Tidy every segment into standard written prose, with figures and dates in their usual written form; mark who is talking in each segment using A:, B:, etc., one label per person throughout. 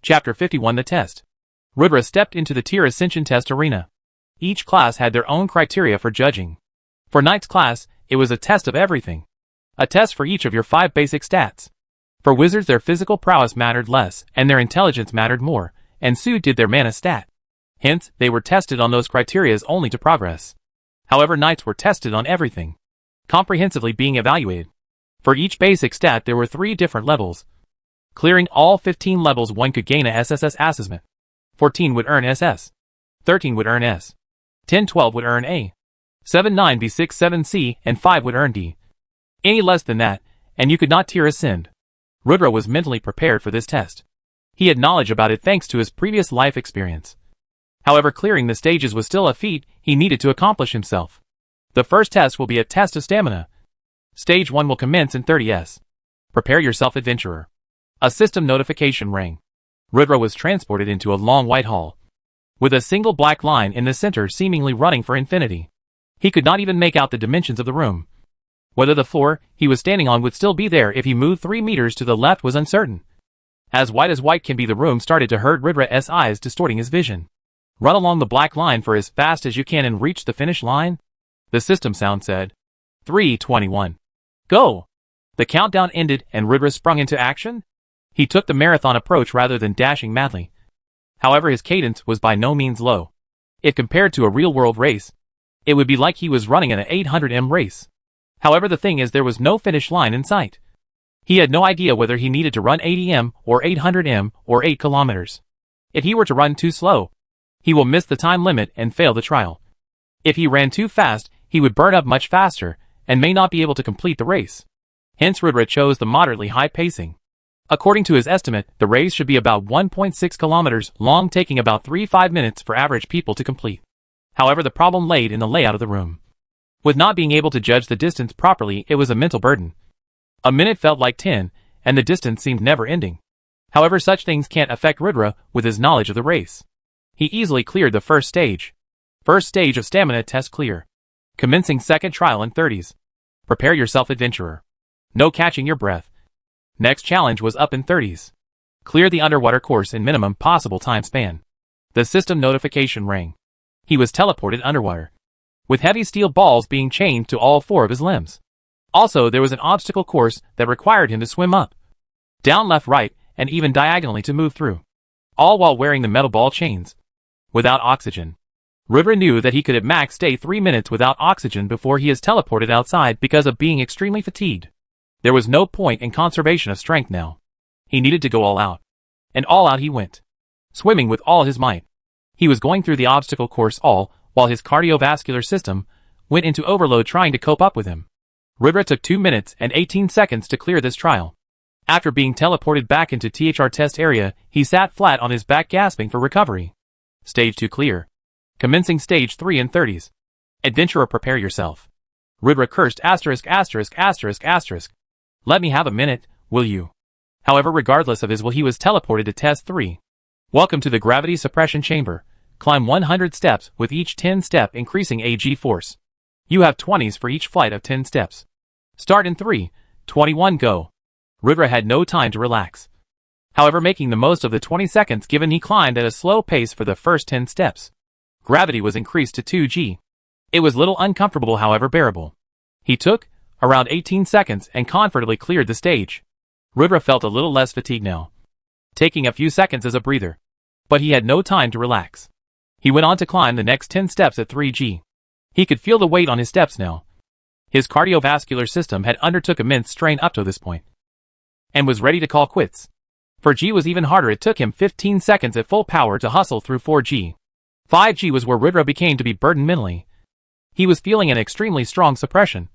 A: Chapter 51 The Test. Rebirth stepped into the tier ascension test arena. Each class had their own criteria for judging. For Knight's class, it was a test of everything. A test for each of your 5 basic stats. For Wizards, their physical prowess mattered less, and their intelligence mattered more, and so did their mana stat. Hence, they were tested on those criterias only to progress. However, Knights were tested on everything, comprehensively being evaluated. For each basic stat there were 3 different levels. Clearing all 15 levels, one could gain a SSS assessment. 14 would earn SS. 13 would earn S. 10, 12 would earn A. 7, 9, B6, 7 C, and 5 would earn D. Any less than that, and you could not tier ascend. Rebirth was mentally prepared for this test. He had knowledge about it thanks to his previous life experience. However, clearing the stages was still a feat he needed to accomplish himself. The first test will be a test of stamina. Stage 1 will commence in 30s. Prepare yourself, adventurer. A system notification rang. Rebirth was transported into a long white hall, with a single black line in the center seemingly running for infinity. He could not even make out the dimensions of the room. Whether the floor he was standing on would still be there if he moved 3 meters to the left was uncertain. As white can be, the room started to hurt Rebirth's eyes, distorting his vision. Run along the black line for as fast as you can and reach the finish line, the system sound said. 3:21. Go! The countdown ended and Rebirth sprung into action. He took the marathon approach rather than dashing madly. However, his cadence was by no means low. If compared to a real-world race, it would be like he was running an 800m race. However, the thing is, there was no finish line in sight. He had no idea whether he needed to run 80m or 800m or 8 kilometers. If he were to run too slow, he will miss the time limit and fail the trial. If he ran too fast, he would burn up much faster and may not be able to complete the race. Hence, Rebirth chose the moderately high pacing. According to his estimate, the race should be about 1.6 kilometers long, taking about 3-5 minutes for average people to complete. However, the problem laid in the layout of the room. With not being able to judge the distance properly, it was a mental burden. A minute felt like 10, and the distance seemed never ending. However, such things can't affect Rebirth with his knowledge of the race. He easily cleared the first stage. First stage of stamina test clear. Commencing second trial in 30s. Prepare yourself, adventurer. No catching your breath. Next challenge was up in 30s. Clear the underwater course in minimum possible time span. The system notification rang. He was teleported underwater, with heavy steel balls being chained to all 4 of his limbs. Also, there was an obstacle course that required him to swim up, down, left, right, and even diagonally to move through, all while wearing the metal ball chains. Without oxygen. Rebirth knew that he could at max stay 3 minutes without oxygen before he is teleported outside because of being extremely fatigued. There was no point in conservation of strength now. He needed to go all out. And all out he went, swimming with all his might. He was going through the obstacle course all while his cardiovascular system went into overload trying to cope up with him. Rebirth took 2 minutes and 18 seconds to clear this trial. After being teleported back into THR test area, he sat flat on his back gasping for recovery. Stage 2 clear. Commencing stage 3 in 30s. Adventurer, prepare yourself. Rebirth cursed *********. Let me have a minute, will you? However, regardless of his will, he was teleported to test 3. Welcome to the gravity suppression chamber. Climb 100 steps with each 10 step increasing AG force. You have 20s for each flight of 10 steps. Start in 3:21 go. Rebirth had no time to relax. However, making the most of the 20 seconds given, he climbed at a slow pace for the first 10 steps. Gravity was increased to 2g. It was little uncomfortable, however bearable. He took around 18 seconds and comfortably cleared the stage. Rebirth felt a little less fatigued now, taking a few seconds as a breather. But he had no time to relax. He went on to climb the next 10 steps at 3g. He could feel the weight on his steps now. His cardiovascular system had undertook immense strain up to this point, and was ready to call quits. For G was even harder. It took him 15 seconds at full power to hustle through 4g. 5g was where Rebirth became to be burdened mentally. He was feeling an extremely strong suppression.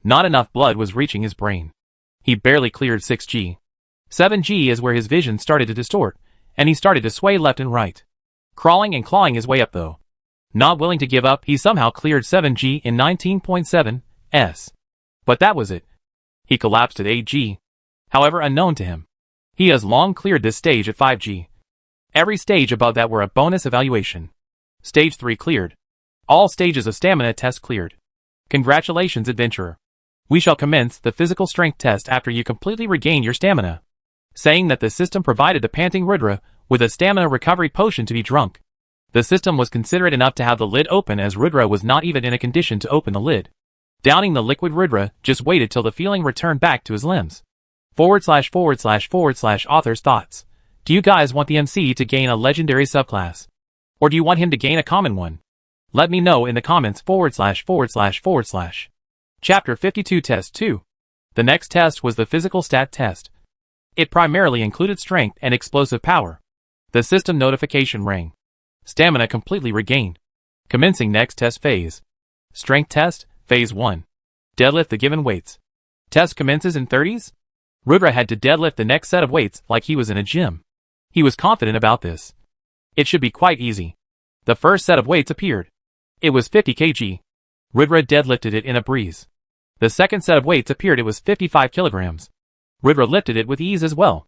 A: Not enough blood was reaching his brain. He barely cleared 6g. 7g is where his vision started to distort, and he started to sway left and right. Crawling and clawing his way up though. Not willing to give up, he somehow cleared 7g in 19.7 s. But that was it. He collapsed at 8g. However, unknown to him, he has long cleared this stage at 5g. Every stage above that were a bonus evaluation. Stage 3 cleared. All stages of stamina test cleared. Congratulations, adventurer. We shall commence the physical strength test after you completely regain your stamina. saying that the system provided the panting Rudra with a stamina recovery potion to be drunk. The system was considerate enough to have the lid open as Rudra was not even in a condition to open the lid. Downing the liquid Rudra just waited till the feeling returned back to his limbs. / author's thoughts. Do you guys want the MC to gain a legendary subclass? Or do you want him to gain a common one? Let me know in the comments / Chapter 52 Test 2. The next test was the physical stat test. It primarily included strength and explosive power. The system notification rang. Stamina completely regained. Commencing next test phase. Strength test, phase 1. Deadlift the given weights. Test commences in 30s. Rudra had to deadlift the next set of weights like he was in a gym. He was confident about this. It should be quite easy. The first set of weights appeared. It was 50 kg. Rudra deadlifted it in a breeze. The second set of weights appeared. It was 55 kilograms. Rudra lifted it with ease as well.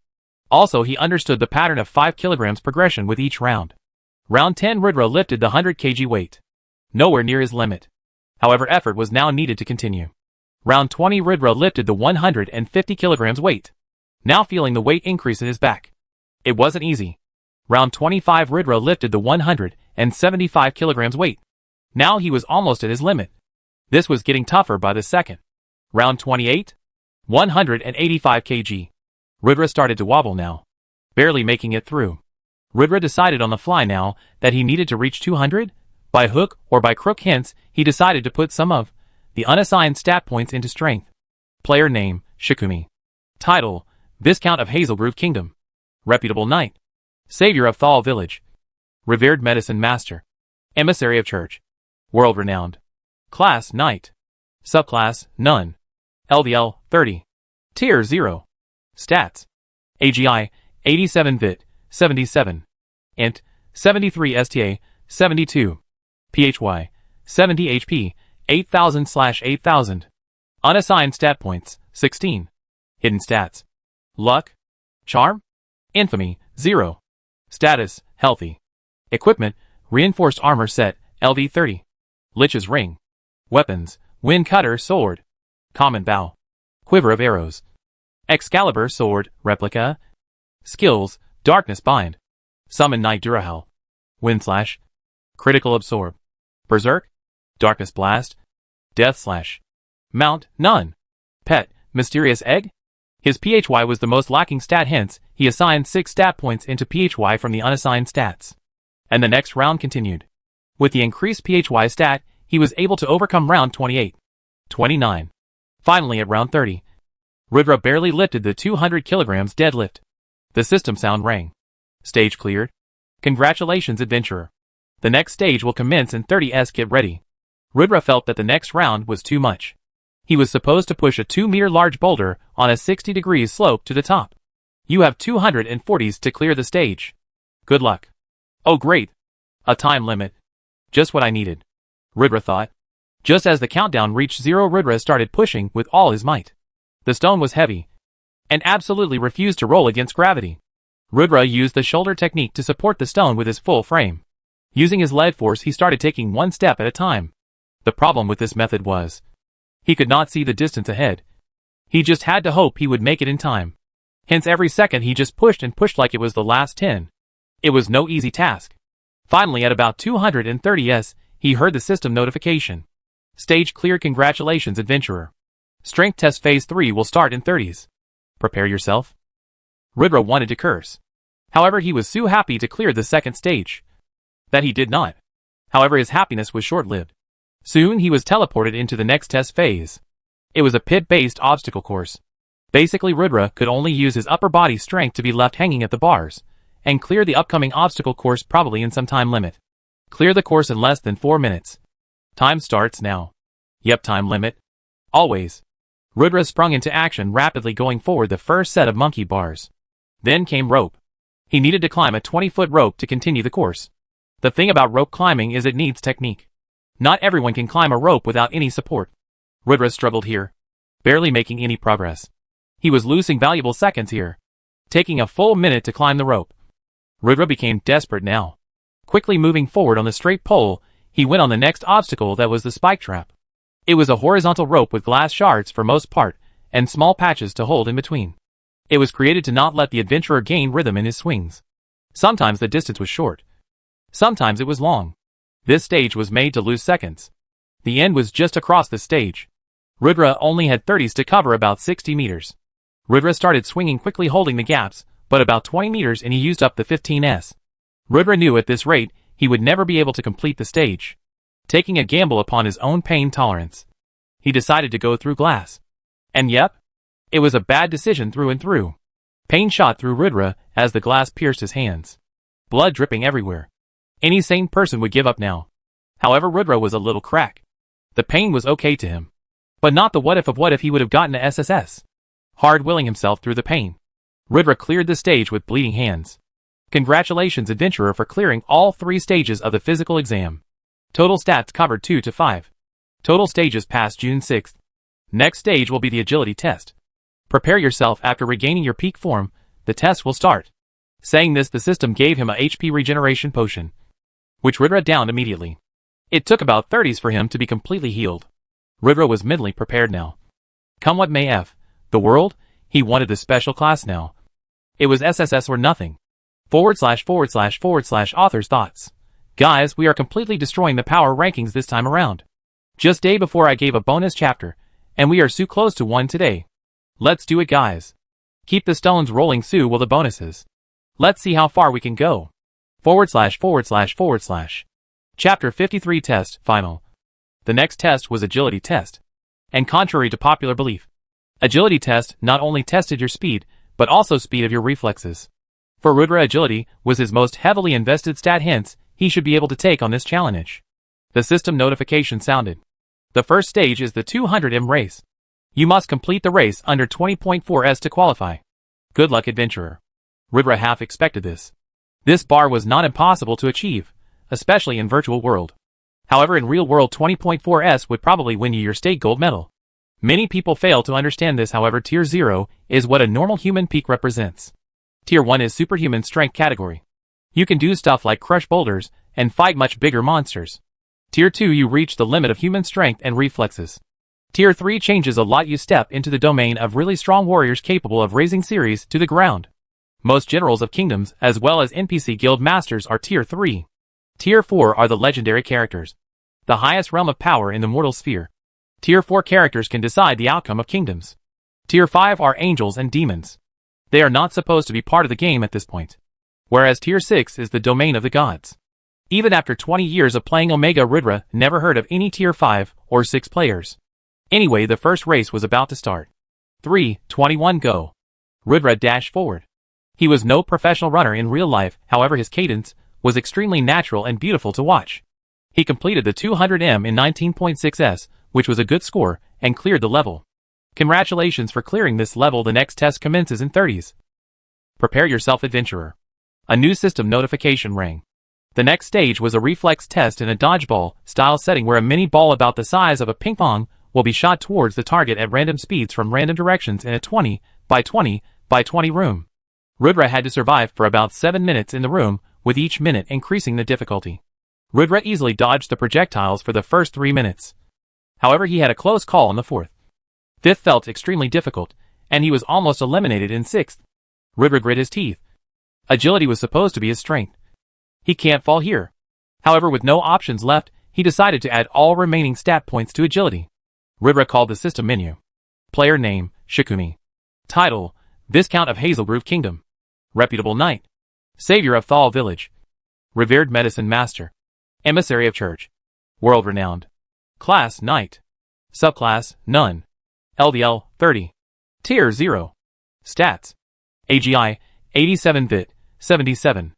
A: Also, he understood the pattern of 5 kilograms progression with each round. Round 10 Rudra lifted the 100 kg weight. Nowhere near his limit. However, effort was now needed to continue. Round 20 Rudra lifted the 150 kilograms weight. Now feeling the weight increase in his back. It wasn't easy. Round 25 Rudra lifted the 175 kilograms weight. Now he was almost at his limit. This was getting tougher by the second. Round 28. 185 kg. Rudra started to wobble now. Barely making it through. Rudra decided on the fly now that he needed to reach 200. By hook or by crook, hence, he decided to put some of the unassigned stat points into strength. Player name, Shikumi. Title, Viscount of Hazelgrove Kingdom. Reputable knight. Savior of Thal Village. Revered medicine master. Emissary of church. World-renowned. Class, knight. Subclass, none. LVL, 30. Tier 0. Stats. AGI, 87 Vit, 77. Int, 73 STA, 72. PHY, 70 HP, 8000/8000. Unassigned stat points, 16. Hidden stats. Luck. Charm. Infamy, 0. Status, healthy. Equipment, reinforced armor set, LV 30. Lich's ring. Weapons, wind cutter sword. Common bow. Quiver of arrows. Excalibur sword, replica. Skills, darkness bind. Summon Knight Durahel. Wind slash. Critical absorb. Berserk. Darkness blast. Death slash. Mount, none. Pet, mysterious egg. His PHY was the most lacking stat, hence, he assigned 6 stat points into PHY from the unassigned stats. And the next round continued. With the increased PHY stat, he was able to overcome round 28. 29. Finally at round 30. Rudra barely lifted the 200 kilograms deadlift. The system sound rang. Stage cleared. Congratulations, adventurer. The next stage will commence in 30s. Get ready. Rudra felt that the next round was too much. He was supposed to push a 2-meter large boulder on a 60 degrees slope to the top. You have 240s to clear the stage. Good luck. Oh great. A time limit. Just what I needed. Rudra thought. Just as the countdown reached 0, Rudra started pushing with all his might. The stone was heavy and absolutely refused to roll against gravity. Rudra used the shoulder technique to support the stone with his full frame. Using his lead force, he started taking one step at a time. The problem with this method was he could not see the distance ahead. He just had to hope he would make it in time. Hence every second he just pushed and pushed like it was the last 10. It was no easy task. Finally at about 230s, he heard the system notification. Stage clear. Congratulations, adventurer. Strength test phase 3 will start in 30s. Prepare yourself. Rudra wanted to curse. However, he was so happy to clear the second stage that he did not. However, his happiness was short-lived. Soon he was teleported into the next test phase. It was a pit-based obstacle course. Basically, Rudra could only use his upper body strength to be left hanging at the bars and clear the upcoming obstacle course probably in some time limit. Clear the course in less than 4 minutes. Time starts now. Yep, time limit. Always. Rudra sprung into action, rapidly going forward the first set of monkey bars. Then came rope. He needed to climb a 20-foot rope to continue the course. The thing about rope climbing is it needs technique. Not everyone can climb a rope without any support. Rudra struggled here, barely making any progress. He was losing valuable seconds here, taking a full minute to climb the rope. Rudra became desperate now. Quickly moving forward on the straight pole, he went on the next obstacle, that was the spike trap. It was a horizontal rope with glass shards for most part, and small patches to hold in between. It was created to not let the adventurer gain rhythm in his swings. Sometimes the distance was short. Sometimes it was long. This stage was made to lose seconds. The end was just across the stage. Rudra only had 30s to cover about 60 meters. Rudra started swinging quickly, holding the gaps, but about 20 meters and he used up the 15s. Rudra knew at this rate, he would never be able to complete the stage. Taking a gamble upon his own pain tolerance, he decided to go through glass. And yep, it was a bad decision through and through. Pain shot through Rudra as the glass pierced his hands. Blood dripping everywhere. Any sane person would give up now. However, Rudra was a little crack. The pain was okay to him. But not the what if he would have gotten a SSS. Hard willing himself through the pain. Rudra cleared the stage with bleeding hands. Congratulations, adventurer, for clearing all 3 stages of the physical exam. Total stats covered 2 to 5. Total stages past June 6th. Next stage will be the agility test. Prepare yourself. After regaining your peak form, the test will start. Saying this, the system gave him a HP regeneration potion, which Rudra downed immediately. It took about 30s for him to be completely healed. Rudra was mentally prepared now. Come what may the world, he wanted the special class now. It was SSS or nothing. / author's thoughts. Guys, we are completely destroying the power rankings this time around. Just day before I gave a bonus chapter, and we are so close to 1 today. Let's do it, guys. Keep the stones rolling, Sue, will the bonuses. Let's see how far we can go. / Chapter 53 Test, Final. The next test was agility test. And contrary to popular belief, agility test not only tested your speed, but also speed of your reflexes. For Rudra, agility was his most heavily invested stat, hence, he should be able to take on this challenge. The system notification sounded. The first stage is the 200m race. You must complete the race under 20.4s to qualify. Good luck, adventurer. Rudra half expected this. This bar was not impossible to achieve, especially in virtual world. However, in real world, 20.4s would probably win you your state gold medal. Many people fail to understand this. However, tier 0 is what a normal human peak represents. Tier 1 is superhuman strength category. You can do stuff like crush boulders and fight much bigger monsters. Tier 2, you reach the limit of human strength and reflexes. Tier 3 changes a lot. You step into the domain of really strong warriors capable of razing series to the ground. Most generals of kingdoms as well as NPC guild masters are tier 3. Tier 4 are the legendary characters, the highest realm of power in the mortal sphere. Tier 4 characters can decide the outcome of kingdoms. Tier 5 are angels and demons. They are not supposed to be part of the game at this point. Whereas Tier 6 is the domain of the gods. Even after 20 years of playing Omega, Rudra never heard of any Tier 5 or 6 players. Anyway, the first race was about to start. 3, 21, go. Rudra dashed forward. He was no professional runner in real life, however his cadence was extremely natural and beautiful to watch. He completed the 200m in 19.6s, which was a good score, and cleared the level. Congratulations for clearing this level. The next test commences in 30s. Prepare yourself, adventurer. A new system notification rang. The next stage was a reflex test in a dodgeball style setting where a mini ball about the size of a ping pong will be shot towards the target at random speeds from random directions in a 20 by 20 by 20 room. Rudra had to survive for about 7 minutes in the room, with each minute increasing the difficulty. Rudra easily dodged the projectiles for the first 3 minutes. However, he had a close call on the 4th. 5th felt extremely difficult, and he was almost eliminated in 6th. Rudra grit his teeth. Agility was supposed to be his strength. He can't fall here. However, with no options left, he decided to add all remaining stat points to agility. Rudra called the system menu. Player name, Shikumi. Title, Viscount of Hazelgrove Kingdom. Reputable knight. Savior of Thal Village. Revered medicine master. Emissary of church. World-renowned. Class, knight. Subclass, none. LDL, 30. Tier 0. Stats. AGI, 87-bit, 77.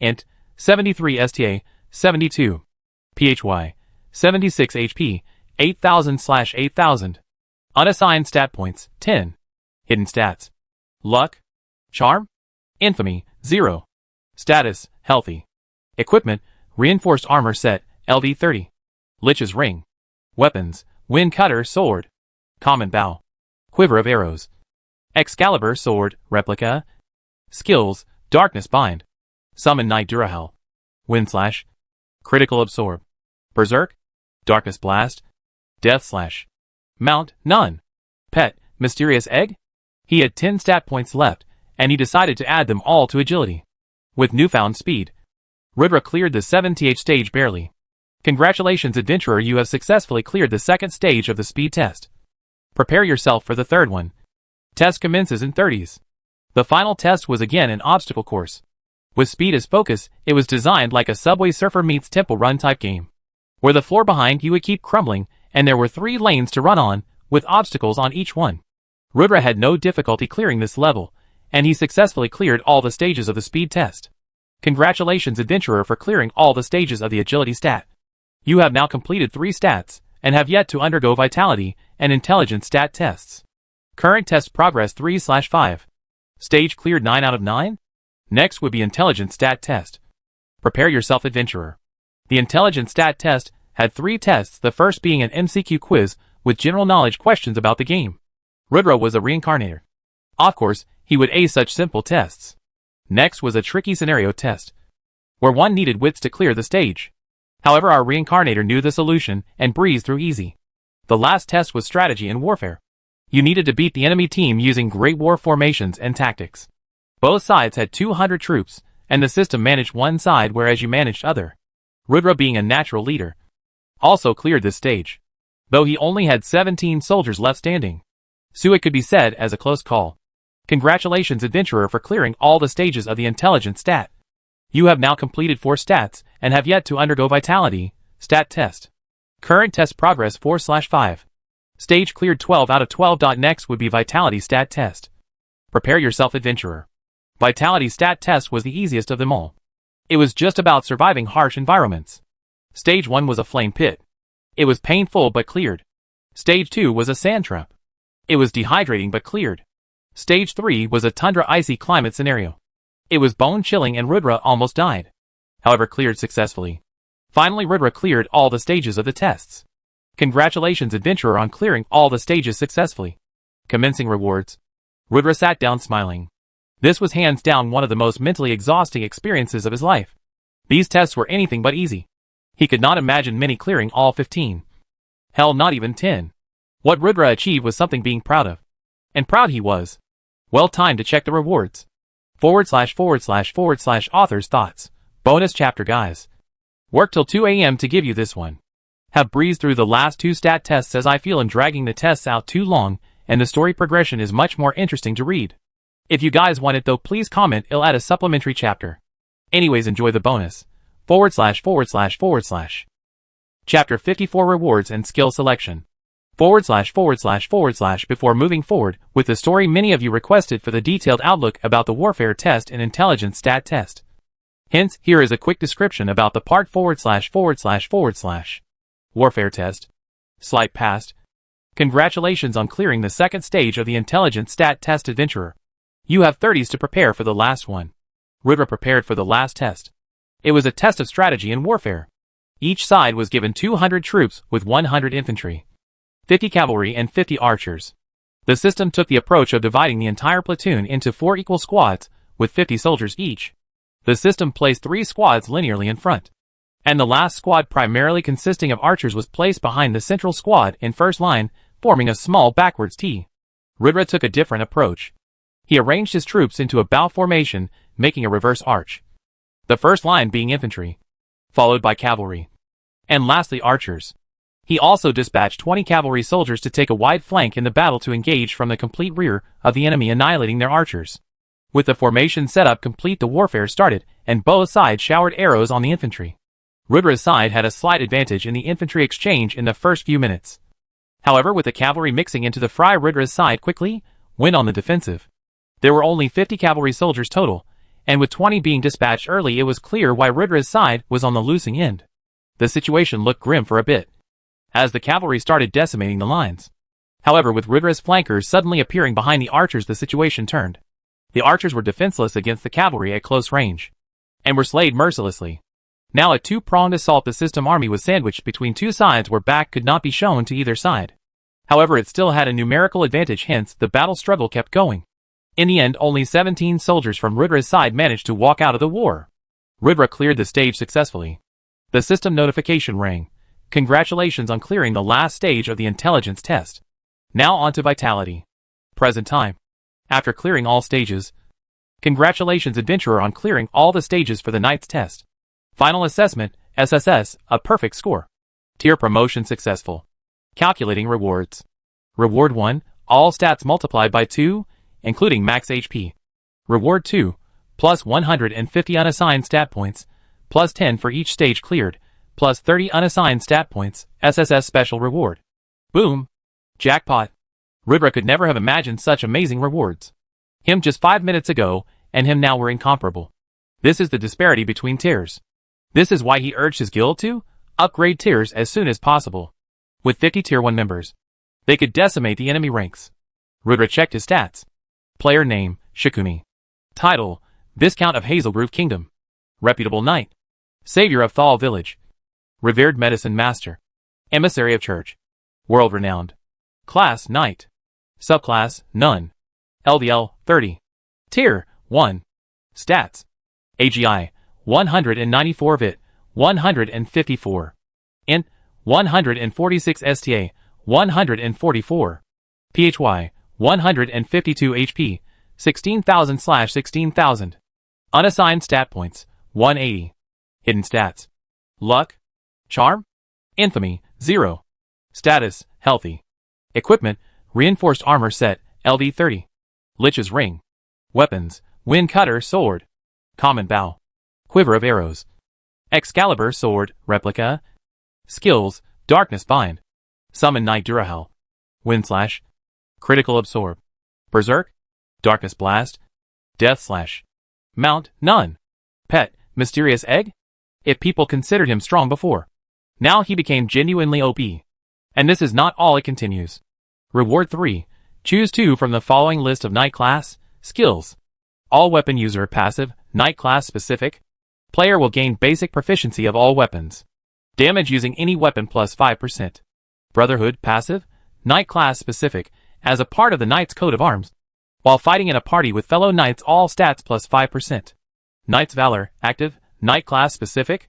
A: Int, 73 STA, 72. PHY, 76 HP, 8000/8000. Unassigned stat points, 10. Hidden stats. Luck. Charm. Infamy, 0. Status, healthy. Equipment, reinforced armor set, LD 30. Lich's ring. Weapons, wind cutter sword. Common bow. Quiver of arrows. Excalibur sword, replica. Skills, darkness bind. Summon Knight Durahel. Wind slash. Critical absorb. Berserk. Darkness blast. Death slash. Mount, none. Pet, mysterious egg. He had 10 stat points left, and he decided to add them all to agility. With newfound speed, Rudra cleared the 7th stage barely. Congratulations, adventurer, you have successfully cleared the second stage of the speed test. Prepare yourself for the third one. Test commences in 30s. The final test was again an obstacle course. With speed as focus, it was designed like a Subway Surfer meets Temple Run type game, where the floor behind you would keep crumbling, and there were 3 lanes to run on, with obstacles on each one. Rudra had no difficulty clearing this level, and he successfully cleared all the stages of the speed test. Congratulations, adventurer, for clearing all the stages of the agility stat. You have now completed 3 stats, and have yet to undergo vitality and intelligence stat tests. Current test progress 3/5. Stage cleared 9 out of 9? Next would be intelligence stat test. Prepare yourself, adventurer. The intelligence stat test had 3 tests, the first being an MCQ quiz with general knowledge questions about the game. Rudra was a reincarnator. Of course, he would ace such simple tests. Next was a tricky scenario test, where one needed wits to clear the stage. However, our reincarnator knew the solution and breezed through easy. The last test was strategy and warfare. You needed to beat the enemy team using great war formations and tactics. Both sides had 200 troops, and the system managed one side whereas you managed other. Rudra, being a natural leader, also cleared this stage, though he only had 17 soldiers left standing. So it could be said as a close call. Congratulations, adventurer, for clearing all the stages of the intelligence stat. You have now completed 4 stats, and have yet to undergo vitality stat test. Current test progress 4/5. Stage cleared 12 out of 12. Next would be vitality stat test. Prepare yourself, adventurer. Vitality stat test was the easiest of them all. It was just about surviving harsh environments. Stage 1 was a flame pit. It was painful but cleared. Stage 2 was a sand trap. It was dehydrating but cleared. Stage 3 was a tundra icy climate scenario. It was bone-chilling and Rudra almost died. However, cleared successfully. Finally, Rudra cleared all the stages of the tests. Congratulations, adventurer, on clearing all the stages successfully. Commencing rewards. Rudra sat down smiling. This was hands down one of the most mentally exhausting experiences of his life. These tests were anything but easy. He could not imagine many clearing all 15. Hell, not even 10. What Rudra achieved was something being proud of. And proud he was. Well, time to check the rewards. / author's thoughts. Bonus chapter, guys. Work till 2 AM to give you this one. Have breezed through the last 2 stat tests as I feel in dragging the tests out too long, and the story progression is much more interesting to read. If you guys want it though, please comment, I'll add a supplementary chapter. Anyways, enjoy the bonus. / Chapter 54, Rewards and Skill Selection. / Before moving forward with the story, many of you requested for the detailed outlook about the warfare test and intelligence stat test. Hence, here is a quick description about the part / warfare test. Slight past. Congratulations on clearing the second stage of the intelligence stat test, adventurer. You have 30s to prepare for the last one. Rudra prepared for the last test. It was a test of strategy and warfare. Each side was given 200 troops with 100 infantry, 50 cavalry and 50 archers. The system took the approach of dividing the entire platoon into 4 equal squads with 50 soldiers each. The system placed 3 squads linearly in front, and the last squad, primarily consisting of archers, was placed behind the central squad in first line, forming a small backwards T. Rudra took a different approach. He arranged his troops into a bow formation, making a reverse arch. The first line being infantry, followed by cavalry, and lastly archers. He also dispatched 20 cavalry soldiers to take a wide flank in the battle to engage from the complete rear of the enemy, annihilating their archers. With the formation setup complete, the warfare started, and both sides showered arrows on the infantry. Rudra's side had a slight advantage in the infantry exchange in the first few minutes. However, with the cavalry mixing into the fray, Rudra's side quickly went on the defensive. There were only 50 cavalry soldiers total, and with 20 being dispatched early, it was clear why Rudra's side was on the losing end. The situation looked grim for a bit, as the cavalry started decimating the lines. However, with Rudra's flankers suddenly appearing behind the archers, the situation turned. The archers were defenseless against the cavalry at close range, and were slayed mercilessly. Now a two-pronged assault, the system army was sandwiched between 2 sides where back could not be shown to either side. However, it still had a numerical advantage, hence the battle struggle kept going. In the end, only 17 soldiers from Rudra's side managed to walk out of the war. Rudra cleared the stage successfully. The system notification rang. Congratulations on clearing the last stage of the intelligence test. Now on to vitality. Present time. After clearing all stages. Congratulations adventurer on clearing all the stages for the Knight's test. Final assessment, SSS, a perfect score. Tier promotion successful. Calculating rewards. Reward 1, all stats multiplied by 2, including max HP. Reward 2, plus 150 unassigned stat points, plus 10 for each stage cleared, plus 30 unassigned stat points, SSS special reward. Boom! Jackpot! Rudra could never have imagined such amazing rewards. Him just 5 minutes ago, and him now were incomparable. This is the disparity between tiers. This is why he urged his guild to upgrade tiers as soon as possible. With 50 tier 1 members, they could decimate the enemy ranks. Rudra checked his stats. Player name, Shikuni. Title, Viscount of Hazelgrove Kingdom. Reputable Knight. Savior of Thal Village. Revered Medicine Master. Emissary of Church. World-renowned. Class, Knight. Subclass, None. LDL, 30. Tier, 1. Stats. AGI, 194 VIT, 154. Int, 146 STA, 144. PHY, 152 HP, 16,000/16,000. Unassigned stat points, 180. Hidden stats. Luck. Charm. Infamy, 0. Status, healthy. Equipment, reinforced armor set, LD 30. Lich's ring. Weapons, wind cutter sword. Common bow. Quiver of arrows. Excalibur sword, replica. Skills, darkness bind. Summon Knight Durahel. Wind slash. Critical absorb. Berserk. Darkness blast. Death slash. Mount, none. Pet, mysterious egg? If people considered him strong before. Now he became genuinely OP. And this is not all, it continues. Reward 3. Choose 2 from the following list of Knight class, skills. All weapon user passive, Knight class specific. Player will gain basic proficiency of all weapons. Damage using any weapon plus 5%. Brotherhood passive, Knight class specific, as a part of the Knight's coat of arms. While fighting in a party with fellow Knights, all stats plus 5%. Knight's Valor active, Knight class specific.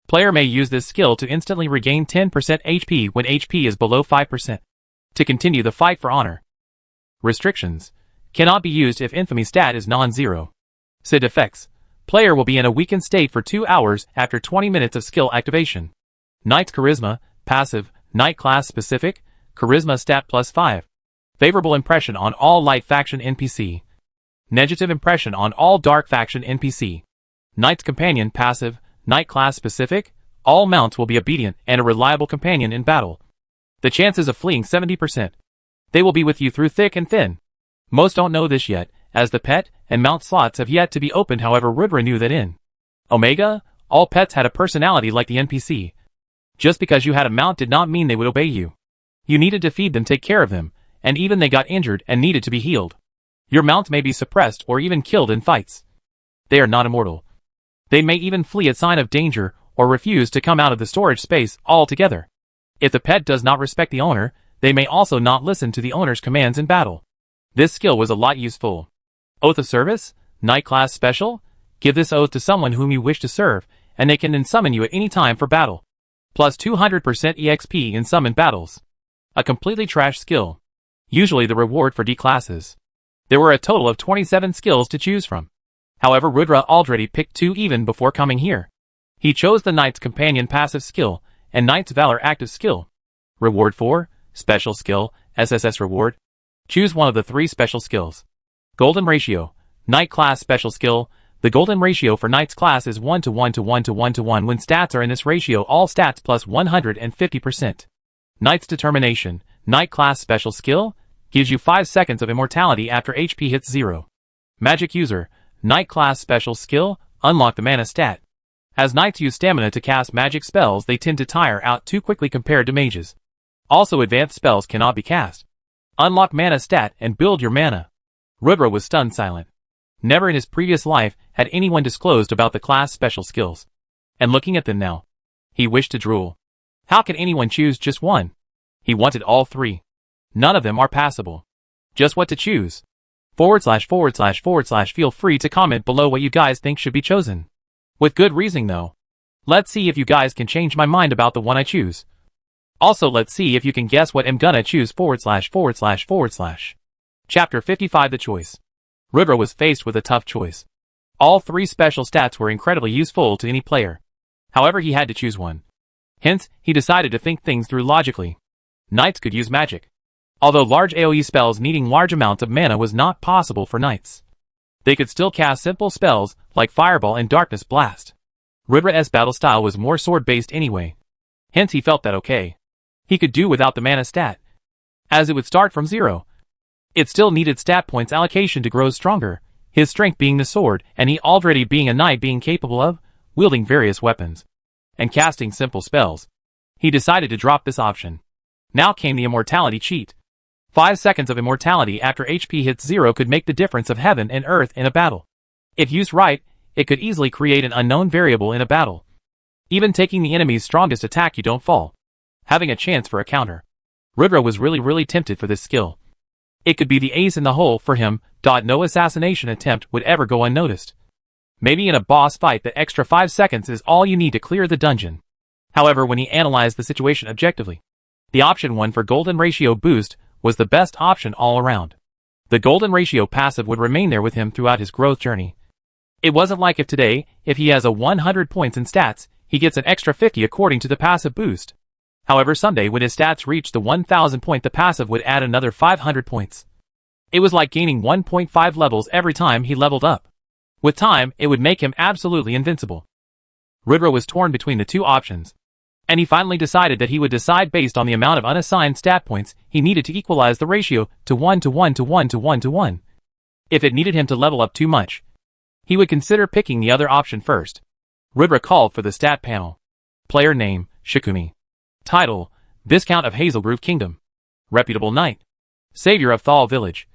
A: Player may use this skill to instantly regain 10% HP when HP is below 5%. To continue the fight for honor. Restrictions. Cannot be used if infamy stat is non-zero. SID effects. Player will be in a weakened state for 2 hours after 20 minutes of skill activation. Knight's Charisma, passive, Knight class specific, Charisma stat plus 5. Favorable impression on all light faction NPC. Negative impression on all dark faction NPC. Knight's Companion passive, Knight class specific, all mounts will be obedient and a reliable companion in battle. The chances of fleeing 70%. They will be with you through thick and thin. Most don't know this yet, as the pet and mount slots have yet to be opened. However, Rudra knew that in Omega, all pets had a personality like the NPC. Just because you had a mount did not mean they would obey you. You needed to feed them, take care of them, and even they got injured and needed to be healed. Your mount may be suppressed or even killed in fights. They are not immortal. They may even flee at sign of danger or refuse to come out of the storage space altogether. If the pet does not respect the owner, they may also not listen to the owner's commands in battle. This skill was a lot useful. Oath of Service, Knight class special. Give this oath to someone whom you wish to serve, and they can then summon you at any time for battle. Plus 200% EXP in summon battles. A completely trash skill. Usually the reward for D classes. There were a total of 27 skills to choose from. However, Rudra already picked 2 even before coming here. He chose the Knight's Companion passive skill, and Knight's Valor active skill. Reward 4, Special skill, SSS reward. Choose one of the 3 special skills. Golden Ratio, Knight class special skill. The golden ratio for Knight's class is 1 to 1 to 1 to 1 to 1. When stats are in this ratio, all stats plus 150%. Knight's Determination, Knight class special skill, gives you 5 seconds of immortality after HP hits 0. Magic User, Knight class special skill, unlock the mana stat. As Knights use stamina to cast magic spells, they tend to tire out too quickly compared to mages. Also, advanced spells cannot be cast. Unlock mana stat and build your mana. Rudra was stunned silent. Never in his previous life had anyone disclosed about the class special skills. And looking at them now, he wished to drool. How can anyone choose just one? He wanted all 3. None of them are passable. Just what to choose. / Feel free to comment below what you guys think should be chosen. With good reasoning though. Let's see if you guys can change my mind about the one I choose. Also, let's see if you can guess what I'm gonna choose / Chapter 55 The Choice. Rudra was faced with a tough choice. All three special stats were incredibly useful to any player. However, he had to choose one. Hence, he decided to think things through logically. Knights could use magic. Although large AoE spells needing large amounts of mana was not possible for knights, they could still cast simple spells like Fireball and Darkness Blast. Rudra's battle style was more sword-based anyway. Hence he felt that okay, he could do without the mana stat, as it would start from 0. It still needed stat points allocation to grow stronger, his strength being the sword and he already being a knight being capable of wielding various weapons and casting simple spells. He decided to drop this option. Now came the immortality cheat. 5 seconds of immortality after HP hits 0 could make the difference of heaven and earth in a battle. If used right, it could easily create an unknown variable in a battle. Even taking the enemy's strongest attack, you don't fall, having a chance for a counter. Rudra was really tempted for this skill. It could be the ace in the hole for him. No assassination attempt would ever go unnoticed. Maybe in a boss fight that extra 5 seconds is all you need to clear the dungeon. However, when he analyzed the situation objectively, the option 1 for golden ratio boost was the best option all around. The golden ratio passive would remain there with him throughout his growth journey. It wasn't like if today, if he has a 100 points in stats, he gets an extra 50 according to the passive boost. However, someday when his stats reached the 1000 point, the passive would add another 500 points. It was like gaining 1.5 levels every time he leveled up. With time, it would make him absolutely invincible. Rudra was torn between the two options, and he finally decided that he would decide based on the amount of unassigned stat points he needed to equalize the ratio to 1 to 1 to 1 to 1 to 1. If it needed him to level up too much, he would consider picking the other option first. Rudra called for the stat panel. Player name, Shikumi. Title, Viscount of Hazelgrove Kingdom. Reputable Knight. Savior of Thal Village.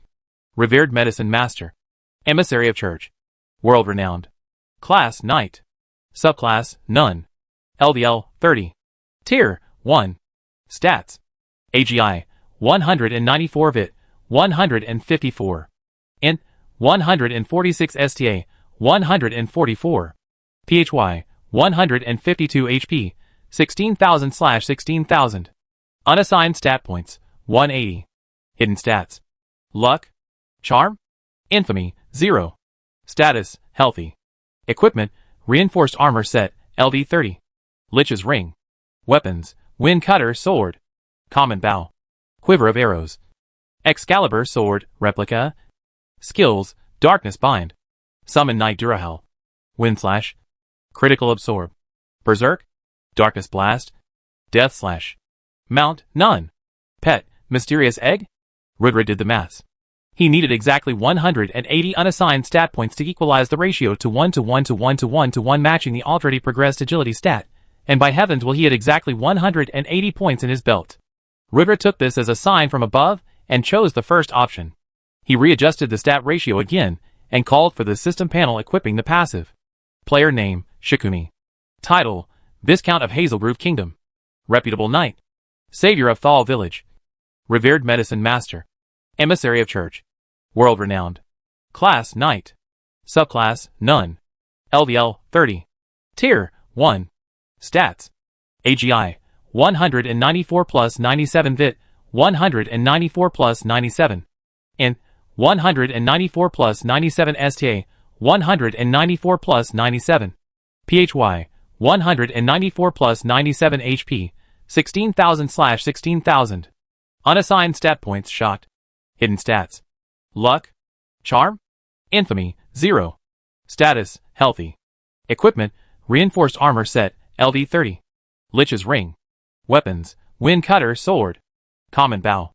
A: Revered Medicine Master. Emissary of Church. World-renowned. Class, Knight. Subclass, None. LDL, 30. Tier, 1. Stats. AGI, 194 VIT, 154. Int, 146 STA, 144. PHY, 152 HP, 16,000/16,000. Unassigned stat points, 180. Hidden stats. Luck. Charm. Infamy, 0. Status, healthy. Equipment, reinforced armor set, LD 30. Lich's ring. Weapons, wind cutter sword. Common bow. Quiver of arrows. Excalibur sword, replica. Skills, darkness bind. Summon Knight Durahel. Wind slash. Critical absorb. Berserk. Darkness blast. Death slash. Mount, none. Pet, mysterious egg. Rudra did the maths. He needed exactly 180 unassigned stat points to equalize the ratio to 1 to 1 to 1 to 1 to 1, matching the already progressed agility stat. And by heavens will he had exactly 180 points in his belt. Rudra took this as a sign from above and chose the first option. He readjusted the stat ratio again and called for the system panel equipping the passive. Player name, Shikumi. Title, Viscount of Hazelgrove Kingdom. Reputable Knight. Savior of Thal Village. Revered Medicine Master. Emissary of Church. World-renowned. Class, Knight. Subclass, None. LDL, 30. Tier, 1. Stats. AGI, 194 plus 97 VIT, 194 plus 97. Int, 194 plus 97 STA, 194 plus 97. PHY, 194 plus 97 HP, 16,000/16,000. Unassigned stat points, shocked. Hidden stats. Luck. Charm. Infamy, 0. Status, healthy. Equipment, reinforced armor set, LD 30. Lich's ring. Weapons, wind cutter sword. Common bow.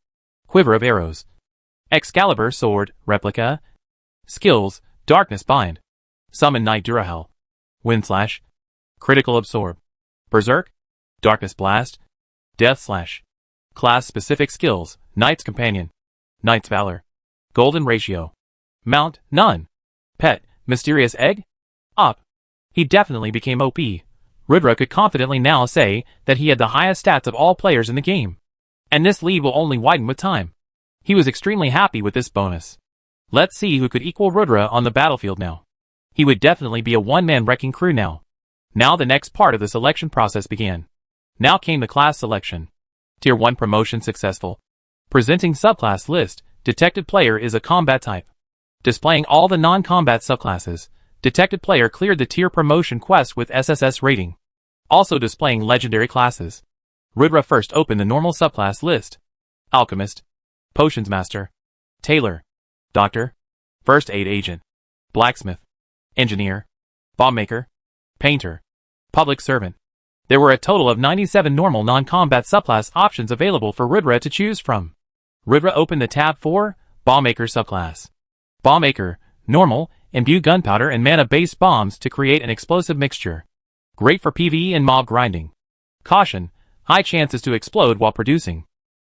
A: Quiver of arrows. Excalibur sword, replica. Skills, darkness bind. Summon Knight Durahel. Wind slash. Critical absorb. Berserk. Darkness blast. Death slash. Class specific skills, Knight's Companion. Knight's Valor. Golden ratio. Mount, none. Pet, mysterious egg. Up. He definitely became OP. Rudra could confidently now say that he had the highest stats of all players in the game. And this lead will only widen with time. He was extremely happy with this bonus. Let's see who could equal Rudra on the battlefield now. He would definitely be a one-man wrecking crew now. Now the next part of the selection process began. Now came the class selection. Tier 1 promotion successful. Presenting subclass list, detected player is a combat type. Displaying all the non-combat subclasses, detected player cleared the tier promotion quest with SSS rating. Also displaying legendary classes. Rudra first opened the normal subclass list. Alchemist, Potions Master, Tailor, Doctor, First Aid Agent, Blacksmith, Engineer, Bomb Maker, Painter, Public Servant. There were a total of 97 normal non-combat subclass options available for Rudra to choose from. Rudra opened the tab for Bomb Maker subclass. Bomb Maker, normal, imbue gunpowder and mana-based bombs to create an explosive mixture. Great for PvE and mob grinding. Caution, high chances to explode while producing.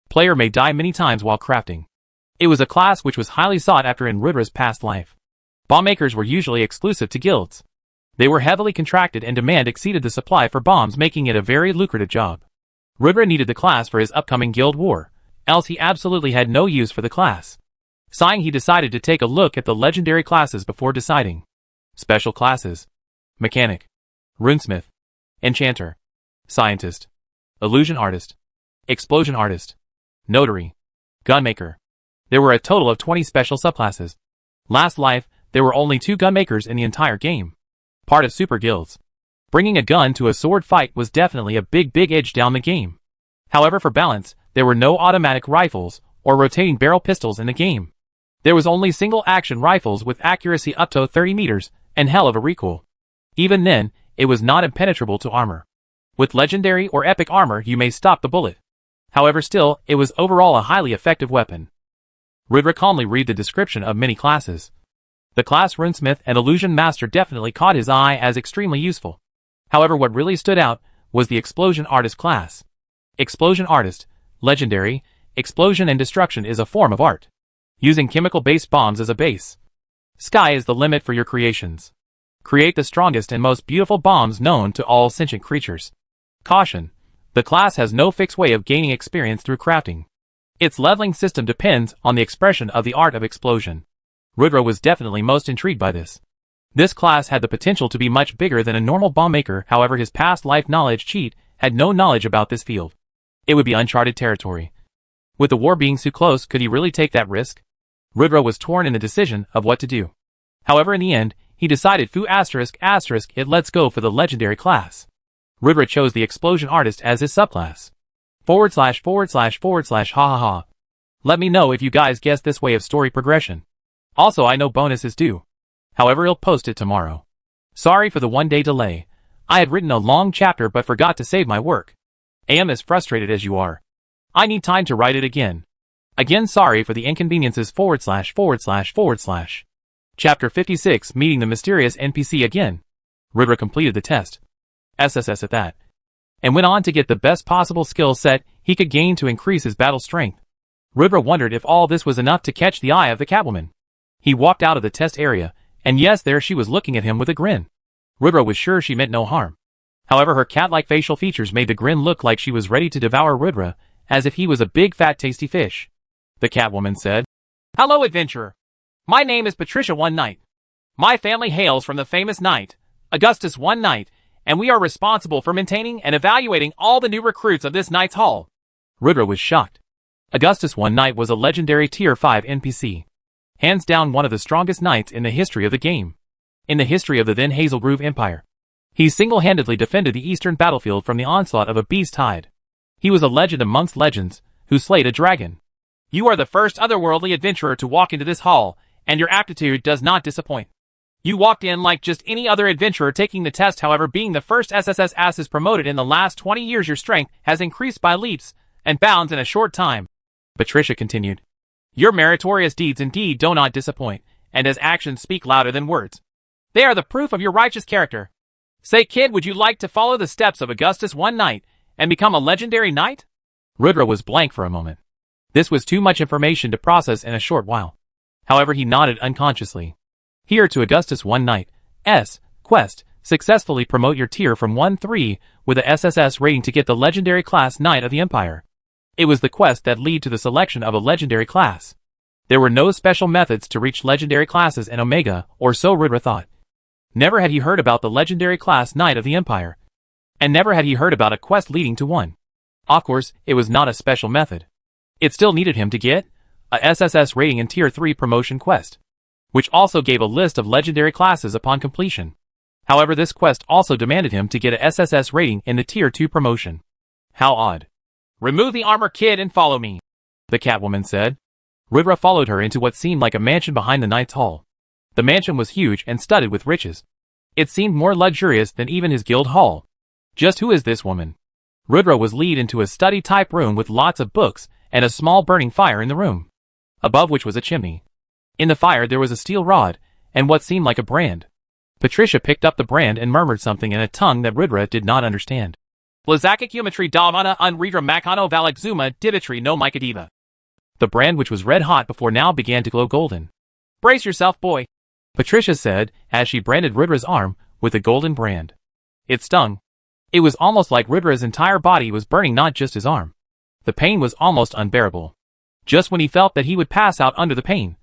A: Player may die many times while crafting. It was a class which was highly sought after in Rudra's past life. Bomb makers were usually exclusive to guilds. They were heavily contracted and demand exceeded the supply for bombs, making it a very lucrative job. Rudra needed the class for his upcoming guild war, else he absolutely had no use for the class. Sighing, he decided to take a look at the legendary classes before deciding. Special classes: Mechanic, Runesmith, Enchanter, Scientist, Illusion Artist, Explosion Artist, Notary, Gunmaker. There were a total of 20 special subclasses. Last life, there were only 2 gunmakers in the entire game. Part of super guilds. Bringing a gun to a sword fight was definitely a big edge down the game. However, for balance, there were no automatic rifles or rotating barrel pistols in the game. There was only single action rifles with accuracy up to 30 meters and hell of a recoil. Even then, it was not impenetrable to armor. With legendary or epic armor, you may stop the bullet. However, still, it was overall a highly effective weapon. Rudra calmly read the description of many classes. The class Runesmith and Illusion Master definitely caught his eye as extremely useful. However, what really stood out was the Explosion Artist class. Explosion Artist, legendary, explosion and destruction is a form of art. Using chemical-based bombs as a base. Sky is the limit for your creations. Create the strongest and most beautiful bombs known to all sentient creatures. Caution, the class has no fixed way of gaining experience through crafting. Its leveling system depends on the expression of the art of explosion. Rudra was definitely most intrigued by this. This class had the potential to be much bigger than a normal bomb maker, however his past life knowledge cheat had no knowledge about this field. It would be uncharted territory. With the war being so close, could he really take that risk? Rudra was torn in the decision of what to do. However, in the end, he decided it let's go for the legendary class. Rudra chose the Explosion Artist as his subclass. / ha ha ha. Let me know if you guys guessed this way of story progression. Also, I know bonus is due. However, I'll post it tomorrow. Sorry for the 1-day delay. I had written a long chapter but forgot to save my work. I am as frustrated as you are. I need time to write it again. Again, sorry for the inconveniences / Chapter 56, Meeting the Mysterious NPC again. Rudra completed the test. SSS at that. And went on to get the best possible skill set he could gain to increase his battle strength. Rudra wondered if all this was enough to catch the eye of the Catwoman. He walked out of the test area, and yes, there she was looking at him with a grin. Rudra was sure she meant no harm. However, her cat-like facial features made the grin look like she was ready to devour Rudra, as if he was a big fat tasty fish. The Catwoman said, "Hello, adventurer. My name is Patricia One Night. My family hails from the famous knight, Augustus One Night, and we are responsible for maintaining and evaluating all the new recruits of this knight's hall." Rudra was shocked. Augustus One Night was a legendary Tier 5 NPC. Hands down one of the strongest knights in the history of the game. In the history of the then Hazelgrove Empire. He single-handedly defended the eastern battlefield from the onslaught of a beast tide. He was a legend amongst legends, who slayed a dragon. You are the first otherworldly adventurer to walk into this hall, and your aptitude does not disappoint. You walked in like just any other adventurer taking the test, however being the first SSS asses promoted in the last 20 years, your strength has increased by leaps and bounds in a short time. Patricia continued. Your meritorious deeds indeed do not disappoint, and as actions speak louder than words. They are the proof of your righteous character. Say, kid, would you like to follow the steps of Augustus One Night and become a legendary knight? Rudra was blank for a moment. This was too much information to process in a short while. However, he nodded unconsciously. Here to Augustus One Night's quest, successfully promote your tier from 1-3 with a SSS rating to get the legendary class Knight of the Empire. It was the quest that led to the selection of a legendary class. There were no special methods to reach legendary classes in Omega, or so Rudra thought. Never had he heard about the legendary class Knight of the Empire. And never had he heard about a quest leading to one. Of course, it was not a special method. It still needed him to get a SSS rating in Tier 3 promotion quest. which also gave a list of legendary classes upon completion. However, this quest also demanded him to get a SSS rating in the Tier 2 promotion. How odd. Remove the armor, kid, and follow me, the Catwoman said. Rudra followed her into what seemed like a mansion behind the Knight's Hall. The mansion was huge and studded with riches. It seemed more luxurious than even his guild hall. Just who is this woman? Rudra was led into a study-type room with lots of books and a small burning fire in the room, above which was a chimney. In the fire there was a steel rod and what seemed like a brand. Patricia picked up the brand and murmured something in a tongue that Rudra did not understand. Blazakik Umatri Davana Unridra Makano Valakzuma Dibitri no Mikadiva. The brand, which was red hot before now, began to glow golden. Brace yourself, boy, Patricia said as she branded Rudra's arm with the golden brand. It stung. It was almost like Rudra's entire body was burning, not just his arm. The pain was almost unbearable. Just when he felt that he would pass out under the pain,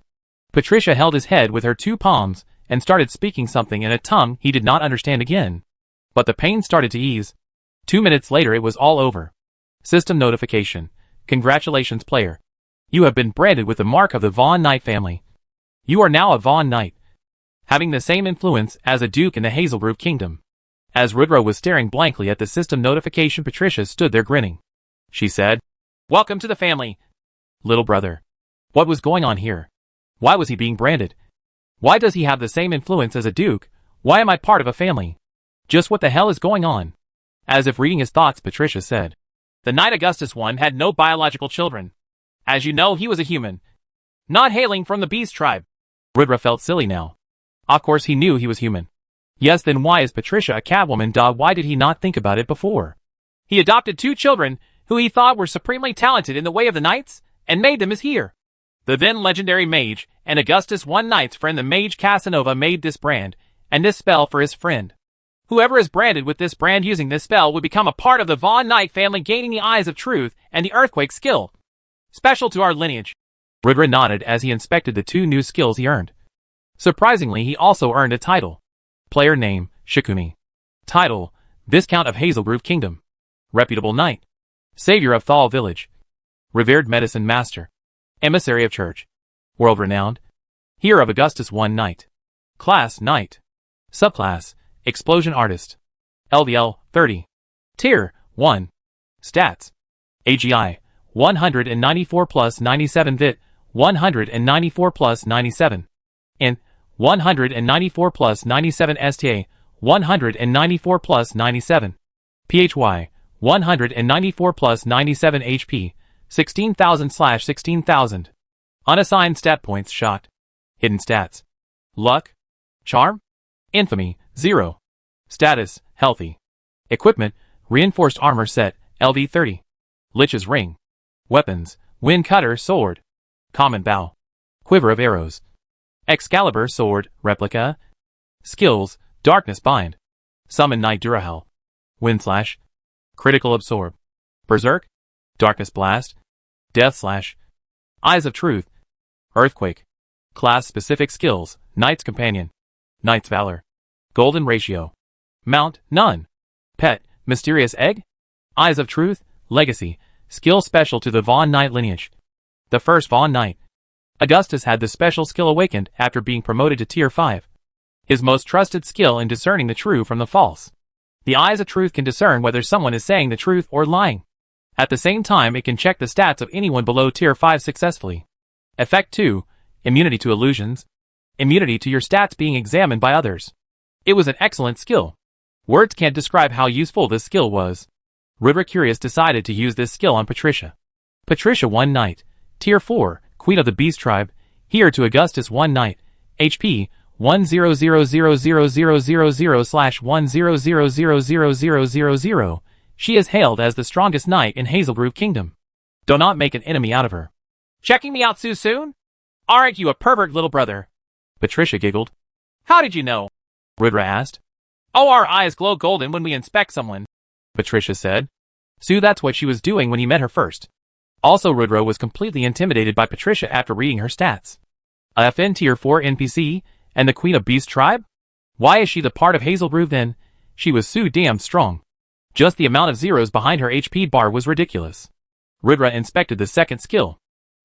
A: Patricia held his head with her two palms and started speaking something in a tongue he did not understand again. But the pain started to ease. 2 minutes later it was all over. System notification. Congratulations, player. You have been branded with the mark of the Vaughn Knight family. You are now a Vaughn Knight, having the same influence as a duke in the Hazelroof Kingdom. As Rudra was staring blankly at the system notification, Patricia stood there grinning. She said, "Welcome to the family, little brother." What was going on here? Why was he being branded? Why does he have the same influence as a duke? Why am I part of a family? Just what the hell is going on? As if reading his thoughts, Patricia said, "The Knight Augustus I had no biological children. As you know, he was a human, not hailing from the beast tribe." Rudra felt silly now. Of course he knew he was human. Yes, then why is Patricia a Catwoman? Why did he not think about it before? He adopted 2 children who he thought were supremely talented in the way of the knights and made them his heir. The then legendary mage and Augustus I Knight's friend, the mage Casanova, made this brand and this spell for his friend. Whoever is branded with this brand using this spell would become a part of the Vaughn Knight family, gaining the Eyes of Truth and the Earthquake skill, special to our lineage. Rudra nodded as he inspected the 2 new skills he earned. Surprisingly, he also earned a title. Player name, Shikuni. Title, Viscount of Hazelroof Kingdom. Reputable Knight. Savior of Thal Village. Revered Medicine Master. Emissary of Church. World-renowned. Hero of Augustus I Knight. Class, Knight. Subclass, Explosion Artist. LVL, 30. Tier, 1. Stats. AGI, 194 plus 97. VIT, 194 plus 97. Int, 194 plus 97. STA, 194 plus 97. PHY, 194 plus 97. HP, 16,000/16,000. Unassigned stat points: shot. Hidden stats: luck, charm, infamy, 0. Status: healthy. Equipment: reinforced armor set, LV 30. Lich's ring. Weapons: wind cutter sword, common bow, quiver of arrows, Excalibur sword, replica. Skills: darkness bind, summon Night Durahel, wind slash, critical absorb, berserk, darkness blast, death slash, eyes of truth, earthquake. Class specific skills: Knight's Companion, Knight's Valor, golden ratio, mount none, pet mysterious egg, eyes of truth, legacy, skill special to the Vaughn Knight lineage. The first Vaughn Knight. Augustus had the special skill awakened after being promoted to Tier 5. His most trusted skill in discerning the true from the false. The eyes of truth can discern whether someone is saying the truth or lying. At the same time, it can check the stats of anyone below Tier 5 successfully. Effect 2. Immunity to illusions. Immunity to your stats being examined by others. It was an excellent skill. Words can't describe how useful this skill was. Rudra, curious, decided to use this skill on Patricia. Patricia I Knight, Tier 4, Queen of the Beast Tribe, heir to Augustus I Knight, HP 1000000/100000000. She is hailed as the strongest knight in Hazelroof Kingdom. Do not make an enemy out of her. Checking me out so soon? Aren't you a pervert, little brother? Patricia giggled. How did you know? Rudra asked. Oh, our eyes glow golden when we inspect someone, Patricia said. So that's what she was doing when he met her first. Also, Rudra was completely intimidated by Patricia after reading her stats. A FN Tier 4 NPC, and the Queen of Beast Tribe? Why is she the part of Hazelroof then? She was so damn strong. Just the amount of zeros behind her HP bar was ridiculous. Rudra inspected the second skill.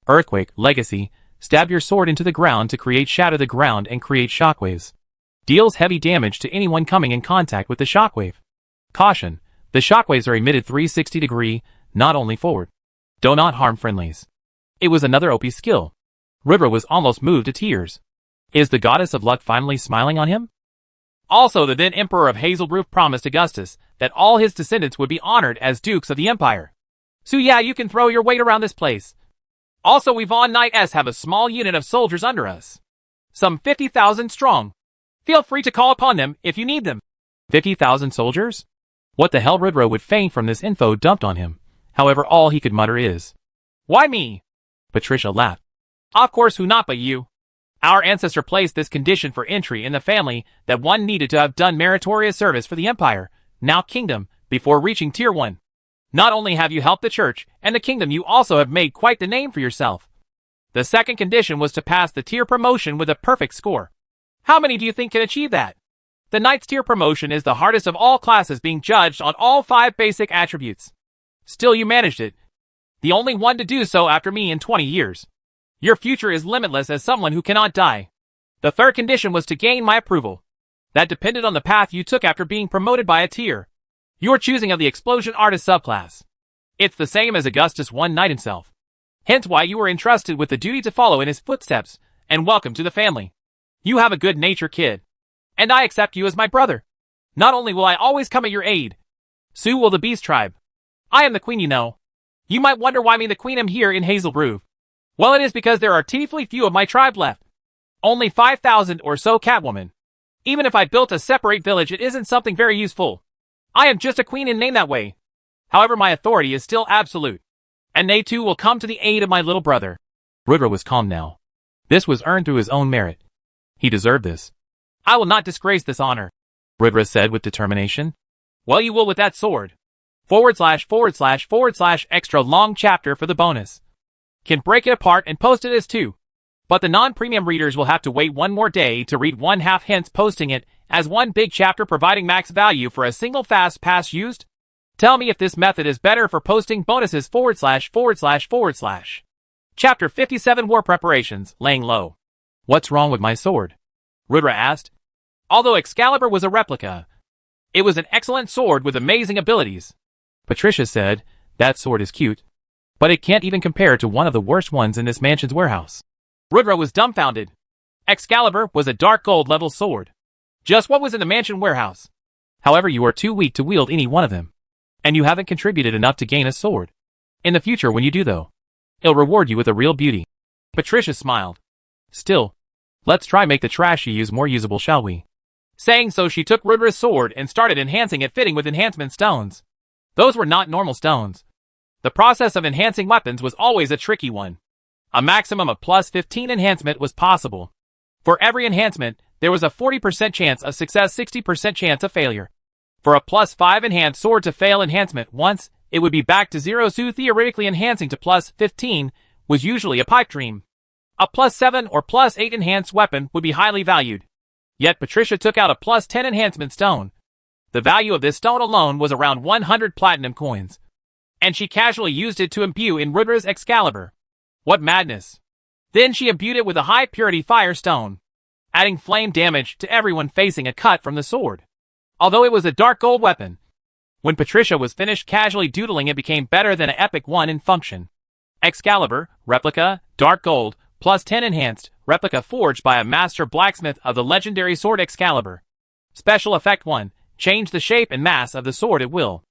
A: Earthquake, Legacy, Stab your sword into the ground to create shatter the ground and create shockwaves. Deals heavy damage to anyone coming in contact with the shockwave. Caution, the shockwaves are emitted 360°, not only forward. Do not harm friendlies. It was another OP skill. Ribra was almost moved to tears. Is the goddess of luck finally smiling on him? Also, the then Emperor of Hazelroof promised Augustus that all his descendants would be honored as dukes of the empire. So yeah, you can throw your weight around this place. Also, we Von Knights have a small unit of soldiers under us. Some 50,000 strong. Feel free to call upon them if you need them. 50,000 soldiers? What the hell? Ribra would faint from this info dumped on him. However, all he could mutter is, "Why me?" Patricia laughed. Of course, who not but you. Our ancestor placed this condition for entry in the family that one needed to have done meritorious service for the empire, now kingdom, before reaching tier 1. Not only have you helped the church and the kingdom, you also have made quite the name for yourself. The second condition was to pass the tier promotion with a perfect score. How many do you think can achieve that? The Knight's tier promotion is the hardest of all classes, being judged on all 5 basic attributes. Still, you managed it. The only one to do so after me in 20 years. Your future is limitless as someone who cannot die. The third condition was to gain my approval. That depended on the path you took after being promoted by a tier. Your choosing of the explosion artist subclass. It's the same as Augustus One Knight himself. Hence why you were entrusted with the duty to follow in his footsteps, and welcome to the family. You have a good nature, kid. And I accept you as my brother. Not only will I always come at your aid, so will the Beast Tribe. I am the queen, you know. You might wonder why me the queen am here in Hazelroof. Well, it is because there are teefully few of my tribe left. Only 5,000 or so, Catwoman. Even if I built a separate village, it isn't something very useful. I am just a queen in name that way. However, my authority is still absolute. And they too will come to the aid of my little brother. Ribra was calm now. This was earned through his own merit. He deserved this. I will not disgrace this honor, Ribra said with determination. Well, you will with that sword. // extra long chapter for the bonus. Can break it apart and post it as 2. But the non-premium readers will have to wait one more day to read 1/2, hence posting it as one big chapter, providing max value for a single fast pass used. Tell me if this method is better for posting bonuses // Chapter 57 War Preparations, Laying Low. What's wrong with my sword? Ribra asked. Although Excalibur was a replica, it was an excellent sword with amazing abilities. Patricia said, that sword is cute, but it can't even compare to one of the worst ones in this mansion's warehouse. Ribra was dumbfounded. Excalibur was a dark gold level sword. Just what was in the mansion warehouse. However, you are too weak to wield any one of them. And you haven't contributed enough to gain a sword. In the future, when you do though, it'll reward you with a real beauty. Patricia smiled. Still, let's try make the trash you use more usable, shall we? Saying so, she took Ribra's sword and started enhancing it, fitting with enhancement stones. Those were not normal stones. The process of enhancing weapons was always a tricky one. A maximum of +15 enhancement was possible. For every enhancement, there was a 40% chance of success, 60% chance of failure. For a +5 enhanced sword to fail enhancement once, it would be back to 0, so theoretically enhancing to +15 was usually a pipe dream. A +7 or +8 enhanced weapon would be highly valued. Yet Patricia took out a +10 enhancement stone. The value of this stone alone was around 100 platinum coins. And she casually used it to imbue in Ribra's Excalibur. What madness! Then she imbued it with a high purity fire stone, adding flame damage to everyone facing a cut from the sword. Although it was a dark gold weapon, when Patricia was finished casually doodling, it became better than an epic one in function. Excalibur, replica, dark gold, +10 enhanced, replica forged by a master blacksmith of the legendary sword Excalibur. Special Effect 1, change the shape and mass of the sword at will.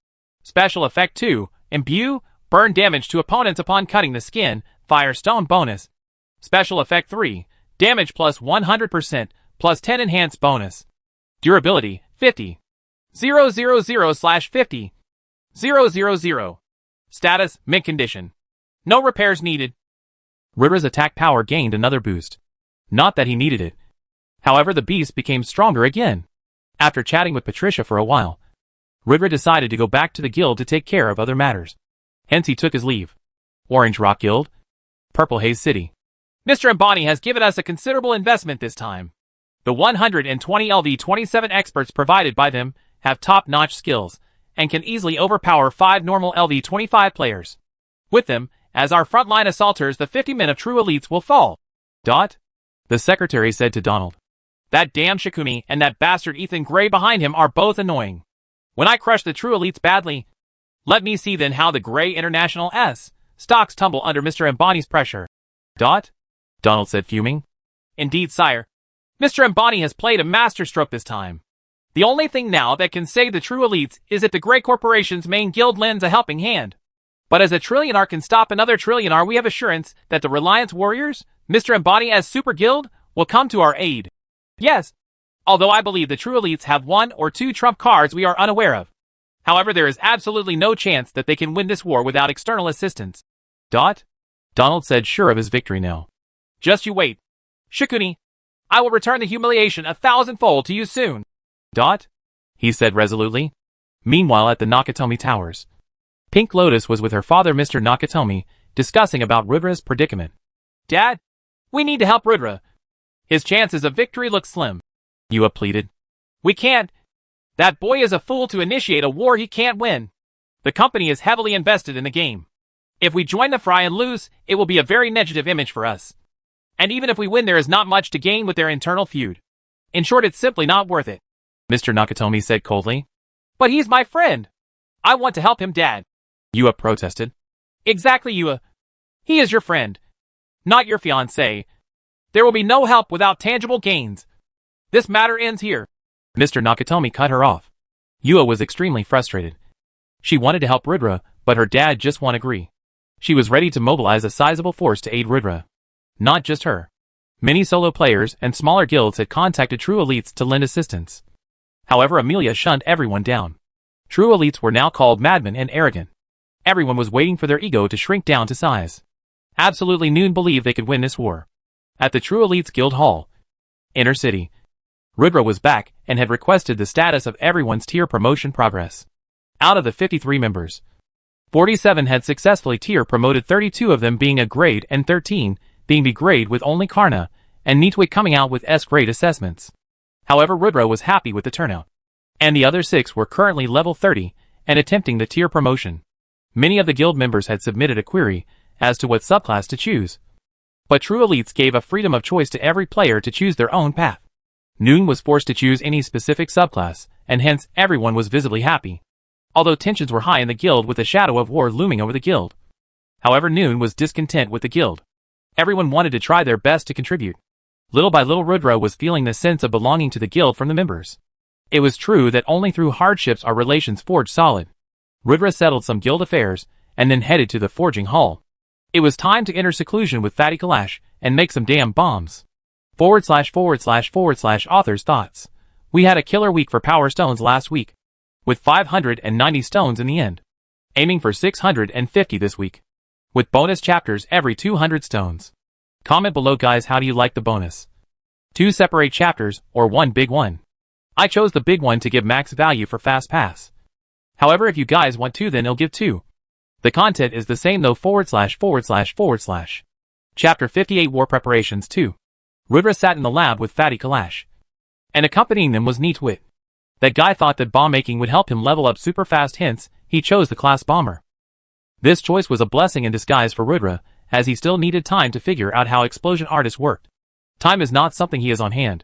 A: Special Effect 2, imbue, burn damage to opponents upon cutting the skin, Firestone bonus. Special Effect 3, damage +100%, +10 enhanced bonus. Durability, 50. 000/50. 000. Status, mint condition. No repairs needed. Ribra's attack power gained another boost. Not that he needed it. However, the beast became stronger again. After chatting with Patricia for a while, Ribra decided to go back to the guild to take care of other matters. Hence he took his leave. Orange Rock Guild, Purple Haze City. Mr. Mbani has given us a considerable investment this time. The 120 LV-27 experts provided by them have top-notch skills, and can easily overpower 5 normal LV-25 players. With them, as our frontline assaulters, the 50 men of true elites will fall. Dot? The secretary said to Donald. That damn Shikumi and that bastard Ethan Gray behind him are both annoying. When I crush the true elites badly, let me see then how the Gray International S stocks tumble under Mr. Mbani's pressure. Dot? Donald said, fuming. Indeed, sire. Mr. Mbani has played a masterstroke this time. The only thing now that can save the true elites is if the Gray Corporation's main guild lends a helping hand. But as a trillionaire can stop another trillionaire, we have assurance that the Reliance Warriors, Mr. Mbani as Super Guild, will come to our aid. Yes, although I believe the true elites have one or two trump cards we are unaware of. However, there is absolutely no chance that they can win this war without external assistance. Dot? Donald said, sure of his victory now. Just you wait. Shikuni, I will return the humiliation 1,000-fold to you soon. Dot? He said resolutely. Meanwhile at the Nakatomi Towers, Pink Lotus was with her father Mr. Nakatomi, discussing about Rudra's predicament. Dad, we need to help Rudra. His chances of victory look slim. Yua pleaded. We can't. That boy is a fool to initiate a war he can't win. The company is heavily invested in the game. If we join the fray and lose, it will be a very negative image for us. And even if we win, there is not much to gain with their internal feud. In short, it's simply not worth it. Mr. Nakatomi said coldly. But he's my friend. I want to help him, Dad. Yua protested. Exactly, Yua. He is your friend, not your fiancé. There will be no help without tangible gains. This matter ends here. Mr. Nakatomi cut her off. Yua was extremely frustrated. She wanted to help Rudra, but her dad just won't agree. She was ready to mobilize a sizable force to aid Rudra. Not just her. Many solo players and smaller guilds had contacted true elites to lend assistance. However, Amelia shunned everyone down. True elites were now called madmen and arrogant. Everyone was waiting for their ego to shrink down to size. Absolutely Noon believed they could win this war. At the True Elites Guild Hall, Inner City, Rudra was back and had requested the status of everyone's tier promotion progress. Out of the 53 members, 47 had successfully tier promoted, 32 of them being A grade and 13 being B grade, with only Karna and Nitwit coming out with S grade assessments. However, Rudra was happy with the turnout, and the other 6 were currently level 30 and attempting the tier promotion. Many of the guild members had submitted a query as to what subclass to choose, but True Elites gave a freedom of choice to every player to choose their own path. Noon was forced to choose any specific subclass, and hence everyone was visibly happy. Although tensions were high in the guild with the shadow of war looming over the guild. However, Noon was discontent with the guild. Everyone wanted to try their best to contribute. Little by little, Rudra was feeling the sense of belonging to the guild from the members. It was true that only through hardships are relations forged solid. Rudra settled some guild affairs, and then headed to the forging hall. It was time to enter seclusion with Fatty Kalash and make some damn bombs. / author's thoughts. We had a killer week for power stones last week, with 590 stones in the end. Aiming for 650 this week, with bonus chapters every 200 stones. Comment below, guys, how do you like the bonus? 2 separate chapters or 1 big one? I chose the big one to give max value for fast pass. However, if you guys want 2, then I'll give 2. The content is the same though. / Chapter 58 War Preparations 2. Rudra sat in the lab with Fatty Kalash, and accompanying them was Neatwit. That guy thought that bomb making would help him level up super fast, hence he chose the class bomber. This choice was a blessing in disguise for Rudra, as he still needed time to figure out how explosion artists worked. Time is not something he has on hand,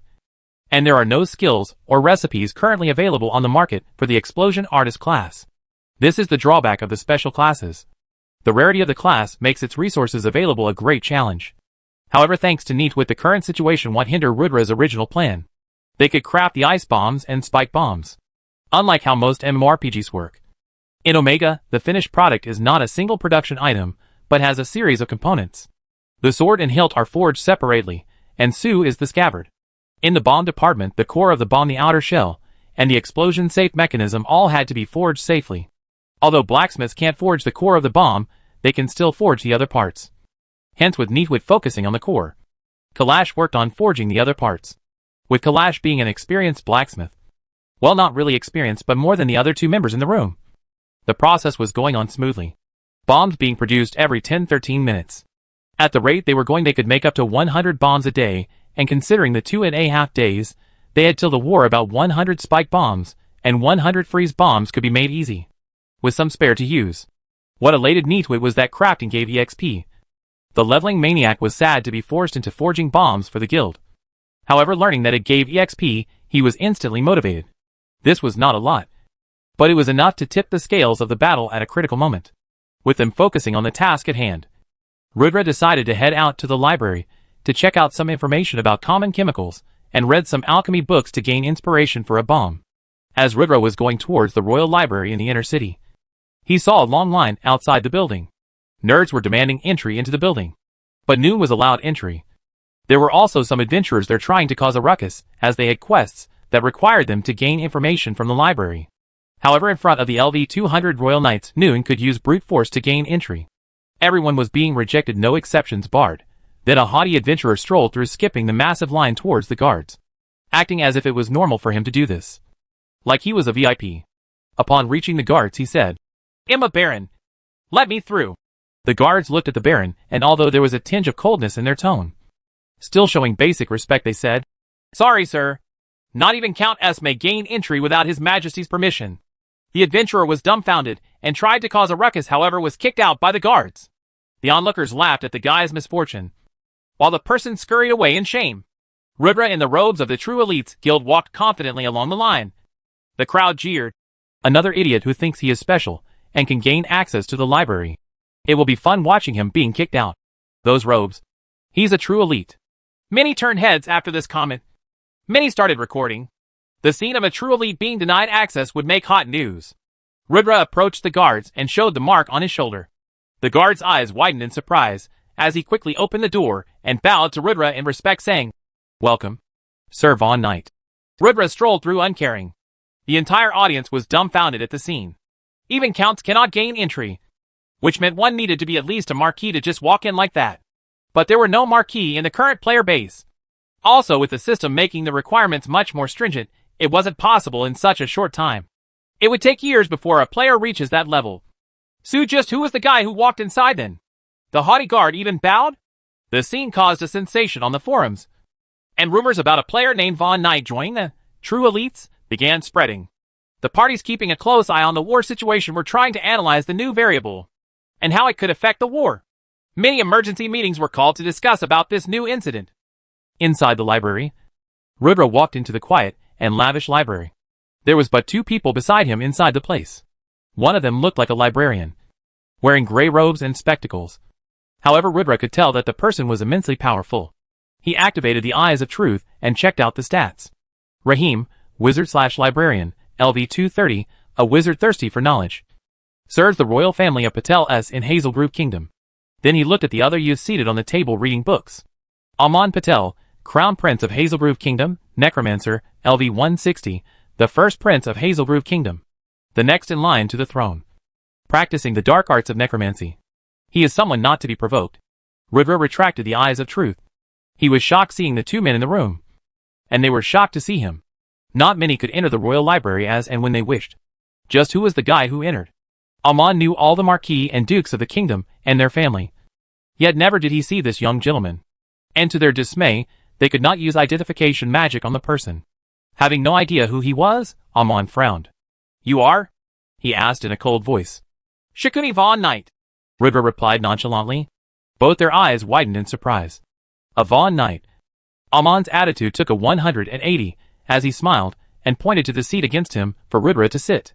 A: and there are no skills or recipes currently available on the market for the explosion artist class. This is the drawback of the special classes. The rarity of the class makes its resources available a great challenge. However, thanks to Neatwit, the current situation won't hinder Rudra's original plan. They could craft the ice bombs and spike bombs, unlike how most MMORPGs work. In Omega, the finished product is not a single production item, but has a series of components. The sword and hilt are forged separately, and so is the scabbard. In the bomb department, the core of the bomb, the outer shell, and the explosion safe mechanism all had to be forged safely. Although blacksmiths can't forge the core of the bomb, they can still forge the other parts. Hence, with Neatwit focusing on the core, Kalash worked on forging the other parts. With Kalash being an experienced blacksmith. Well, not really experienced, but more than the other 2 members in the room. The process was going on smoothly. Bombs being produced every 10-13 minutes. At the rate they were going, they could make up to 100 bombs a day, and considering the 2.5 days, they had till the war, about 100 spike bombs, and 100 freeze bombs could be made easy, with some spare to use. What elated Neatwit was that crafting gave EXP. The leveling maniac was sad to be forced into forging bombs for the guild. However, learning that it gave EXP, he was instantly motivated. This was not a lot, but it was enough to tip the scales of the battle at a critical moment. With them focusing on the task at hand, Rudra decided to head out to the library to check out some information about common chemicals and read some alchemy books to gain inspiration for a bomb. As Rudra was going towards the Royal Library in the inner city, he saw a long line outside the building. Nerds were demanding entry into the building, but no one was allowed entry. There were also some adventurers there trying to cause a ruckus, as they had quests that required them to gain information from the library. However, in front of the LV-200 Royal Knights, no one could use brute force to gain entry. Everyone was being rejected, no exceptions barred. Then a haughty adventurer strolled through, skipping the massive line towards the guards, acting as if it was normal for him to do this, like he was a VIP. Upon reaching the guards, he said, "I'm a baron. Let me through." The guards looked at the baron, and although there was a tinge of coldness in their tone, still showing basic respect, they said, "Sorry, sir. Not even Count S may gain entry without His Majesty's permission." The adventurer was dumbfounded and tried to cause a ruckus, however was kicked out by the guards. The onlookers laughed at the guy's misfortune, while the person scurried away in shame. Rudra, in the robes of the True Elites Guild, walked confidently along the line. The crowd jeered. Another idiot who thinks he is special and can gain access to the library. It will be fun watching him being kicked out. Those robes. He's a true elite. Many turned heads after this comment. Many started recording. The scene of a true elite being denied access would make hot news. Rudra approached the guards and showed the mark on his shoulder. The guard's eyes widened in surprise as he quickly opened the door and bowed to Rudra in respect, saying, "Welcome, Sir Von Knight." Rudra strolled through uncaring. The entire audience was dumbfounded at the scene. Even counts cannot gain entry, which meant one needed to be at least a marquis to just walk in like that. But there were no marquis in the current player base. Also, with the system making the requirements much more stringent, it wasn't possible in such a short time. It would take years before a player reaches that level. So just who was the guy who walked inside then? The haughty guard even bowed? The scene caused a sensation on the forums, and rumors about a player named Von Knight joining the True Elites began spreading. The parties keeping a close eye on the war situation were trying to analyze the new variable and how it could affect the war. Many emergency meetings were called to discuss about this new incident. Inside the library, Rudra walked into the quiet and lavish library. There was but two people beside him inside the place. One of them looked like a librarian, wearing gray robes and spectacles. However, Rudra could tell that the person was immensely powerful. He activated the Eyes of Truth and checked out the stats. Rahim, wizard/librarian, LV-230, a wizard thirsty for knowledge. Serves the royal family of Patel S in Hazelgrove Kingdom. Then he looked at the other youth seated on the table reading books. Aman Patel, Crown Prince of Hazelgrove Kingdom, Necromancer, LV-160, the first Prince of Hazelgrove Kingdom. The next in line to the throne. Practicing the dark arts of necromancy. He is someone not to be provoked. Rudra retracted the Eyes of Truth. He was shocked seeing the two men in the room, and they were shocked to see him. Not many could enter the royal library as and when they wished. Just who was the guy who entered? Aman knew all the marquis and dukes of the kingdom and their family. Yet never did he see this young gentleman. And to their dismay, they could not use identification magic on the person. Having no idea who he was, Aman frowned. "You are?" he asked in a cold voice. "Shakuni Von Knight," Rudra replied nonchalantly. Both their eyes widened in surprise. A Von Knight. Aman's attitude took a 180 as he smiled and pointed to the seat against him for Rudra to sit.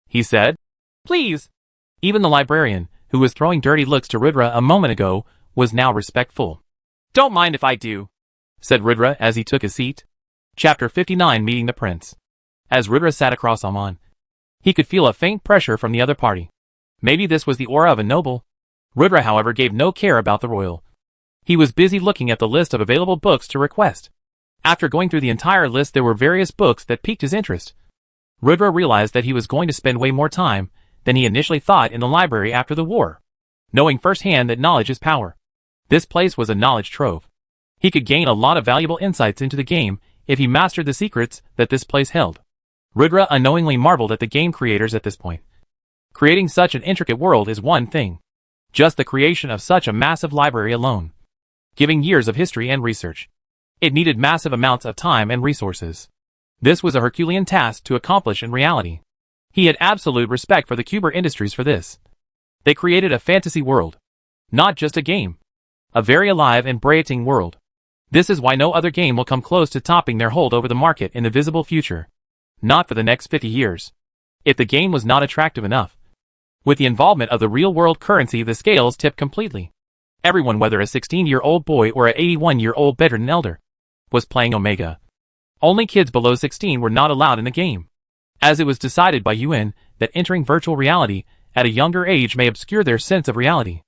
A: He said, "Please." Even the librarian, who was throwing dirty looks to Rudra a moment ago, was now respectful. "Don't mind if I do," said Rudra as he took a seat. Chapter 59, Meeting the Prince. As Rudra sat across Aman, he could feel a faint pressure from the other party. Maybe this was the aura of a noble. Rudra, however, gave no care about the royal. He was busy looking at the list of available books to request. After going through the entire list, there were various books that piqued his interest. Rudra realized that he was going to spend way more time than he initially thought in the library after the war, knowing firsthand that knowledge is power. This place was a knowledge trove. He could gain a lot of valuable insights into the game if he mastered the secrets that this place held. Rudra unknowingly marveled at the game creators at this point. Creating such an intricate world is one thing. Just the creation of such a massive library alone, giving years of history and research. It needed massive amounts of time and resources. This was a Herculean task to accomplish in reality. He had absolute respect for the Kuber Industries for this. They created a fantasy world, not just a game. A very alive and braying world. This is why no other game will come close to topping their hold over the market in the visible future. Not for the next 50 years. If the game was not attractive enough. With the involvement of the real-world currency, the scales tipped completely. Everyone, whether a 16-year-old boy or a 81-year-old bedridden elder, was playing Omega. Only kids below 16 were not allowed in the game, as it was decided by UN that entering virtual reality at a younger age may obscure their sense of reality,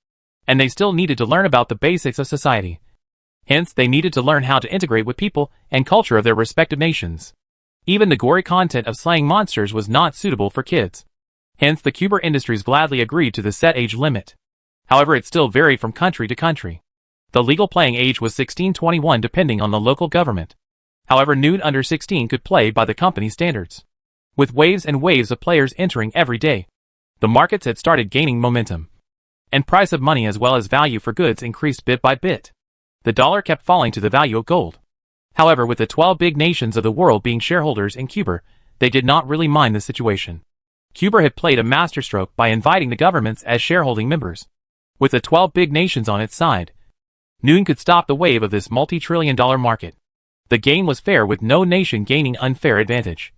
A: and they still needed to learn about the basics of society. Hence, they needed to learn how to integrate with people and culture of their respective nations. Even the gory content of slaying monsters was not suitable for kids. Hence, the Cuber Industries gladly agreed to the set age limit. However, it still varied from country to country. The legal playing age was 16-21 depending on the local government. However, nude under 16 could play by the company standards. With waves and waves of players entering every day, the markets had started gaining momentum. And price of money as well as value for goods increased bit by bit. The dollar kept falling to the value of gold. However, with the 12 big nations of the world being shareholders in Cuber, they did not really mind the situation. Cuber had played a masterstroke by inviting the governments as shareholding members. With the 12 big nations on its side, Noon could stop the wave of this multi-trillion-dollar market. The game was fair with no nation gaining unfair advantage.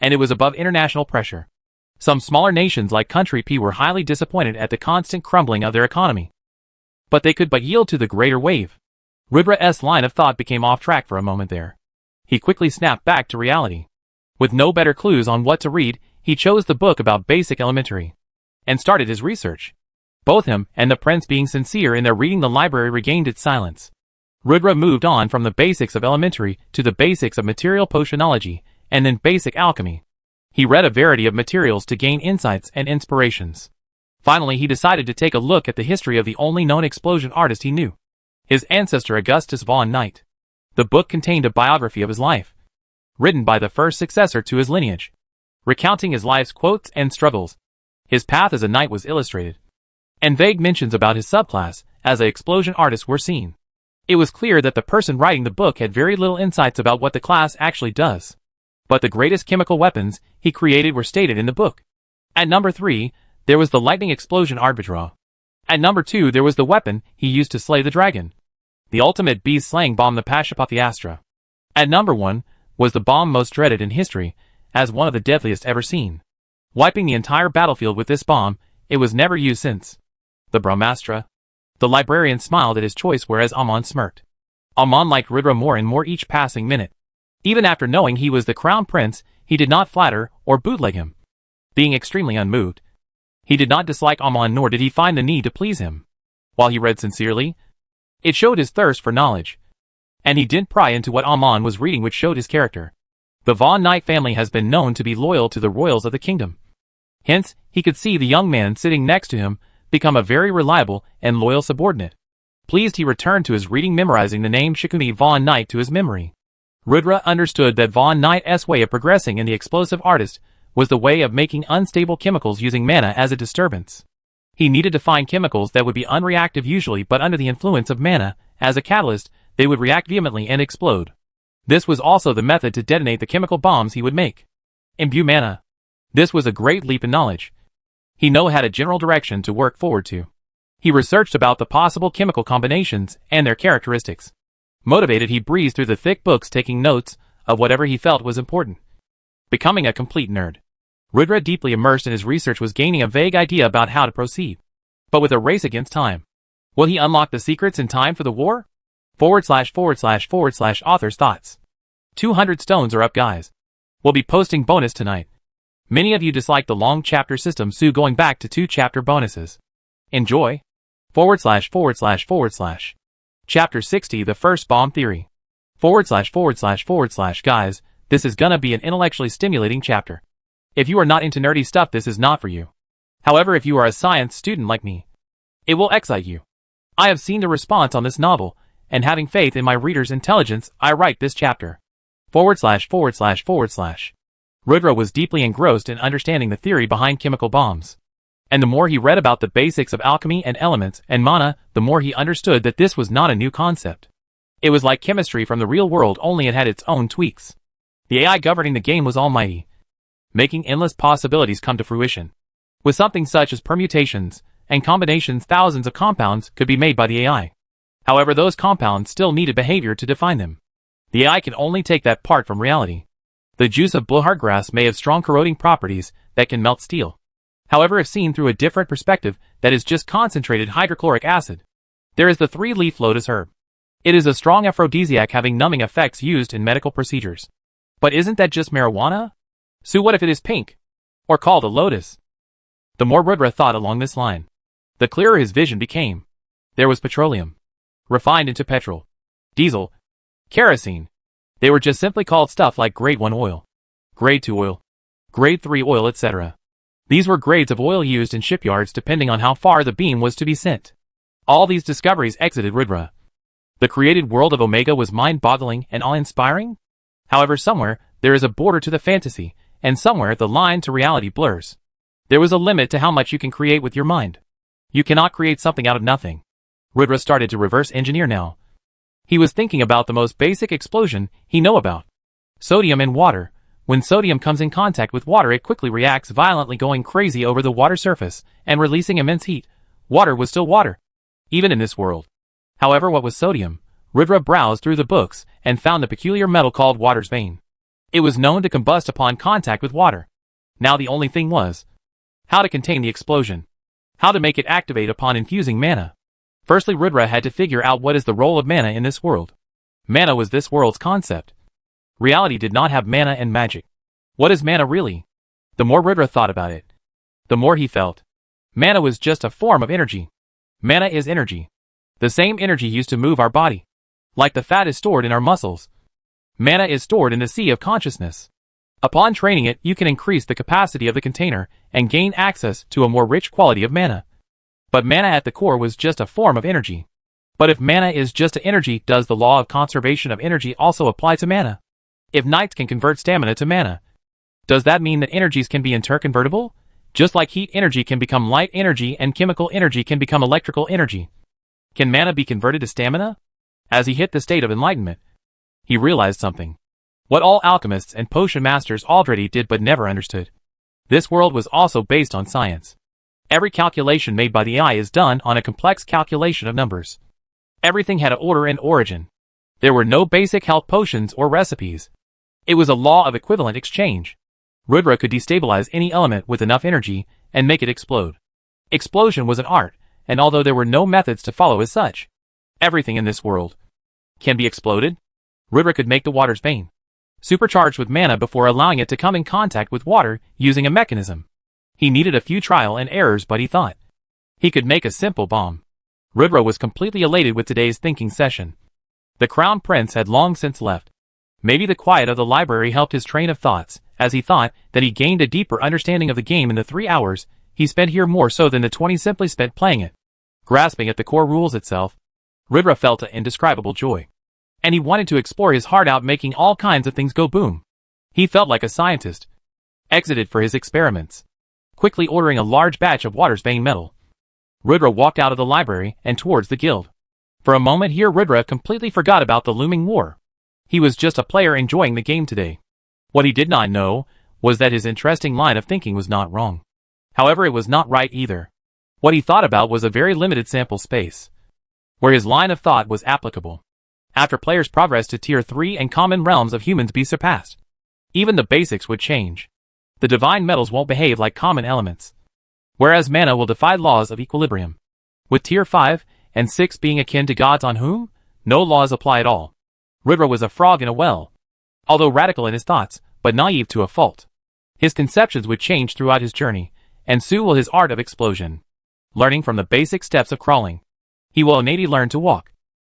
A: And it was above international pressure. Some smaller nations like Country P were highly disappointed at the constant crumbling of their economy. But they could but yield to the greater wave. Rudra's line of thought became off track for a moment there. He quickly snapped back to reality. With no better clues on what to read, he chose the book about basic elementary and started his research. Both him and the prince, being sincere in their reading, the library regained its silence. Rudra moved on from the basics of elementary to the basics of material potionology and then basic alchemy. He read a variety of materials to gain insights and inspirations. Finally, he decided to take a look at the history of the only known explosion artist he knew, his ancestor Augustus von Knight. The book contained a biography of his life, written by the first successor to his lineage, recounting his life's quotes and struggles. His path as a knight was illustrated, and vague mentions about his subclass as an explosion artist were seen. It was clear that the person writing the book had very little insights about what the class actually does. But the greatest chemical weapons he created were stated in the book. At number 3, there was the lightning explosion arbitra. At number 2, there was the weapon he used to slay the dragon, the ultimate beast-slaying bomb, the Pashupathiastra. At number 1 was the bomb most dreaded in history, as one of the deadliest ever seen. Wiping the entire battlefield with this bomb, it was never used since. The Brahmastra. The librarian smiled at his choice, whereas Amon smirked. Amon liked Rudra more and more each passing minute. Even after knowing he was the crown prince, he did not flatter or bootleg him. Being extremely unmoved, he did not dislike Amon, nor did he find the need to please him. While he read sincerely, it showed his thirst for knowledge. And he didn't pry into what Amon was reading, which showed his character. The Von Knight family has been known to be loyal to the royals of the kingdom. Hence, he could see the young man sitting next to him become a very reliable and loyal subordinate. Pleased, he returned to his reading, memorizing the name Shikumi von Knight to his memory. Rudra understood that von Knight's way of progressing in the explosive artist was the way of making unstable chemicals using mana as a disturbance. He needed to find chemicals that would be unreactive usually, but under the influence of mana as a catalyst, they would react vehemently and explode. This was also the method to detonate the chemical bombs he would make. Imbue mana. This was a great leap in knowledge. He had a general direction to work forward to. He researched about the possible chemical combinations and their characteristics. Motivated, he breezed through the thick books, taking notes of whatever he felt was important. Becoming a complete nerd. Rudra, deeply immersed in his research, was gaining a vague idea about how to proceed. But with a race against time. Will he unlock the secrets in time for the war? / Author's thoughts. 200 stones are up, guys. We'll be posting bonus tonight. Many of you dislike the long chapter system, so going back to 2 chapter bonuses. Enjoy. / Chapter 60, The First Bomb Theory. / Guys, this is gonna be an intellectually stimulating chapter. If you are not into nerdy stuff, this is not for you. However, if you are a science student like me, it will excite you. I have seen the response on this novel, and having faith in my reader's intelligence, I write this chapter. / Rudra was deeply engrossed in understanding the theory behind chemical bombs. And the more he read about the basics of alchemy and elements and mana, the more he understood that this was not a new concept. It was like chemistry from the real world, only it had its own tweaks. The AI governing the game was almighty, making endless possibilities come to fruition. With something such as permutations and combinations, thousands of compounds could be made by the AI. However, those compounds still needed behavior to define them. The AI can only take that part from reality. The juice of blowhard grass may have strong corroding properties that can melt steel. However, if seen through a different perspective, that is just concentrated hydrochloric acid. There is the three-leaf lotus herb. It is a strong aphrodisiac having numbing effects used in medical procedures. But isn't that just marijuana? So what if it is pink? Or called a lotus? The more Rudra thought along this line, the clearer his vision became. There was petroleum, refined into petrol, diesel, kerosene. They were just simply called stuff like grade 1 oil, grade 2 oil, grade 3 oil, etc. These were grades of oil used in shipyards depending on how far the beam was to be sent. All these discoveries exited Rudra. The created world of Omega was mind-boggling and awe-inspiring. However, somewhere, there is a border to the fantasy, and somewhere the line to reality blurs. There was a limit to how much you can create with your mind. You cannot create something out of nothing. Rudra started to reverse engineer now. He was thinking about the most basic explosion he knew about. Sodium and water. When sodium comes in contact with water, it quickly reacts violently, going crazy over the water surface and releasing immense heat. Water was still water, even in this world. However, what was sodium? Rudra browsed through the books and found a peculiar metal called water's bane. It was known to combust upon contact with water. Now the only thing was how to contain the explosion. How to make it activate upon infusing mana. Firstly, Rudra had to figure out what is the role of mana in this world. Mana was this world's concept. Reality did not have mana and magic. What is mana really? The more Rudra thought about it, the more he felt. Mana was just a form of energy. Mana is energy. The same energy used to move our body. Like the fat is stored in our muscles. Mana is stored in the sea of consciousness. Upon training it, you can increase the capacity of the container and gain access to a more rich quality of mana. But mana at the core was just a form of energy. But if mana is just an energy, does the law of conservation of energy also apply to mana? If knights can convert stamina to mana, does that mean that energies can be interconvertible? Just like heat energy can become light energy and chemical energy can become electrical energy. Can mana be converted to stamina? As he hit the state of enlightenment, he realized something. What all alchemists and potion masters already did but never understood. This world was also based on science. Every calculation made by the AI is done on a complex calculation of numbers. Everything had an order and origin. There were no basic health potions or recipes. It was a law of equivalent exchange. Rudra could destabilize any element with enough energy and make it explode. Explosion was an art, and although there were no methods to follow as such, everything in this world can be exploded. Rudra could make the water's bane supercharged with mana before allowing it to come in contact with water using a mechanism. He needed a few trial and errors, but he thought he could make a simple bomb. Rudra was completely elated with today's thinking session. The Crown Prince had long since left. Maybe the quiet of the library helped his train of thoughts, as he thought that he gained a deeper understanding of the game in the 3 hours he spent here, more so than the 20 simply spent playing it. Grasping at the core rules itself, Rudra felt an indescribable joy. And he wanted to explore his heart out, making all kinds of things go boom. He felt like a scientist, exited for his experiments. Quickly ordering a large batch of water's bane metal, Rudra walked out of the library and towards the guild. For a moment here, Rudra completely forgot about the looming war. He was just a player enjoying the game today. What he did not know was that his interesting line of thinking was not wrong. However, it was not right either. What he thought about was a very limited sample space, where his line of thought was applicable. After players progress to Tier 3 and common realms of humans be surpassed, even the basics would change. The divine metals won't behave like common elements, whereas mana will defy laws of equilibrium. With Tier 5 and 6 being akin to gods on whom no laws apply at all. Rudra was a frog in a well. Although radical in his thoughts, but naive to a fault. His conceptions would change throughout his journey, and so will his art of explosion. Learning from the basic steps of crawling, he will innately learn to walk,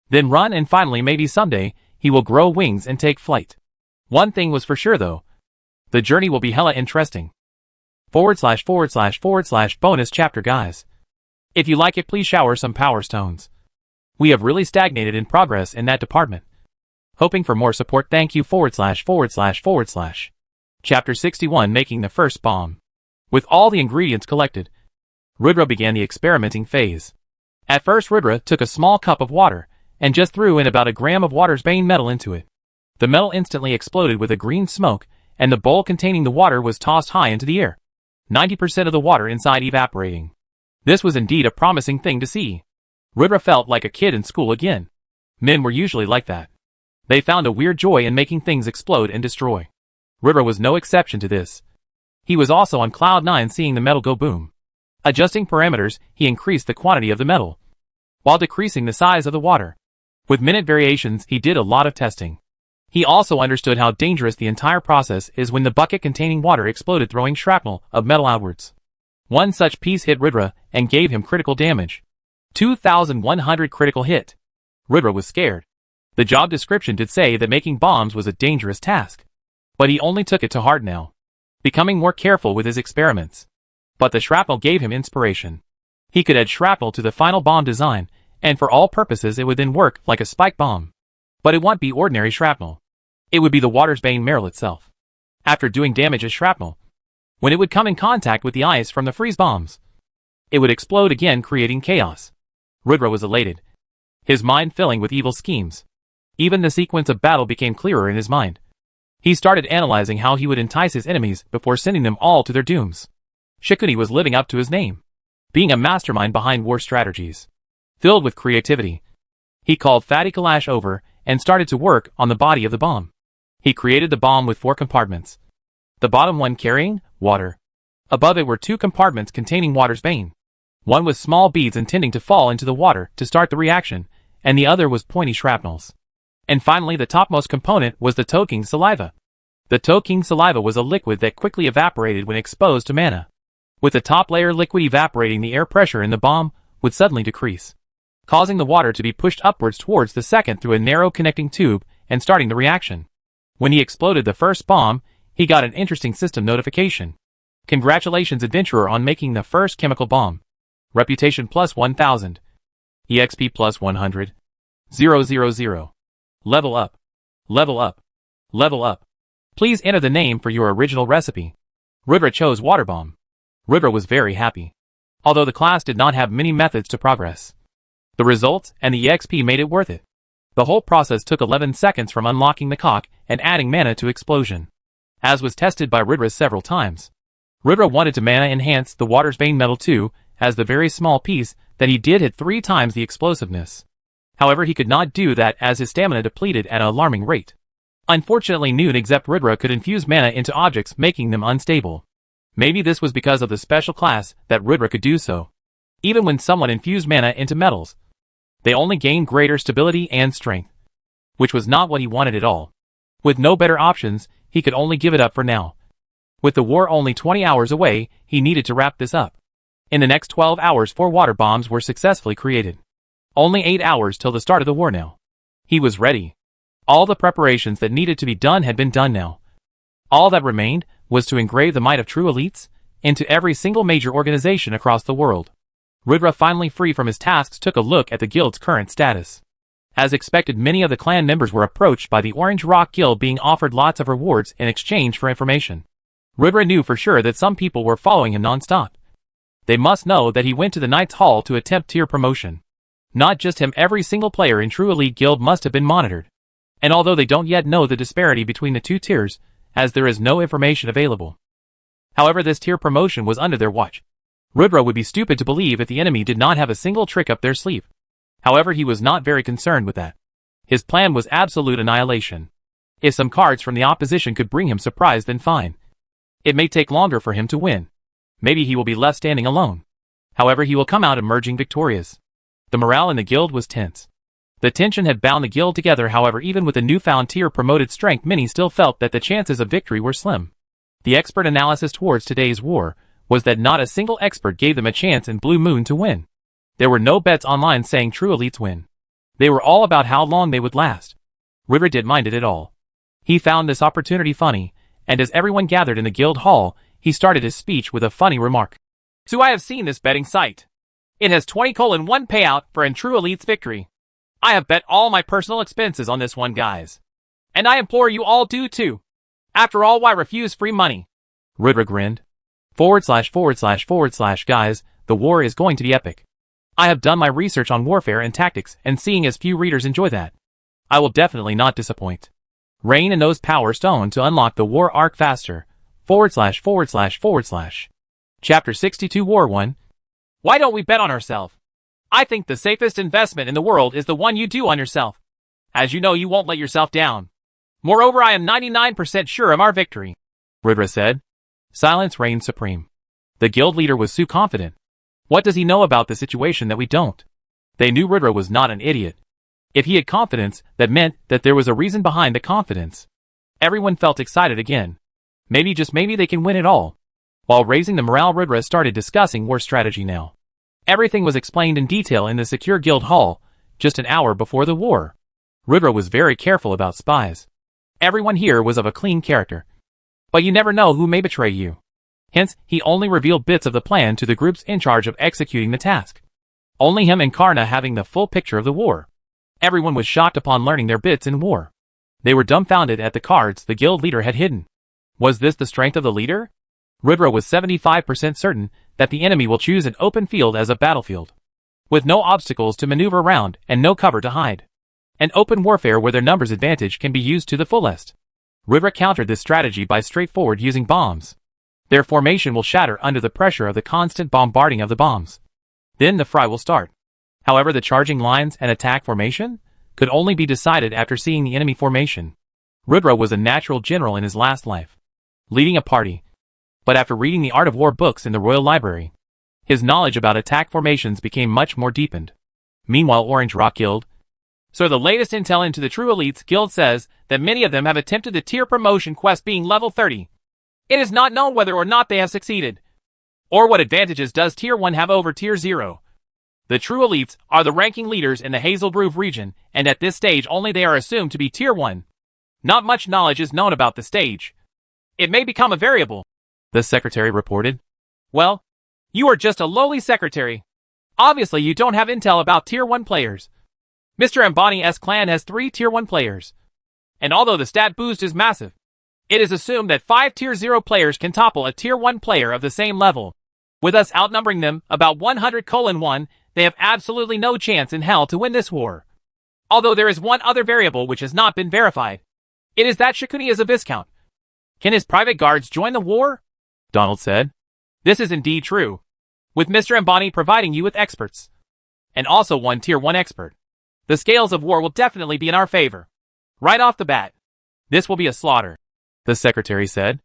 A: then run, and finally maybe someday, he will grow wings and take flight. One thing was for sure though. The journey will be hella interesting. / bonus chapter guys. If you like it, please shower some power stones. We have really stagnated in progress in that department. Hoping for more support, thank you / Chapter 61, Making the First Bomb. With all the ingredients collected, Rudra began the experimenting phase. At first, Rudra took a small cup of water and just threw in about a gram of water's bane metal into it. The metal instantly exploded with a green smoke, and the bowl containing the water was tossed high into the air, 90% of the water inside evaporating. This was indeed a promising thing to see. Ridra felt like a kid in school again. Men were usually like that. They found a weird joy in making things explode and destroy. Ridra was no exception to this. He was also on cloud 9 seeing the metal go boom. Adjusting parameters, he increased the quantity of the metal, while decreasing the size of the water. With minute variations, he did a lot of testing. He also understood how dangerous the entire process is when the bucket containing water exploded, throwing shrapnel of metal outwards. One such piece hit Ridra and gave him critical damage. 2,100 critical hit. Ridra was scared. The job description did say that making bombs was a dangerous task. But he only took it to heart now, becoming more careful with his experiments. But the shrapnel gave him inspiration. He could add shrapnel to the final bomb design, and for all purposes it would then work like a spike bomb. But it wouldn't be ordinary shrapnel. It would be the water's bane metal itself. After doing damage as shrapnel, when it would come in contact with the ice from the freeze bombs, it would explode again, creating chaos. Ridra was elated, his mind filling with evil schemes. Even the sequence of battle became clearer in his mind. He started analyzing how he would entice his enemies before sending them all to their dooms. Shikuni was living up to his name, being a mastermind behind war strategies. Filled with creativity, he called Fatty Kalash over and started to work on the body of the bomb. He created the bomb with 4 compartments. The bottom one carrying water. Above it were 2 compartments containing water's bane. One was small beads intending to fall into the water to start the reaction, and the other was pointy shrapnels. And finally, the topmost component was the Toking saliva. The Toking saliva was a liquid that quickly evaporated when exposed to mana. With the top layer liquid evaporating, the air pressure in the bomb would suddenly decrease, causing the water to be pushed upwards towards the second through a narrow connecting tube and starting the reaction. When he exploded the first bomb, he got an interesting system notification. Congratulations, adventurer, on making the first chemical bomb. Reputation plus 1000. EXP plus 100. 000. Level up. Level up. Level up. Please enter the name for your original recipe. Ridra chose water bomb. Ridra was very happy, although the class did not have many methods to progress. The results and the EXP made it worth it. The whole process took 11 seconds from unlocking the cock and adding mana to explosion, as was tested by Ridra several times. Ridra wanted to mana enhance the water's bane metal too, as the very small piece that he did had 3 times the explosiveness. However, he could not do that as his stamina depleted at an alarming rate. Unfortunately, none except Ridra could infuse mana into objects, making them unstable. Maybe this was because of the special class that Ridra could do so. Even when someone infused mana into metals, they only gained greater stability and strength, which was not what he wanted at all. With no better options, he could only give it up for now. With the war only 20 hours away, he needed to wrap this up. In the next 12 hours, 4 water bombs were successfully created. Only 8 hours till the start of the war now. He was ready. All the preparations that needed to be done had been done now. All that remained was to engrave the might of true elites into every single major organization across the world. Ridra, finally free from his tasks, took a look at the guild's current status. As expected, many of the clan members were approached by the Orange Rock Guild, being offered lots of rewards in exchange for information. Ridra knew for sure that some people were following him non-stop. They must know that he went to the Knights Hall to attempt tier promotion. Not just him, every single player in True Elite Guild must have been monitored. And although they don't yet know the disparity between the 2 tiers, as there is no information available. However, this tier promotion was under their watch. Ridra would be stupid to believe if the enemy did not have a single trick up their sleeve. However, he was not very concerned with that. His plan was absolute annihilation. If some cards from the opposition could bring him surprise, then fine. It may take longer for him to win. Maybe he will be left standing alone. However, he will come out emerging victorious. The morale in the guild was tense. The tension had bound the guild together. However, even with the newfound tier-promoted strength, many still felt that the chances of victory were slim. The expert analysis towards today's war was that not a single expert gave them a chance in Blue Moon to win. There were no bets online saying true elites win. They were all about how long they would last. Ridra didn't mind it at all. He found this opportunity funny, and as everyone gathered in the guild hall, he started his speech with a funny remark. So I have seen this betting site. It has 20:1 payout for a true elite's victory. I have bet all my personal expenses on this one, guys. And I implore you all do too. After all, why refuse free money? Ridra grinned. // guys, the war is going to be epic. I have done my research on warfare and tactics, and seeing as few readers enjoy that, I will definitely not disappoint. Rain and those power stone to unlock the war arc faster. // Chapter 62 War 1. Why don't we bet on ourselves? I think the safest investment in the world is the one you do on yourself. As you know, you won't let yourself down. Moreover, I am 99% sure of our victory, Rudra said. Silence reigned supreme. The guild leader was so confident. What does he know about the situation that we don't? They knew Rudra was not an idiot. If he had confidence, that meant that there was a reason behind the confidence. Everyone felt excited again. Maybe, just maybe, they can win it all. While raising the morale, Rudra started discussing war strategy now. Everything was explained in detail in the secure guild hall, just an hour before the war. Rudra was very careful about spies. Everyone here was of a clean character. But you never know who may betray you. Hence, he only revealed bits of the plan to the groups in charge of executing the task. Only him and Karna having the full picture of the war. Everyone was shocked upon learning their bits in war. They were dumbfounded at the cards the guild leader had hidden. Was this the strength of the leader? Rudra was 75% certain that the enemy will choose an open field as a battlefield, with no obstacles to maneuver around and no cover to hide. An open warfare where their numbers advantage can be used to the fullest. Rudra countered this strategy by straightforward using bombs. Their formation will shatter under the pressure of the constant bombarding of the bombs. Then the fray will start. However, the charging lines and attack formation could only be decided after seeing the enemy formation. Rudra was a natural general in his last life, leading a party. But after reading the Art of War books in the Royal Library, his knowledge about attack formations became much more deepened. Meanwhile, Orange Rock Guild. So the latest intel into the True Elites Guild says that many of them have attempted the tier promotion quest being level 30. It is not known whether or not they have succeeded, or what advantages does tier 1 have over tier 0. The True Elites are the ranking leaders in the Hazel Grove region, and at this stage only they are assumed to be tier 1. Not much knowledge is known about the stage. It may become a variable, the secretary reported. Well, you are just a lowly secretary. Obviously you don't have intel about tier 1 players. Mr. Ambani's clan has 3 tier 1 players. And although the stat boost is massive, it is assumed that 5 tier 0 players can topple a tier 1 player of the same level. With us outnumbering them about 100:1, they have absolutely no chance in hell to win this war. Although there is one other variable which has not been verified. It is that Shikuni is a Viscount. Can his private guards join the war? Donald said. This is indeed true, with Mr. Ambani providing you with experts. And also one tier 1 expert. The scales of war will definitely be in our favor. Right off the bat. This will be a slaughter, the secretary said.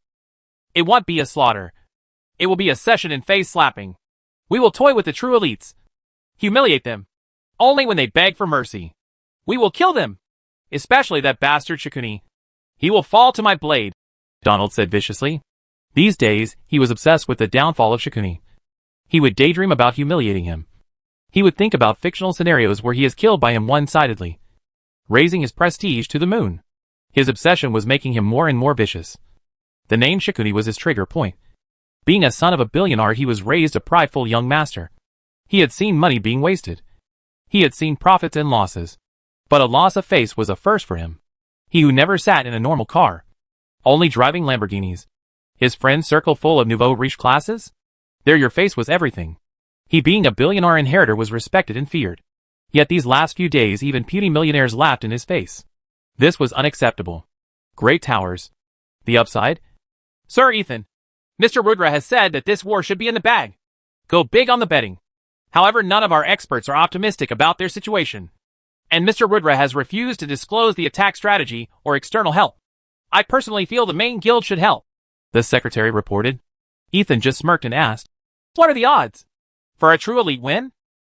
A: It won't be a slaughter. It will be a session in face slapping. We will toy with the True Elites. Humiliate them. Only when they beg for mercy. We will kill them. Especially that bastard Shikuni. He will fall to my blade, Donald said viciously. These days, he was obsessed with the downfall of Shikuni. He would daydream about humiliating him. He would think about fictional scenarios where he is killed by him one-sidedly, raising his prestige to the moon. His obsession was making him more and more vicious. The name Shikuni was his trigger point. Being a son of a billionaire, he was raised a prideful young master. He had seen money being wasted. He had seen profits and losses. But a loss of face was a first for him. He who never sat in a normal car, only driving Lamborghinis. His friend circle full of nouveau riche classes? There your face was everything. He being a billionaire inheritor was respected and feared. Yet these last few days even puny millionaires laughed in his face. This was unacceptable. Great towers. The upside? Sir Ethan, Mr. Rudra has said that this war should be in the bag. Go big on the betting. However, none of our experts are optimistic about their situation. And Mr. Rudra has refused to disclose the attack strategy or external help. I personally feel the main guild should help, the secretary reported. Ethan just smirked and asked, what are the odds? For a true elite win?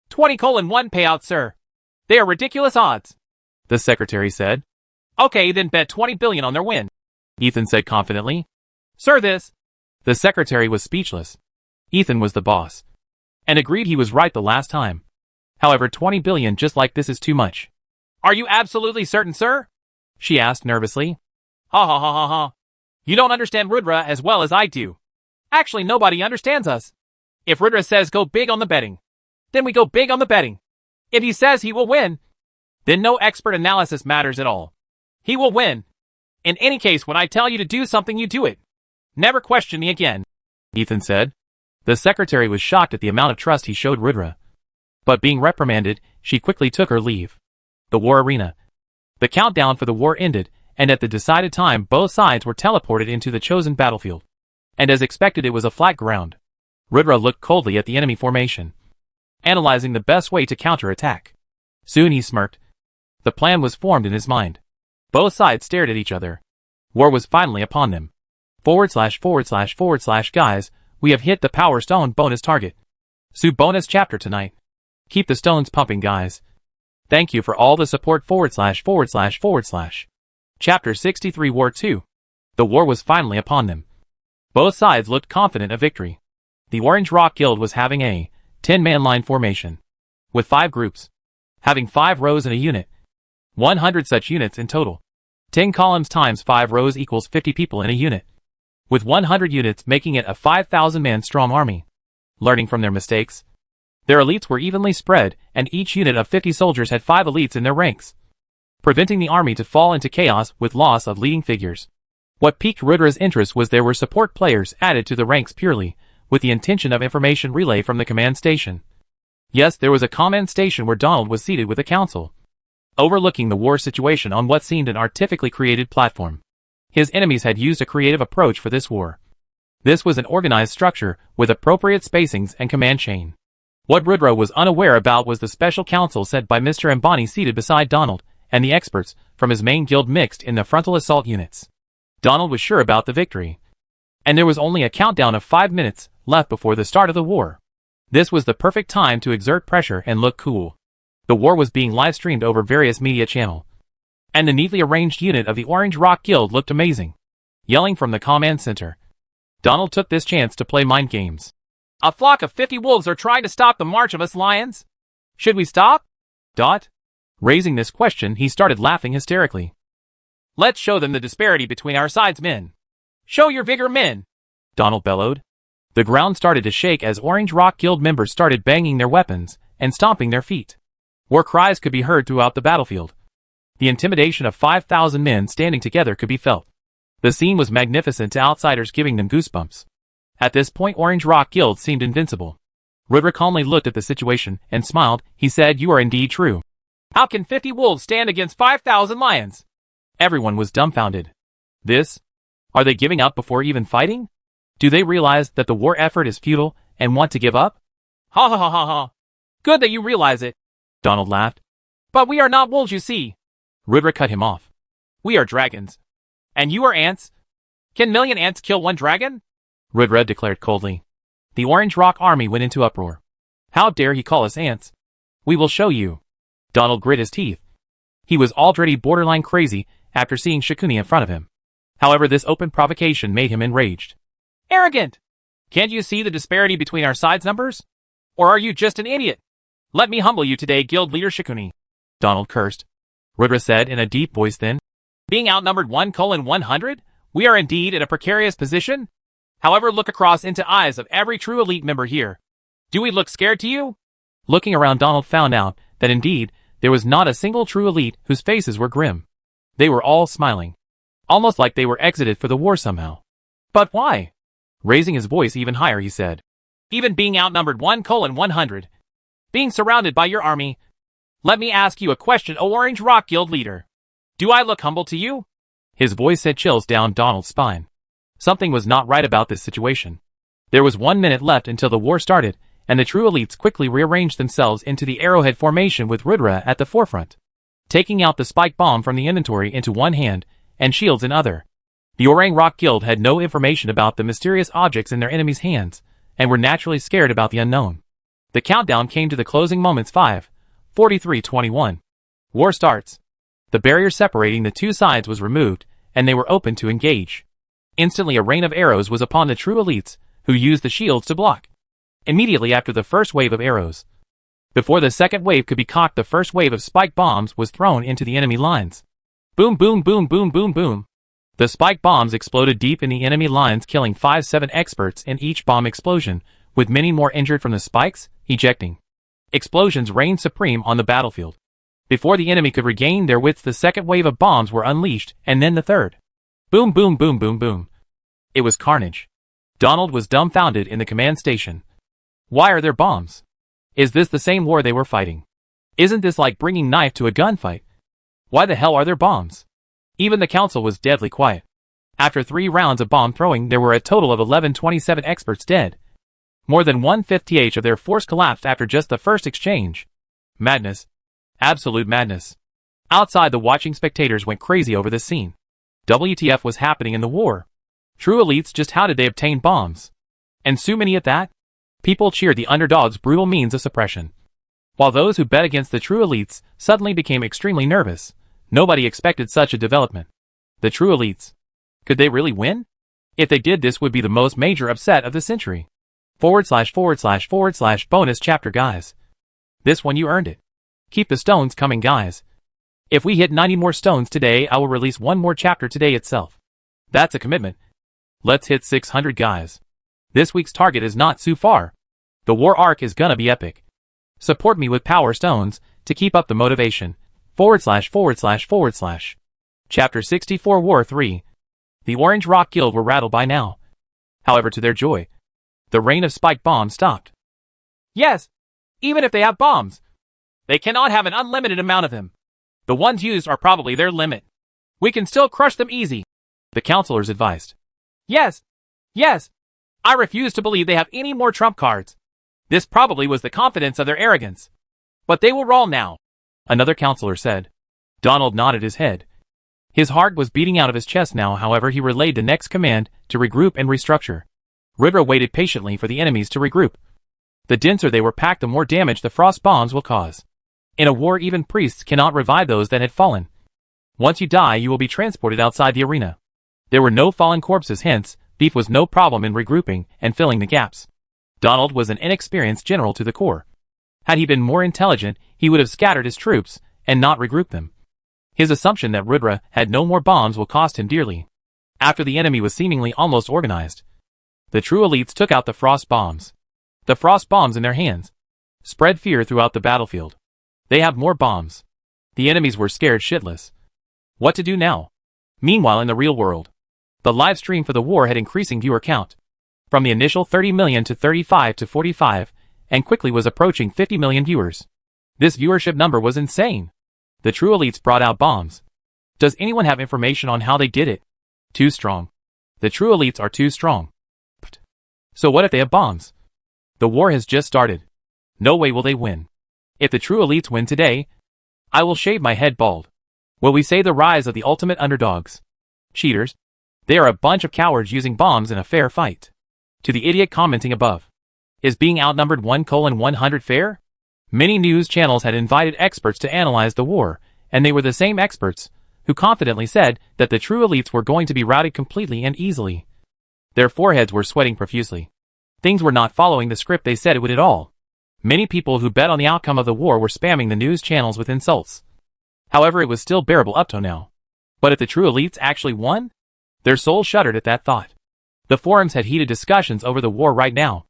A: 20:1 payout, sir. They are ridiculous odds, the secretary said. Okay, then bet 20 billion on their win, Ethan said confidently. Sir, this. The secretary was speechless. Ethan was the boss, and agreed he was right the last time. However, 20 billion just like this is too much. Are you absolutely certain, sir? She asked nervously. Ha ha ha ha ha. You don't understand Rudra as well as I do. Actually, nobody understands us. If Rudra says go big on the betting, then we go big on the betting. If he says he will win, then no expert analysis matters at all. He will win. In any case, when I tell you to do something, you do it. Never question me again, Ethan said. The secretary was shocked at the amount of trust he showed Rudra. But being reprimanded, she quickly took her leave. The war arena. The countdown for the war ended, and at the decided time both sides were teleported into the chosen battlefield. And as expected, it was a flat ground. Rudra looked coldly at the enemy formation. analyzing the best way to counterattack. Soon he smirked. The plan was formed in his mind. Both sides stared at each other. War was finally upon them. / Guys, we have hit the Power Stone bonus target. So bonus chapter tonight. Keep the stones pumping, guys. Thank you for all the support / Chapter 63 War 2. The war was finally upon them. Both sides looked confident of victory. The Orange Rock Guild was having a 10-man line formation, with 5 groups, having 5 rows in a unit. 100 such units in total. 10 columns times 5 rows equals 50 people in a unit, with 100 units making it a 5,000-man strong army. Learning from their mistakes, their elites were evenly spread, and each unit of 50 soldiers had 5 elites in their ranks, preventing the army to fall into chaos with loss of leading figures. What piqued Rudra's interest was there were support players added to the ranks purely with the intention of information relay from the command station. Yes, there was a command station where Donald was seated with the council, overlooking the war situation on what seemed an artificially created platform. His enemies had used a creative approach for this war. This was an organized structure with appropriate spacings and command chain. What Rudra was unaware about was the special council set by Mr. Ambani seated beside Donald, and the experts from his main guild mixed in the frontal assault units. Donald was sure about the victory, and there was only a countdown of 5 minutes left before the start of the war. This was the perfect time to exert pressure and look cool. The war was being live-streamed over various media channels, and the neatly arranged unit of the Orange Rock Guild looked amazing. Yelling from the command center, Donald took this chance to play mind games. A flock of 50 wolves are trying to stop the march of us lions. Should we stop? Raising this question, he started laughing hysterically. Let's show them the disparity between our sides, men. Show your vigor, men, Donald bellowed. The ground started to shake as Orange Rock Guild members started banging their weapons and stomping their feet. War cries could be heard throughout the battlefield. The intimidation of 5,000 men standing together could be felt. The scene was magnificent to outsiders, giving them goosebumps. At this point, Orange Rock Guild seemed invincible. Rudra calmly looked at the situation and smiled. He said, "You are indeed true. How can 50 wolves stand against 5,000 lions?" Everyone was dumbfounded. Are they giving up before even fighting? Do they realize that the war effort is futile and want to give up? Ha ha ha ha ha. Good that you realize it, Donald laughed. But we are not wolves, you see. Rudra cut him off. We are dragons. And you are ants. Can 1,000,000 ants kill one dragon? Rudra declared coldly. The Orange Rock army went into uproar. How dare he call us ants? We will show you. Donald grit his teeth. He was already borderline crazy after seeing Shikuni in front of him. However, this open provocation made him enraged. Arrogant! Can't you see the disparity between our sides' numbers? Or are you just an idiot? Let me humble you today, guild leader Shikuni, Donald cursed. Rudra said in a deep voice then. Being outnumbered 1:100, we are indeed in a precarious position. However, look across into eyes of every true elite member here. Do we look scared to you? Looking around, Donald found out that indeed, there was not a single true elite whose faces were grim. They were all smiling, almost like they were exited for the war somehow. But why? Raising his voice even higher, he said. Even being outnumbered 1:100, being surrounded by your army, let me ask you a question, O Orange Rock Guild leader. Do I look humble to you? His voice sent chills down Donald's spine. Something was not right about this situation. There was 1 minute left until the war started, and the true elites quickly rearranged themselves into the arrowhead formation with Rudra at the forefront, taking out the spike bomb from the inventory into one hand and shields in other. The Orang Rock Guild had no information about the mysterious objects in their enemies' hands, and were naturally scared about the unknown. The countdown came to the closing moments. 5, 43:21. War starts. The barrier separating the two sides was removed, and they were open to engage. Instantly a rain of arrows was upon the true elites, who used the shields to block. Immediately after the first wave of arrows, before the second wave could be cocked, the first wave of spike bombs was thrown into the enemy lines. Boom boom boom boom boom boom. The spike bombs exploded deep in the enemy lines, killing 5-7 experts in each bomb explosion, with many more injured from the spikes ejecting. Explosions reigned supreme on the battlefield. Before the enemy could regain their wits, the second wave of bombs were unleashed, and then the third. Boom boom boom boom boom. It was carnage. Donald was dumbfounded in the command station. Why are there bombs? Is this the same war they were fighting? Isn't this like bringing knife to a gunfight? Why the hell are there bombs? Even the council was deadly quiet. After 3 rounds of bomb throwing, there were a total of 1127 experts dead. More than 1/5th of their force collapsed after just the first exchange. Madness. Absolute madness. Outside, the watching spectators went crazy over this scene. WTF was happening in the war? True elites, just how did they obtain bombs? And so many at that? People cheered the underdog's brutal means of suppression. While those who bet against the true elites suddenly became extremely nervous. Nobody expected such a development. The true elites. Could they really win? If they did, this would be the most major upset of the century. // bonus chapter, guys. This one you earned it. Keep the stones coming, guys. If we hit 90 more stones today, I will release one more chapter today itself. That's a commitment. Let's hit 600, guys. This week's target is not too far. The war arc is gonna be epic. Support me with power stones to keep up the motivation. // Chapter 64 War 3. The Orange Rock Guild were rattled by now. However, to their joy, the rain of spike bombs stopped. Yes! Even if they have bombs, they cannot have an unlimited amount of them. The ones used are probably their limit. We can still crush them easy, the counselors advised. Yes! Yes! I refuse to believe they have any more trump cards. This probably was the confidence of their arrogance. But they will roll now, another counselor said. Donald nodded his head. His heart was beating out of his chest now. However, he relayed the next command to regroup and restructure. Ribra waited patiently for the enemies to regroup. The denser they were packed, the more damage the frost bombs will cause. In a war, even priests cannot revive those that had fallen. Once you die, you will be transported outside the arena. There were no fallen corpses, hence, Beef was no problem in regrouping and filling the gaps. Donald was an inexperienced general to the core. Had he been more intelligent, he would have scattered his troops and not regrouped them. His assumption that Rudra had no more bombs will cost him dearly. After the enemy was seemingly almost organized, the true elites took out the frost bombs. The frost bombs in their hands spread fear throughout the battlefield. They have more bombs. The enemies were scared shitless. What to do now? Meanwhile, in the real world, the live stream for the war had increasing viewer count. From the initial 30 million to 35 to 45, and quickly was approaching 50 million viewers. This viewership number was insane. The true elites brought out bombs. Does anyone have information on how they did it? Too strong. The true elites are too strong. So what if they have bombs? The war has just started. No way will they win. If the true elites win today, I will shave my head bald. Will we say the rise of the ultimate underdogs? Cheaters. They are a bunch of cowards using bombs in a fair fight. To the idiot commenting above. Is being outnumbered 1:100 fair? Many news channels had invited experts to analyze the war, and they were the same experts who confidently said that the true elites were going to be routed completely and easily. Their foreheads were sweating profusely. Things were not following the script they said it would at all. Many people who bet on the outcome of the war were spamming the news channels with insults. However, it was still bearable up to now. But if the true elites actually won? Their souls shuddered at that thought. The forums had heated discussions over the war right now.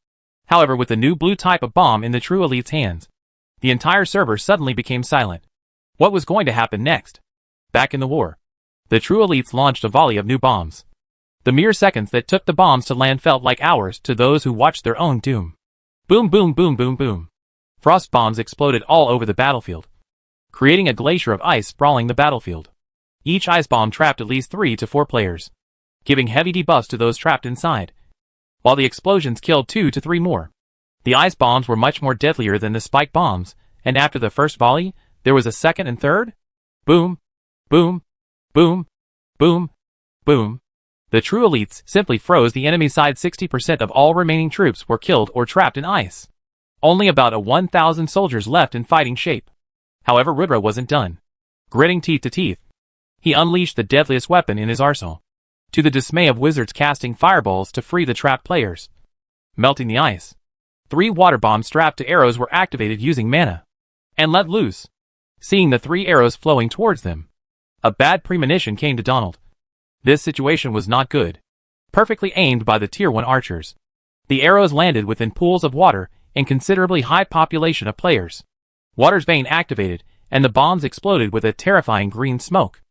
A: However, with the new blue type of bomb in the true elite's hands, the entire server suddenly became silent. What was going to happen next? Back in the war, the true elites launched a volley of new bombs. The mere seconds that took the bombs to land felt like hours to those who watched their own doom. Boom, boom, boom, boom, boom. Frost bombs exploded all over the battlefield, creating a glacier of ice sprawling the battlefield. Each ice bomb trapped at least 3 to 4 players, giving heavy debuffs to those trapped inside, while the explosions killed 2 to 3 more. The ice bombs were much more deadlier than the spike bombs, and after the first volley, there was a second and third. Boom, boom, boom, boom, boom. The true elites simply froze the enemy side. 60% of all remaining troops were killed or trapped in ice. Only about 1,000 soldiers left in fighting shape. However, Rudra wasn't done. Gritting teeth to teeth, he unleashed the deadliest weapon in his arsenal, to the dismay of wizards casting fireballs to free the trapped players. Melting the ice, 3 water bombs strapped to arrows were activated using mana, and let loose. Seeing the 3 arrows flowing towards them, a bad premonition came to Donald. This situation was not good. Perfectly aimed by the Tier 1 archers, the arrows landed within pools of water and considerably high population of players. Water's vein activated, and the bombs exploded with a terrifying green smoke.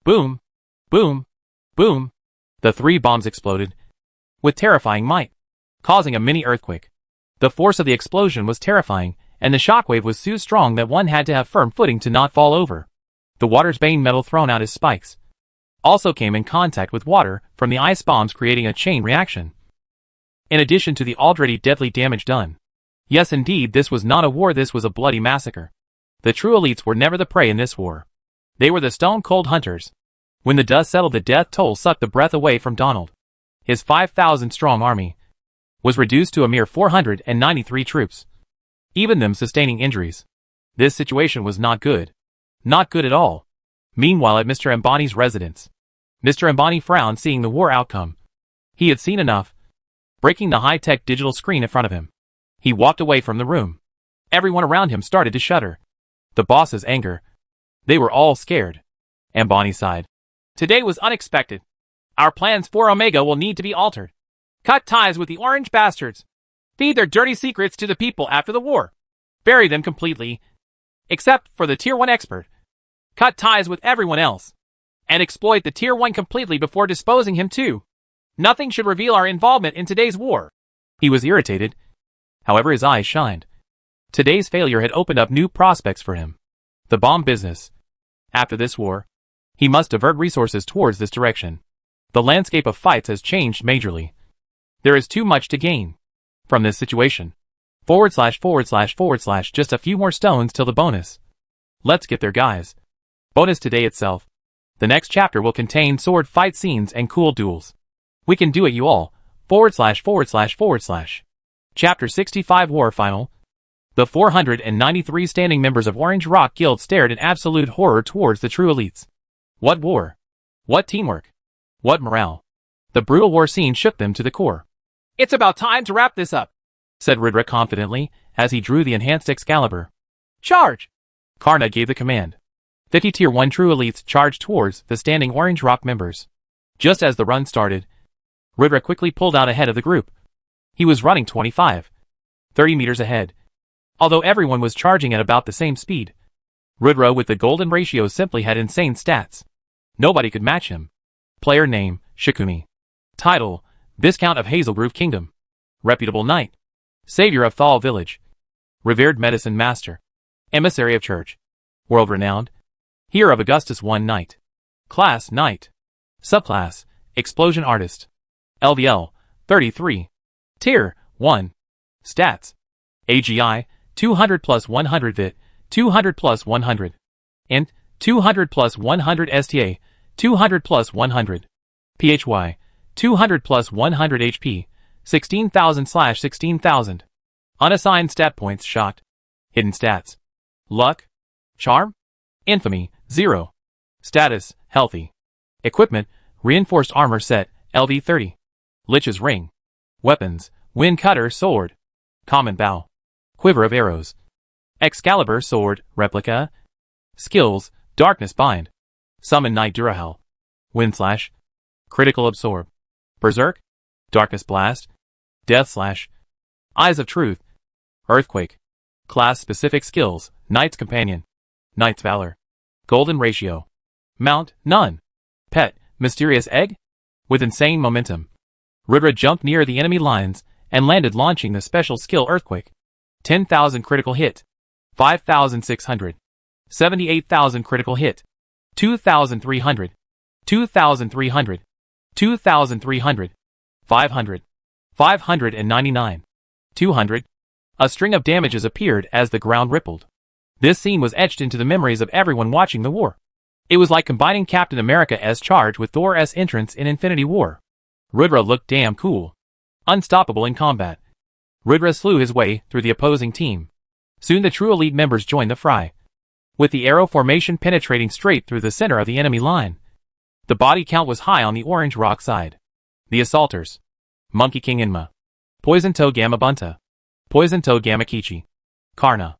A: Boom, boom, boom. The 3 bombs exploded with terrifying might, causing a mini earthquake. The force of the explosion was terrifying, and the shockwave was so strong that one had to have firm footing to not fall over. The water's bane metal thrown out as spikes also came in contact with water from the ice bombs, creating a chain reaction. in addition to the already deadly damage done. Yes indeed, this was not a war, this was a bloody massacre. The true elites were never the prey in this war. They were the stone-cold hunters. When the dust settled, the death toll sucked the breath away from Donald. His 5,000-strong army was reduced to a mere 493 troops, even them sustaining injuries. This situation was not good. Not good at all. Meanwhile, at Mr. Ambani's residence, Mr. Ambani frowned, seeing the war outcome. He had seen enough. Breaking the high-tech digital screen in front of him, he walked away from the room. Everyone around him started to shudder. The boss's anger. They were all scared. Ambani sighed. Today was unexpected. Our plans for Omega will need to be altered. Cut ties with the orange bastards. Feed their dirty secrets to the people after the war. Bury them completely. Except for the Tier 1 expert. Cut ties with everyone else. And exploit the Tier 1 completely before disposing him too. Nothing should reveal our involvement in today's war. He was irritated. However, his eyes shined. Today's failure had opened up new prospects for him. The bomb business. After this war, he must divert resources towards this direction. The landscape of fights has changed majorly. There is too much to gain from this situation. / just a few more stones till the bonus. Let's get there, guys. Bonus today itself. The next chapter will contain sword fight scenes and cool duels. We can do it, you all. / Chapter 65 War Final. The 493 standing members of Orange Rock Guild stared in absolute horror towards the true elites. What war? What teamwork? What morale? The brutal war scene shook them to the core. It's about time to wrap this up, said Ridra confidently, as he drew the enhanced Excalibur. Charge! Karna gave the command. 50 Tier 1 true elites charged towards the standing Orange Rock members. Just as the run started, Ridra quickly pulled out ahead of the group. He was running 25, 30 meters ahead. Although everyone was charging at about the same speed, Ridra with the golden ratio simply had insane stats. Nobody could match him. Player name, Shikumi. Title, Viscount of Hazelgrove Kingdom. Reputable knight. Savior of Thal Village. Revered medicine master. Emissary of church. World-renowned. Hero of Augustus I Knight. Class, Knight. Subclass, Explosion Artist. LVL, 33. Tier, 1. Stats. AGI, 200 plus 100 VIT, 200 plus 100. Int, 200 plus 100 STA, 200 plus 100. PHY, 200 plus 100 HP, 16,000/16,000. Unassigned stat points shocked. Hidden stats. Luck. Charm. Infamy, 0. Status, healthy. Equipment, reinforced armor set, LV30. Lich's ring. Weapons, wind cutter sword. Common bow. Quiver of arrows. Excalibur sword, replica. Skills, darkness bind. Summon Knight Durahel. Wind slash. Critical absorb. Berserk. Darkness blast. Death slash. Eyes of truth. Earthquake. Class specific skills, Knight's companion. Knight's valor. Golden ratio. Mount, none. Pet, mysterious egg? With insane momentum. Ridra jumped near the enemy lines and landed, launching the special skill Earthquake. 10,000 critical hit. 5,600. 78,000 critical hit. 2,300. 2,300. 2,300. 500. 599. 200. A string of damages appeared as the ground rippled. This scene was etched into the memories of everyone watching the war. It was like combining Captain America's charge with Thor's entrance in Infinity War. Ridra looked damn cool. Unstoppable in combat. Ridra slew his way through the opposing team. Soon the true elite members joined the fray. With the arrow formation penetrating straight through the center of the enemy line. The body count was high on the Orange Rock side. The assaulters. Monkey King Inma. Poison Toe Gamma Bunta. Poison Toe Gamma Kichi. Karna.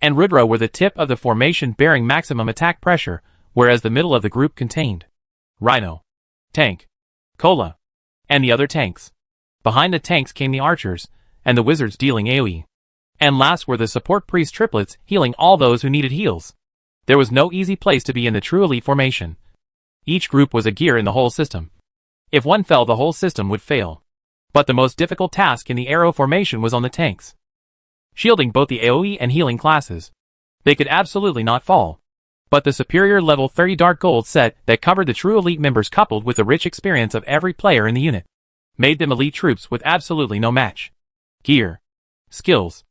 A: And Ridra were the tip of the formation, bearing maximum attack pressure, whereas the middle of the group contained Rhino. Tank. Cola. And the other tanks. Behind the tanks came the archers, and the wizards dealing AoE. And last were the support priest triplets, healing all those who needed heals. There was no easy place to be in the true elite formation. Each group was a gear in the whole system. If one fell, the whole system would fail. But the most difficult task in the arrow formation was on the tanks. Shielding both the AoE and healing classes. They could absolutely not fall. But the superior level 30 Dark Gold set that covered the true elite members, coupled with the rich experience of every player in the unit, made them elite troops with absolutely no match. Gear, skills,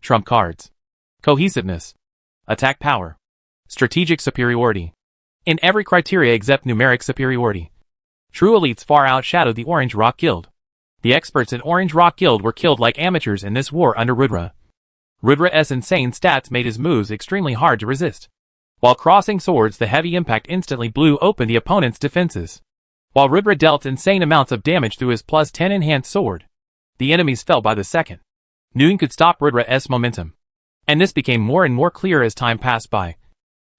A: trump cards, cohesiveness, attack power, strategic superiority. In every criteria except numeric superiority. True elites far outshadowed the Orange Rock Guild. The experts in Orange Rock Guild were killed like amateurs in this war under Rudra. Rudra's insane stats made his moves extremely hard to resist. While crossing swords, the heavy impact instantly blew open the opponent's defenses. While Rudra dealt insane amounts of damage through his +10 enhanced sword, the enemies fell by the second. Noon could stop Rudra's momentum. And this became more and more clear as time passed by.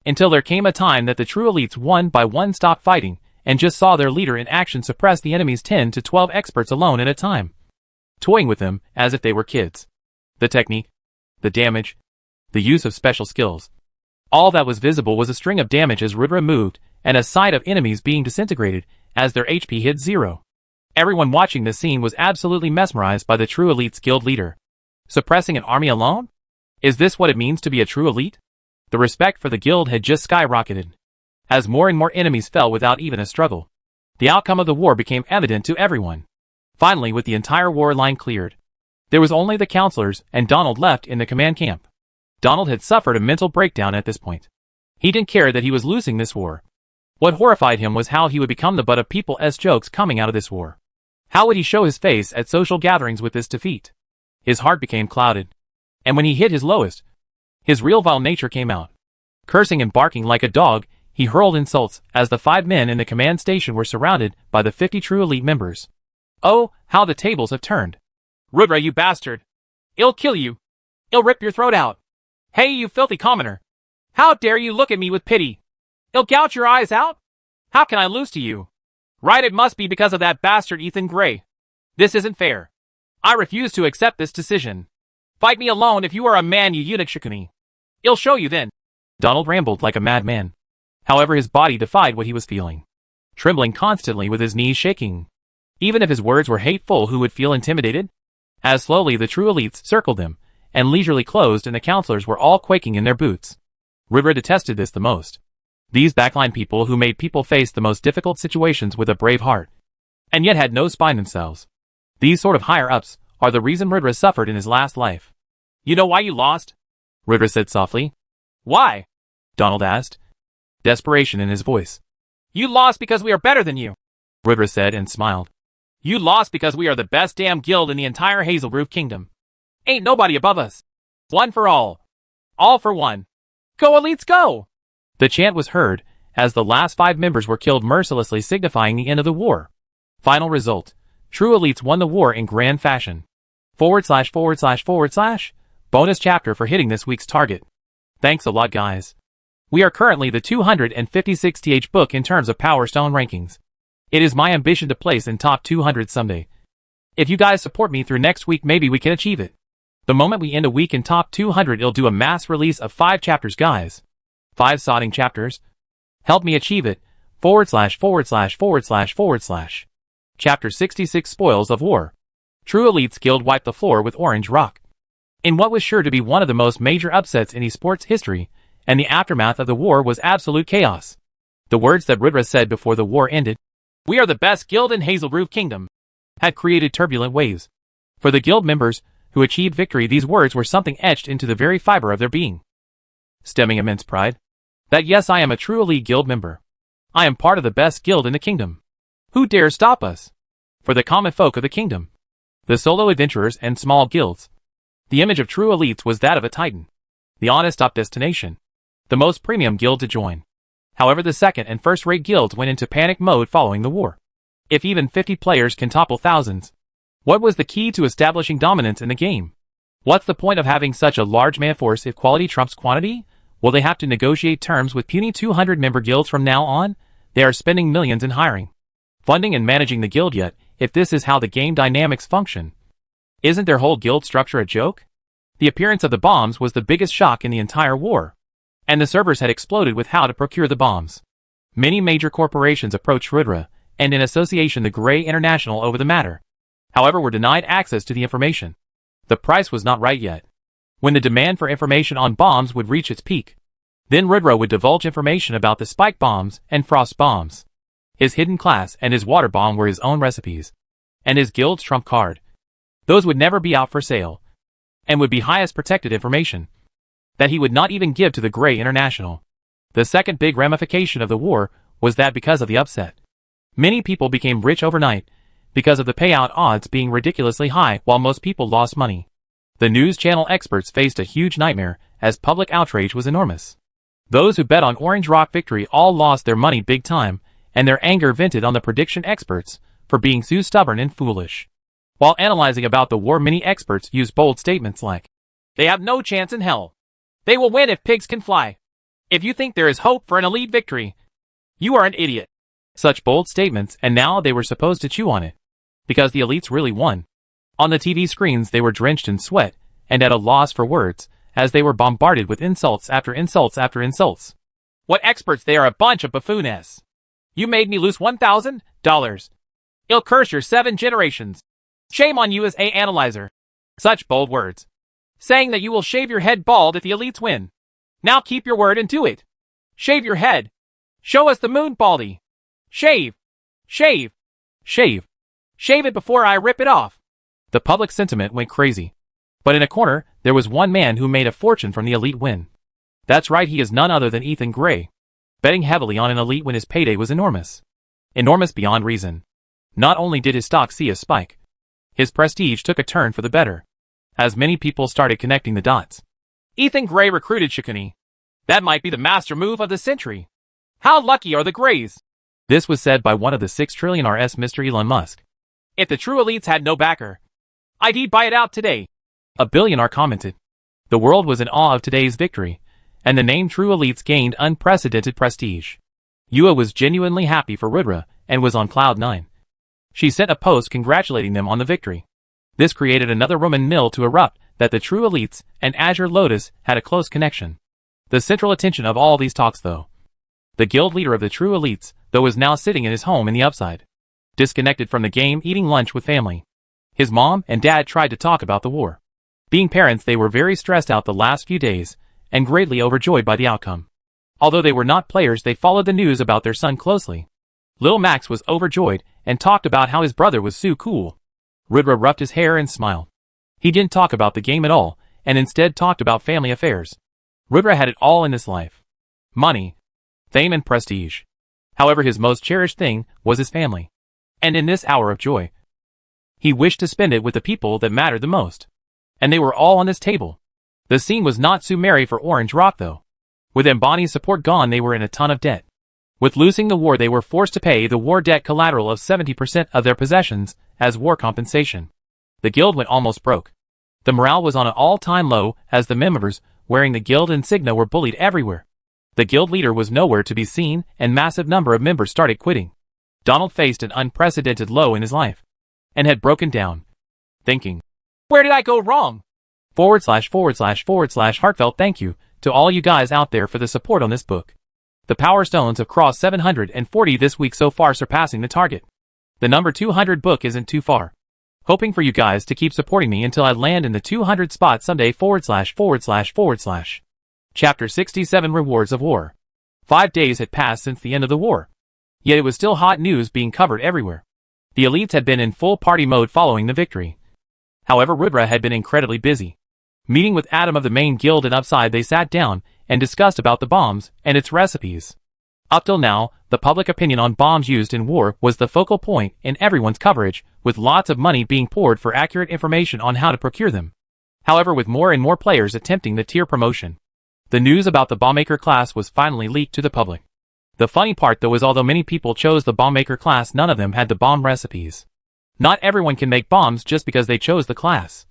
A: Until there came a time that the true elites one by one stopped fighting, and just saw their leader in action suppress the enemy's 10 to 12 experts alone at a time. Toying with them, as if they were kids. The technique, the damage, the use of special skills. All that was visible was a string of damage as Rudra moved, and a sight of enemies being disintegrated, as their HP hit 0. Everyone watching this scene was absolutely mesmerized by the true elite's guild leader. Suppressing an army alone? Is this what it means to be a true elite? The respect for the guild had just skyrocketed. As more and more enemies fell without even a struggle, the outcome of the war became evident to everyone. Finally, with the entire war line cleared, there was only the counselors and Donald left in the command camp. Donald had suffered a mental breakdown at this point. He didn't care that he was losing this war. What horrified him was how he would become the butt of people's jokes coming out of this war. How would he show his face at social gatherings with this defeat? His heart became clouded. And when he hit his lowest, his real vile nature came out. Cursing and barking like a dog, he hurled insults as the 5 men in the command station were surrounded by the 50 true elite members. Oh, how the tables have turned. Rudra, you bastard. I'll kill you. I'll rip your throat out. Hey, you filthy commoner. How dare you look at me with pity? I'll gouge your eyes out? How can I lose to you? Right, it must be because of that bastard Ethan Gray. This isn't fair. I refuse to accept this decision. Fight me alone if you are a man, you eunuch Shikuni. I'll show you then. Donald rambled like a madman. However, his body defied what he was feeling. Trembling constantly with his knees shaking. Even if his words were hateful, who would feel intimidated? As slowly the true elites circled him, and leisurely closed, and the counselors were all quaking in their boots. Rudra detested this the most. These backline people who made people face the most difficult situations with a brave heart, and yet had no spine themselves. These sort of higher-ups are the reason Rudra suffered in his last life. You know why you lost? Rudra said softly. Why? Donald asked, desperation in his voice. You lost because we are better than you, Rudra said and smiled. You lost because we are the best damn guild in the entire Hazelroof Kingdom. Ain't nobody above us. One for all for one. Go elites, go! The chant was heard, as the last 5 members were killed mercilessly, signifying the end of the war. Final result. True elites won the war in grand fashion. / Bonus chapter for hitting this week's target. Thanks a lot, guys. We are currently the 256th book in terms of Power Stone rankings. It is my ambition to place in top 200 someday. If you guys support me through next week, maybe we can achieve it. The moment we end a week in top 200, I'll do a mass release of 5 chapters, guys. 5 sodding chapters. Help me achieve it. / Chapter 66 Spoils of War. True Elites Guild wiped the floor with Orange Rock. In what was sure to be one of the most major upsets in esports history, and the aftermath of the war was absolute chaos. The words that Rudra said before the war ended, "We are the best guild in Hazelroof Kingdom," had created turbulent waves. For the guild members who achieved victory, these words were something etched into the very fiber of their being, stemming immense pride. That yes, I am a true elite guild member. I am part of the best guild in the kingdom. Who dare stop us? For the common folk of the kingdom, the solo adventurers and small guilds, the image of true elites was that of a titan, the honest top destination, the most premium guild to join. However, the second and first-rate guilds went into panic mode following the war. If even 50 players can topple thousands, what was the key to establishing dominance in the game? What's the point of having such a large man force if quality trumps quantity? Will they have to negotiate terms with puny 200-member guilds from now on? They are spending millions in hiring, funding and managing the guild, yet if this is how the game dynamics function, isn't their whole guild structure a joke? The appearance of the bombs was the biggest shock in the entire war, and the servers had exploded with how to procure the bombs. Many major corporations approached Rudra, and in association the Grey International over the matter. However, were denied access to the information. The price was not right yet. When the demand for information on bombs would reach its peak, then Rudra would divulge information about the spike bombs and frost bombs. His hidden class and his water bomb were his own recipes. and his guild's trump card. Those would never be out for sale, and would be highest protected information that he would not even give to the Grey International. The second big ramification of the war was that because of the upset, many people became rich overnight because of the payout odds being ridiculously high while most people lost money. The news channel experts faced a huge nightmare as public outrage was enormous. Those who bet on Orange Rock victory all lost their money big time, and their anger vented on the prediction experts for being so stubborn and foolish. While analyzing about the war, many experts used bold statements like, "They have no chance in hell. They will win if pigs can fly. If you think there is hope for an elite victory, you are an idiot." Such bold statements, and now they were supposed to chew on it, because the elites really won. On the TV screens they were drenched in sweat, and at a loss for words, as they were bombarded with insults after insults after insults. "What experts, they are a bunch of buffoons. You made me lose $1,000. I'll curse your 7 generations. Shame on you as a analyzer." Such bold words. Saying that you will shave your head bald if the elites win. Now keep your word and do it. Shave your head. Show us the moon baldy. Shave. Shave. Shave. Shave it before I rip it off. The public sentiment went crazy. But in a corner, there was one man who made a fortune from the elite win. That's right, he is none other than Ethan Gray. Betting heavily on an elite win, his payday was enormous. Enormous beyond reason. Not only did his stock see a spike, his prestige took a turn for the better, as many people started connecting the dots. Ethan Gray recruited Shikuni. That might be the master move of the century. How lucky are the Grays? This was said by one of the 6 trillion RS Mr. Elon Musk. If the true elites had no backer, I'd buy it out today. A billionaire commented. The world was in awe of today's victory, and the name True Elites gained unprecedented prestige. Yua was genuinely happy for Rudra and was on cloud 9. She sent a post congratulating them on the victory. This created another Roman mill to erupt that the True Elites and Azure Lotus had a close connection. The central attention of all these talks, though, the guild leader of the True Elites, though, was now sitting in his home in the Upside, disconnected from the game, eating lunch with family. His mom and dad tried to talk about the war. Being parents, they were very stressed out the last few days and greatly overjoyed by the outcome. Although they were not players, they followed the news about their son closely. Little Max was overjoyed and talked about how his brother was so cool. Rudra ruffed his hair and smiled. He didn't talk about the game at all, and instead talked about family affairs. Rudra had it all in this life: money, fame, and prestige. However, his most cherished thing was his family. And in this hour of joy, he wished to spend it with the people that mattered the most. And they were all on this table. The scene was not so merry for Orange Rock, though. With Ambani's support gone, they were in a ton of debt. With losing the war, they were forced to pay the war debt collateral of 70% of their possessions as war compensation. The guild went almost broke. The morale was on an all-time low as the members wearing the guild insignia were bullied everywhere. The guild leader was nowhere to be seen, and massive number of members started quitting. Donald faced an unprecedented low in his life and had broken down, thinking, "Where did I go wrong?" / Heartfelt thank you to all you guys out there for the support on this book. The Power Stones have crossed 740 this week so far, surpassing the target. The number 200 book isn't too far. Hoping for you guys to keep supporting me until I land in the 200 spot someday. / Chapter 67 Rewards of War. 5 days had passed since the end of the war. Yet it was still hot news being covered everywhere. The elites had been in full party mode following the victory. However, Rudra had been incredibly busy. Meeting with Adam of the main guild and Upside, they sat down and discussed about the bombs and its recipes. Up till now, the public opinion on bombs used in war was the focal point in everyone's coverage, with lots of money being poured for accurate information on how to procure them. However, with more and more players attempting the tier promotion, the news about the bombmaker class was finally leaked to the public. The funny part, though, is although many people chose the bombmaker class, none of them had the bomb recipes. Not everyone can make bombs just because they chose the class.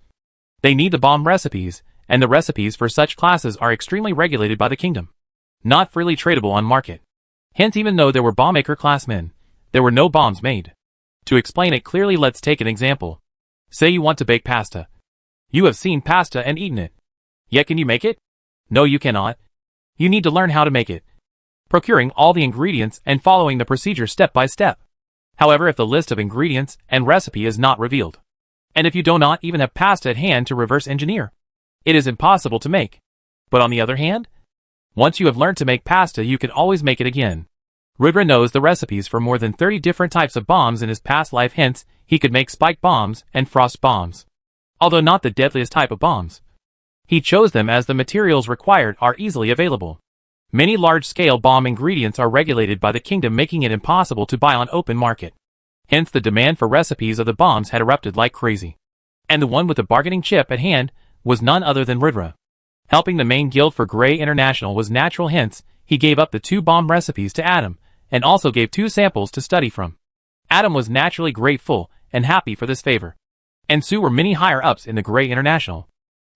A: They need the bomb recipes, and the recipes for such classes are extremely regulated by the kingdom, not freely tradable on market. Hence, even though there were bombmaker classmen, there were no bombs made. To explain it clearly, let's take an example. Say you want to bake pasta. You have seen pasta and eaten it. Yet can you make it? No, you cannot. You need to learn how to make it, procuring all the ingredients and following the procedure step by step. However, if the list of ingredients and recipe is not revealed, and if you do not even have pasta at hand to reverse engineer, it is impossible to make. But on the other hand, once you have learned to make pasta, you can always make it again. Rudra knows the recipes for more than 30 different types of bombs in his past life, hence, he could make spike bombs and frost bombs. Although not the deadliest type of bombs. He chose them as the materials required are easily available. Many large-scale bomb ingredients are regulated by the kingdom, making it impossible to buy on open market. Hence the demand for recipes of the bombs had erupted like crazy. And the one with the bargaining chip at hand was none other than Rudra. Helping the main guild for Grey International was natural, hence, he gave up the 2 bomb recipes to Adam, and also gave 2 samples to study from. Adam was naturally grateful and happy for this favor. And so were many higher-ups in the Grey International.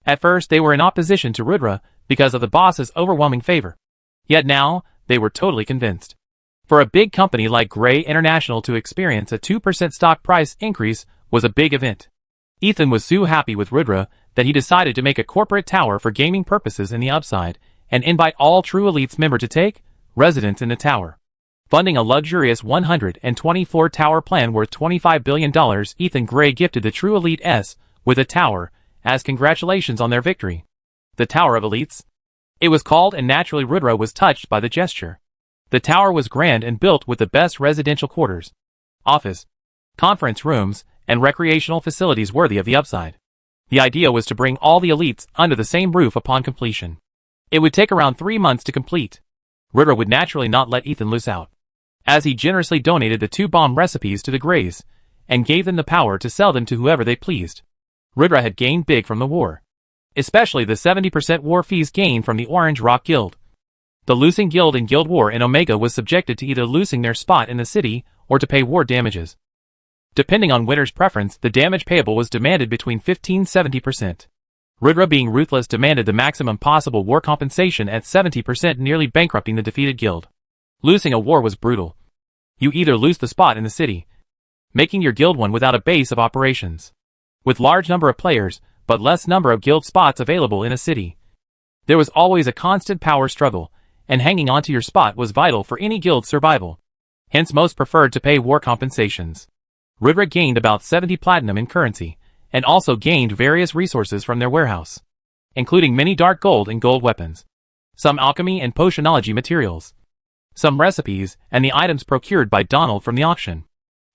A: At first they were in opposition to Rudra because of the boss's overwhelming favor. Yet now, they were totally convinced. For a big company like Grey International to experience a 2% stock price increase was a big event. Ethan was so happy with Rudra that he decided to make a corporate tower for gaming purposes in the upside, and invite all True Elite's members to take residence in the tower. Funding a luxurious 124 tower plan worth $25 billion, Ethan Gray gifted the True Elite S with a tower, as congratulations on their victory. The Tower of Elites. It was called, and naturally Rudra was touched by the gesture. The tower was grand and built with the best residential quarters, office, conference rooms, and recreational facilities worthy of the upside. The idea was to bring all the elites under the same roof upon completion. It would take around 3 months to complete. Rudra would naturally not let Ethan loose out, as he generously donated the 2 bomb recipes to the Greys, and gave them the power to sell them to whoever they pleased. Rudra had gained big from the war, especially the 70% war fees gained from the Orange Rock Guild. The losing guild in Guild War in Omega was subjected to either losing their spot in the city or to pay war damages. Depending on winner's preference, the damage payable was demanded between 15–70%. Rudra, being ruthless, demanded the maximum possible war compensation at 70%, nearly bankrupting the defeated guild. Losing a war was brutal. You either lose the spot in the city, making your guild one without a base of operations, with large number of players, but less number of guild spots available in a city. There was always a constant power struggle, and hanging onto your spot was vital for any guild's survival. Hence most preferred to pay war compensations. Rudra gained about 70 platinum in currency, and also gained various resources from their warehouse, including many dark gold and gold weapons, some alchemy and potionology materials, some recipes, and the items procured by Donald from the auction.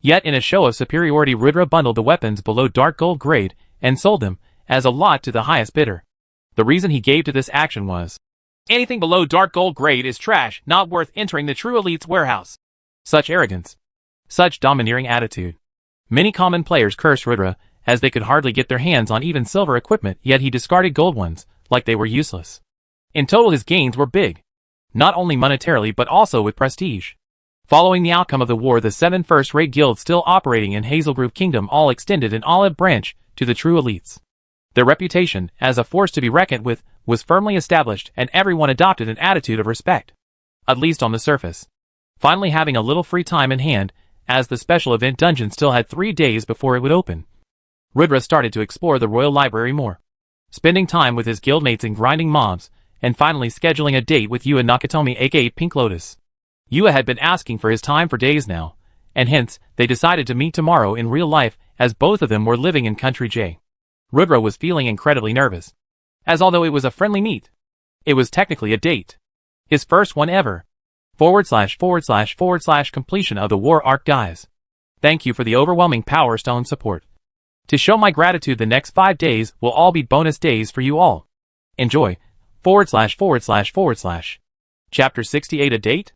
A: Yet in a show of superiority, Rudra bundled the weapons below dark gold grade and sold them as a lot to the highest bidder. The reason he gave to this action was, anything below dark gold grade is trash, not worth entering the True Elite's warehouse. Such arrogance, such domineering attitude. Many common players cursed Rudra, as they could hardly get their hands on even silver equipment, yet he discarded gold ones, like they were useless. In total his gains were big, not only monetarily but also with prestige. Following the outcome of the war, the 7 first-rate guilds still operating in Hazelgrove Kingdom all extended an olive branch to the True Elites. Their reputation, as a force to be reckoned with, was firmly established, and everyone adopted an attitude of respect, at least on the surface. Finally having a little free time in hand, as the special event dungeon still had 3 days before it would open, Rudra started to explore the royal library more, spending time with his guildmates and grinding mobs, and finally scheduling a date with Yua Nakatomi aka Pink Lotus. Yua had been asking for his time for days now, and hence, they decided to meet tomorrow in real life, as both of them were living in Country J. Rudra was feeling incredibly nervous, as although it was a friendly meet, it was technically a date. His first one ever. / completion of the war arc, guys. Thank you for the overwhelming Power Stone support. To show my gratitude, the next 5 days will all be bonus days for you all. Enjoy. / Chapter 68, a date?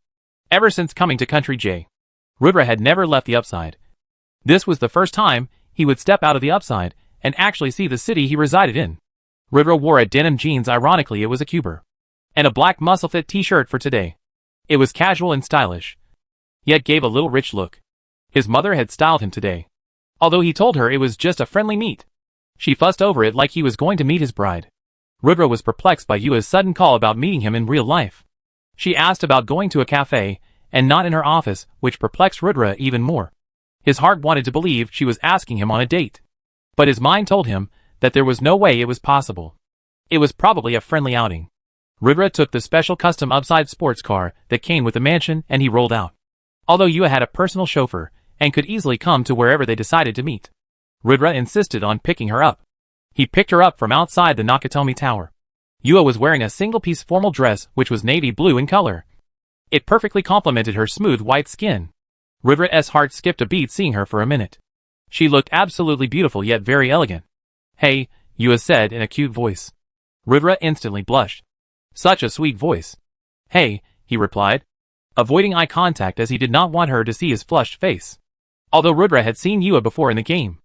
A: Ever since coming to Country J, Rudra had never left the upside. This was the first time he would step out of the upside and actually see the city he resided in. Rudra wore a denim jeans, ironically it was a cuber, and a black muscle-fit t-shirt for today. It was casual and stylish, yet gave a little rich look. His mother had styled him today, although he told her it was just a friendly meet. She fussed over it like he was going to meet his bride. Rudra was perplexed by Yua's sudden call about meeting him in real life. She asked about going to a cafe, and not in her office, which perplexed Rudra even more. His heart wanted to believe she was asking him on a date, but his mind told him that there was no way it was possible. It was probably a friendly outing. Rudra took the special custom upside sports car that came with the mansion and he rolled out. Although Yua had a personal chauffeur and could easily come to wherever they decided to meet, Rudra insisted on picking her up. He picked her up from outside the Nakatomi Tower. Yua was wearing a single-piece formal dress which was navy blue in color. It perfectly complemented her smooth white skin. Ridra's heart skipped a beat seeing her for a minute. She looked absolutely beautiful yet very elegant. "Hey," Yua said in a cute voice. Ridra instantly blushed. Such a sweet voice. "Hey," he replied, avoiding eye contact as he did not want her to see his flushed face. Although Ridra had seen Yua before in the game,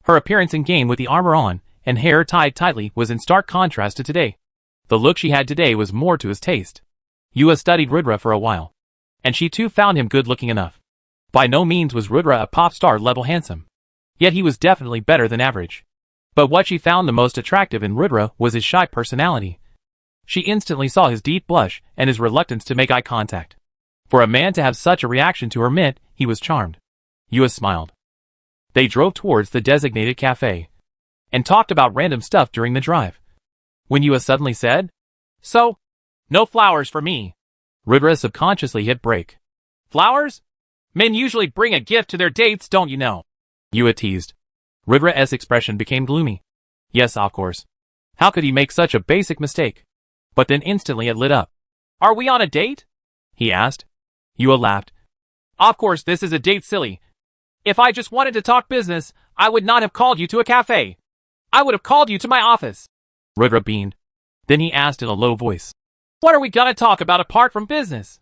A: her appearance in game with the armor on and hair tied tightly was in stark contrast to today. The look she had today was more to his taste. Yua studied Ridra for a while, and she too found him good-looking enough. By no means was Ridra a pop star level handsome, yet he was definitely better than average. But what she found the most attractive in Ridra was his shy personality. She instantly saw his deep blush and his reluctance to make eye contact. For a man to have such a reaction to her mint, he was charmed. Yua smiled. They drove towards the designated cafe and talked about random stuff during the drive. When Yua suddenly said, "So, no flowers for me." Ridra subconsciously hit break. "Flowers? Men usually bring a gift to their dates, don't you know?" Yua teased. Ridra's expression became gloomy. Yes, of course. How could he make such a basic mistake? But then instantly it lit up. "Are we on a date?" he asked. Yua laughed. "Of course this is a date, silly. If I just wanted to talk business, I would not have called you to a cafe. I would have called you to my office." Ridra beamed. Then he asked in a low voice, "What are we gonna talk about apart from business?"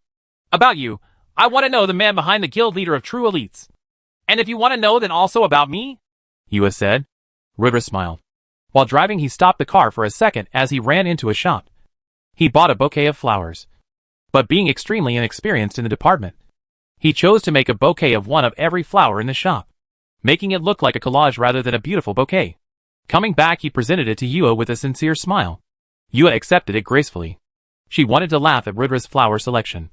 A: "About you. I want to know the man behind the guild leader of True Elites. And if you want to know, then also about me?" Yua said. Ridra smiled. While driving, he stopped the car for a second as he ran into a shop. He bought a bouquet of flowers. But being extremely inexperienced in the department, he chose to make a bouquet of one of every flower in the shop, making it look like a collage rather than a beautiful bouquet. Coming back, he presented it to Yua with a sincere smile. Yua accepted it gracefully. She wanted to laugh at Ridra's flower selection,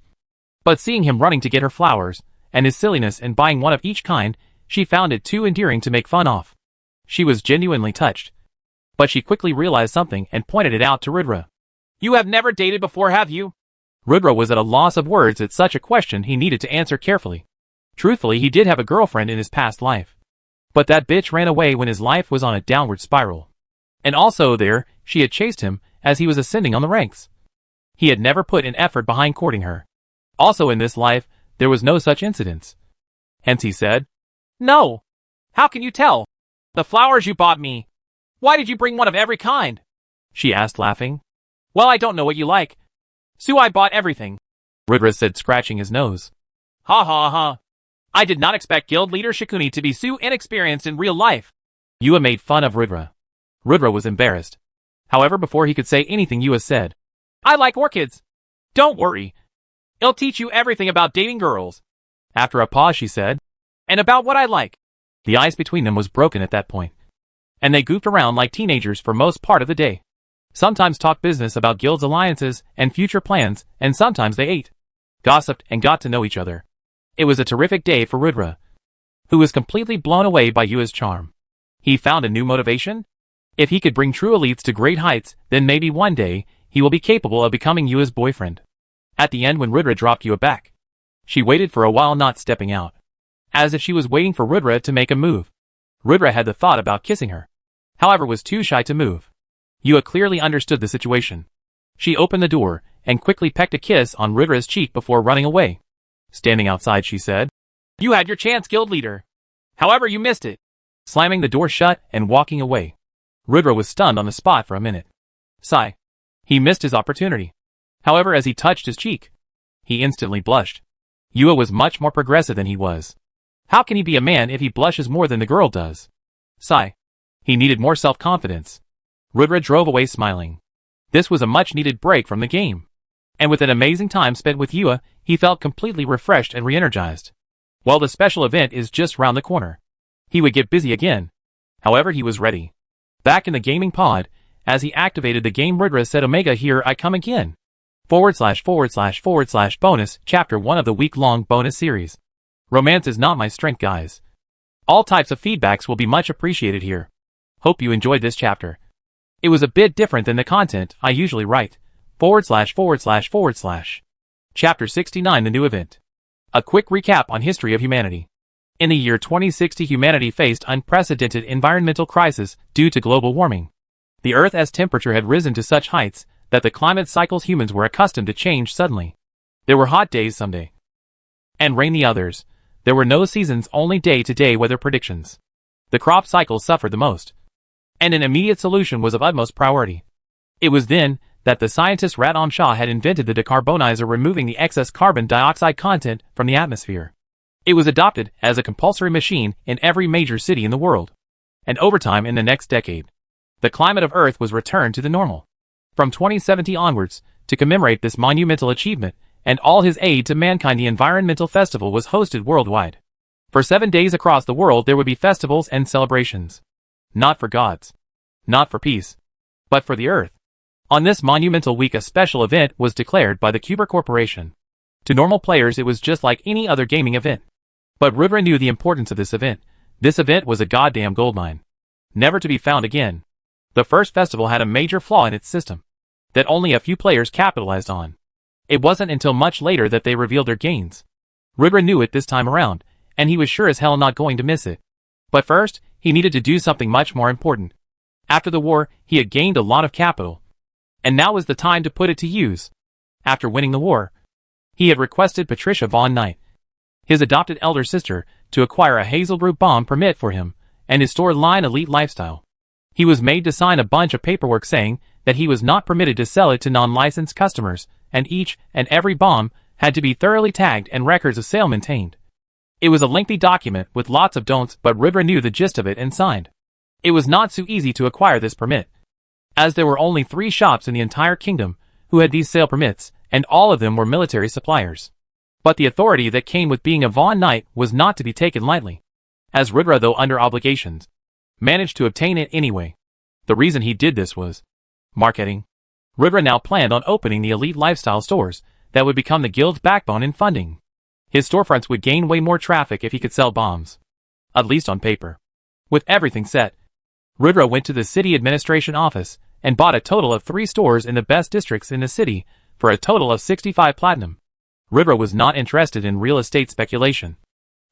A: but seeing him running to get her flowers, and his silliness in buying one of each kind, she found it too endearing to make fun of. She was genuinely touched. But she quickly realized something and pointed it out to Ridra. "You have never dated before, have you?" Ridra was at a loss of words at such a question he needed to answer carefully. Truthfully, he did have a girlfriend in his past life. But that bitch ran away when his life was on a downward spiral. And also there, she had chased him as he was ascending on the ranks. He had never put an effort behind courting her. Also in this life, there was no such incidents. Hence he said, "No. How can you tell? The flowers you bought me. Why did you bring one of every kind?" she asked, laughing. "Well, I don't know what you like. So I bought everything," Ridra said, scratching his nose. "Ha ha ha. I did not expect guild leader Shikuni to be so inexperienced in real life." Yua made fun of Ridra. Ridra was embarrassed. However, before he could say anything, Yua said, "I like orchids. Don't worry. It'll teach you everything about dating girls." After a pause, she said, "And about what I like." The ice between them was broken at that point, and they goofed around like teenagers for most part of the day. Sometimes talked business about guilds' alliances and future plans, and sometimes they ate, gossiped, and got to know each other. It was a terrific day for Ridra, who was completely blown away by Yua's charm. He found a new motivation. If he could bring True Elites to great heights, then maybe one day, he will be capable of becoming Yua's boyfriend. At the end, when Ridra dropped Yua back, she waited for a while, not stepping out, as if she was waiting for Ridra to make a move. Ridra had the thought about kissing her, however was too shy to move. Yua clearly understood the situation. She opened the door and quickly pecked a kiss on Ridra's cheek before running away. Standing outside, she said, "You had your chance, guild leader. However, you missed it," slamming the door shut and walking away. Ridra was stunned on the spot for a minute. Sigh. He missed his opportunity. However, as he touched his cheek, he instantly blushed. Yua was much more progressive than he was. How can he be a man if he blushes more than the girl does? Sigh. He needed more self-confidence. Ridra drove away smiling. This was a much-needed break from the game. And with an amazing time spent with Yua, he felt completely refreshed and re-energized. Well, the special event is just round the corner. He would get busy again. However, he was ready. Back in the gaming pod, as he activated the game, Ridra said, "Omega, here I come again." // bonus, chapter 1 of the week-long bonus series. Romance is not my strength, guys. All types of feedbacks will be much appreciated here. Hope you enjoyed this chapter. It was a bit different than the content I usually write. // Chapter 69, the new event. A quick recap on history of humanity. In the year 2060, humanity faced unprecedented environmental crisis due to global warming. The Earth's temperature had risen to such heights that the climate cycles humans were accustomed to change suddenly. There were hot days some day, and rainy others. There were no seasons, only day-to-day weather predictions. The crop cycle suffered the most, and an immediate solution was of utmost priority. It was then that the scientist Radom Shah had invented the decarbonizer, removing the excess carbon dioxide content from the atmosphere. It was adopted as a compulsory machine in every major city in the world, and over time in the next decade, the climate of Earth was returned to the normal. From 2070 onwards, to commemorate this monumental achievement and all his aid to mankind, the Environmental Festival was hosted worldwide. For 7 days across the world there would be festivals and celebrations. Not for gods, not for peace, but for the Earth. On this monumental week a special event was declared by the Cuber Corporation. To normal players it was just like any other gaming event. But Rudra knew the importance of this event. This event was a goddamn goldmine, never to be found again. The first festival had a major flaw in its system that only a few players capitalized on. It wasn't until much later that they revealed their gains. Rudra knew it this time around, and he was sure as hell not going to miss it. But first, he needed to do something much more important. After the war, he had gained a lot of capital, and now was the time to put it to use. After winning the war, he had requested Patricia Von Knight, his adopted elder sister, to acquire a Hazelbrut bomb permit for him and his store line Elite Lifestyle. He was made to sign a bunch of paperwork saying that he was not permitted to sell it to non-licensed customers, and each and every bomb had to be thoroughly tagged and records of sale maintained. It was a lengthy document with lots of don'ts, but Rudra knew the gist of it and signed. It was not so easy to acquire this permit, as there were only 3 shops in the entire kingdom who had these sale permits, and all of them were military suppliers. But the authority that came with being a Von Knight was not to be taken lightly, as Rudra, though under obligations, managed to obtain it anyway. The reason he did this was marketing. Rudra now planned on opening the Elite Lifestyle stores that would become the guild's backbone in funding. His storefronts would gain way more traffic if he could sell bombs, at least on paper. With everything set, Rudra went to the city administration office and bought a total of 3 stores in the best districts in the city for a total of 65 platinum. Rudra was not interested in real estate speculation.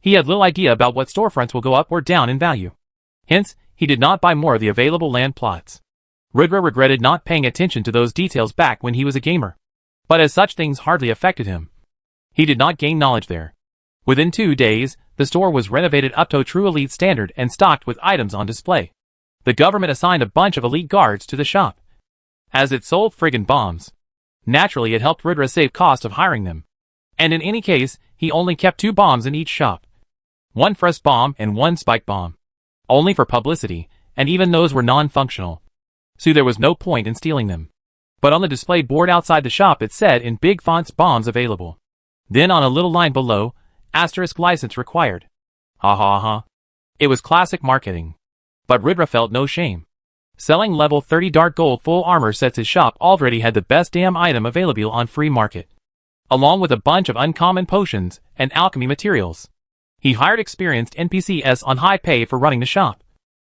A: He had little idea about what storefronts will go up or down in value. Hence, he did not buy more of the available land plots. Rudra regretted not paying attention to those details back when he was a gamer. But as such things hardly affected him. He did not gain knowledge there. Within 2 days, the store was renovated up to a true elite standard and stocked with items on display. The government assigned a bunch of elite guards to the shop, as it sold friggin' bombs. Naturally it helped Rudra save cost of hiring them. And in any case, he only kept 2 bombs in each shop. 1 frost bomb and 1 spike bomb. Only for publicity, and even those were non-functional. So there was no point in stealing them. But on the display board outside the shop it said in big fonts, bombs available. Then on a little line below, asterisk license required. Ha ha ha. It was classic marketing. But Rudra felt no shame. Selling level 30 dark gold full armor sets, his shop already had the best damn item available on free market, along with a bunch of uncommon potions and alchemy materials. He hired experienced NPCs on high pay for running the shop.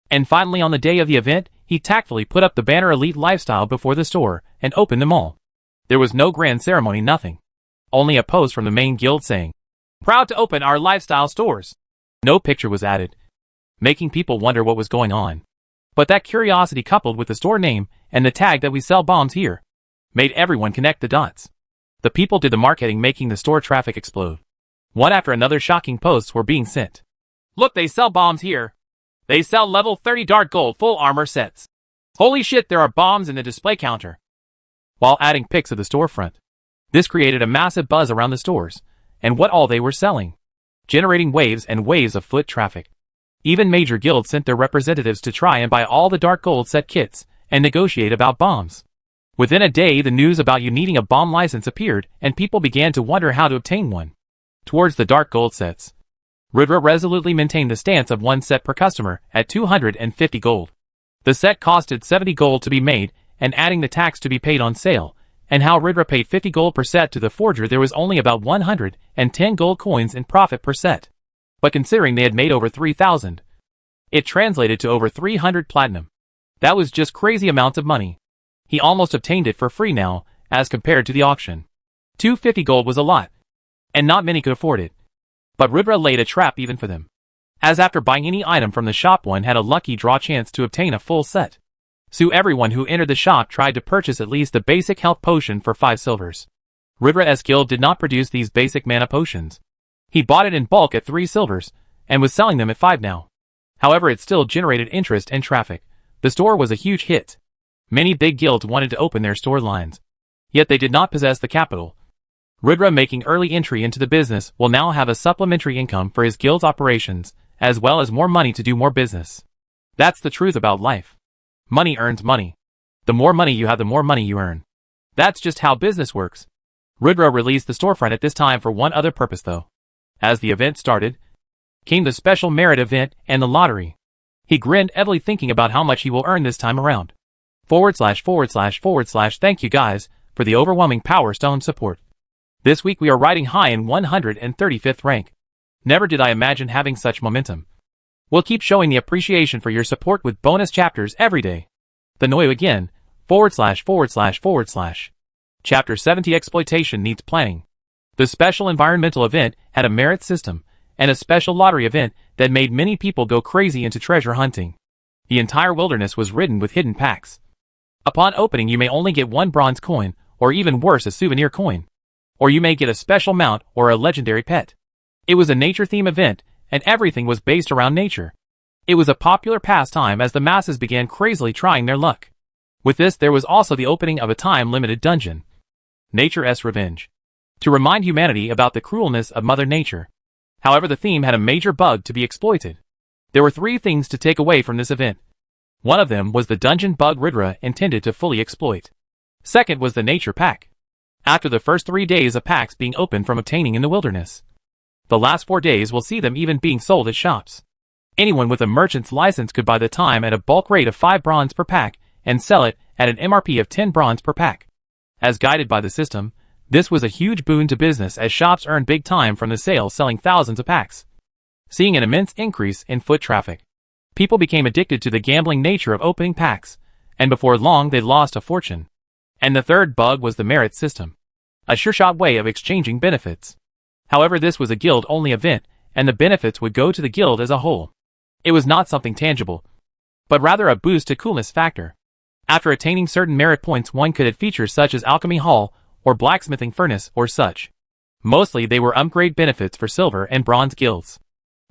A: And finally on the day of the event, he tactfully put up the banner Elite Lifestyle before the store and opened them all. There was no grand ceremony, nothing. Only a post from the main guild saying, "Proud to open our lifestyle stores." No picture was added, making people wonder what was going on. But that curiosity, coupled with the store name and the tag that "we sell bombs here," made everyone connect the dots. The people did the marketing, making the store traffic explode. One after another shocking posts were being sent. "Look, they sell bombs here. They sell level 30 dark gold full armor sets. Holy shit, there are bombs in the display counter," while adding pics of the storefront. This created a massive buzz around the stores, and what all they were selling, generating waves and waves of foot traffic. Even major guilds sent their representatives to try and buy all the dark gold set kits and negotiate about bombs. Within a day the news about you needing a bomb license appeared, and people began to wonder how to obtain one. Towards the dark gold sets, Rudra resolutely maintained the stance of 1 set per customer at 250 gold. The set costed 70 gold to be made, and adding the tax to be paid on sale, and how Rudra paid 50 gold per set to the forger, there was only about 110 gold coins in profit per set. But considering they had made over 3,000, it translated to over 300 platinum. That was just crazy amounts of money. He almost obtained it for free now, as compared to the auction. 250 gold was a lot, and not many could afford it. But Rudra laid a trap even for them, as after buying any item from the shop one had a lucky draw chance to obtain a full set. So everyone who entered the shop tried to purchase at least the basic health potion for 5 silvers. Ridra's guild did not produce these basic mana potions. He bought it in bulk at 3 silvers, and was selling them at 5 now. However, it still generated interest and traffic. The store was a huge hit. Many big guilds wanted to open their store lines. Yet they did not possess the capital. Ridra, making early entry into the business, will now have a supplementary income for his guild's operations, as well as more money to do more business. That's the truth about life. Money earns money. The more money you have, the more money you earn. That's just how business works. Ridra released the storefront at this time for one other purpose though. As the event started, came the special merit event and the lottery. He grinned heavily, thinking about how much he will earn this time around. // Thank you guys for the overwhelming Power Stone support. This week we are riding high in 135th rank. Never did I imagine having such momentum. We'll keep showing the appreciation for your support with bonus chapters every day. The Noyo again, // Chapter 70 Exploitation needs planning. The special environmental event had a merit system, and a special lottery event that made many people go crazy into treasure hunting. The entire wilderness was ridden with hidden packs. Upon opening you may only get 1 bronze coin, or even worse, a souvenir coin. Or you may get a special mount or a legendary pet. It was a nature theme event, and everything was based around nature. It was a popular pastime as the masses began crazily trying their luck. With this there was also the opening of a time-limited dungeon. Nature's Revenge. To remind humanity about the cruelness of Mother Nature. However, the theme had a major bug to be exploited. There were 3 things to take away from this event. One of them was the dungeon bug Ridra intended to fully exploit. Second was the nature pack. After the first 3 days of packs being opened from obtaining in the wilderness. The last 4 days will see them even being sold at shops. Anyone with a merchant's license could buy the time at a bulk rate of 5 bronze per pack and sell it at an MRP of 10 bronze per pack. As guided by the system, this was a huge boon to business as shops earned big time from the sale, selling thousands of packs. Seeing an immense increase in foot traffic, people became addicted to the gambling nature of opening packs, and before long they lost a fortune. And the third bug was the merit system. A sure-shot way of exchanging benefits. However, this was a guild-only event, and the benefits would go to the guild as a whole. It was not something tangible, but rather a boost to coolness factor. After attaining certain merit points, one could add features such as Alchemy Hall, or Blacksmithing Furnace, or such. Mostly they were upgrade benefits for silver and bronze guilds.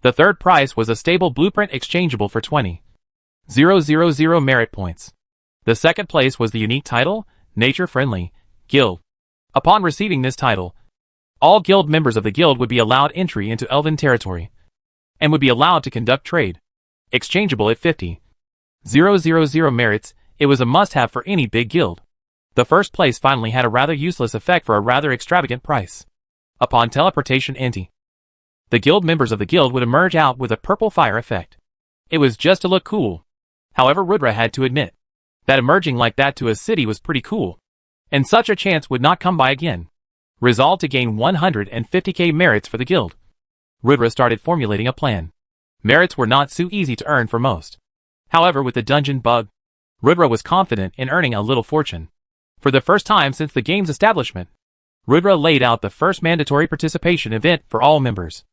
A: The third prize was a stable blueprint exchangeable for 20,000 merit points. The second place was the unique title, Nature Friendly Guild. Upon receiving this title, all guild members of the guild would be allowed entry into Elven territory, and would be allowed to conduct trade. Exchangeable at 50,000 merits, it was a must-have for any big guild. The first place finally had a rather useless effect for a rather extravagant price. Upon teleportation ante, the guild members of the guild would emerge out with a purple fire effect. It was just to look cool. However, Rudra had to admit that emerging like that to a city was pretty cool, and such a chance would not come by again. Resolved to gain 150k merits for the guild, Rudra started formulating a plan. Merits were not so easy to earn for most. However, with the dungeon bug, Rudra was confident in earning a little fortune. For the first time since the game's establishment, Rudra laid out the first mandatory participation event for all members.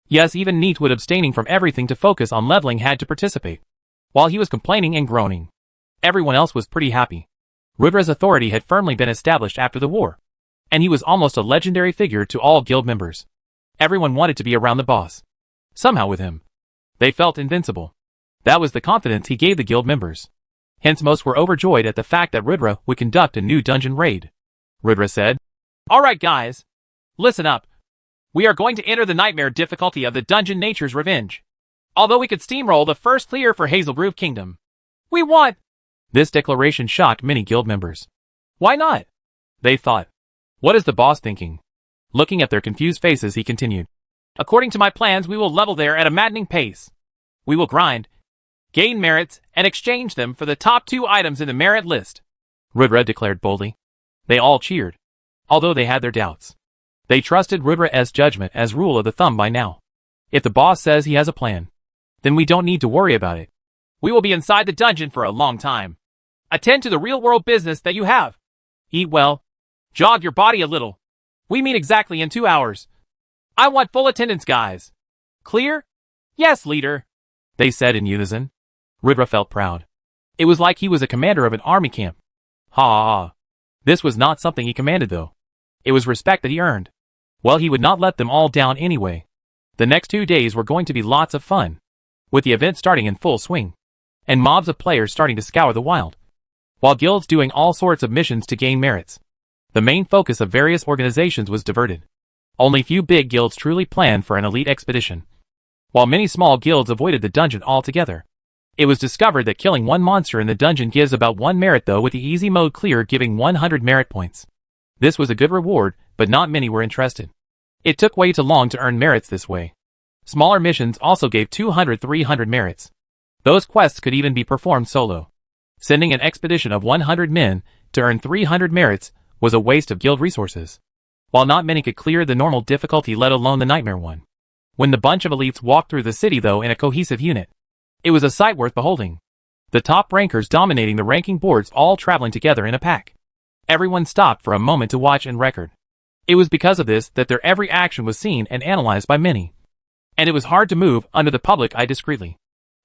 A: Yes, even Neatwood, abstaining from everything to focus on leveling, had to participate. While he was complaining and groaning, everyone else was pretty happy. Rudra's authority had firmly been established after the war, and he was almost a legendary figure to all guild members. Everyone wanted to be around the boss. Somehow with him, they felt invincible. That was the confidence he gave the guild members. Hence most were overjoyed at the fact that Rudra would conduct a new dungeon raid. Rudra said, "Alright guys, listen up. We are going to enter the nightmare difficulty of the dungeon Nature's Revenge. Although we could steamroll the first clear for Hazelgrove Kingdom, we want." This declaration shocked many guild members. Why not? They thought. What is the boss thinking? Looking at their confused faces, he continued. According to my plans, we will level there at a maddening pace. We will grind, gain merits, and exchange them for the top 2 items in the merit list, Rudra declared boldly. They all cheered, although they had their doubts. They trusted Rudra's judgment as rule of the thumb by now. If the boss says he has a plan, then we don't need to worry about it. We will be inside the dungeon for a long time. Attend to the real-world business that you have. Eat well. Jog your body a little. We meet exactly in 2 hours. I want full attendance, guys. Clear? Yes, leader, they said in unison. Rudra felt proud. It was like he was a commander of an army camp. Ha ha ha. This was not something he commanded though. It was respect that he earned. Well, he would not let them all down anyway. The next 2 days were going to be lots of fun, with the event starting in full swing, and mobs of players starting to scour the wild, while guilds doing all sorts of missions to gain merits. The main focus of various organizations was diverted. Only few big guilds truly planned for an elite expedition, while many small guilds avoided the dungeon altogether. It was discovered that killing one monster in the dungeon gives about 1 merit, though, with the easy mode clear giving 100 merit points. This was a good reward, but not many were interested. It took way too long to earn merits this way. Smaller missions also gave 200-300 merits. Those quests could even be performed solo. Sending an expedition of 100 men to earn 300 merits was a waste of guild resources, while not many could clear the normal difficulty, let alone the nightmare one. When the bunch of elites walked through the city, though, in a cohesive unit, it was a sight worth beholding. The top rankers dominating the ranking boards, all traveling together in a pack. Everyone stopped for a moment to watch and record. It was because of this that their every action was seen and analyzed by many, and it was hard to move under the public eye discreetly.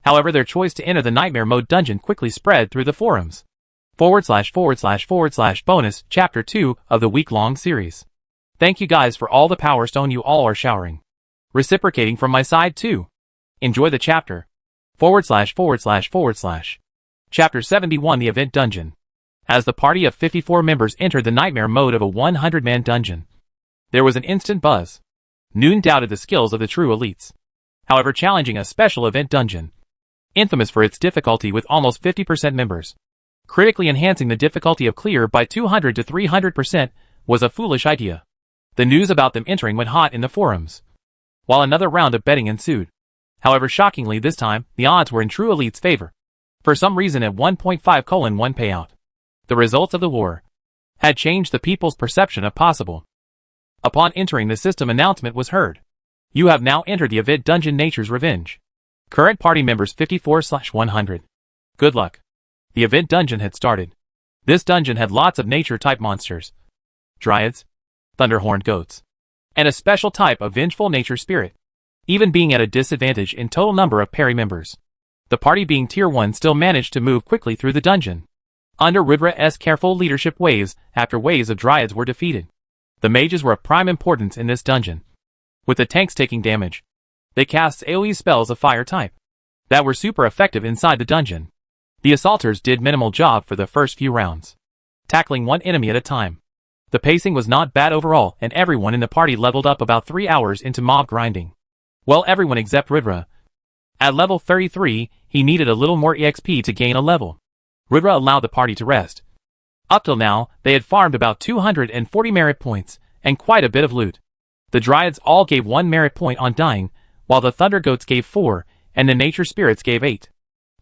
A: However, their choice to enter the nightmare mode dungeon quickly spread through the forums. // bonus chapter 2 of the week-long series. Thank you guys for all the power stone you all are showering. Reciprocating from my side too. Enjoy the chapter. // Chapter 71, the event dungeon. As the party of 54 members entered the nightmare mode of a 100-man dungeon, there was an instant buzz. None doubted the skills of the true elites. However, challenging a special event dungeon, infamous for its difficulty with almost 50% members, critically enhancing the difficulty of clear by 200 to 300%, was a foolish idea. The news about them entering went hot in the forums, while another round of betting ensued. However, shockingly this time, the odds were in true elite's favor. For some reason, at 1.5:1 payout. The results of the war had changed the people's perception of possible. Upon entering, the system announcement was heard. You have now entered the event dungeon Nature's Revenge. Current party members 54/100. Good luck. The event dungeon had started. This dungeon had lots of nature-type monsters. Dryads, thunderhorned goats, and a special type of vengeful nature spirit, even being at a disadvantage in total number of party members. The party, being tier 1, still managed to move quickly through the dungeon. Under Ridra's careful leadership, waves after waves of dryads were defeated. The mages were of prime importance in this dungeon, with the tanks taking damage. They cast AoE spells of fire type that were super effective inside the dungeon. The assaulters did minimal job for the first few rounds, tackling one enemy at a time. The pacing was not bad overall, and everyone in the party leveled up about 3 hours into mob grinding. Well, everyone except Ridra. At level 33, he needed a little more EXP to gain a level. Ridra allowed the party to rest. Up till now, they had farmed about 240 merit points, and quite a bit of loot. The dryads all gave 1 merit point on dying, while the thunder goats gave 4, and the nature spirits gave 8.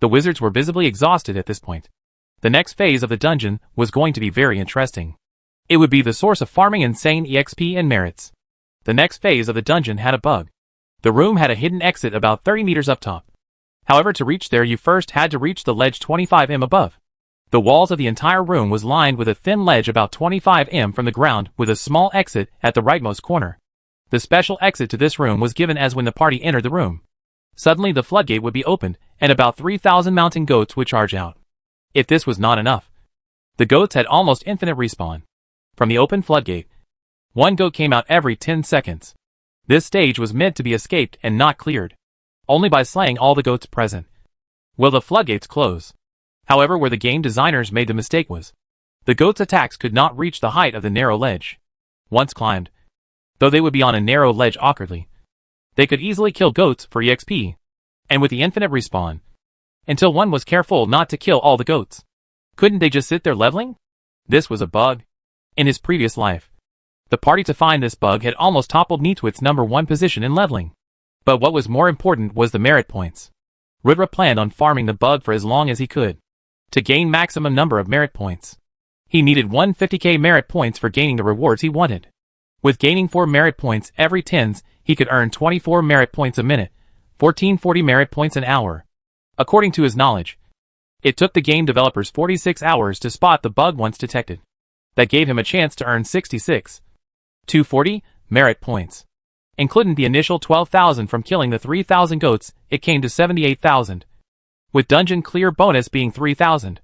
A: The wizards were visibly exhausted at this point. The next phase of the dungeon was going to be very interesting. It would be the source of farming insane EXP and merits. The next phase of the dungeon had a bug. The room had a hidden exit about 30 meters up top. However, to reach there, you first had to reach the ledge 25 m above. The walls of the entire room was lined with a thin ledge about 25 m from the ground, with a small exit at the rightmost corner. The special exit to this room was given as when the party entered the room, suddenly the floodgate would be opened, and about 3,000 mountain goats would charge out. If this was not enough, the goats had almost infinite respawn. From the open floodgate, 1 goat came out every 10 seconds. This stage was meant to be escaped and not cleared only by slaying all the goats present. Will the floodgates close? However, where the game designers made the mistake was, the goats' attacks could not reach the height of the narrow ledge. Once climbed, though they would be on a narrow ledge awkwardly, they could easily kill goats for EXP, and with the infinite respawn, until one was careful not to kill all the goats. Couldn't they just sit there leveling? This was a bug. In his previous life, the party to find this bug had almost toppled Neetwit's #1 position in leveling. But what was more important was the merit points. Ridra planned on farming the bug for as long as he could, to gain maximum number of merit points. He needed 150k merit points for gaining the rewards he wanted. With gaining 4 merit points every 10s, he could earn 24 merit points a minute, 1440 merit points an hour. According to his knowledge, it took the game developers 46 hours to spot the bug once detected. That gave him a chance to earn 240 merit points. Including the initial 12,000 from killing the 3,000 goats, it came to 78,000. With dungeon clear bonus being 3,000.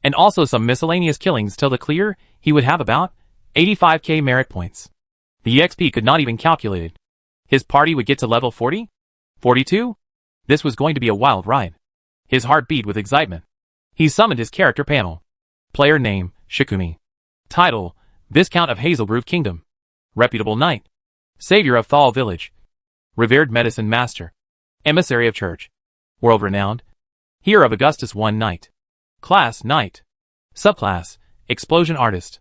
A: And also some miscellaneous killings till the clear, he would have about 85k merit points. The EXP could not even calculate it. His party would get to level 40? 42? This was going to be a wild ride. His heart beat with excitement. He summoned his character panel. Player name, Shikumi. Title, Viscount of Hazelgrove Kingdom. Reputable Knight. Savior of Thal Village. Revered Medicine Master. Emissary of Church. World-renowned. Hero of Augustus I Knight. Class, Knight. Subclass, Explosion Artist.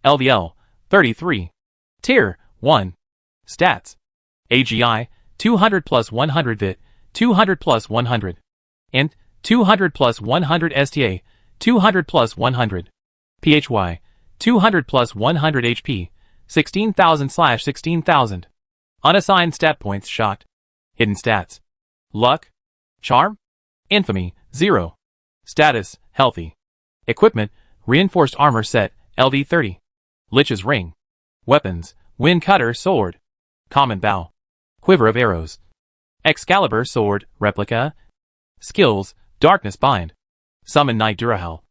A: LVL, 33. Tier, 1. Stats. AGI, 200 plus 100 VIT, 200 plus 100. Int, 200 plus 100 STA, 200 plus 100. PHY, 200 plus 100 HP, 16,000/16,000. Unassigned stat points shot. Hidden stats. Luck. Charm. Infamy, 0. Status, healthy. Equipment, reinforced armor set, LV30. Lich's ring. Weapons, wind cutter sword. Common bow. Quiver of arrows. Excalibur sword, replica. Skills, darkness bind. Summon Knight Durahel.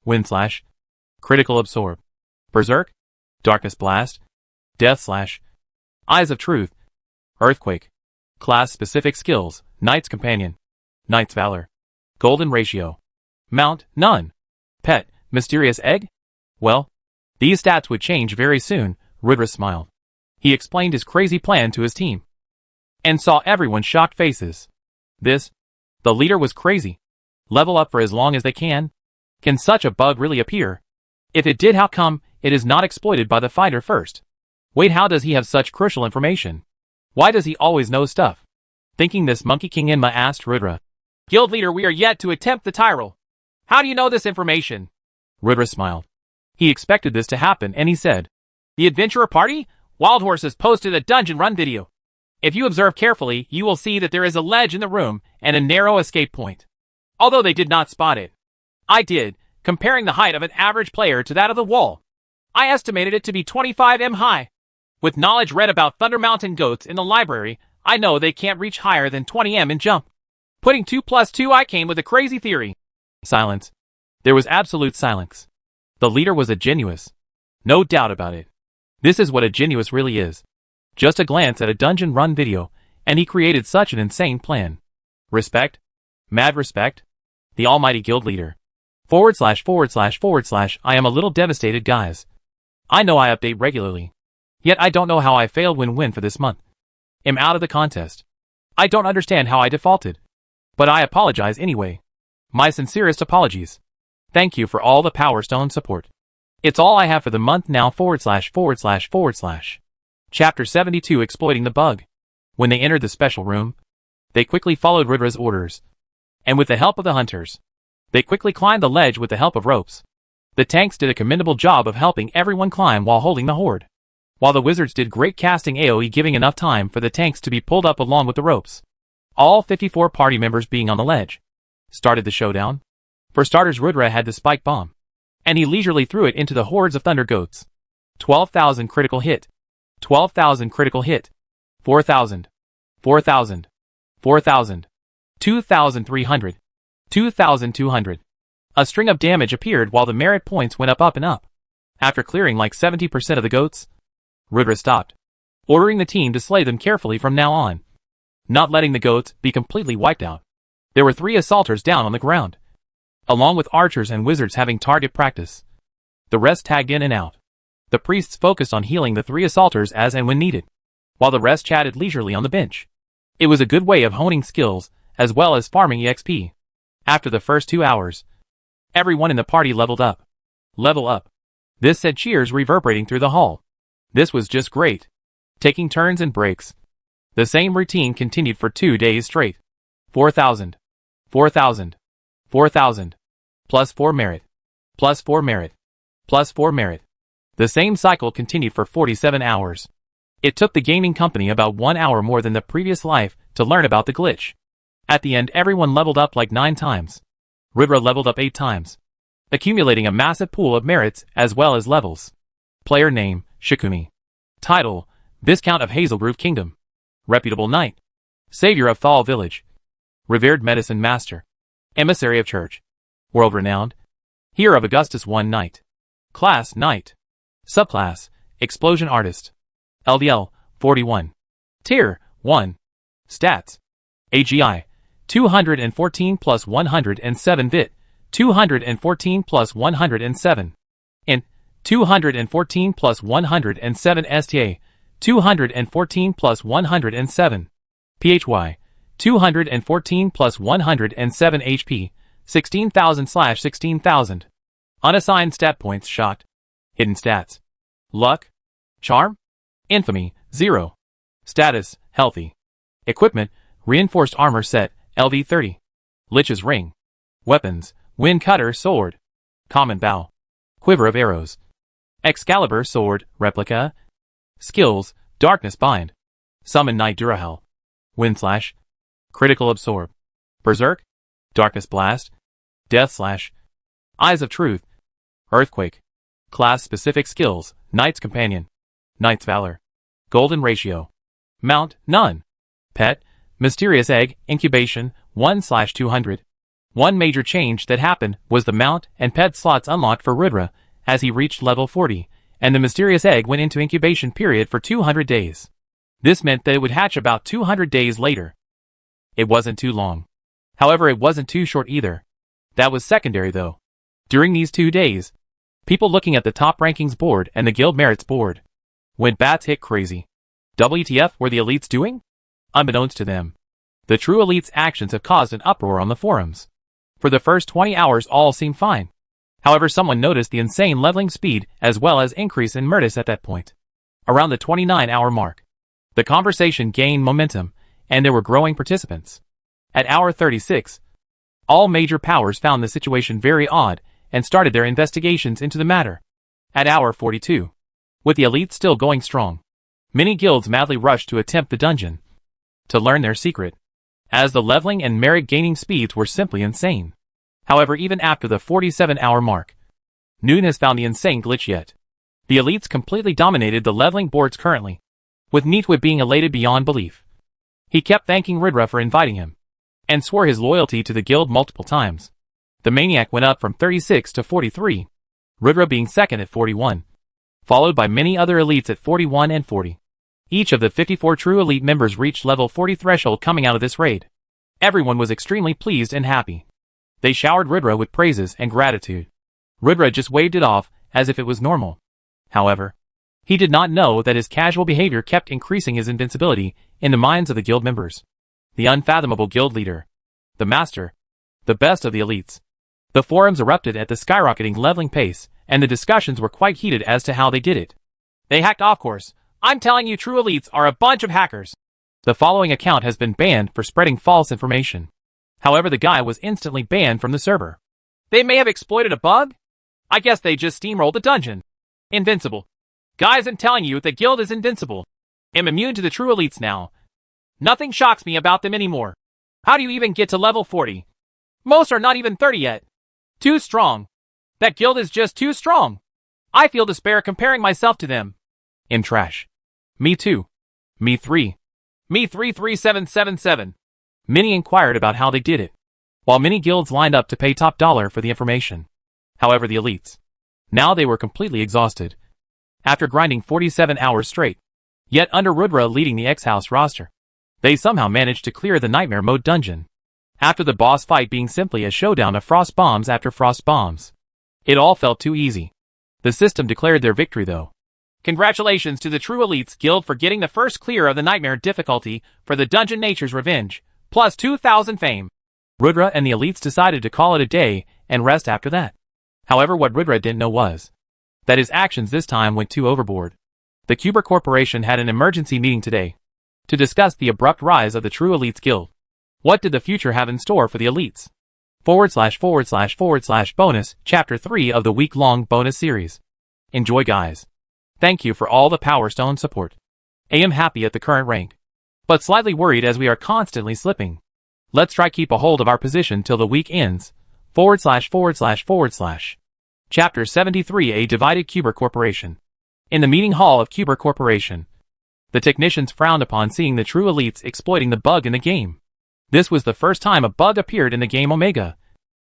A: Wind slash. Critical absorb. Berserk. Darkness blast. Death slash. Eyes of truth. Earthquake. Class specific skills, Knight's companion. Knight's valor. Golden ratio. Mount, none. Pet, mysterious egg? Well, these stats would change very soon, Rudra smiled. He explained his crazy plan to his team. And saw everyone's shocked faces. The leader was crazy. Level up for as long as they can? Can such a bug really appear? If it did, how come it is not exploited by the fighter first? Wait, how does he have such crucial information? Why does he always know stuff? Thinking this, Monkey King Inma asked Rudra. Guild leader, we are yet to attempt the Tyrol. How do you know this information? Rudra smiled. He expected this to happen, and he said, The adventurer party? Wild Horses posted a dungeon run video. If you observe carefully, you will see that there is a ledge in the room and a narrow escape point. Although they did not spot it. I did, comparing the height of an average player to that of the wall. I estimated it to be 25 m high. With knowledge read about Thunder Mountain goats in the library, I know they can't reach higher than 20 m in jump. Putting 2 plus 2, I came with a crazy theory. Silence. There was absolute silence. The leader was a genius. No doubt about it. This is what a genius really is. Just a glance at a dungeon run video, and he created such an insane plan. Respect? Mad respect? The almighty guild leader. / I am a little devastated, guys. I know I update regularly. Yet I don't know how I failed win for this month. Am out of the contest. I don't understand how I defaulted. But I apologize anyway. My sincerest apologies. Thank you for all the Power Stone support. It's all I have for the month now / Chapter 72 Exploiting the Bug. When they entered the special room, they quickly followed Rudra's orders. And with the help of the hunters, they quickly climbed the ledge with the help of ropes. The tanks did a commendable job of helping everyone climb while holding the horde. While the wizards did great casting AoE, giving enough time for the tanks to be pulled up along with the ropes. All 54 party members being on the ledge. Started the showdown. For starters, Rudra had the spike bomb. And he leisurely threw it into the hordes of thunder goats. 12,000 critical hit. 12,000 critical hit. 4,000. 4,000. 4,000. 2,300. 2,200. A string of damage appeared while the merit points went up and up. After clearing like 70% of the goats, Rudra stopped, ordering the team to slay them carefully from now on, not letting the goats be completely wiped out. There were 3 assaulters down on the ground, along with archers and wizards having target practice. The rest tagged in and out. The priests focused on healing the 3 assaulters as and when needed, while the rest chatted leisurely on the bench. It was a good way of honing skills, as well as farming EXP. After the first 2 hours, everyone in the party leveled up. Level up. This said cheers reverberating through the hall. This was just great. Taking turns and breaks. The same routine continued for 2 days straight. 4,000. 4,000. 4,000. Plus 4 merit. Plus 4 merit. Plus 4 merit. The same cycle continued for 47 hours. It took the gaming company about 1 hour more than the previous life to learn about the glitch. At the end, everyone leveled up like 9 times. Rudra leveled up 8 times, accumulating a massive pool of merits as well as levels. Player name, Shikumi. Title, Viscount of Hazelgrove Kingdom. Reputable Knight. Savior of Thal Village. Revered Medicine Master. Emissary of Church. World-renowned. Hero of Augustus I Knight. Class, Knight. Subclass, Explosion Artist. LDL, 41. Tier, 1. Stats. AGI, 214 plus 107 Vit, 214 plus 107. Int, 214 plus 107 STA, 214 plus 107. PHY, 214 plus 107 HP, 16,000/16,000. Unassigned stat points shocked. Hidden stats. Luck. Charm. Infamy, 0. Status, healthy. Equipment, reinforced armor set, LV30. Lich's ring. Weapons, wind cutter sword. Common bow. Quiver of arrows. Excalibur sword, replica. Skills, darkness bind. Summon Knight Durahel. Wind slash. Critical absorb. Berserk. Darkness blast. Death slash. Eyes of truth. Earthquake. Class specific skills, Knight's companion. Knight's valor. Golden ratio. Mount, none. Pet, mysterious egg, incubation, 1/200. One major change that happened was the mount and pet slots unlocked for Rudra as he reached level 40, and the mysterious egg went into incubation period for 200 days. This meant that it would hatch about 200 days later. It wasn't too long. However, it wasn't too short either. That was secondary though. During these 2 days, people looking at the top rankings board and the guild merits board went bats hit crazy. WTF were the elites doing? Unbeknownst to them, the true elites' actions have caused an uproar on the forums. For the first 20 hours all seemed fine. However, someone noticed the insane leveling speed as well as increase in Murtis at that point. Around the 29-hour mark, the conversation gained momentum, and there were growing participants. At hour 36, all major powers found the situation very odd and started their investigations into the matter. At hour 42, with the elites still going strong, many guilds madly rushed to attempt the dungeon to learn their secret, as the leveling and merit gaining speeds were simply insane. However, even after the 47-hour mark, Noon has found the insane glitch yet. The elites completely dominated the leveling boards currently, with Neatwit being elated beyond belief. He kept thanking Rudra for inviting him, and swore his loyalty to the guild multiple times. The Maniac went up from 36 to 43, Rudra being second at 41, followed by many other elites at 41 and 40. Each of the 54 true elite members reached level 40 threshold coming out of this raid. Everyone was extremely pleased and happy. They showered Rudra with praises and gratitude. Rudra just waved it off as if it was normal. However, he did not know that his casual behavior kept increasing his invincibility in the minds of the guild members. The unfathomable guild leader, the master, the best of the elites. The forums erupted at the skyrocketing leveling pace, and the discussions were quite heated as to how they did it. They hacked off course. I'm telling you, true elites are a bunch of hackers. The following account has been banned for spreading false information. However, the guy was instantly banned from the server. They may have exploited a bug? I guess they just steamrolled the dungeon. Invincible. Guys, I'm telling you, the guild is invincible. I'm immune to the true elites now. Nothing shocks me about them anymore. How do you even get to level 40? Most are not even 30 yet. Too strong. That guild is just too strong. I feel despair comparing myself to them. I'm trash. Me too. Me 3. Me 33777. Many inquired about how they did it, while many guilds lined up to pay top dollar for the information. However, the elites, now they were completely exhausted. After grinding 47 hours straight, yet under Rudra leading the X-House roster, they somehow managed to clear the Nightmare Mode dungeon. After the boss fight being simply a showdown of frost bombs after frost bombs. It all felt too easy. The system declared their victory though. Congratulations to the True Elites Guild for getting the first clear of the Nightmare difficulty for the Dungeon Nature's Revenge, plus 2,000 fame. Rudra and the elites decided to call it a day and rest after that. However, what Rudra didn't know was that his actions this time went too overboard. The Cuber Corporation had an emergency meeting today to discuss the abrupt rise of the True Elites Guild. What did the future have in store for the elites? // bonus, chapter 3 of the week-long bonus series. Enjoy, guys. Thank you for all the Power Stone support. I am happy at the current rank, but slightly worried as we are constantly slipping. Let's try keep a hold of our position till the week ends. // Chapter 73, A Divided Cuber Corporation. In the meeting hall of Cuber Corporation, the technicians frowned upon seeing the true elites exploiting the bug in the game. This was the first time a bug appeared in the game Omega,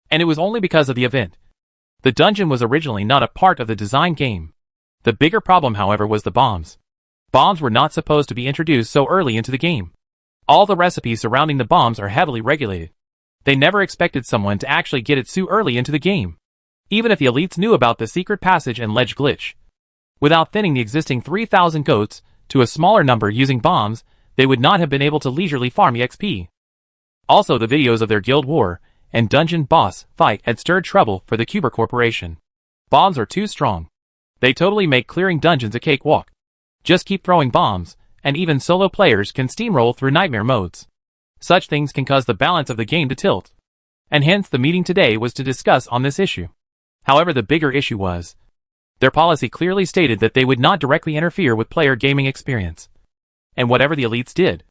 A: and it was only because of the event. The dungeon was originally not a part of the design game. The bigger problem, however, was the bombs. Bombs were not supposed to be introduced so early into the game. All the recipes surrounding the bombs are heavily regulated. They never expected someone to actually get it so early into the game, even if the elites knew about the secret passage and ledge glitch. Without thinning the existing 3,000 goats to a smaller number using bombs, they would not have been able to leisurely farm EXP. Also, the videos of their guild war and dungeon boss fight had stirred trouble for the Cuber Corporation. Bombs are too strong. They totally make clearing dungeons a cakewalk. Just keep throwing bombs, and even solo players can steamroll through nightmare modes. Such things can cause the balance of the game to tilt. And hence the meeting today was to discuss on this issue. However, the bigger issue was, their policy clearly stated that they would not directly interfere with player gaming experience. And whatever the elites did,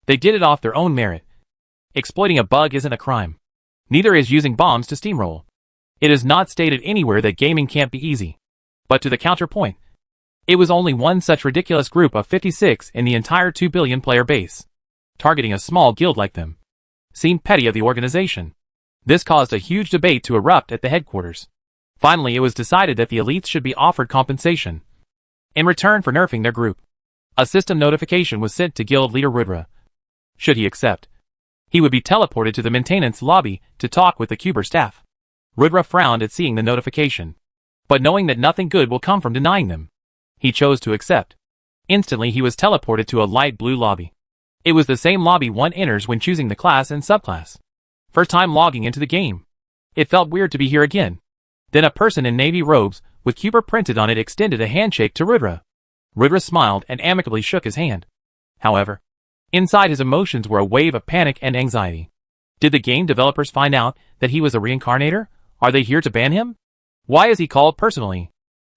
A: they did it off their own merit. Exploiting a bug isn't a crime. Neither is using bombs to steamroll. It is not stated anywhere that gaming can't be easy. But to the counterpoint, it was only one such ridiculous group of 56 in the entire 2 billion player base. Targeting a small guild like them seemed petty of the organization. This caused a huge debate to erupt at the headquarters. Finally, it was decided that the elites should be offered compensation in return for nerfing their group. A system notification was sent to guild leader Rudra. Should he accept, he would be teleported to the maintenance lobby to talk with the Cuber staff. Rudra frowned at seeing the notification, but knowing that nothing good will come from denying them, he chose to accept. Instantly, he was teleported to a light blue lobby. It was the same lobby one enters when choosing the class and subclass. First time logging into the game. It felt weird to be here again. Then a person in navy robes, with Cuber printed on it, extended a handshake to Rudra. Rudra smiled and amicably shook his hand. However, inside his emotions were a wave of panic and anxiety. Did the game developers find out that he was a reincarnator? Are they here to ban him? Why is he called personally?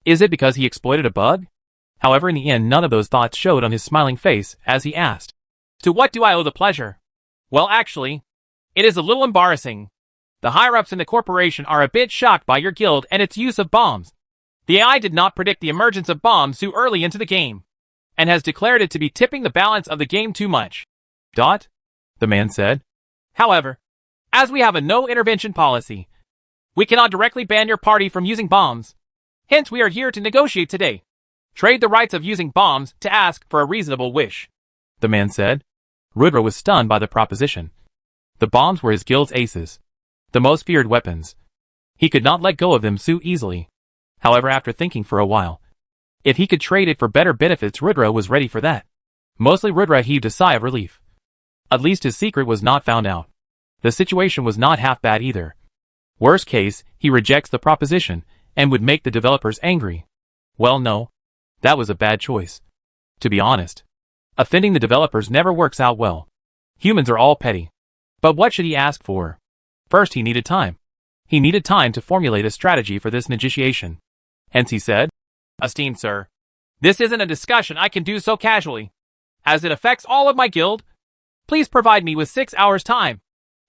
A: Is it because he exploited a bug? However, in the end, none of those thoughts showed on his smiling face as he asked, "To what do I owe the pleasure?" "Well, actually, it is a little embarrassing. The higher-ups in the corporation are a bit shocked by your guild and its use of bombs. The AI did not predict the emergence of bombs so early into the game, and has declared it to be tipping the balance of the game too much." The man said. "However, as we have a no-intervention policy, we cannot directly ban your party from using bombs. Hence, we are here to negotiate today. Trade the rights of using bombs to ask for a reasonable wish," the man said. Rudra was stunned by the proposition. The bombs were his guild's aces, the most feared weapons. He could not let go of them so easily. However, after thinking for a while, if he could trade it for better benefits, Rudra was ready for that. Mostly Rudra heaved a sigh of relief. At least his secret was not found out. The situation was not half bad either. Worst case, he rejects the proposition and would make the developers angry. Well, no, that was a bad choice. To be honest, offending the developers never works out well. Humans are all petty. But what should he ask for? First, he needed time. He needed time to formulate a strategy for this negotiation. Hence he said, "Esteemed sir, this isn't a discussion I can do so casually. As it affects all of my guild, please provide me with 6 hours' time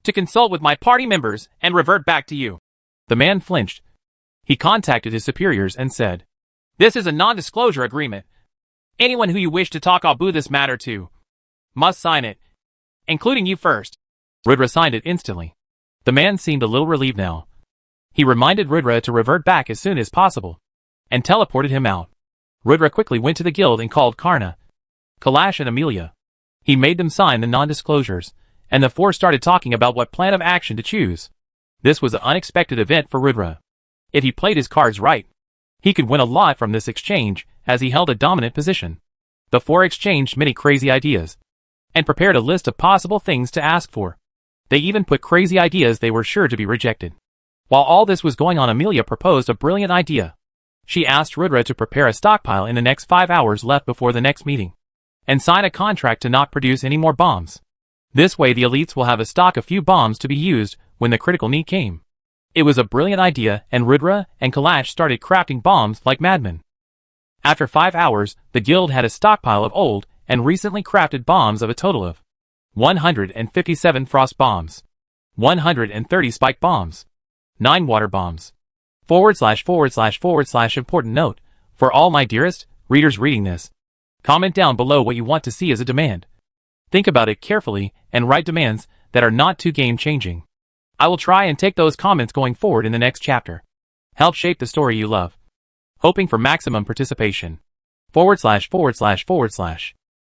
A: to consult with my party members and revert back to you." The man flinched. He contacted his superiors and said, "This is a non-disclosure agreement. Anyone who you wish to talk about this matter to must sign it, including you first." Rudra signed it instantly. The man seemed a little relieved now. He reminded Rudra to revert back as soon as possible, and teleported him out. Rudra quickly went to the guild and called Karna, Kailash and Amelia. He made them sign the non-disclosures, and the four started talking about what plan of action to choose. This was an unexpected event for Rudra. If he played his cards right, he could win a lot from this exchange, as he held a dominant position. The four exchanged many crazy ideas, and prepared a list of possible things to ask for. They even put crazy ideas they were sure to be rejected. While all this was going on, Amelia proposed a brilliant idea. She asked Rudra to prepare a stockpile in the next 5 hours left before the next meeting, and sign a contract to not produce any more bombs. This way the elites will have a stock of few bombs to be used when the critical need came. It was a brilliant idea, and Rudra and Kailash started crafting bombs like madmen. After 5 hours, the guild had a stockpile of old and recently crafted bombs of a total of 157 frost bombs, 130 spike bombs, 9 water bombs. // Important note, for all my dearest readers reading this, comment down below what you want to see as a demand. Think about it carefully and write demands that are not too game-changing. I will try and take those comments going forward in the next chapter. Help shape the story you love. hoping for maximum participation. //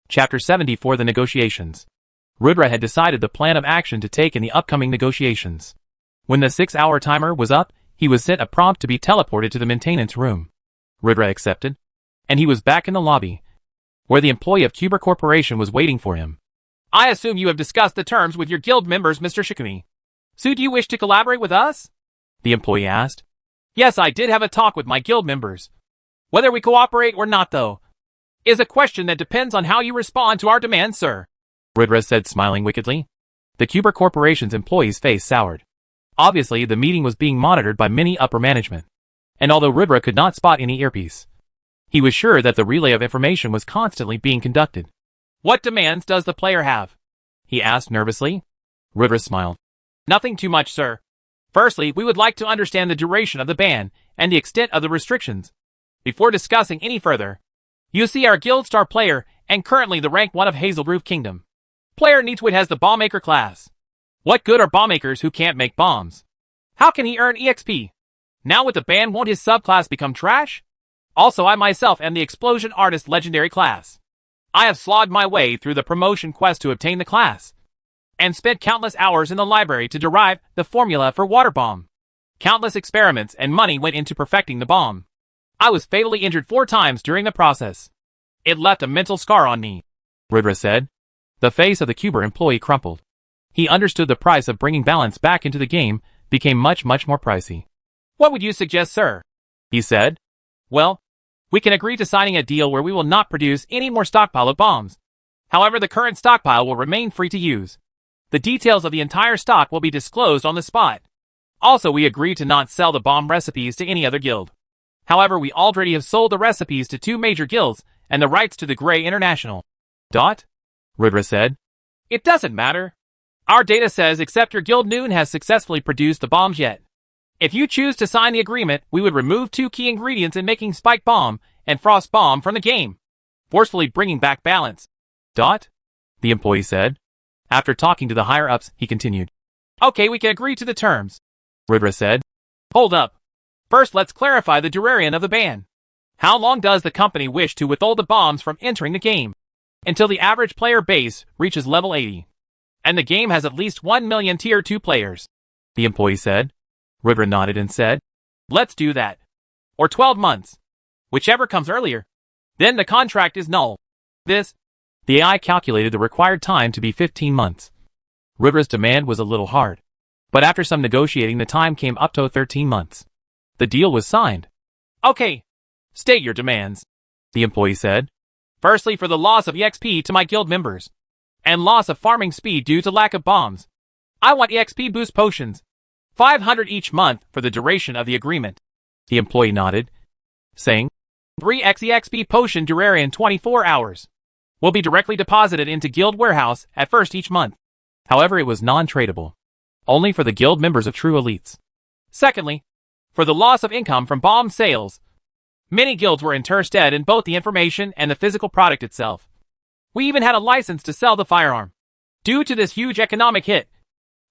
A: Chapter 74 The Negotiations. Rudra had decided the plan of action to take in the upcoming negotiations. When the 6-hour timer was up, he was sent a prompt to be teleported to the maintenance room. Rudra accepted, and he was back in the lobby, where the employee of Cuber Corporation was waiting for him.
B: I assume you have discussed the terms with your guild members, Mr. Shikumi. So do you wish to collaborate with us?
A: The employee asked.
B: Yes, I did have a talk with my guild members. Whether we cooperate or not, though, is a question that depends on how you respond to our demands, sir.
A: Rudra said, smiling wickedly. The Cuber Corporation's employee's face soured. Obviously, the meeting was being monitored by many upper management. And although Rudra could not spot any earpiece, he was sure that the relay of information was constantly being conducted.
B: What demands does the player have?
A: He asked nervously. Rudra smiled.
B: Nothing too much, sir. Firstly, we would like to understand the duration of the ban and the extent of the restrictions before discussing any further. You see our guild star player and currently the rank 1 of Hazelroof Kingdom. Player Neatwood has the bombmaker class. What good are bombmakers who can't make bombs? How can he earn EXP? Now with the ban, won't his subclass become trash? Also, I myself am the explosion artist legendary class. I have slogged my way through the promotion quest to obtain the class, and spent countless hours in the library to derive the formula for water bomb. Countless experiments and money went into perfecting the bomb. I was fatally injured 4 times during the process. It left a mental scar on me,
A: Rudra said. The face of the Cuber employee crumpled. He understood the price of bringing balance back into the game became much more pricey.
B: What would you suggest, sir?
A: He said.
B: Well, we can agree to signing a deal where we will not produce any more stockpile of bombs. However, the current stockpile will remain free to use. The details of the entire stock will be disclosed on the spot. Also, we agree to not sell the bomb recipes to any other guild. However, we already have sold the recipes to 2 major guilds and the rights to the Grey International.
A: Rudra said.
B: It doesn't matter. Our data says except your guild Noon has successfully produced the bombs yet. If you choose to sign the agreement, we would remove 2 key ingredients in making Spike Bomb and Frost Bomb from the game, forcefully bringing back balance.
A: The employee said. After talking to the higher-ups, he continued.
B: Okay, we can agree to the terms,
A: Rudra said.
B: Hold up. First, let's clarify the duration of the ban. How long does the company wish to withhold the bombs from entering the game? Until the average player base reaches level 80. And the game has at least 1 million tier 2 players,
A: the employee said. Rudra nodded and said,
B: let's do that. Or 12 months. Whichever comes earlier. Then the contract is null. The
A: AI calculated the required time to be 15 months. Rudra's demand was a little hard. But after some negotiating, the time came up to 13 months. The deal was signed.
B: Okay. State your demands,
A: the employee said.
B: Firstly, for the loss of EXP to my guild members, and loss of farming speed due to lack of bombs. I want EXP boost potions. 500 each month for the duration of the agreement.
A: The employee nodded, saying,
B: 3x EXP potion duration 24 hours. Will be directly deposited into guild warehouse at first each month.
A: However, it was non-tradable. Only for the guild members of true elites.
B: Secondly, for the loss of income from bomb sales. Many guilds were interested in both the information and the physical product itself. We even had a license to sell the firearm. Due to this huge economic hit,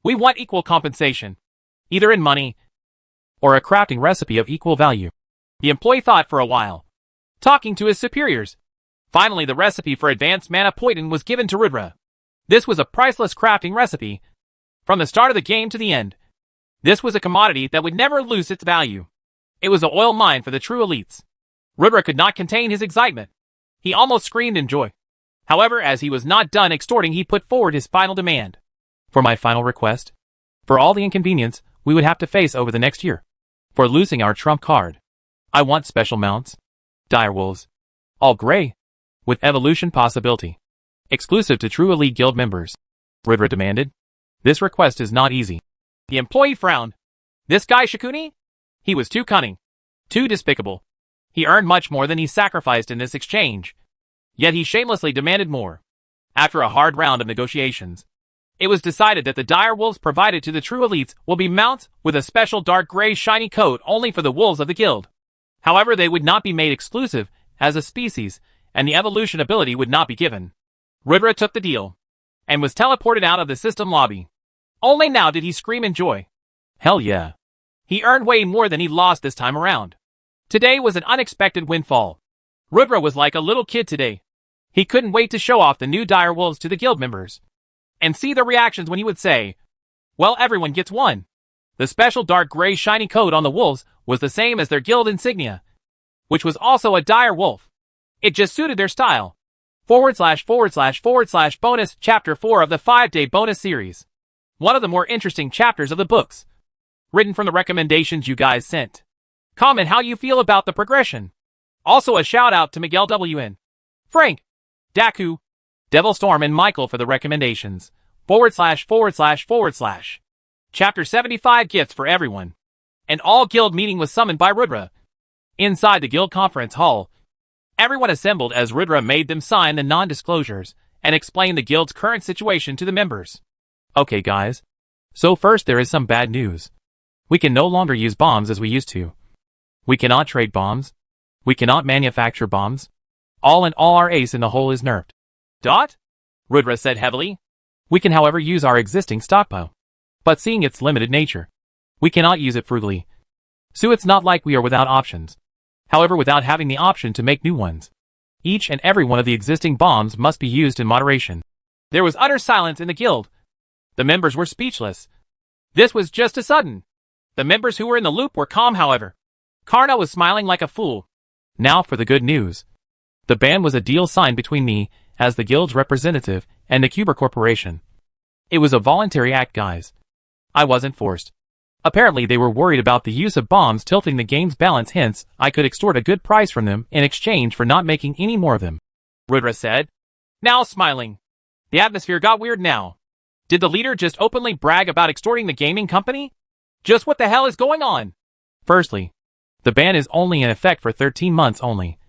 B: we want equal compensation, either in money
A: or a crafting recipe of equal value.
B: The employee thought for a while, talking to his superiors. Finally, the recipe for advanced mana poison was given to Rudra. This was a priceless crafting recipe, from the start of the game to the end. This was a commodity that would never lose its value. It was an oil mine for the true elites. Rudra could not contain his excitement. He almost screamed in joy. However, as he was not done extorting, he put forward his final demand.
A: For my final request, for all the inconvenience we would have to face over the next year, for losing our trump card, I want special mounts, direwolves, all gray, with evolution possibility, exclusive to true elite guild members, Rudra demanded. This request is not easy.
B: The employee frowned. This guy Shikuni? He was too cunning, too despicable. He earned much more than he sacrificed in this exchange. Yet he shamelessly demanded more. After a hard round of negotiations, it was decided that the dire wolves provided to the true elites will be mounts with a special dark gray shiny coat only for the wolves of the guild. However, they would not be made exclusive as a species, and the evolution ability would not be given. Rudra took the deal, and was teleported out of the system lobby. Only now did he scream in joy.
A: Hell yeah.
B: He earned way more than he lost this time around. Today was an unexpected windfall. Rudra was like a little kid today. He couldn't wait to show off the new dire wolves to the guild members and see their reactions when he would say, "Well, everyone gets one." The special dark gray shiny coat on the wolves was the same as their guild insignia, which was also a dire wolf. It just suited their style. // bonus chapter 4 of the 5-day bonus series. One of the more interesting chapters of the books. Written from the recommendations you guys sent. Comment how you feel about the progression. Also a shout out to Miguel WN, Frank, Daku, Devilstorm and Michael for the recommendations. // Chapter 75 Gifts for Everyone. An all-guild meeting was summoned by Rudra. Inside the guild conference hall, everyone assembled as Rudra made them sign the non-disclosures and explain the guild's current situation to the members.
A: Okay guys. So first there is some bad news. We can no longer use bombs as we used to. We cannot trade bombs. We cannot manufacture bombs. All in all, our ace in the hole is nerfed.
B: Rudra said heavily.
A: We can however use our existing stockpile. But seeing its limited nature, we cannot use it frugally. So it's not like we are without options. However, without having the option to make new ones. Each and every one of the existing bombs must be used in moderation.
B: There was utter silence in the guild. The members were speechless. This was just a sudden. The members who were in the loop were calm, however. Karna was smiling like a fool.
A: Now for the good news. The ban was a deal signed between me, as the guild's representative, and the Cuber Corporation. It was a voluntary act, guys. I wasn't forced. Apparently they were worried about the use of bombs tilting the game's balance, hence, I could extort a good price from them in exchange for not making any more of them.
B: Rudra said, now smiling. The atmosphere got weird now. Did the leader just openly brag about extorting the gaming company? Just what the hell is going on?
A: Firstly, the ban is only in effect for 13 months only.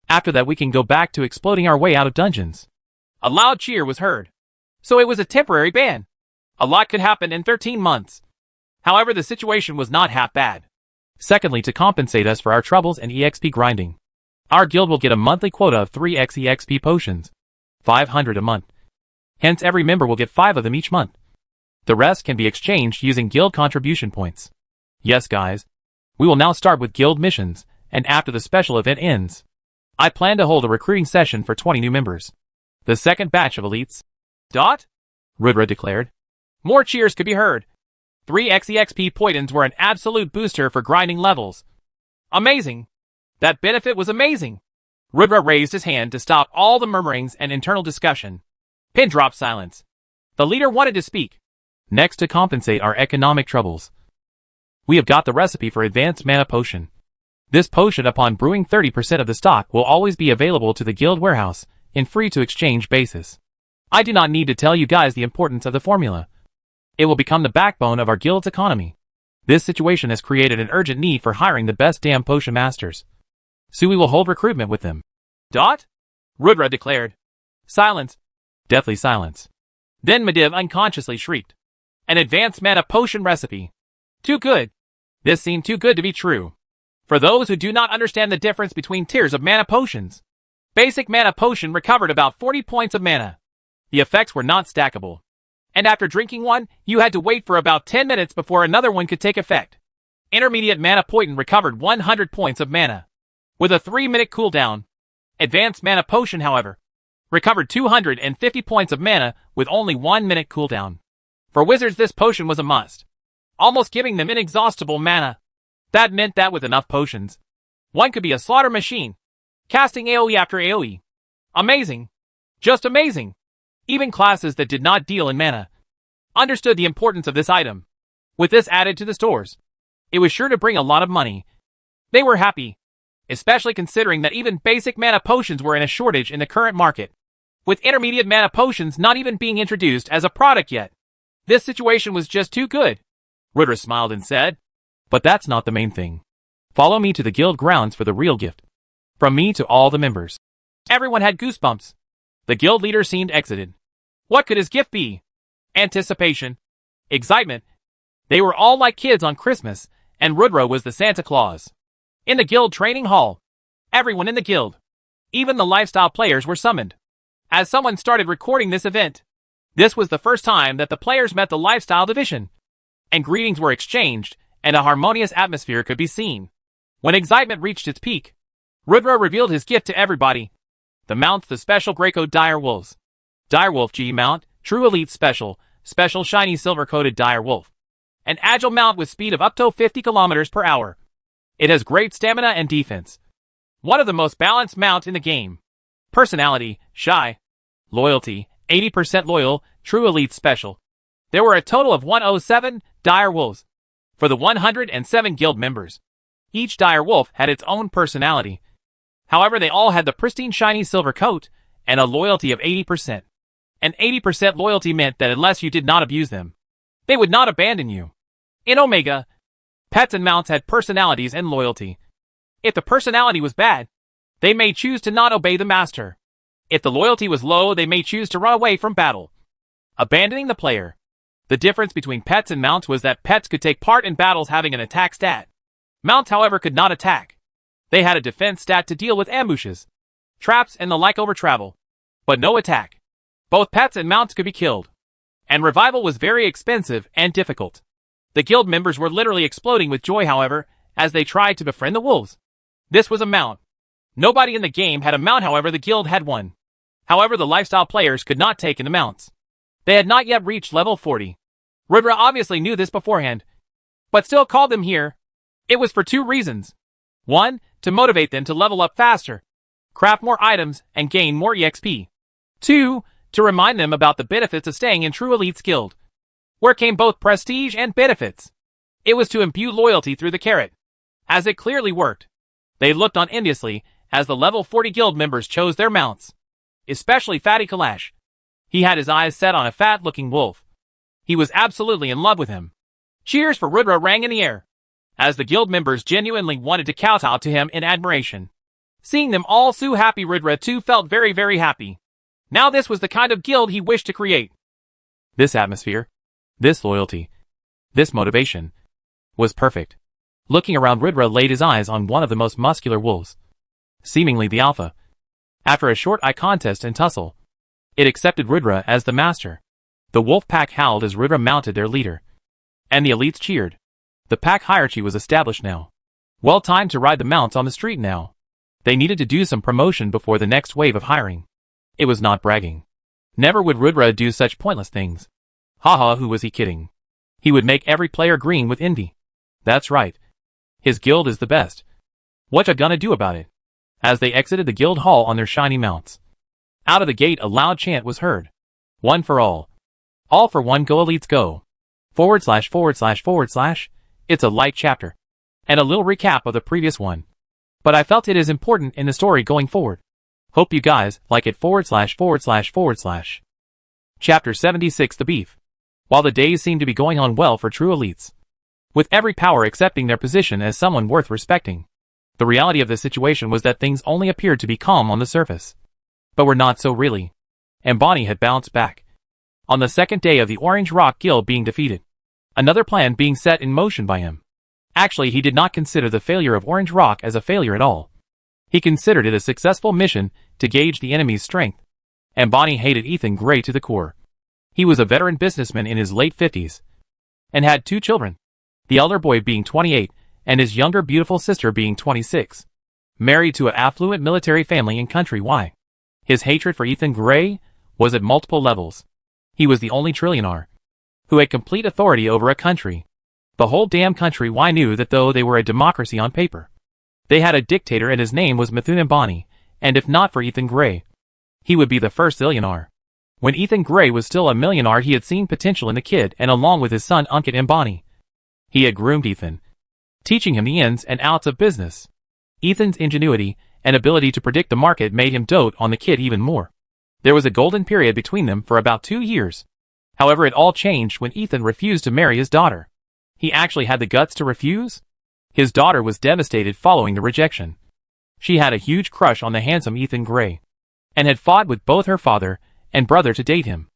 A: After that we can go back to exploding our way out of dungeons.
B: A loud cheer was heard. So it was a temporary ban. A lot could happen in 13 months. However, the situation was not half bad.
A: Secondly, to compensate us for our troubles and EXP grinding, our guild will get a monthly quota of 3x EXP potions. 500 a month. Hence every member will get 5 of them each month. The rest can be exchanged using guild contribution points. Yes guys. We will now start with guild missions, and after the special event ends, I plan to hold a recruiting session for 20 new members. The second batch of elites.
B: Rudra declared. More cheers could be heard. 3x EXP points were an absolute booster for grinding levels. Amazing. That benefit was amazing. Rudra raised his hand to stop all the murmurings and internal discussion. Pin dropped silence. The leader wanted to speak.
A: Next, to compensate our economic troubles, we have got the recipe for advanced mana potion. This potion, upon brewing 30% of the stock, will always be available to the guild warehouse in free-to-exchange basis. I do not need to tell you guys the importance of the formula. It will become the backbone of our guild's economy. This situation has created an urgent need for hiring the best damn potion masters. So we will hold recruitment with them.
B: Rudra declared. Silence.
A: Deathly silence.
B: Then Mediv unconsciously shrieked. An advanced mana potion recipe. Too good. This seemed too good to be true. For those who do not understand the difference between tiers of mana potions, basic mana potion recovered about 40 points of mana. The effects were not stackable. And after drinking one, you had to wait for about 10 minutes before another one could take effect. Intermediate mana potion recovered 100 points of mana, with a 3-minute cooldown. Advanced mana potion, however, recovered 250 points of mana with only 1-minute cooldown. For wizards, this potion was a must, almost giving them inexhaustible mana. That meant that with enough potions, one could be a slaughter machine, casting AoE after AoE. Amazing. Just amazing. Even classes that did not deal in mana understood the importance of this item. With this added to the stores, it was sure to bring a lot of money. They were happy, especially considering that even basic mana potions were in a shortage in the current market, with intermediate mana potions not even being introduced as a product yet. This situation was just too good. Rudra smiled and said,
A: but that's not the main thing. Follow me to the guild grounds for the real gift. From me to all the members.
B: Everyone had goosebumps. The guild leader seemed exited. What could his gift be? Anticipation. Excitement. They were all like kids on Christmas, and Rudra was the Santa Claus. In the guild training hall, everyone in the guild, even the lifestyle players, were summoned. As someone started recording this event, this was the first time that the players met the lifestyle division, and greetings were exchanged, and a harmonious atmosphere could be seen. When excitement reached its peak, Rudra revealed his gift to everybody. The mounts, the special Greco Dire Wolves. Direwolf G mount, true elite special shiny silver-coated Direwolf. An agile mount with speed of up to 50 km per hour. It has great stamina and defense. One of the most balanced mounts in the game. Personality, shy. Loyalty, 80% loyal, true elite special. There were a total of 107 Dire Wolves for the 107 guild members. Each Dire Wolf had its own personality. However, they all had the pristine shiny silver coat and a loyalty of 80%. And 80% loyalty meant that unless you did not abuse them, they would not abandon you. In Omega, pets and mounts had personalities and loyalty. If the personality was bad, they may choose to not obey the master. If the loyalty was low, they may choose to run away from battle, abandoning the player. The difference between pets and mounts was that pets could take part in battles having an attack stat. Mounts, however, could not attack. They had a defense stat to deal with ambushes, traps, and the like over travel, but no attack. Both pets and mounts could be killed. And revival was very expensive and difficult. The guild members were literally exploding with joy, however, as they tried to befriend the wolves. This was a mount. Nobody in the game had a mount, however the guild had one. However, the lifestyle players could not take in the mounts. They had not yet reached level 40. Rudra obviously knew this beforehand, but still called them here. It was for two reasons. 1. To motivate them to level up faster, craft more items, and gain more EXP. 2. To remind them about the benefits of staying in True Elite's guild, where came both prestige and benefits. It was to imbue loyalty through the carrot, as it clearly worked. They looked on enviously as the level 40 guild members chose their mounts, especially Fatty Kalash. He had his eyes set on a fat-looking wolf. He was absolutely in love with him. Cheers for Rudra rang in the air, as the guild members genuinely wanted to kowtow to him in admiration. Seeing them all so happy, Rudra too felt very, very happy. Now this was the kind of guild he wished to create. This atmosphere, this loyalty, this motivation, was perfect. Looking around, Rudra laid his eyes on one of the most muscular wolves, seemingly the alpha. After a short eye contest and tussle, it accepted Rudra as the master. The wolf pack howled as Rudra mounted their leader, and the elites cheered. The pack hierarchy was established now. Well, time to ride the mounts on the street now. They needed to do some promotion before the next wave of hiring. It was not bragging. Never would Rudra do such pointless things. Haha, who was he kidding? He would make every player green with envy. That's right. His guild is the best. What you gonna do about it? As they exited the guild hall on their shiny mounts, out of the gate a loud chant was heard. One for all. All for one, go elites go. // It's a light chapter, and a little recap of the previous one. But I felt it is important in the story going forward. Hope you guys like it // Chapter 76, The Beef. While the days seemed to be going on well for true elites, with every power accepting their position as someone worth respecting, the reality of the situation was that things only appeared to be calm on the surface, but were not so really. And Bonnie had bounced back. On the second day of the Orange Rock Guild being defeated, another plan being set in motion by him. Actually, he did not consider the failure of Orange Rock as a failure at all. He considered it a successful mission to gauge the enemy's strength. And Bonnie hated Ethan Gray to the core. He was a veteran businessman in his late 50s, and had 2 children, the elder boy being 28, and his younger beautiful sister being 26, married to an affluent military family in Country Y. His hatred for Ethan Gray was at multiple levels. He was the only trillionaire who had complete authority over a country. The whole damn Country Y knew that though they were a democracy on paper, they had a dictator, and his name was Mithun Ambani, and if not for Ethan Gray, he would be the first zillionaire. When Ethan Gray was still a millionaire, he had seen potential in the kid, and along with his son Ankit Ambani, he had groomed Ethan, teaching him the ins and outs of business. Ethan's ingenuity and ability to predict the market made him dote on the kid even more. There was a golden period between them for about 2 years. However, it all changed when Ethan refused to marry his daughter. He actually had the guts to refuse? His daughter was devastated following the rejection. She had a huge crush on the handsome Ethan Gray, and had fought with both her father and brother to date him.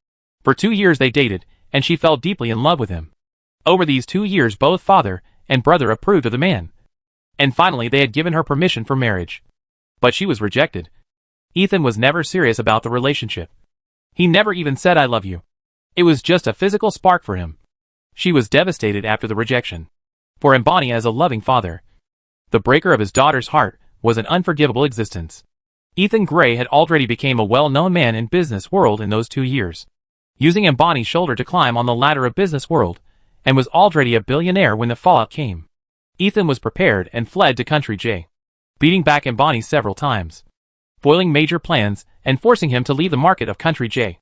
B: For 2 years they dated, and she fell deeply in love with him. Over these 2 years both father and brother approved of the man, and finally they had given her permission for marriage. But she was rejected. Ethan was never serious about the relationship. He never even said I love you. It was just a physical spark for him. She was devastated after the rejection. For Ambani, as a loving father,
A: The breaker of his daughter's heart was an unforgivable existence. Ethan Gray had already become a well-known man in business world in those 2 years, using Ambani's shoulder to climb on the ladder of business world, and was already a billionaire when the fallout came. Ethan was prepared and fled to Country J, beating back Ambani several times, foiling major plans and forcing him to leave the market of Country J.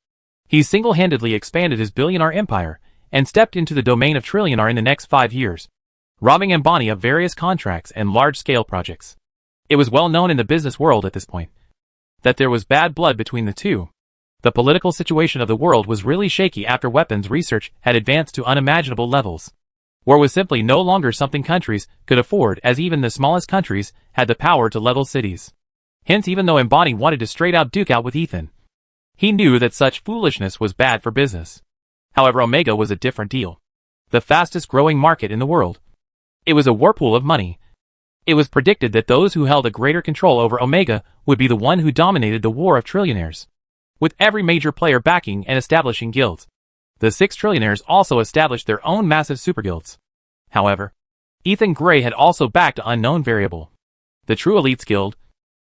A: He single-handedly expanded his billionaire empire and stepped into the domain of trillionaire in the next 5 years, robbing Ambani of various contracts and large-scale projects. It was well known in the business world at this point that there was bad blood between the two. The political situation of the world was really shaky after weapons research had advanced to unimaginable levels. War was simply no longer something countries could afford, as even the smallest countries had the power to level cities. Hence, even though Ambani wanted to straight out duke out with Ethan, he knew that such foolishness was bad for business. However, Omega was a different deal. The fastest growing market in the world. It was a whirlpool of money. It was predicted that those who held a greater control over Omega would be the one who dominated the war of trillionaires, with every major player backing and establishing guilds. The 6 trillionaires also established their own massive superguilds. However, Ethan Gray had also backed an unknown variable, the True Elites Guild.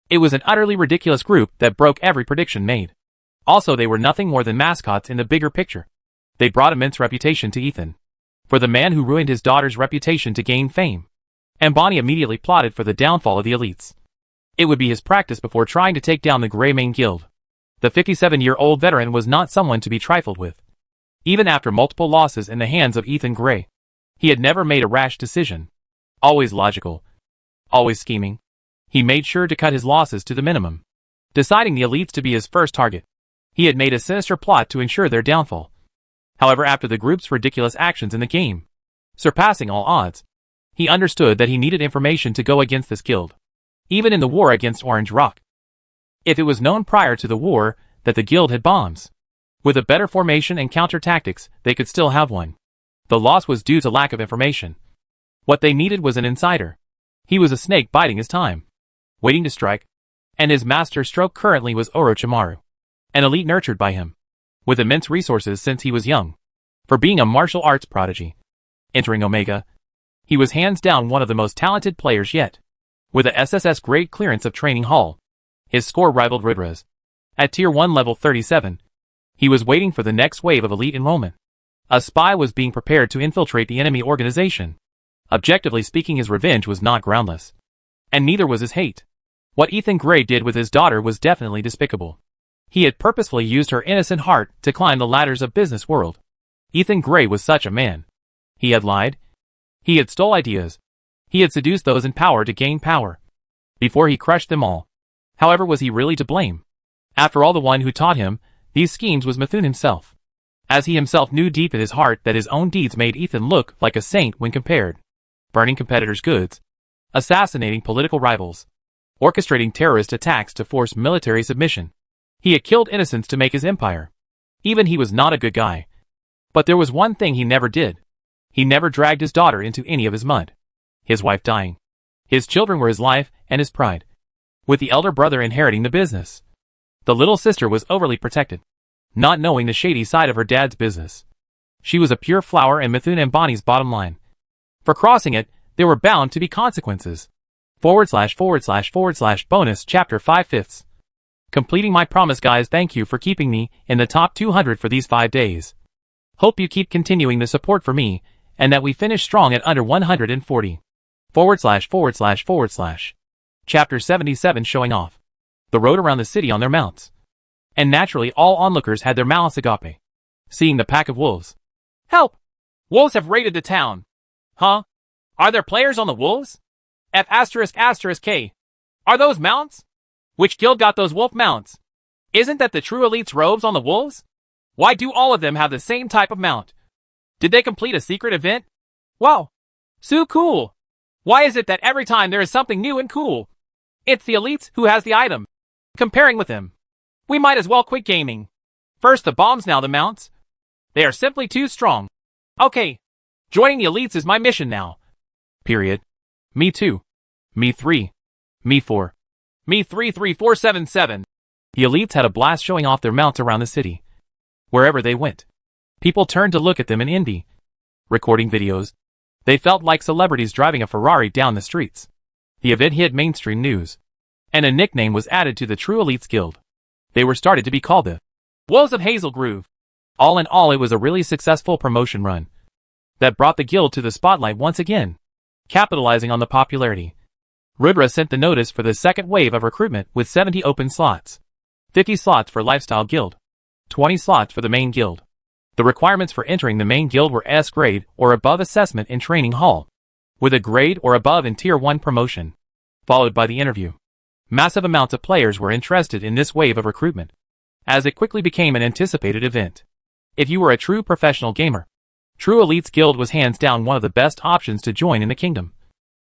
A: It was an utterly ridiculous group that broke every prediction made. Also, they were nothing more than mascots in the bigger picture. They brought immense reputation to Ethan, for the man who ruined his daughter's reputation to gain fame. Ambani immediately plotted for the downfall of the elites. It would be his practice before trying to take down the Gray main guild. The 57-year-old veteran was not someone to be trifled with. Even after multiple losses in the hands of Ethan Gray, he had never made a rash decision. Always logical. Always scheming. He made sure to cut his losses to the minimum, deciding the elites to be his first target. He had made a sinister plot to ensure their downfall. However, after the group's ridiculous actions in the game, surpassing all odds, he understood that he needed information to go against this guild, even in the war against Orange Rock. If it was known prior to the war that the guild had bombs, with a better formation and counter-tactics, they could still have one. The loss was due to lack of information. What they needed was an insider. He was a snake biding his time, waiting to strike, and his master stroke currently was Orochimaru, an elite nurtured by him, with immense resources since he was young, for being a martial arts prodigy. Entering Omega, he was hands down one of the most talented players yet. With a SSS grade clearance of Training Hall, his score rivaled Ridra's. At Tier 1 level 37, he was waiting for the next wave of elite enrollment. A spy was being prepared to infiltrate the enemy organization. Objectively speaking, his revenge was not groundless, and neither was his hate. What Ethan Gray did with his daughter was definitely despicable. He had purposefully used her innocent heart to climb the ladders of business world. Ethan Gray was such a man. He had lied. He had stole ideas. He had seduced those in power to gain power, before he crushed them all. However, was he really to blame? After all, the one who taught him these schemes was Mithun himself, as he himself knew deep in his heart that his own deeds made Ethan look like a saint when compared. Burning competitors' goods, assassinating political rivals, orchestrating terrorist attacks to force military submission. He had killed innocents to make his empire. Even he was not a good guy. But there was one thing he never did. He never dragged his daughter into any of his mud. His wife dying. His children were his life and his pride, with the elder brother inheriting the business. The little sister was overly protected, not knowing the shady side of her dad's business. She was a pure flower and Mithun Ambani's bottom line. For crossing it, there were bound to be consequences. / bonus chapter 5/5. Completing my promise, guys. Thank you for keeping me in the top 200 for these 5 days. Hope you keep continuing the support for me, and that we finish strong at under 140. / Chapter 77 showing off. The road around the city on their mounts. And naturally all onlookers had their mouths agape, seeing the pack of wolves. Help! Wolves have raided the town. Huh? Are there players on the wolves? F***K. Are those mounts? Which guild got those wolf mounts? Isn't that the True Elite's robes on the wolves? Why do all of them have the same type of mount? Did they complete a secret event? Wow! So cool! Why is it that every time there is something new and cool, it's the elites who has the item? Comparing with them, we might as well quit gaming. First the bombs, now the mounts. They are simply too strong. Okay, joining the elites is my mission now. Period. Me 2. Me 3. Me 4. Me 33477. The elites had a blast showing off their mounts around the city. Wherever they went, people turned to look at them in envy. Recording videos, they felt like celebrities driving a Ferrari down the streets. The event hit mainstream news, and a nickname was added to the True Elites Guild. They were started to be called the Wolves of Hazel Grove. All in all, it was a really successful promotion run that brought the guild to the spotlight once again, capitalizing on the popularity. Rebirth sent the notice for the second wave of recruitment with 70 open slots, 50 slots for Lifestyle Guild, 20 slots for the main guild. The requirements for entering the main guild were S grade or above assessment in Training Hall, with a grade or above in Tier 1 promotion, followed by the interview. Massive amounts of players were interested in this wave of recruitment, as it quickly became an anticipated event. If you were a true professional gamer, True Elites Guild was hands down one of the best options to join in the kingdom.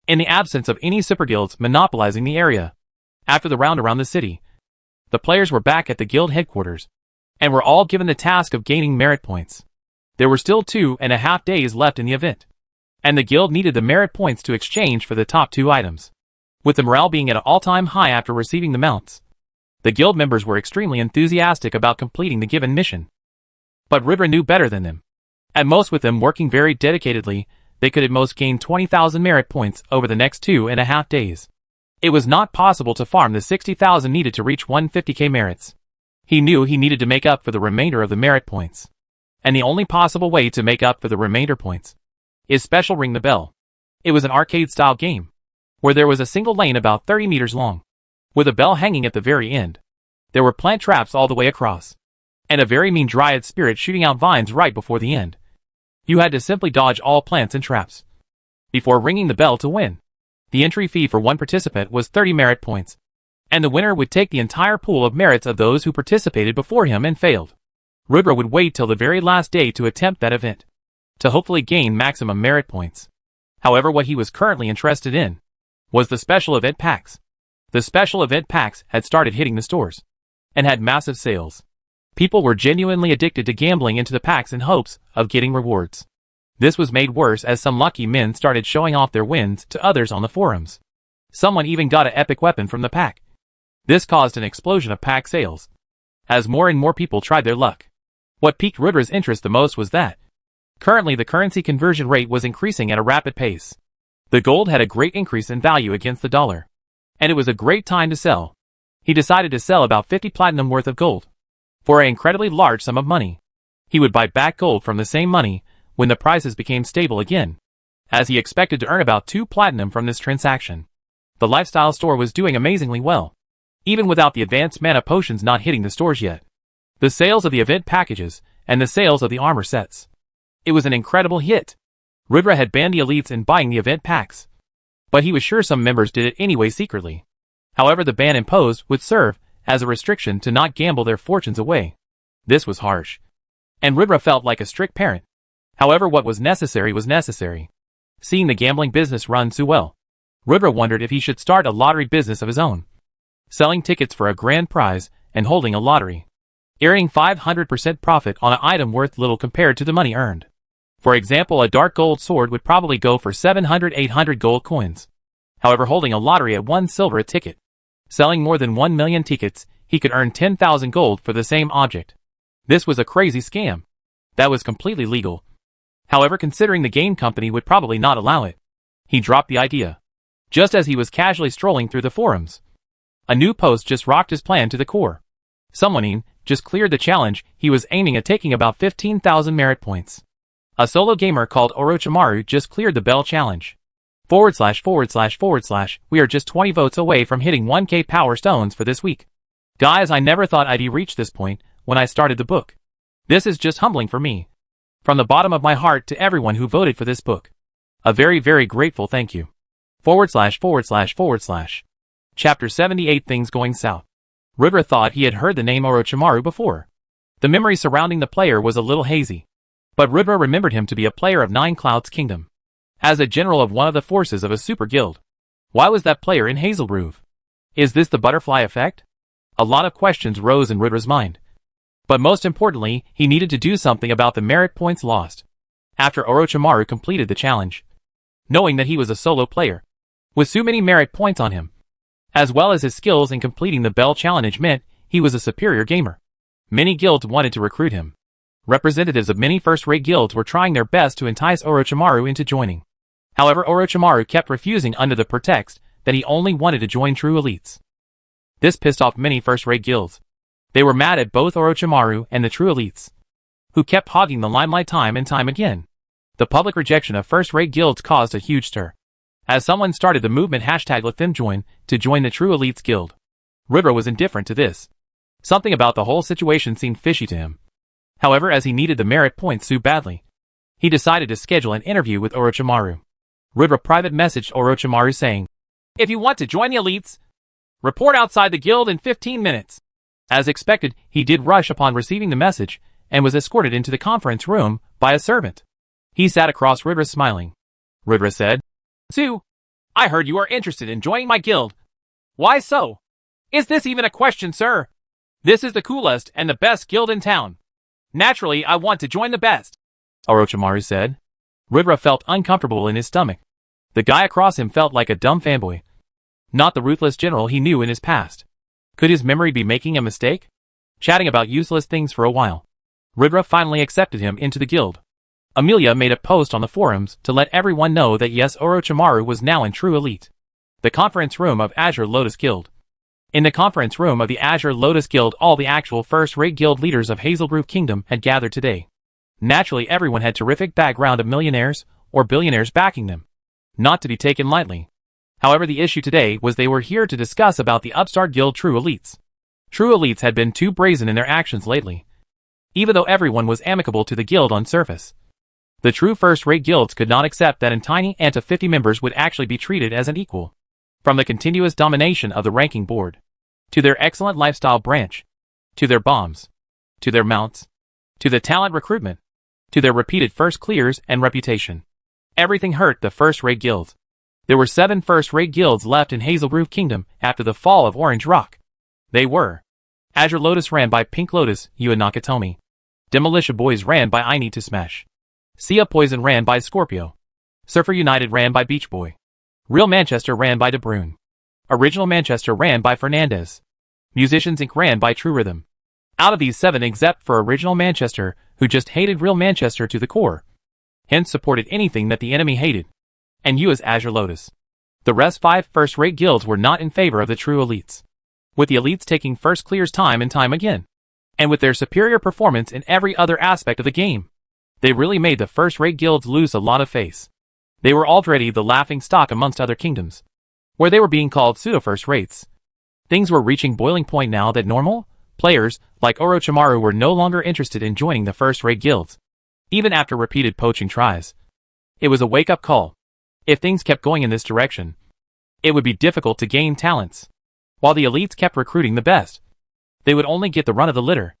A: In the absence of any super guilds monopolizing the area, after the round around the city, the players were back at the guild headquarters, and were all given the task of gaining merit points. There were still 2.5 days left in the event, and the guild needed the merit points to exchange for the top 2 items. With the morale being at an all-time high after receiving the mounts, the guild members were extremely enthusiastic about completing the given mission. But Rebirth knew better than them. At most, with them working very dedicatedly, they could at most gain 20,000 merit points over the next 2.5 days. It was not possible to farm the 60,000 needed to reach 150k merits. He knew he needed to make up for the remainder of the merit points. And the only possible way to make up for the remainder points is special Ring the Bell. It was an arcade-style game, where there was a single lane about 30 meters long, with a bell hanging at the very end. There were plant traps all the way across, and a very mean dryad spirit shooting out vines right before the end. You had to simply dodge all plants and traps before ringing the bell to win. The entry fee for one participant was 30 merit points, and the winner would take the entire pool of merits of those who participated before him and failed. Rebirth would wait till the very last day to attempt that event, to hopefully gain maximum merit points. However, what he was currently interested in was the special event packs. The special event packs had started hitting the stores, and had massive sales. People were genuinely addicted to gambling into the packs in hopes of getting rewards. This was made worse as some lucky men started showing off their wins to others on the forums. Someone even got an epic weapon from the pack. This caused an explosion of pack sales, as more and more people tried their luck. What piqued Rebirth's interest the most was that currently the currency conversion rate was increasing at a rapid pace. The gold had a great increase in value against the dollar, and it was a great time to sell. He decided to sell about 50 platinum worth of gold for an incredibly large sum of money. He would buy back gold from the same money when the prices became stable again, as he expected to earn about 2 platinum from this transaction. The lifestyle store was doing amazingly well, even without the advanced mana potions not hitting the stores yet. The sales of the event packages and the sales of the armor sets. It was an incredible hit. Rebirth had banned the elites in buying the event packs, but he was sure some members did it anyway secretly. However, the ban imposed would serve as a restriction to not gamble their fortunes away. This was harsh, and Rebirth felt like a strict parent. However, what was necessary was necessary. Seeing the gambling business run so well, Rebirth wondered if he should start a lottery business of his own, selling tickets for a grand prize and holding a lottery, earning 500% profit on an item worth little compared to the money earned. For example, a dark gold sword would probably go for 700-800 gold coins. However, holding a lottery at 1 silver a ticket, selling more than 1 million tickets, he could earn 10,000 gold for the same object. This was a crazy scam that was completely legal. However, considering the game company would probably not allow it, he dropped the idea. Just as he was casually strolling through the forums, a new post just rocked his plan to the core. Someone just cleared the challenge. He was aiming at taking about 15,000 merit points. A solo gamer called Orochimaru just cleared the bell challenge. // We are just 20 votes away from hitting 1k power stones for this week. Guys, I never thought I'd reach this point when I started the book. This is just humbling for me. From the bottom of my heart to everyone who voted for this book, a very, very grateful thank you. // Chapter 78 Things Going South. Rebirth thought he had heard the name Orochimaru before. The memory surrounding the player was a little hazy, but Rebirth remembered him to be a player of Nine Clouds Kingdom, as a general of one of the forces of a super guild. Why was that player in Hazel Grove? Is this the butterfly effect? A lot of questions rose in Rebirth's mind. But most importantly, he needed to do something about the merit points lost after Orochimaru completed the challenge. Knowing that he was a solo player with so many merit points on him, as well as his skills in completing the Bell Challenge, meant he was a superior gamer. Many guilds wanted to recruit him. Representatives of many first-rate guilds were trying their best to entice Orochimaru into joining. However, Orochimaru kept refusing under the pretext that he only wanted to join true elites. This pissed off many first-rate guilds. They were mad at both Orochimaru and the true elites, who kept hogging the limelight time and time again. The public rejection of first-rate guilds caused a huge stir, as someone started the movement #LetThem to join the true elites guild. Rebirth was indifferent to this. Something about the whole situation seemed fishy to him. However, as he needed the merit points so badly, he decided to schedule an interview with Orochimaru. Rebirth private messaged Orochimaru saying, "If you want to join the elites, report outside the guild in 15 minutes. As expected, he did rush upon receiving the message and was escorted into the conference room by a servant. He sat across Rebirth smiling. Rebirth said, "Sue, I heard you are interested in joining my guild. Why so? Is this even a question, sir? This is the coolest and the best guild in town. Naturally, I want to join the best," Orochimaru said. Rebirth felt uncomfortable in his stomach. The guy across him felt like a dumb fanboy, not the ruthless general he knew in his past. Could his memory be making a mistake? Chatting about useless things for a while, Rebirth finally accepted him into the guild. Amelia made a post on the forums to let everyone know that yes, Orochimaru was now in true elite. The conference room of Azure Lotus Guild. In the conference room of the Azure Lotus Guild, all the actual first-rate guild leaders of Hazelgrove Kingdom had gathered today. Naturally, everyone had terrific background of millionaires or billionaires backing them, not to be taken lightly. However, the issue today was they were here to discuss about the upstart guild True Elites. True Elites had been too brazen in their actions lately. Even though everyone was amicable to the guild on surface, the true first-rate guilds could not accept that in tiny ant of 50 members would actually be treated as an equal. From the continuous domination of the ranking board, to their excellent lifestyle branch, to their bombs, to their mounts, to the talent recruitment, to their repeated first clears and reputation. Everything hurt the first-rate guilds. There were 7 first-rate guilds left in Hazelgrove Kingdom after the fall of Orange Rock. They were Azure Lotus ran by Pink Lotus, Yu and Nakatomi. Demolition Boys ran by I Need to Smash. Sia Poison ran by Scorpio. Surfer United ran by Beach Boy. Real Manchester ran by De Bruyne. Original Manchester ran by Fernandez. Musicians Inc. ran by True Rhythm. Out of these 7, except for Original Manchester, who just hated Real Manchester to the core, hence supported anything that the enemy hated, and you as Azure Lotus. The rest 5 first-rate guilds were not in favor of the true elites, with the elites taking first clears time and time again, and with their superior performance in every other aspect of the game. They really made the first-rate guilds lose a lot of face. They were already the laughing stock amongst other kingdoms, where they were being called pseudo-first-rates. Things were reaching boiling point now that normal players like Orochimaru were no longer interested in joining the first-rate guilds, even after repeated poaching tries. It was a wake-up call. If things kept going in this direction, it would be difficult to gain talents. While the elites kept recruiting the best, they would only get the run of the litter.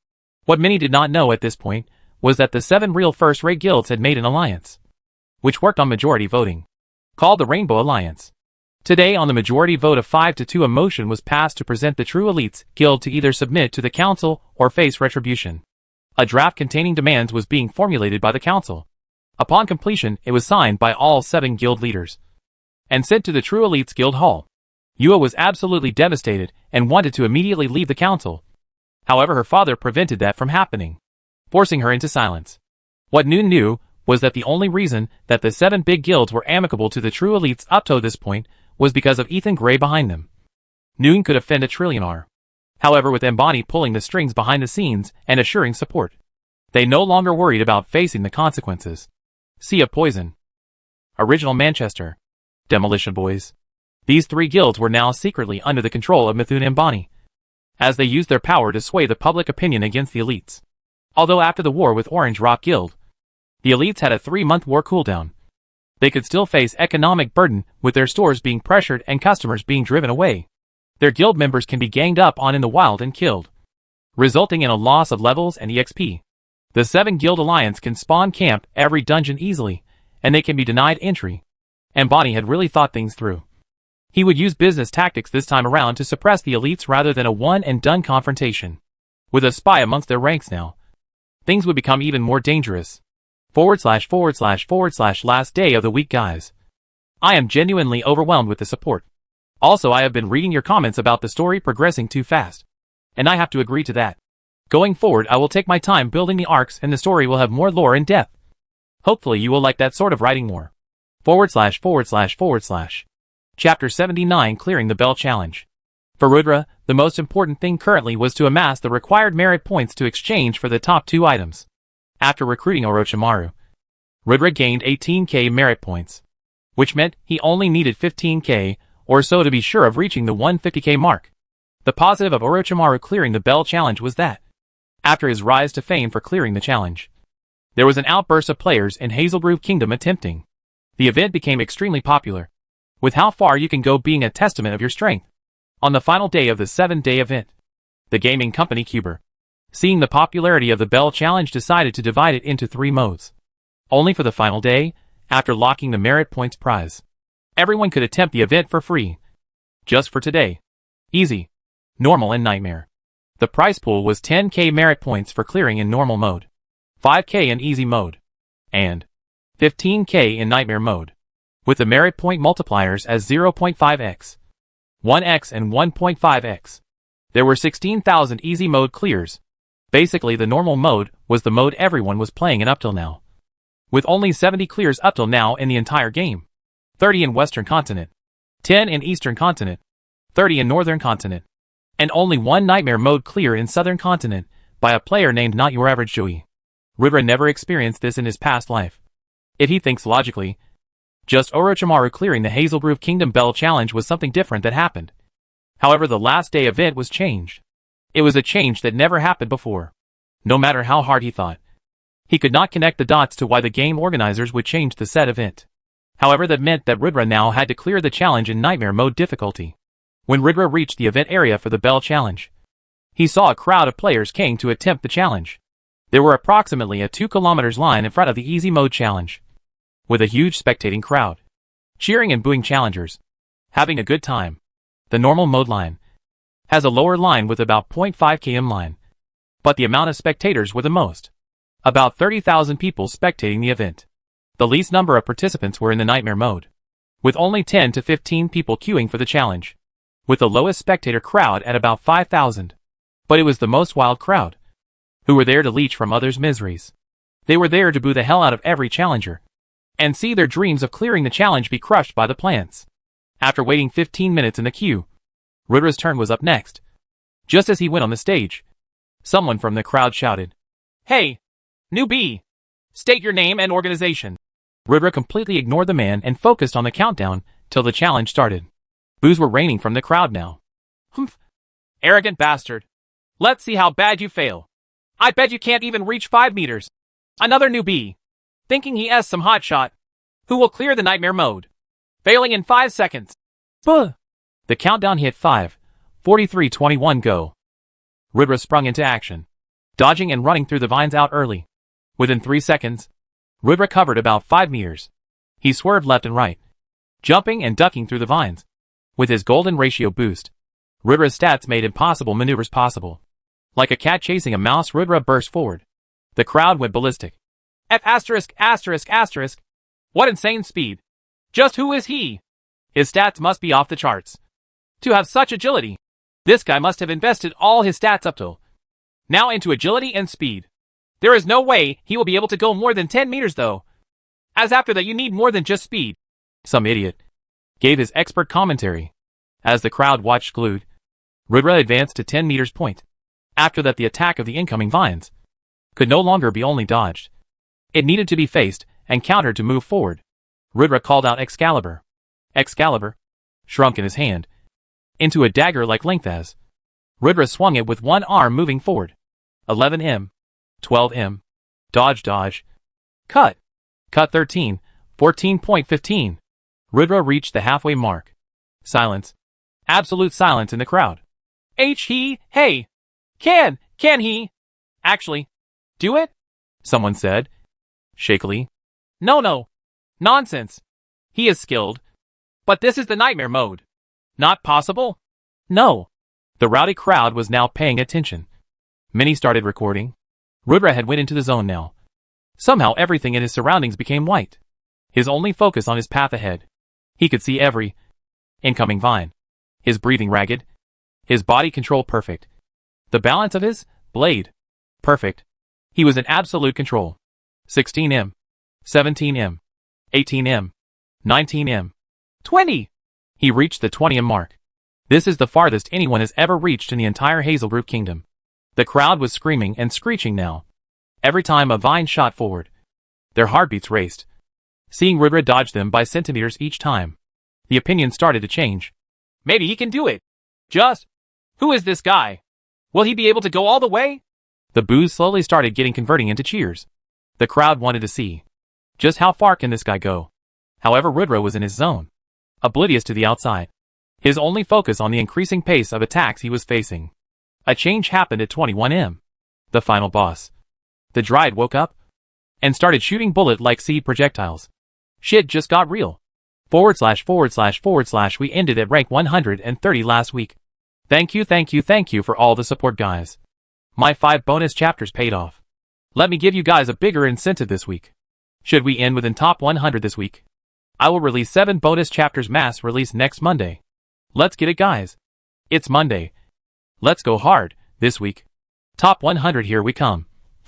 A: What many did not know at this point was that the 7 real first-rate guilds had made an alliance, which worked on majority voting, called the Rainbow Alliance. Today, on the majority vote of 5-2, a motion was passed to present the True Elites Guild to either submit to the council or face retribution. A draft containing demands was being formulated by the council. Upon completion, it was signed by all 7 guild leaders and sent to the True Elites Guild Hall. Yua was absolutely devastated and wanted to immediately leave the council. However, her father prevented that from happening, forcing her into silence. What Noon knew was that the only reason that the 7 big guilds were amicable to the True Elites up to this point was because of Ethan Gray behind them. Noon could offend a trillionaire. However, with Mbani pulling the strings behind the scenes and assuring support, they no longer worried about facing the consequences. Sea of Poison, Original Manchester, Demolition Boys. These 3 guilds were now secretly under the control of Mithun Mbani, as they used their power to sway the public opinion against the elites. Although after the war with Orange Rock Guild, the elites had a 3-month war cooldown, they could still face economic burden with their stores being pressured and customers being driven away. Their guild members can be ganged up on in the wild and killed, resulting in a loss of levels and EXP. The 7 guild alliance can spawn camp every dungeon easily, and they can be denied entry. And Bonnie had really thought things through. He would use business tactics this time around to suppress the elites rather than a one-and-done confrontation. With a spy amongst their ranks now, things would become even more dangerous. / last day of the week, guys. I am genuinely overwhelmed with the support. Also, I have been reading your comments about the story progressing too fast, and I have to agree to that. Going forward, I will take my time building the arcs and the story will have more lore and depth. Hopefully you will like that sort of writing more. / Chapter 79 Clearing the Bell Challenge. For Rudra, the most important thing currently was to amass the required merit points to exchange for the top 2 items. After recruiting Orochimaru, Rudra gained 18k merit points, which meant he only needed 15k or so to be sure of reaching the 150k mark. The positive of Orochimaru clearing the Bell Challenge was that, after his rise to fame for clearing the challenge, there was an outburst of players in Hazelgrove Kingdom attempting. The event became extremely popular, with how far you can go being a testament of your strength. On the final day of the 7-day event, the gaming company Cuber, seeing the popularity of the Bell Challenge, decided to divide it into 3 modes. Only for the final day, after locking the merit points prize, everyone could attempt the event for free. Just for today. Easy, normal and nightmare. The prize pool was 10k merit points for clearing in normal mode, 5k in easy mode, and 15k in nightmare mode, with the merit point multipliers as 0.5x, 1x and 1.5x. There were 16,000 easy mode clears. Basically the normal mode was the mode everyone was playing in up till now, with only 70 clears up till now in the entire game. 30 in Western Continent, 10 in Eastern Continent, 30 in Northern Continent, and only 1 nightmare mode clear in Southern Continent by a player named Not Your Average Joey. Rudra never experienced this in his past life. If he thinks logically, just Orochimaru clearing the Hazelgrove Kingdom Bell Challenge was something different that happened. However, the last day event was changed. It was a change that never happened before. No matter how hard he thought, he could not connect the dots to why the game organizers would change the set event. However, that meant that Rudra now had to clear the challenge in nightmare mode difficulty. When Rudra reached the event area for the Bell Challenge, he saw a crowd of players came to attempt the challenge. There were approximately a 2 kilometers line in front of the easy mode challenge, with a huge spectating crowd, cheering and booing challengers, having a good time. The normal mode line has a lower line with about 0.5 km line, but the amount of spectators were the most. About 30,000 people spectating the event. The least number of participants were in the nightmare mode, with only 10 to 15 people queuing for the challenge, with the lowest spectator crowd at about 5,000. But it was the most wild crowd, who were there to leech from others' miseries. They were there to boo the hell out of every challenger, and see their dreams of clearing the challenge be crushed by the plants. After waiting 15 minutes in the queue, Rudra's turn was up next. Just as he went on the stage, someone from the crowd shouted, "Hey, newbie! State your name and organization." Rudra completely ignored the man and focused on the countdown till the challenge started. Boos were raining from the crowd now. "Humph! Arrogant bastard! Let's see how bad you fail. I bet you can't even reach 5 meters. Another newbie, thinking he has some hotshot, who will clear the nightmare mode, failing in 5 seconds. Buh!" The countdown hit 5, 43, 21, go. Rudra sprung into action, dodging and running through the vines out early. Within 3 seconds, Rudra covered about 5 meters. He swerved left and right, jumping and ducking through the vines. With his golden ratio boost, Rudra's stats made impossible maneuvers possible. Like a cat chasing a mouse, Rudra burst forward. The crowd went ballistic. F********. What insane speed. Just who is he? His stats must be off the charts. To have such agility, this guy must have invested all his stats up till now into agility and speed. There is no way he will be able to go more than 10 meters though, as after that you need more than just speed. Some idiot gave his expert commentary. As the crowd watched glued, Rudra advanced to 10 meters point. After that, the attack of the incoming vines could no longer be only dodged. It needed to be faced and countered to move forward. Rudra called out Excalibur. Excalibur shrunk in his hand into a dagger-like length as Rudra swung it with one arm moving forward. 11m, 12m, dodge dodge, cut, cut 13, 14.15. Rudra reached the halfway mark. Silence. Absolute silence in the crowd. Hey, can he actually do it? Someone said, shakily. No, nonsense. He is skilled. But this is the nightmare mode. Not possible? No. The rowdy crowd was now paying attention. Many started recording. Rudra had went into the zone now. Somehow everything in his surroundings became white. His only focus on his path ahead. He could see every incoming vine. His breathing ragged. His body control perfect. The balance of his blade perfect. He was in absolute control. 16m, 17m, 18m, 19m, 20. He reached the 20M mark. This is the farthest anyone has ever reached in the entire Hazelroot Kingdom. The crowd was screaming and screeching now. Every time a vine shot forward, their heartbeats raced. Seeing Rudra dodge them by centimeters each time, the opinion started to change.
B: Maybe he can do it. Just, who is this guy? Will he be able to go all the way?
A: The boos slowly started converting into cheers. The crowd wanted to see just how far can this guy go. However, Rudra was in his zone, oblivious to the outside. His only focus on the increasing pace of attacks he was facing. A change happened at 21M. The final boss. The Dryad woke up and started shooting bullet-like seed projectiles. Shit just got real. / We ended at rank 130 last week. Thank you for all the support, guys. My 5 bonus chapters paid off. Let me give you guys a bigger incentive this week. Should we end within top 100 this week, I will release 7 bonus chapters mass release next Monday. Let's get it, guys. It's Monday. Let's go hard this week. Top 100, here we come. /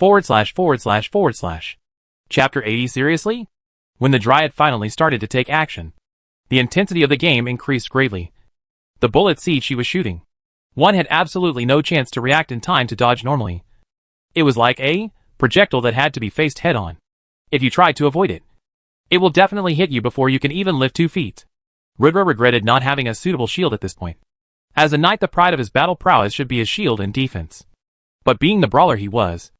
A: Chapter 80. Seriously? When the Dryad finally started to take action, the intensity of the game increased greatly. The bullet seed she was shooting, one had absolutely no chance to react in time to dodge normally. It was like a projectile that had to be faced head-on. If you tried to avoid it, it will definitely hit you before you can even lift 2 feet. Rudra regretted not having a suitable shield at this point. As a knight, the pride of his battle prowess should be his shield and defense. But being the brawler he was,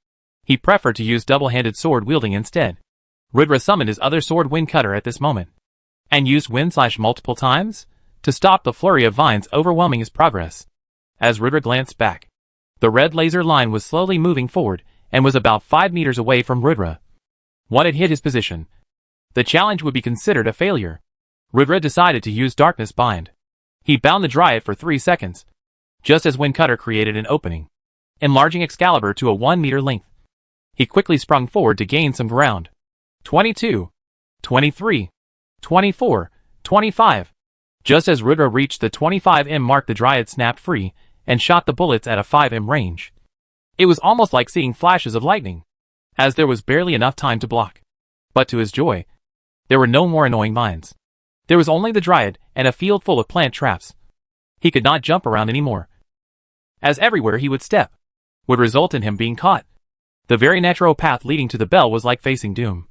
A: he preferred to use double-handed sword wielding instead. Rudra summoned his other sword, Wind Cutter, at this moment, and used Wind Slash multiple times to stop the flurry of vines overwhelming his progress. As Rudra glanced back, the red laser line was slowly moving forward and was about 5 meters away from Rudra. One had hit his position. The challenge would be considered a failure. Rudra decided to use Darkness Bind. He bound the Dryad for 3 seconds, just as Wind Cutter created an opening, enlarging Excalibur to a 1-meter length. He quickly sprung forward to gain some ground. 22, 23, 24, 25. Just as Rudra reached the 25M mark, the Dryad snapped free and shot the bullets at a 5M range. It was almost like seeing flashes of lightning, as there was barely enough time to block. But to his joy, there were no more annoying vines. There was only the Dryad and a field full of plant traps. He could not jump around anymore, as everywhere he would step would result in him being caught. The very natural path leading to the bell was like facing doom,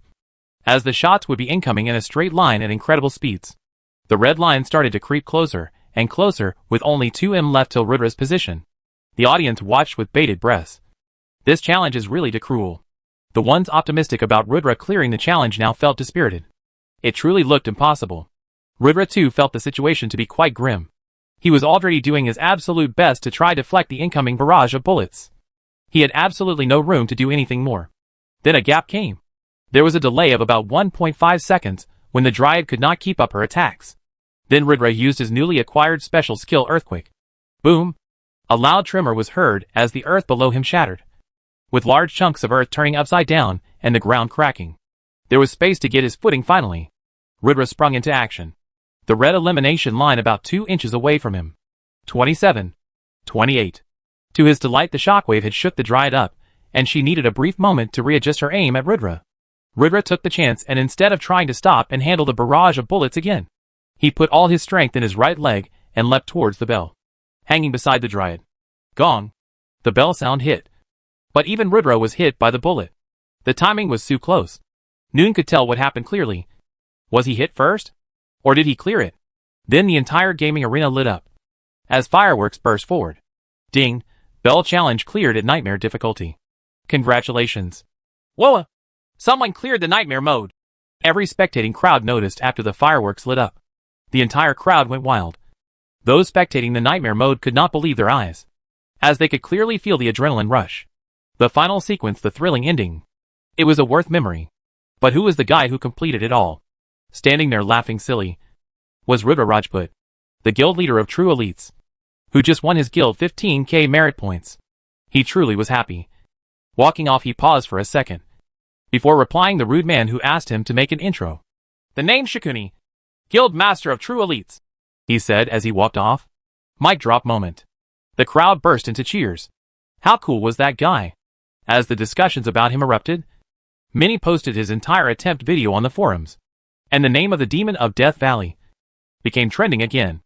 A: as the shots would be incoming in a straight line at incredible speeds. The red line started to creep closer and closer, with only 2M left till Rudra's position. The audience watched with bated breaths. This challenge is really too cruel. The ones optimistic about Rudra clearing the challenge now felt dispirited. It truly looked impossible. Rudra too felt the situation to be quite grim. He was already doing his absolute best to try to deflect the incoming barrage of bullets. He had absolutely no room to do anything more. Then a gap came. There was a delay of about 1.5 seconds when the Dryad could not keep up her attacks. Then Rudra used his newly acquired special skill, Earthquake. Boom! A loud tremor was heard as the earth below him shattered, with large chunks of earth turning upside down and the ground cracking. There was space to get his footing finally. Rudra sprung into action, the red elimination line about 2 inches away from him. 27. 28. To his delight, the shockwave had shook the Dryad up, and she needed a brief moment to readjust her aim at Rudra. Rudra took the chance, and instead of trying to stop and handle the barrage of bullets again, he put all his strength in his right leg and leapt towards the bell, hanging beside the Dryad. Gong! The bell sound hit. But even Rudra was hit by the bullet. The timing was too close. Noon could tell what happened clearly. Was he hit first? Or did he clear it? Then the entire gaming arena lit up, as fireworks burst forward. Ding! Bell challenge cleared at nightmare difficulty. Congratulations.
B: Whoa! Someone cleared the nightmare mode.
A: Every spectating crowd noticed after the fireworks lit up. The entire crowd went wild. Those spectating the nightmare mode could not believe their eyes, as they could clearly feel the adrenaline rush. The final sequence, the thrilling ending. It was a worth memory. But who was the guy who completed it all? Standing there laughing silly was Rudra Rajput, the guild leader of True Elites, who just won his guild 15k merit points. He truly was happy. Walking off, he paused for a second before replying the rude man who asked him to make an intro.
B: The name Shikuni, Guild Master of True Elites,
A: he said as he walked off. Mic drop moment. The crowd burst into cheers. How cool was that guy? As the discussions about him erupted, many posted his entire attempt video on the forums, and the name of the demon of Death Valley. became trending again.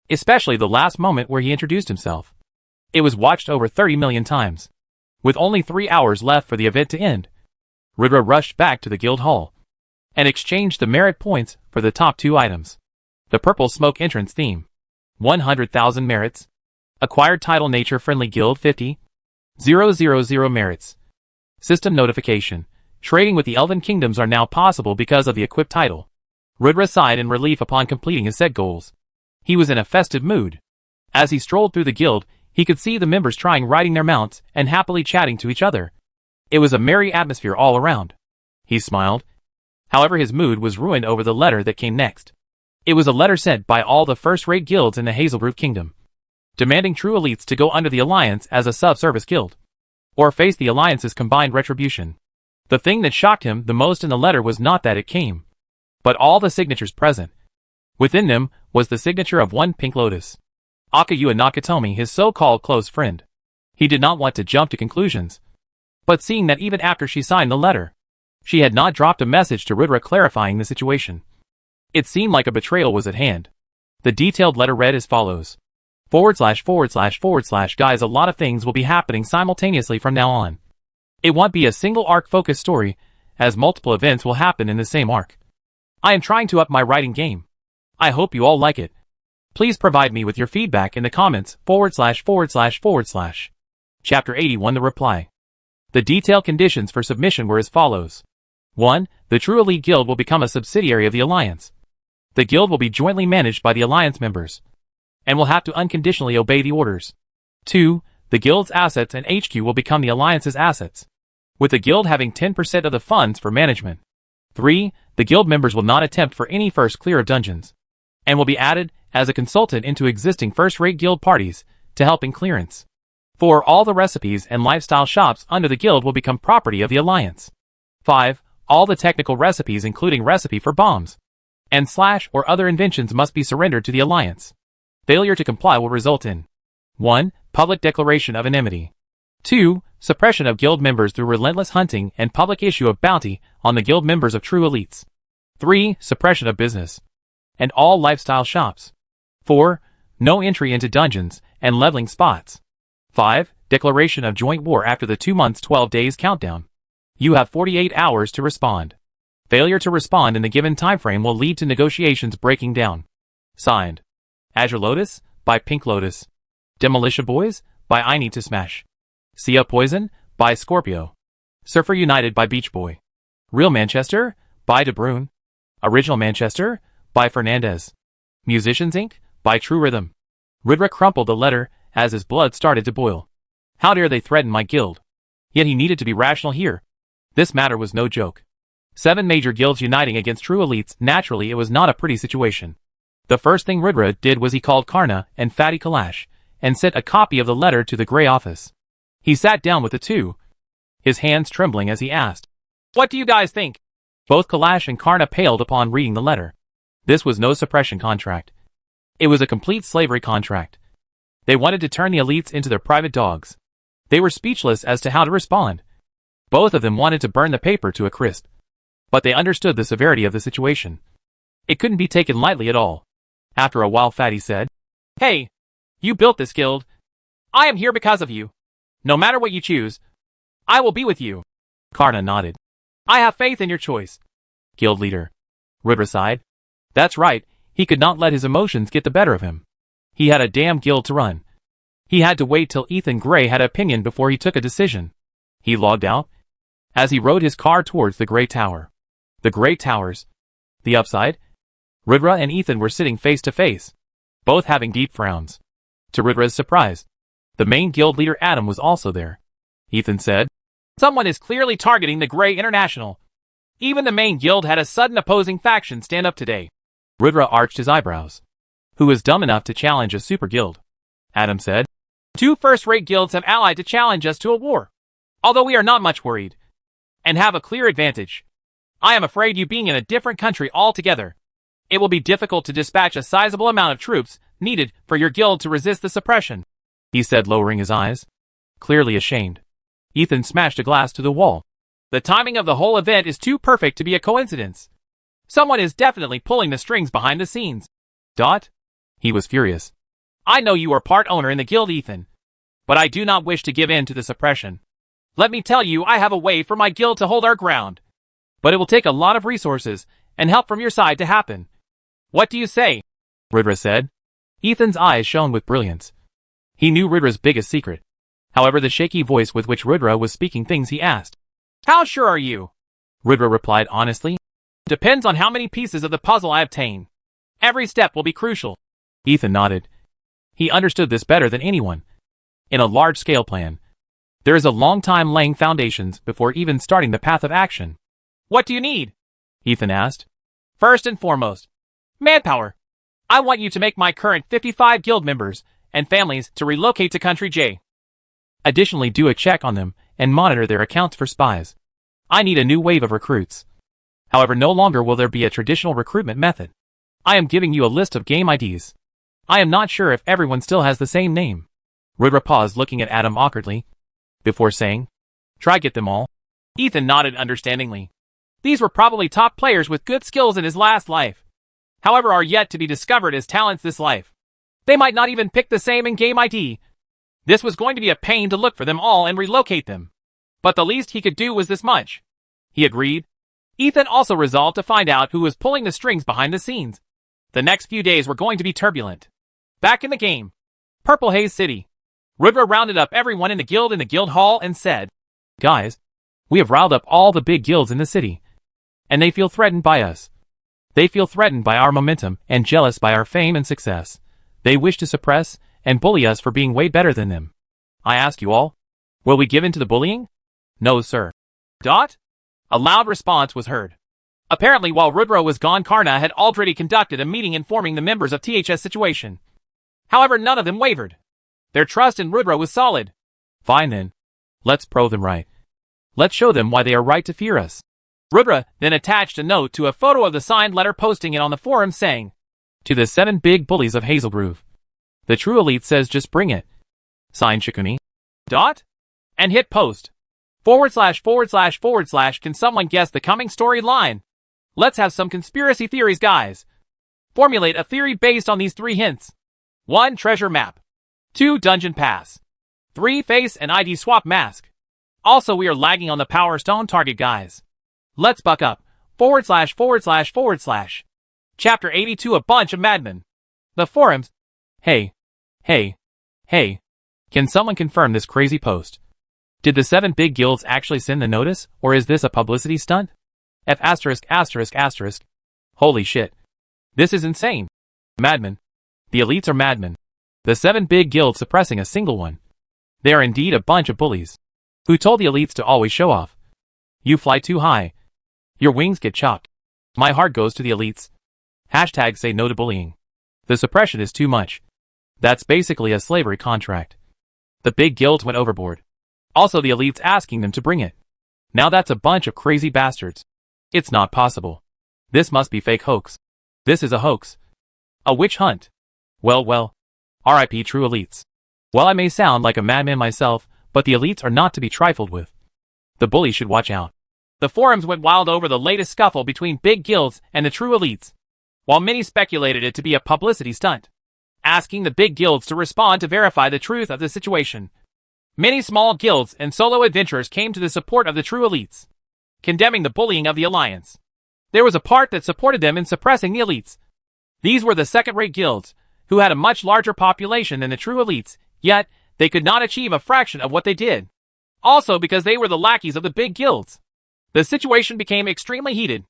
A: Especially the last moment where he introduced himself. It was watched over 30 million times. With only 3 hours left for the event to end, Ridra rushed back to the guild hall and exchanged the merit points for the top 2 items. The purple smoke entrance theme. 100,000 merits. Acquired title nature friendly guild 50. 000 merits. System notification. Trading with the Elven Kingdoms are now possible because of the equipped title. Ridra sighed in relief upon completing his set goals. He was in a festive mood. As he strolled through the guild, he could see the members riding their mounts and happily chatting to each other. It was a merry atmosphere all around. He smiled. However, his mood was ruined over the letter that came next. It was a letter sent by all the first-rate guilds in the Hazelroot Kingdom, demanding true elites to go under the Alliance as a sub-service guild, or face the Alliance's combined retribution. The thing that shocked him the most in the letter was not that it came, but all the signatures present. Within them was the signature of one Pink Lotus, Akayua Nakatomi, his so-called close friend. He did not want to jump to conclusions, but seeing that even after she signed the letter, she had not dropped a message to Ridra clarifying the situation, it seemed like a betrayal was at hand. The detailed letter read as follows. // Guys, a lot of things will be happening simultaneously from now on. It won't be a single arc-focused story, as multiple events will happen in the same arc. I am trying to up my writing game. I hope you all like it. Please provide me with your feedback in the comments // Chapter 81 The Reply. The detailed conditions for submission were as follows. 1. The True Elite Guild will become a subsidiary of the Alliance. The guild will be jointly managed by the Alliance members, and will have to unconditionally obey the orders. 2. The guild's assets and HQ will become the Alliance's assets, with the guild having 10% of the funds for management. 3. The guild members will not attempt for any first clear of dungeons, and will be added as a consultant into existing first-rate guild parties to help in clearance. 4. All the recipes and lifestyle shops under the guild will become property of the Alliance. 5. All the technical recipes including recipe for bombs and / or other inventions must be surrendered to the Alliance. Failure to comply will result in 1. Public declaration of enmity. 2. Suppression of guild members through relentless hunting and public issue of bounty on the guild members of true elites. 3. Suppression of business and all lifestyle shops. 4. No entry into dungeons and leveling spots. 5. Declaration of joint war after the 2 months 12 days countdown. You have 48 hours to respond. Failure to respond in the given timeframe will lead to negotiations breaking down. Signed. Azure Lotus, by Pink Lotus. Demolition Boys, by I Need to Smash. Sia Poison, by Scorpio. Surfer United, by Beach Boy. Real Manchester, by De Bruyne. Original Manchester, by Fernandez. Musicians Inc., by True Rhythm. Ridra crumpled the letter as his blood started to boil. How dare they threaten my guild? Yet he needed to be rational here. This matter was no joke. 7 major guilds uniting against true elites. Naturally, it was not a pretty situation. The first thing Ridra did was he called Karna and Fatty Kalash, and sent a copy of the letter to the Grey office. He sat down with the two, his hands trembling as he asked,
B: What do you guys think?
A: Both Kalash and Karna paled upon reading the letter. This was no suppression contract. It was a complete slavery contract. They wanted to turn the elites into their private dogs. They were speechless as to how to respond. Both of them wanted to burn the paper to a crisp. But they understood the severity of the situation. It couldn't be taken lightly at all. After a while, Fatty said,
B: Hey, you built this guild. I am here because of you. No matter what you choose, I will be with you.
A: Karna nodded.
B: I have faith in your choice.
A: Guild leader. Ridra sighed. That's right, he could not let his emotions get the better of him. He had a damn guild to run. He had to wait till Ethan Gray had an opinion before he took a decision. He logged out as he rode his car towards the Gray Tower. The Gray Towers. The upside? Ridra and Ethan were sitting face to face, both having deep frowns. To Ridra's surprise, the main guild leader Adam was also there. Ethan said,
B: Someone is clearly targeting the Grey International. Even the main guild had a sudden opposing faction stand up today.
A: Ridra arched his eyebrows. Who is dumb enough to challenge a super guild? Adam said,
B: 2 first-rate guilds have allied to challenge us to a war. Although we are not much worried, and have a clear advantage. I am afraid you being in a different country altogether, it will be difficult to dispatch a sizable amount of troops needed for your guild to resist the suppression,
A: he said, lowering his eyes. Clearly ashamed. Ethan smashed a glass to the wall.
B: The timing of the whole event is too perfect to be a coincidence. Someone is definitely pulling the strings behind the scenes.
A: Dot? He was furious.
B: I know you are part owner in the guild, Ethan. But I do not wish to give in to this oppression. Let me tell you, I have a way for my guild to hold our ground. But it will take a lot of resources and help from your side to happen. What do you say?
A: Rudra said. Ethan's eyes shone with brilliance. He knew Rudra's biggest secret. However, the shaky voice with which Rudra was speaking things he asked.
B: How sure are you?
A: Rudra replied honestly.
B: Depends on how many pieces of the puzzle I obtain. Every step will be crucial.
A: Ethan nodded. He understood this better than anyone. In a large-scale plan, there is a long time laying foundations before even starting the path of action.
B: What do you need?
A: Ethan asked.
B: First and foremost, manpower. I want you to make my current 55 guild members and families to relocate to Country J.
A: Additionally, do a check on them and monitor their accounts for spies. I need a new wave of recruits. However, no longer will there be a traditional recruitment method. I am giving you a list of game IDs. I am not sure if everyone still has the same name. Rudra paused, looking at Adam awkwardly, before saying, try get them all.
B: Ethan nodded understandingly. These were probably top players with good skills in his last life. However, are yet to be discovered as talents this life. They might not even pick the same in-game ID. This was going to be a pain to look for them all and relocate them. But the least he could do was this much. He agreed. Ethan also resolved to find out who was pulling the strings behind the scenes. The next few days were going to be turbulent. Back in the game, Purple Haze City. Rudra rounded up everyone in the guild hall and said,
A: Guys, we have riled up all the big guilds in the city. And they feel threatened by us. They feel threatened by our momentum and jealous by our fame and success. They wish to suppress and bully us for being way better than them. I ask you all, will we give in to the bullying? No, sir.
B: Dot? A loud response was heard. Apparently, while Rudra was gone, Karna had already conducted a meeting informing the members of THS situation. However, none of them wavered. Their trust in Rudra was solid.
A: Fine then. Let's prove them right. Let's show them why they are right to fear us.
B: Rudra then attached a note to a photo of the signed letter, posting it on the forum saying,
A: to the 7 big bullies of Hazel Grove. The true elite says just bring it. Signed Shikuni.
B: Dot? And hit post. / Can someone guess the coming storyline? Let's have some conspiracy theories, guys. Formulate a theory based on these 3 hints. 1. Treasure map. 2. Dungeon pass. 3. Face and ID swap mask. Also, we are lagging on the Power Stone target, guys. Let's buck up. / Chapter 82, a bunch of madmen. The forums.
A: Hey. Can someone confirm this crazy post? Did the 7 big guilds actually send the notice, or is this a publicity stunt? F******. Holy shit. This is insane. Madmen. The elites are madmen. The 7 big guilds suppressing a single one. They are indeed a bunch of bullies. Who told the elites to always show off? You fly too high. Your wings get chopped. My heart goes to the elites. Hashtag say no to bullying. The suppression is too much. That's basically a slavery contract. The big guilds went overboard. Also, the elites asking them to bring it. Now that's a bunch of crazy bastards. It's not possible. This must be fake hoax. This is a hoax. A witch hunt. Well. RIP true elites. Well, I may sound like a madman myself, but the elites are not to be trifled with. The bully should watch out.
B: The forums went wild over the latest scuffle between big guilds and the true elites, while many speculated it to be a publicity stunt, asking the big guilds to respond to verify the truth of the situation. Many small guilds and solo adventurers came to the support of the true elites, condemning the bullying of the alliance. There was a part that supported them in suppressing the elites. These were the second-rate guilds, who had a much larger population than the true elites, yet they could not achieve a fraction of what they did. Also because they were the lackeys of the big guilds. The situation became extremely heated,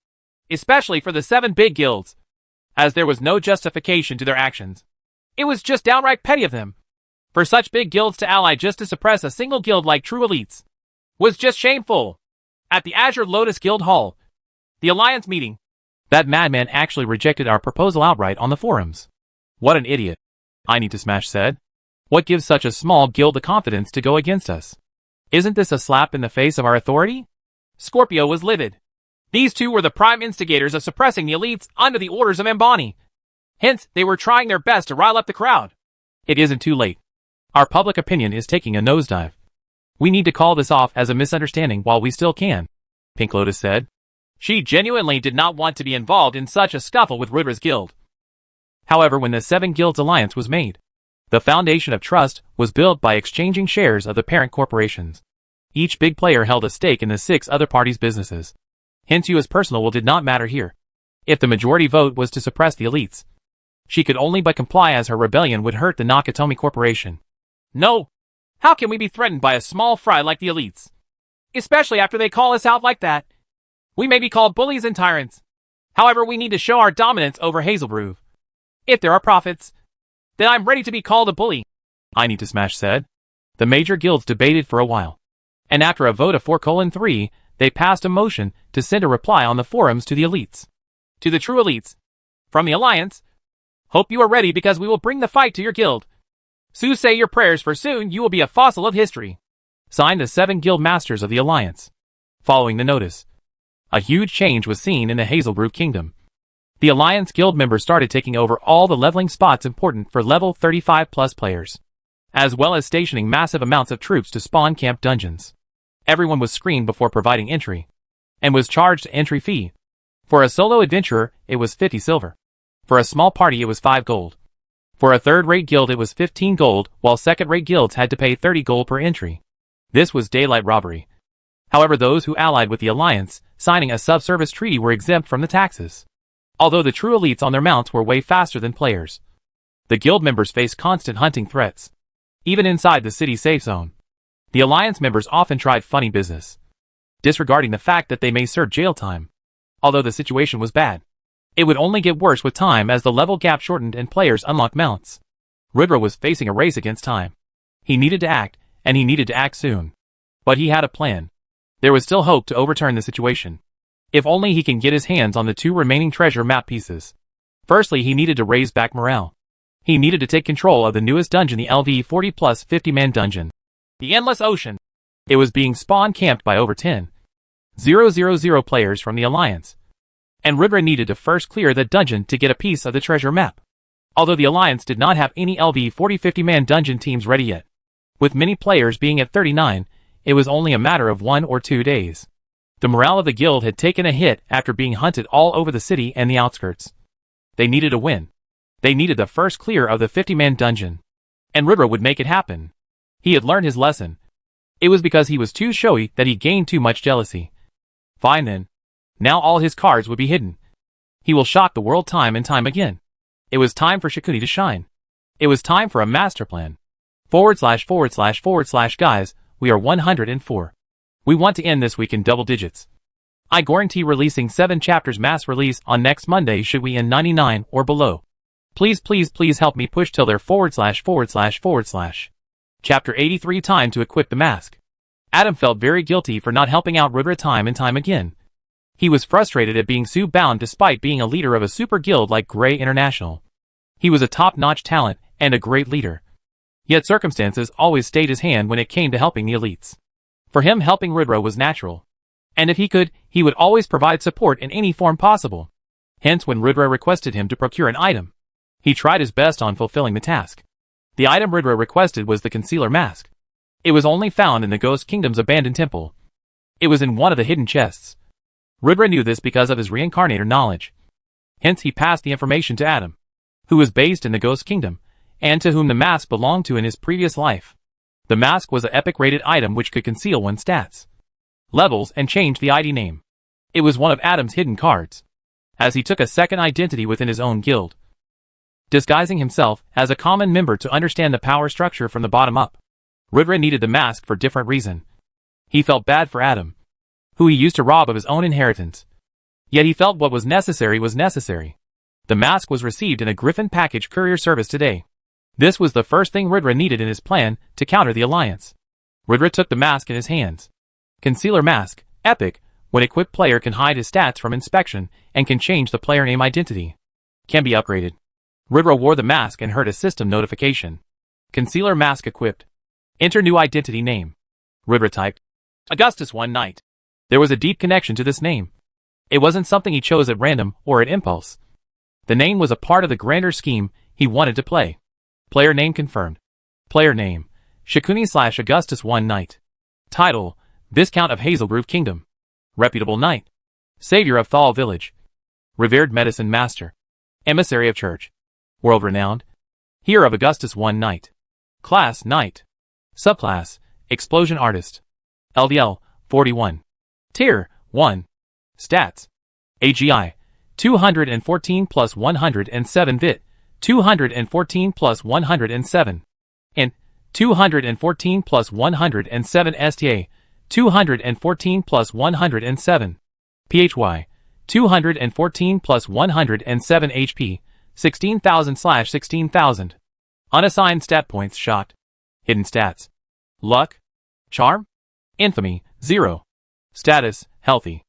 B: especially for the 7 big guilds, as there was no justification to their actions. It was just downright petty of them. For such big guilds to ally just to suppress a single guild like true elites was just shameful. At the Azure Lotus Guild Hall, the Alliance meeting,
A: that madman actually rejected our proposal outright on the forums. What an idiot. I Need to Smash said. What gives such a small guild the confidence to go against us? Isn't this a slap in the face of our authority?
B: Scorpio was livid. These 2 were the prime instigators of suppressing the elites under the orders of Mbani. Hence, they were trying their best to rile up the crowd.
A: It isn't too late. Our public opinion is taking a nosedive. We need to call this off as a misunderstanding while we still can, Pink Lotus said.
B: She genuinely did not want to be involved in such a scuffle with Rudra's guild.
A: However, when the Seven Guilds Alliance was made, the foundation of trust was built by exchanging shares of the parent corporations. Each big player held a stake in the 6 other parties' businesses. Hence Yua's personal will did not matter here. If the majority vote was to suppress the elites, she could only but comply, as her rebellion would hurt the Nakatomi Corporation.
B: No! How can we be threatened by a small fry like the elites? Especially after they call us out like that. We may be called bullies and tyrants. However, we need to show our dominance over Hazelgrove. If there are profits, then I'm ready to be called a bully,
A: I need to smash said. The major guilds debated for a while, and after a vote of 4-3, they passed a motion to send a reply on the forums to the elites.
B: To the true elites. From the Alliance. Hope you are ready, because we will bring the fight to your guild. So say your prayers, for soon you will be a fossil of history.
A: Signed the 7 guild masters of the Alliance. Following the notice, a huge change was seen in the Hazelgrove Kingdom. The Alliance guild members started taking over all the leveling spots important for level 35+ players, as well as stationing massive amounts of troops to spawn camp dungeons. Everyone was screened before providing entry, and was charged an entry fee. For a solo adventurer, it was 50 silver. For a small party, it was 5 gold. For a third-rate guild, it was 15 gold, while second-rate guilds had to pay 30 gold per entry. This was daylight robbery. However, those who allied with the Alliance, signing a sub-service treaty, were exempt from the taxes. Although the true elites on their mounts were way faster than players, the guild members faced constant hunting threats. Even inside the city safe zone, the Alliance members often tried funny business, disregarding the fact that they may serve jail time. Although the situation was bad, it would only get worse with time as the level gap shortened and players unlocked mounts. Ridra was facing a race against time. He needed to act, and he needed to act soon. But he had a plan. There was still hope to overturn the situation, if only he can get his hands on the 2 remaining treasure map pieces. Firstly, he needed to raise back morale. He needed to take control of the newest dungeon, the LV 40+ 50-man dungeon,
B: the Endless Ocean.
A: It was being spawn camped by over 10,000 players from the Alliance, and Ridra needed to first clear the dungeon to get a piece of the treasure map. Although the Alliance did not have any LV 40 50-man dungeon teams ready yet, with many players being at 39, it was only a matter of 1 or 2 days. The morale of the guild had taken a hit after being hunted all over the city and the outskirts. They needed a win. They needed the first clear of the 50-man dungeon, and Ridra would make it happen. He had learned his lesson. It was because he was too showy that he gained too much jealousy. Fine then. Now all his cards would be hidden. He will shock the world time and time again. It was time for Shikuni to shine. It was time for a master plan. / Guys, we are 104. We want to end this week in double digits. I guarantee releasing 7 chapters mass release on next Monday should we end 99 or below. Please help me push till their / Chapter 83, time to equip the mask. Adam felt very guilty for not helping out Ridra time and time again. He was frustrated at being so bound despite being a leader of a super guild like Grey International. He was a top-notch talent and a great leader. Yet circumstances always stayed his hand when it came to helping the elites. For him, helping Ridra was natural. And if he could, he would always provide support in any form possible. Hence, when Ridra requested him to procure an item, he tried his best on fulfilling the task. The item Ridra requested was the Concealer Mask. It was only found in the Ghost Kingdom's abandoned temple. It was in one of the hidden chests. Ridra knew this because of his reincarnator knowledge. Hence he passed the information to Adam, who was based in the Ghost Kingdom, and to whom the mask belonged to in his previous life. The mask was an epic-rated item which could conceal one's stats, levels, and change the ID name. It was one of Adam's hidden cards, as he took a second identity within his own guild, disguising himself as a common member to understand the power structure from the bottom up. Ridra needed the mask for different reason. He felt bad for Adam, who he used to rob of his own inheritance. Yet he felt what was necessary was necessary. The mask was received in a Griffin package courier service today. This was the first thing Ridra needed in his plan to counter the Alliance. Ridra took the mask in his hands. Concealer Mask, epic, when equipped player can hide his stats from inspection and can change the player name identity. Can be upgraded. Ridra wore the mask and heard a system notification. Concealer Mask equipped. Enter new identity name. Ridra typed Augustus one night. There was a deep connection to this name. It wasn't something he chose at random or at impulse. The name was a part of the grander scheme he wanted to play. Player name confirmed. Player name, Shikuni/Augustus one Knight. Title, Viscount of Hazelgrove Kingdom. Reputable Knight. Savior of Thal Village. Revered Medicine Master. Emissary of Church. World-renowned. Here of Augustus 1 Knight. Class, Knight. Subclass, Explosion Artist. LDL, 41. Tier, 1. Stats. AGI, 214 plus 107 Vit, 214 plus 107. Int, 214 plus 107 STA, 214 plus 107. PHY, 214 plus 107 HP, 16,000/16,000. Unassigned stat points shot. Hidden stats. Luck. Charm. Infamy, 0. Status, healthy.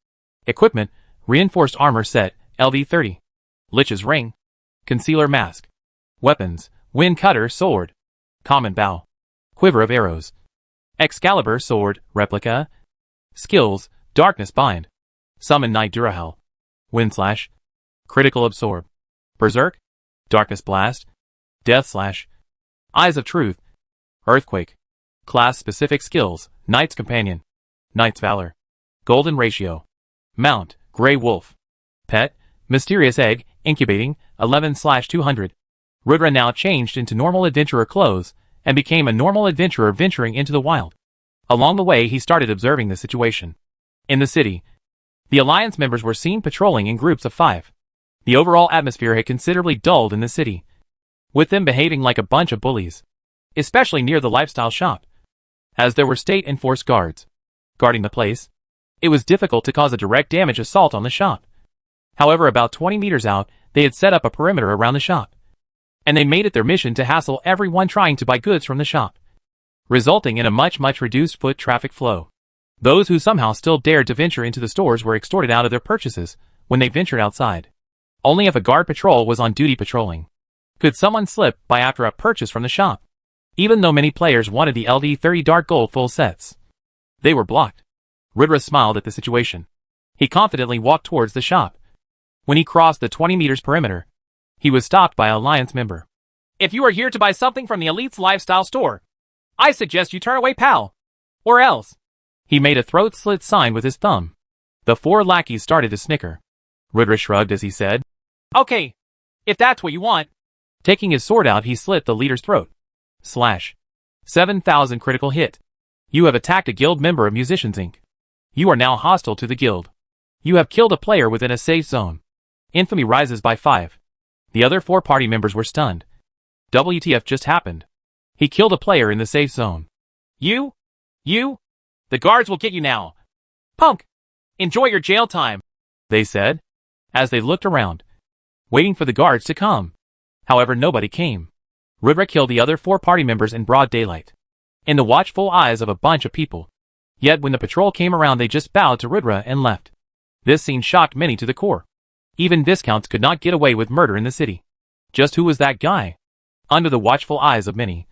A: Equipment, reinforced armor set, LV30. Lich's ring. Concealer mask. Weapons, wind cutter sword. Common bow. Quiver of arrows. Excalibur sword, replica. Skills, darkness bind. Summon Knight Durahel. Wind slash. Critical absorb. Berserk. Darkness blast. Death slash. Eyes of truth. Earthquake. Class specific skills, Knight's companion. Knight's valor. Golden ratio. Mount, Grey Wolf. Pet, Mysterious Egg, incubating, 11/200. Rudra now changed into normal adventurer clothes, and became a normal adventurer venturing into the wild. Along the way he started observing the situation. In the city, the Alliance members were seen patrolling in groups of 5. The overall atmosphere had considerably dulled in the city, with them behaving like a bunch of bullies, especially near the lifestyle shop. As there were state-enforced guards guarding the place, it was difficult to cause a direct damage assault on the shop. However, about 20 meters out, they had set up a perimeter around the shop, and they made it their mission to hassle everyone trying to buy goods from the shop, resulting in a much reduced foot traffic flow. Those who somehow still dared to venture into the stores were extorted out of their purchases when they ventured outside. Only if a guard patrol was on duty patrolling could someone slip by after a purchase from the shop. Even though many players wanted the LD30 Dark Gold full sets, they were blocked. Rudra smiled at the situation. He confidently walked towards the shop. When he crossed the 20 meters perimeter, he was stopped by an Alliance member.
B: If you are here to buy something from the Elite's lifestyle store, I suggest you turn away, pal. Or else.
A: He made a throat slit sign with his thumb. The 4 lackeys started to snicker. Rudra shrugged as he said,
B: Okay, if that's what you want.
A: Taking his sword out, he slit the leader's throat. Slash. 7,000 critical hit. You have attacked a guild member of Musicians Inc. You are now hostile to the guild. You have killed a player within a safe zone. Infamy rises by 5. The other 4 party members were stunned. WTF just happened? He killed a player in the safe zone.
B: You? The guards will get you now. Punk! Enjoy your jail time,
A: they said, as they looked around, waiting for the guards to come. However, nobody came. Rudra killed the other 4 party members in broad daylight, in the watchful eyes of a bunch of people. Yet when the patrol came around, they just bowed to Rudra and left. This scene shocked many to the core. Even discounts could not get away with murder in the city. Just who was that guy? Under the watchful eyes of many,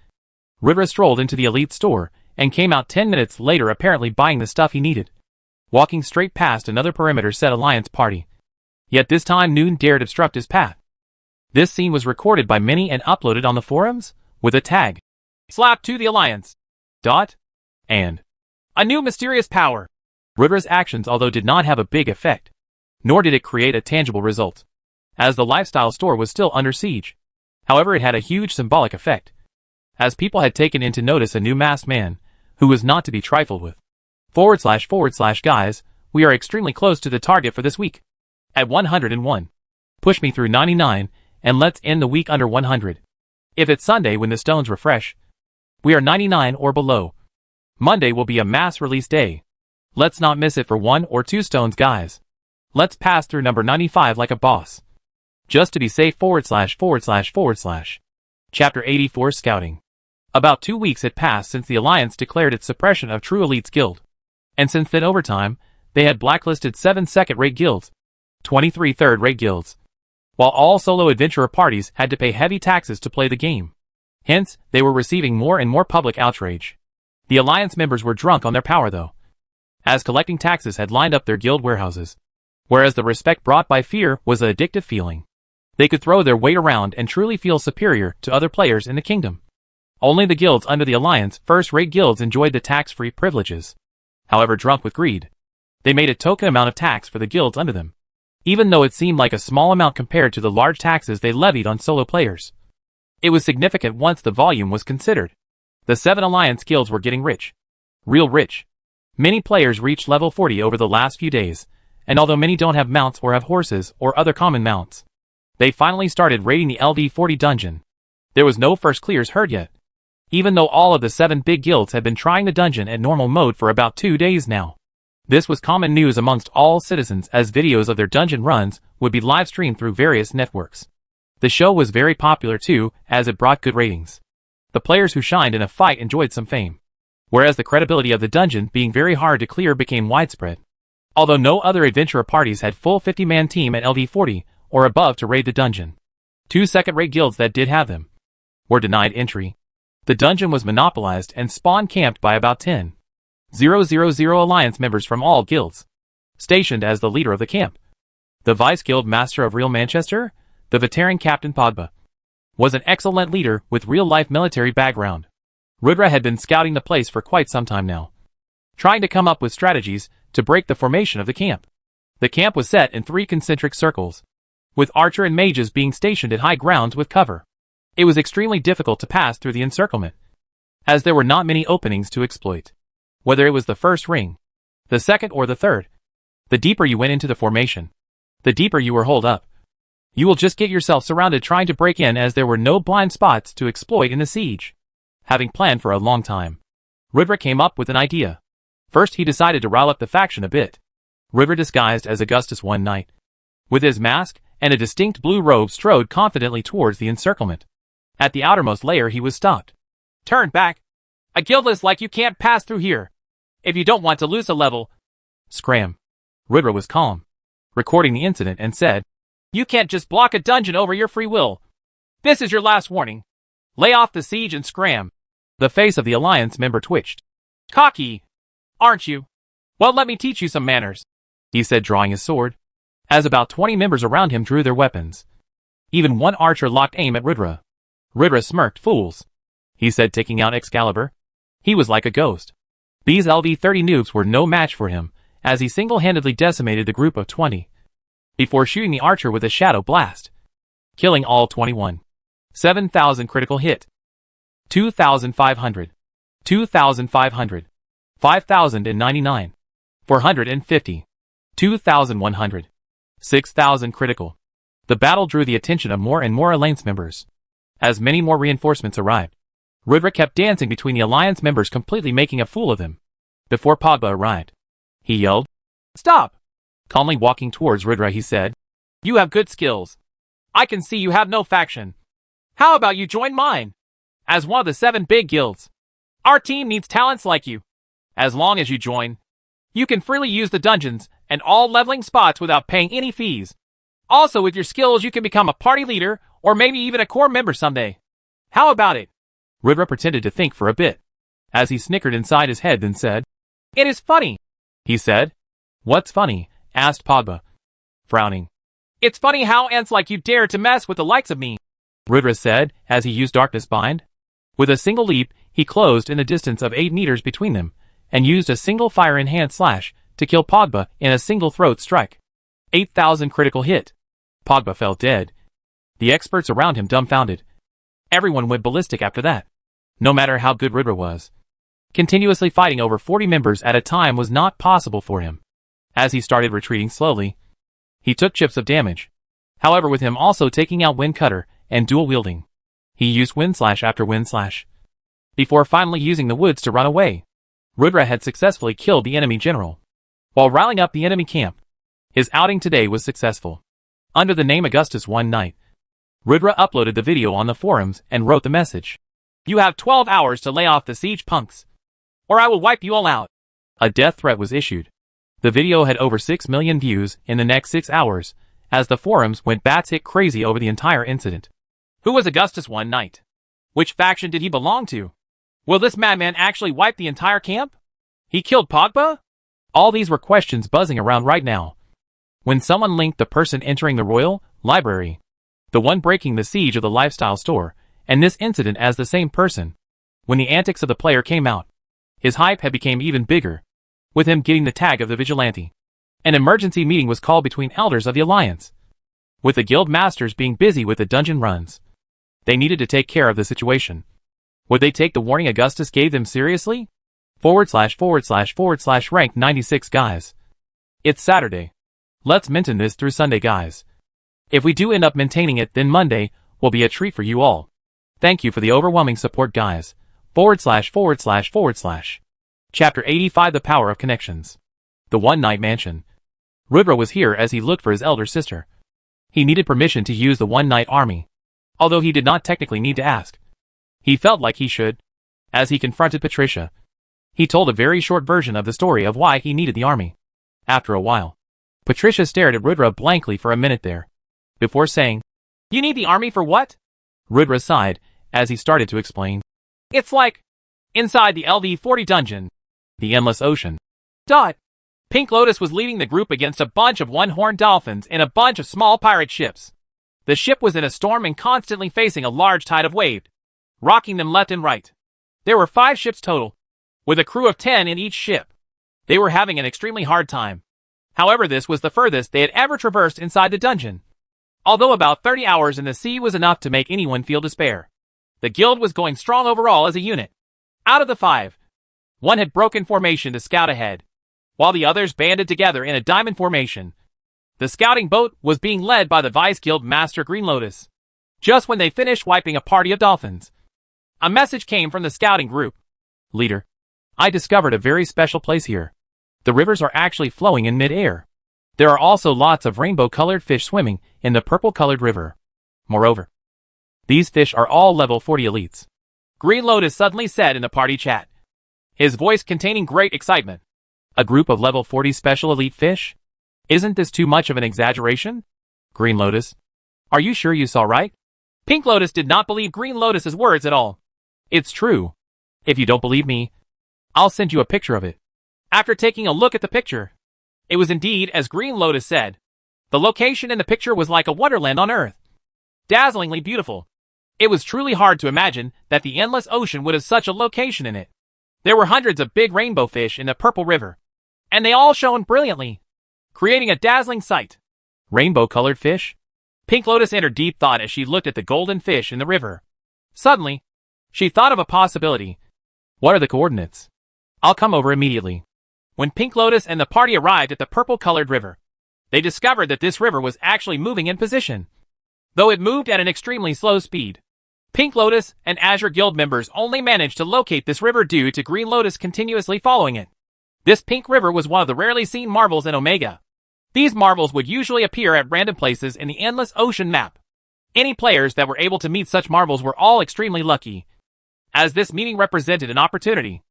A: Rudra strolled into the Elite store and came out 10 minutes later, apparently buying the stuff he needed, walking straight past another perimeter set Alliance party. Yet this time Noon dared obstruct his path. This scene was recorded by many and uploaded on the forums with a tag.
B: Slap to the Alliance.
A: And
B: a new mysterious power.
A: Rudra's actions, although did not have a big effect, nor did it create a tangible result, as the lifestyle store was still under siege. However, it had a huge symbolic effect, as people had taken in to notice a new masked man, who was not to be trifled with. // guys, we are extremely close to the target for this week. At 101. Push me through 99, and let's end the week under 100. If it's Sunday when the stones refresh, we are 99 or below. Monday will be a mass release day. Let's not miss it for 1 or 2 stones, guys. Let's pass through number 95 like a boss. Just to be safe // Chapter 84 Scouting. About 2 weeks had passed since the Alliance declared its suppression of True Elite's guild. And since then, over time, they had blacklisted 7 second-rate guilds, 23 third-rate guilds, while all solo adventurer parties had to pay heavy taxes to play the game. Hence, they were receiving more and more public outrage. The Alliance members were drunk on their power, though, as collecting taxes had lined up their guild warehouses, whereas the respect brought by fear was an addictive feeling. They could throw their weight around and truly feel superior to other players in the kingdom. Only the guilds under the Alliance, first-rate guilds, enjoyed the tax-free privileges. However, drunk with greed, they made a token amount of tax for the guilds under them. even though it seemed like a small amount compared to the large taxes they levied on solo players. It was significant once the volume was considered. The 7 alliance guilds were getting rich. Real rich. Many players reached level 40 over the last few days, and although many don't have mounts or have horses or other common mounts, they finally started raiding the LV40 dungeon. There was no first clears heard yet, even though all of the 7 big guilds had been trying the dungeon at normal mode for about 2 days now. This was common news amongst all citizens, as videos of their dungeon runs would be live streamed through various networks. The show was very popular too, as it brought good ratings. The players who shined in a fight enjoyed some fame, whereas the credibility of the dungeon being very hard to clear became widespread. Although no other adventurer parties had full 50-man team at LV40 or above to raid the dungeon, 2 second-rate guilds that did have them were denied entry. The dungeon was monopolized and spawn camped by about 10,000 alliance members from all guilds, stationed as the leader of the camp. The vice guild master of Real Manchester, the veteran Captain Pogba, was an excellent leader with real-life military background. Rudra had been scouting the place for quite some time now, trying to come up with strategies to break the formation of the camp. The camp was set in 3 concentric circles, with archer and mages being stationed at high grounds with cover. It was extremely difficult to pass through the encirclement, as there were not many openings to exploit. Whether it was the first ring, the second or the third, the deeper you went into the formation, the deeper you were holed up. You will just get yourself surrounded trying to break in, as there were no blind spots to exploit in the siege. Having planned for a long time, Rudra came up with an idea. First he decided to rile up the faction a bit. Rudra, disguised as Augustus one night, with his mask and a distinct blue robe, strode confidently towards the encirclement. At the outermost layer he was stopped.
B: Turn back. A guildless like you can't pass through here. If you don't want to lose a level.
A: Scram. Rudra was calm, recording the incident, and said,
B: You can't just block a dungeon over your free will. This is your last warning. Lay off the siege and scram.
A: The face of the alliance member twitched.
B: Cocky, aren't you? Well, let me teach you some manners,
A: he said, drawing his sword, as about 20 members around him drew their weapons. Even one archer locked aim at Rudra. Rudra smirked. Fools, he said, taking out Excalibur. He was like a ghost. These LV30 noobs were no match for him, as he single-handedly decimated the group of 20, before shooting the archer with a shadow blast, killing all 21. 7,000 critical hit. 2,500. 2,500. 5,099. 450. 2,100. 6,000 critical. The battle drew the attention of more and more alliance members, as many more reinforcements arrived. Rudra kept dancing between the alliance members, completely making a fool of them. Before Pogba arrived, he yelled,
B: Stop!
A: Calmly walking towards Rudra, he said,
B: You have good skills. I can see you have no faction. How about you join mine? As one of the 7 big guilds. Our team needs talents like you. As long as you join, you can freely use the dungeons and all leveling spots without paying any fees. Also, with your skills you can become a party leader or maybe even a core member someday. How about it?
A: Rudra pretended to think for a bit, as he snickered inside his head, then said,
B: It is funny,
A: he said. What's funny? Asked Pogba, frowning.
B: It's funny how ants like you dare to mess with the likes of me,
A: Rudra said, as he used Darkness Bind. With a single leap, he closed in the distance of 8 meters between them, and used a single fire-enhanced slash to kill Pogba in a single throat strike. 8,000 critical hit. Pogba fell dead. The experts around him dumbfounded. Everyone went ballistic after that. No matter how good Rudra was, continuously fighting over 40 members at a time was not possible for him. As he started retreating slowly, he took chips of damage. However, with him also taking out Wind Cutter and dual wielding, he used Wind Slash after Wind Slash, before finally using the woods to run away. Rudra had successfully killed the enemy general, while riling up the enemy camp. His outing today was successful. Under the name Augustus one night, Rudra uploaded the video on the forums and wrote the message.
B: You have 12 hours to lay off the siege, punks, or I will wipe you all out.
A: A death threat was issued. The video had over 6 million views in the next 6 hours, as the forums went batshit crazy over the entire incident.
B: Who was Augustus one night? Which faction did he belong to? Will this madman actually wipe the entire camp? He killed Pogba?
A: All these were questions buzzing around right now, when someone linked the person entering the royal library, the one breaking the siege of the lifestyle store, and this incident as the same person. When the antics of the player came out, his hype had become even bigger, with him getting the tag of the vigilante. An emergency meeting was called between elders of the Alliance, with the guild masters being busy with the dungeon runs. They needed to take care of the situation. Would they take the warning Augustus gave them seriously? / rank 96 guys. It's Saturday. Let's maintain this through Sunday, guys. If we do end up maintaining it, then Monday will be a treat for you all. Thank you for the overwhelming support, guys. / Chapter 85, The Power of Connections. The One Night Mansion. Rudra was here as he looked for his elder sister. He needed permission to use the One Night Army, although he did not technically need to ask. He felt like he should. As he confronted Patricia, he told a very short version of the story of why he needed the army. After a while, Patricia stared at Rudra blankly for a minute there, before saying,
B: "You need the army for what?"
A: Rudra sighed as he started to explain.
B: "It's like inside the LD40 dungeon.
A: The Endless Ocean.
B: Pink Lotus was leading the group against a bunch of one-horned dolphins in a bunch of small pirate ships. The ship was in a storm and constantly facing a large tide of wave, rocking them left and right. There were 5 ships total, with a crew of 10 in each ship. They were having an extremely hard time. However, this was the furthest they had ever traversed inside the dungeon. Although about 30 hours in the sea was enough to make anyone feel despair, the guild was going strong overall as a unit. Out of the 5, 1 had broken formation to scout ahead, while the others banded together in a diamond formation. The scouting boat was being led by the Vice Guild Master Green Lotus. Just when they finished wiping a party of dolphins, a message came from the scouting group.
A: Leader, I discovered a very special place here. The rivers are actually flowing in mid-air. There are also lots of rainbow-colored fish swimming in the purple-colored river. Moreover, these fish are all level 40 elites.
B: Green Lotus suddenly said in the party chat, his voice containing great excitement.
A: A group of level 40 special elite fish? Isn't this too much of an exaggeration? Green Lotus, are you sure you saw right?
B: Pink Lotus did not believe Green Lotus's words at all.
A: It's true. If you don't believe me, I'll send you a picture of it.
B: After taking a look at the picture, it was indeed as Green Lotus said. The location in the picture was like a wonderland on Earth. Dazzlingly beautiful. It was truly hard to imagine that the Endless Ocean would have such a location in it. There were hundreds of big rainbow fish in the purple river, and they all shone brilliantly, creating a dazzling sight.
A: Rainbow-colored fish?
B: Pink Lotus entered deep thought as she looked at the golden fish in the river. Suddenly, she thought of a possibility.
A: What are the coordinates? I'll come over immediately.
B: When Pink Lotus and the party arrived at the purple-colored river, they discovered that this river was actually moving in position, though it moved at an extremely slow speed. Pink Lotus and Azure Guild members only managed to locate this river due to Green Lotus continuously following it. This pink river was one of the rarely seen marbles in Omega. These marbles would usually appear at random places in the Endless Ocean map. Any players that were able to meet such marbles were all extremely lucky, as this meeting represented an opportunity.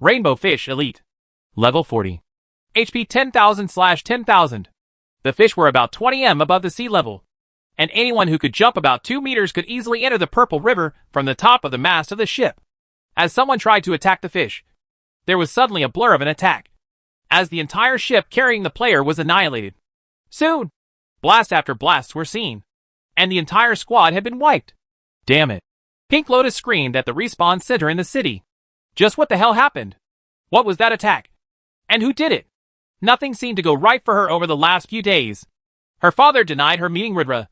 B: Rainbow Fish Elite.
A: Level 40.
B: HP 10,000/10,000. The fish were about 20 m above the sea level, and anyone who could jump about 2 meters could easily enter the purple river from the top of the mast of the ship. As someone tried to attack the fish, there was suddenly a blur of an attack, as the entire ship carrying the player was annihilated. Soon, blast after blasts were seen, and the entire squad had been wiped.
A: Damn it.
B: Pink Lotus screamed at the respawn center in the city. Just what the hell happened? What was that attack? And who did it? Nothing seemed to go right for her over the last few days. Her father denied her meeting Rudra,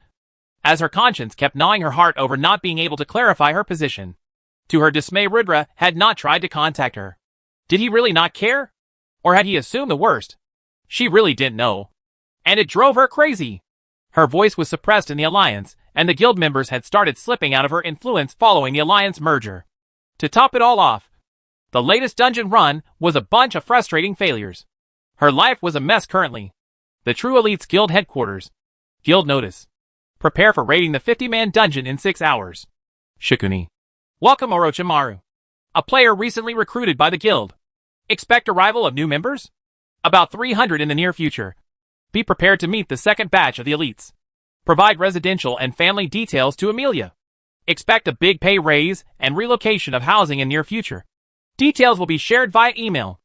B: as her conscience kept gnawing her heart over not being able to clarify her position. To her dismay, Rudra had not tried to contact her. Did he really not care? Or had he assumed the worst? She really didn't know. And it drove her crazy. Her voice was suppressed in the Alliance, and the guild members had started slipping out of her influence following the Alliance merger. To top it all off, the latest dungeon run was a bunch of frustrating failures. Her life was a mess currently. The True Elite's guild headquarters. Guild notice. Prepare for raiding the 50-man dungeon in 6 hours.
A: Shikuni.
B: Welcome Orochimaru, a player recently recruited by the guild. Expect arrival of new members? About 300 in the near future. Be prepared to meet the second batch of the elites. Provide residential and family details to Amelia. Expect a big pay raise and relocation of housing in near future. Details will be shared via email.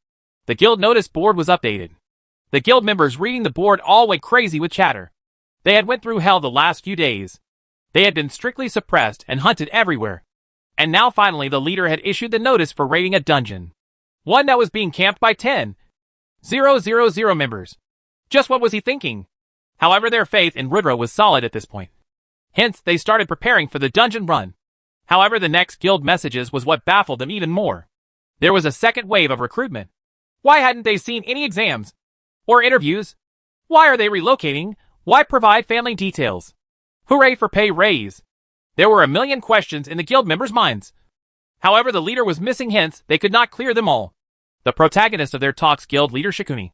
B: The guild notice board was updated. The guild members reading the board all went crazy with chatter. They had went through hell the last few days. They had been strictly suppressed and hunted everywhere. And now finally the leader had issued the notice for raiding a dungeon. One that was being camped by 10,000 members. Just what was he thinking? However, their faith in Rudra was solid at this point. Hence, they started preparing for the dungeon run. However, the next guild messages was what baffled them even more. There was a second wave of recruitment. Why hadn't they seen any exams? Or interviews? Why are they relocating? Why provide family details? Hooray for pay raise! There were a million questions in the guild members' minds. However, the leader was missing, hence they could not clear them all. The protagonist of their talks, guild leader Shikuni,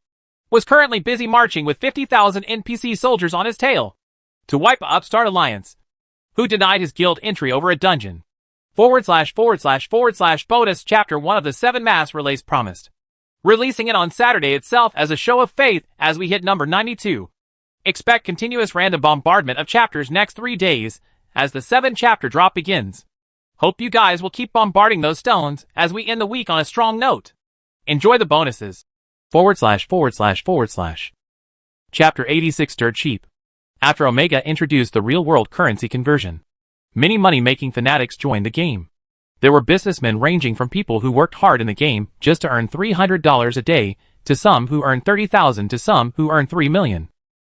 B: was currently busy marching with 50,000 NPC soldiers on his tail to wipe a upstart alliance, who denied his guild entry over a dungeon. / bonus chapter 1 of the 7 mass relays promised. Releasing it on Saturday itself as a show of faith as we hit number 92. Expect continuous random bombardment of chapters next 3 days as the 7 chapter drop begins. Hope you guys will keep bombarding those stones as we end the week on a strong note. Enjoy the bonuses. / Chapter 86 Dirt Cheap. After Omega introduced the real-world currency conversion, many money-making fanatics joined the game. There were businessmen ranging from people who worked hard in the game just to earn $300 a day, to some who earned $30,000 to some who earned $3 million.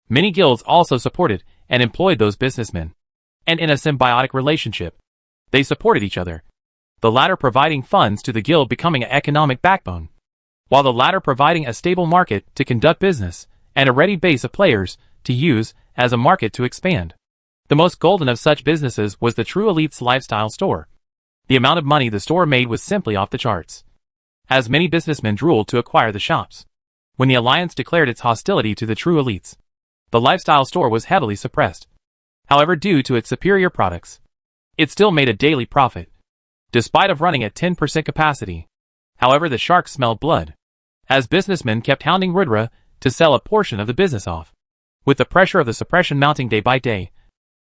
B: Many guilds also supported and employed those businessmen. And in a symbiotic relationship, they supported each other, the latter providing funds to the guild, becoming an economic backbone, while the latter providing a stable market to conduct business and a ready base of players to use as a market to expand. The most golden of such businesses was the True Elite's lifestyle store. The amount of money the store made was simply off the charts, as many businessmen drooled to acquire the shops. When the Alliance declared its hostility to the True Elites, the lifestyle store was heavily suppressed. However, due to its superior products, it still made a daily profit, despite of running at 10% capacity. However, the sharks smelled blood, as businessmen kept hounding Rudra to sell a portion of the business off. With the pressure of the suppression mounting day by day,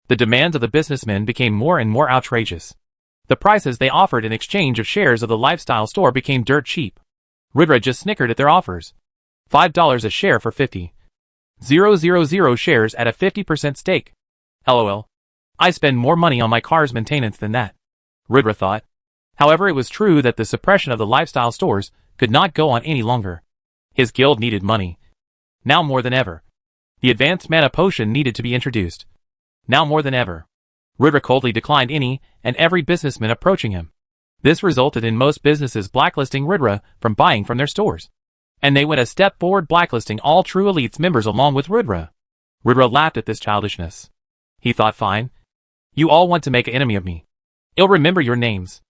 B: the demands of the businessmen became more and more outrageous. The prices they offered in exchange of shares of the lifestyle store became dirt cheap. Rudra just snickered at their offers. $5 a share for 50,000 shares at a 50% stake. LOL. I spend more money on my car's maintenance than that, Rudra thought. However, it was true that the suppression of the lifestyle stores could not go on any longer. His guild needed money. Now more than ever. The advanced mana potion needed to be introduced. Now more than ever. Rudra coldly declined any and every businessman approaching him. This resulted in most businesses blacklisting Rudra from buying from their stores. And they went a step forward, blacklisting all True Elites members along with Rudra. Rudra laughed at this childishness. He thought, fine. You all want to make an enemy of me. I'll remember your names.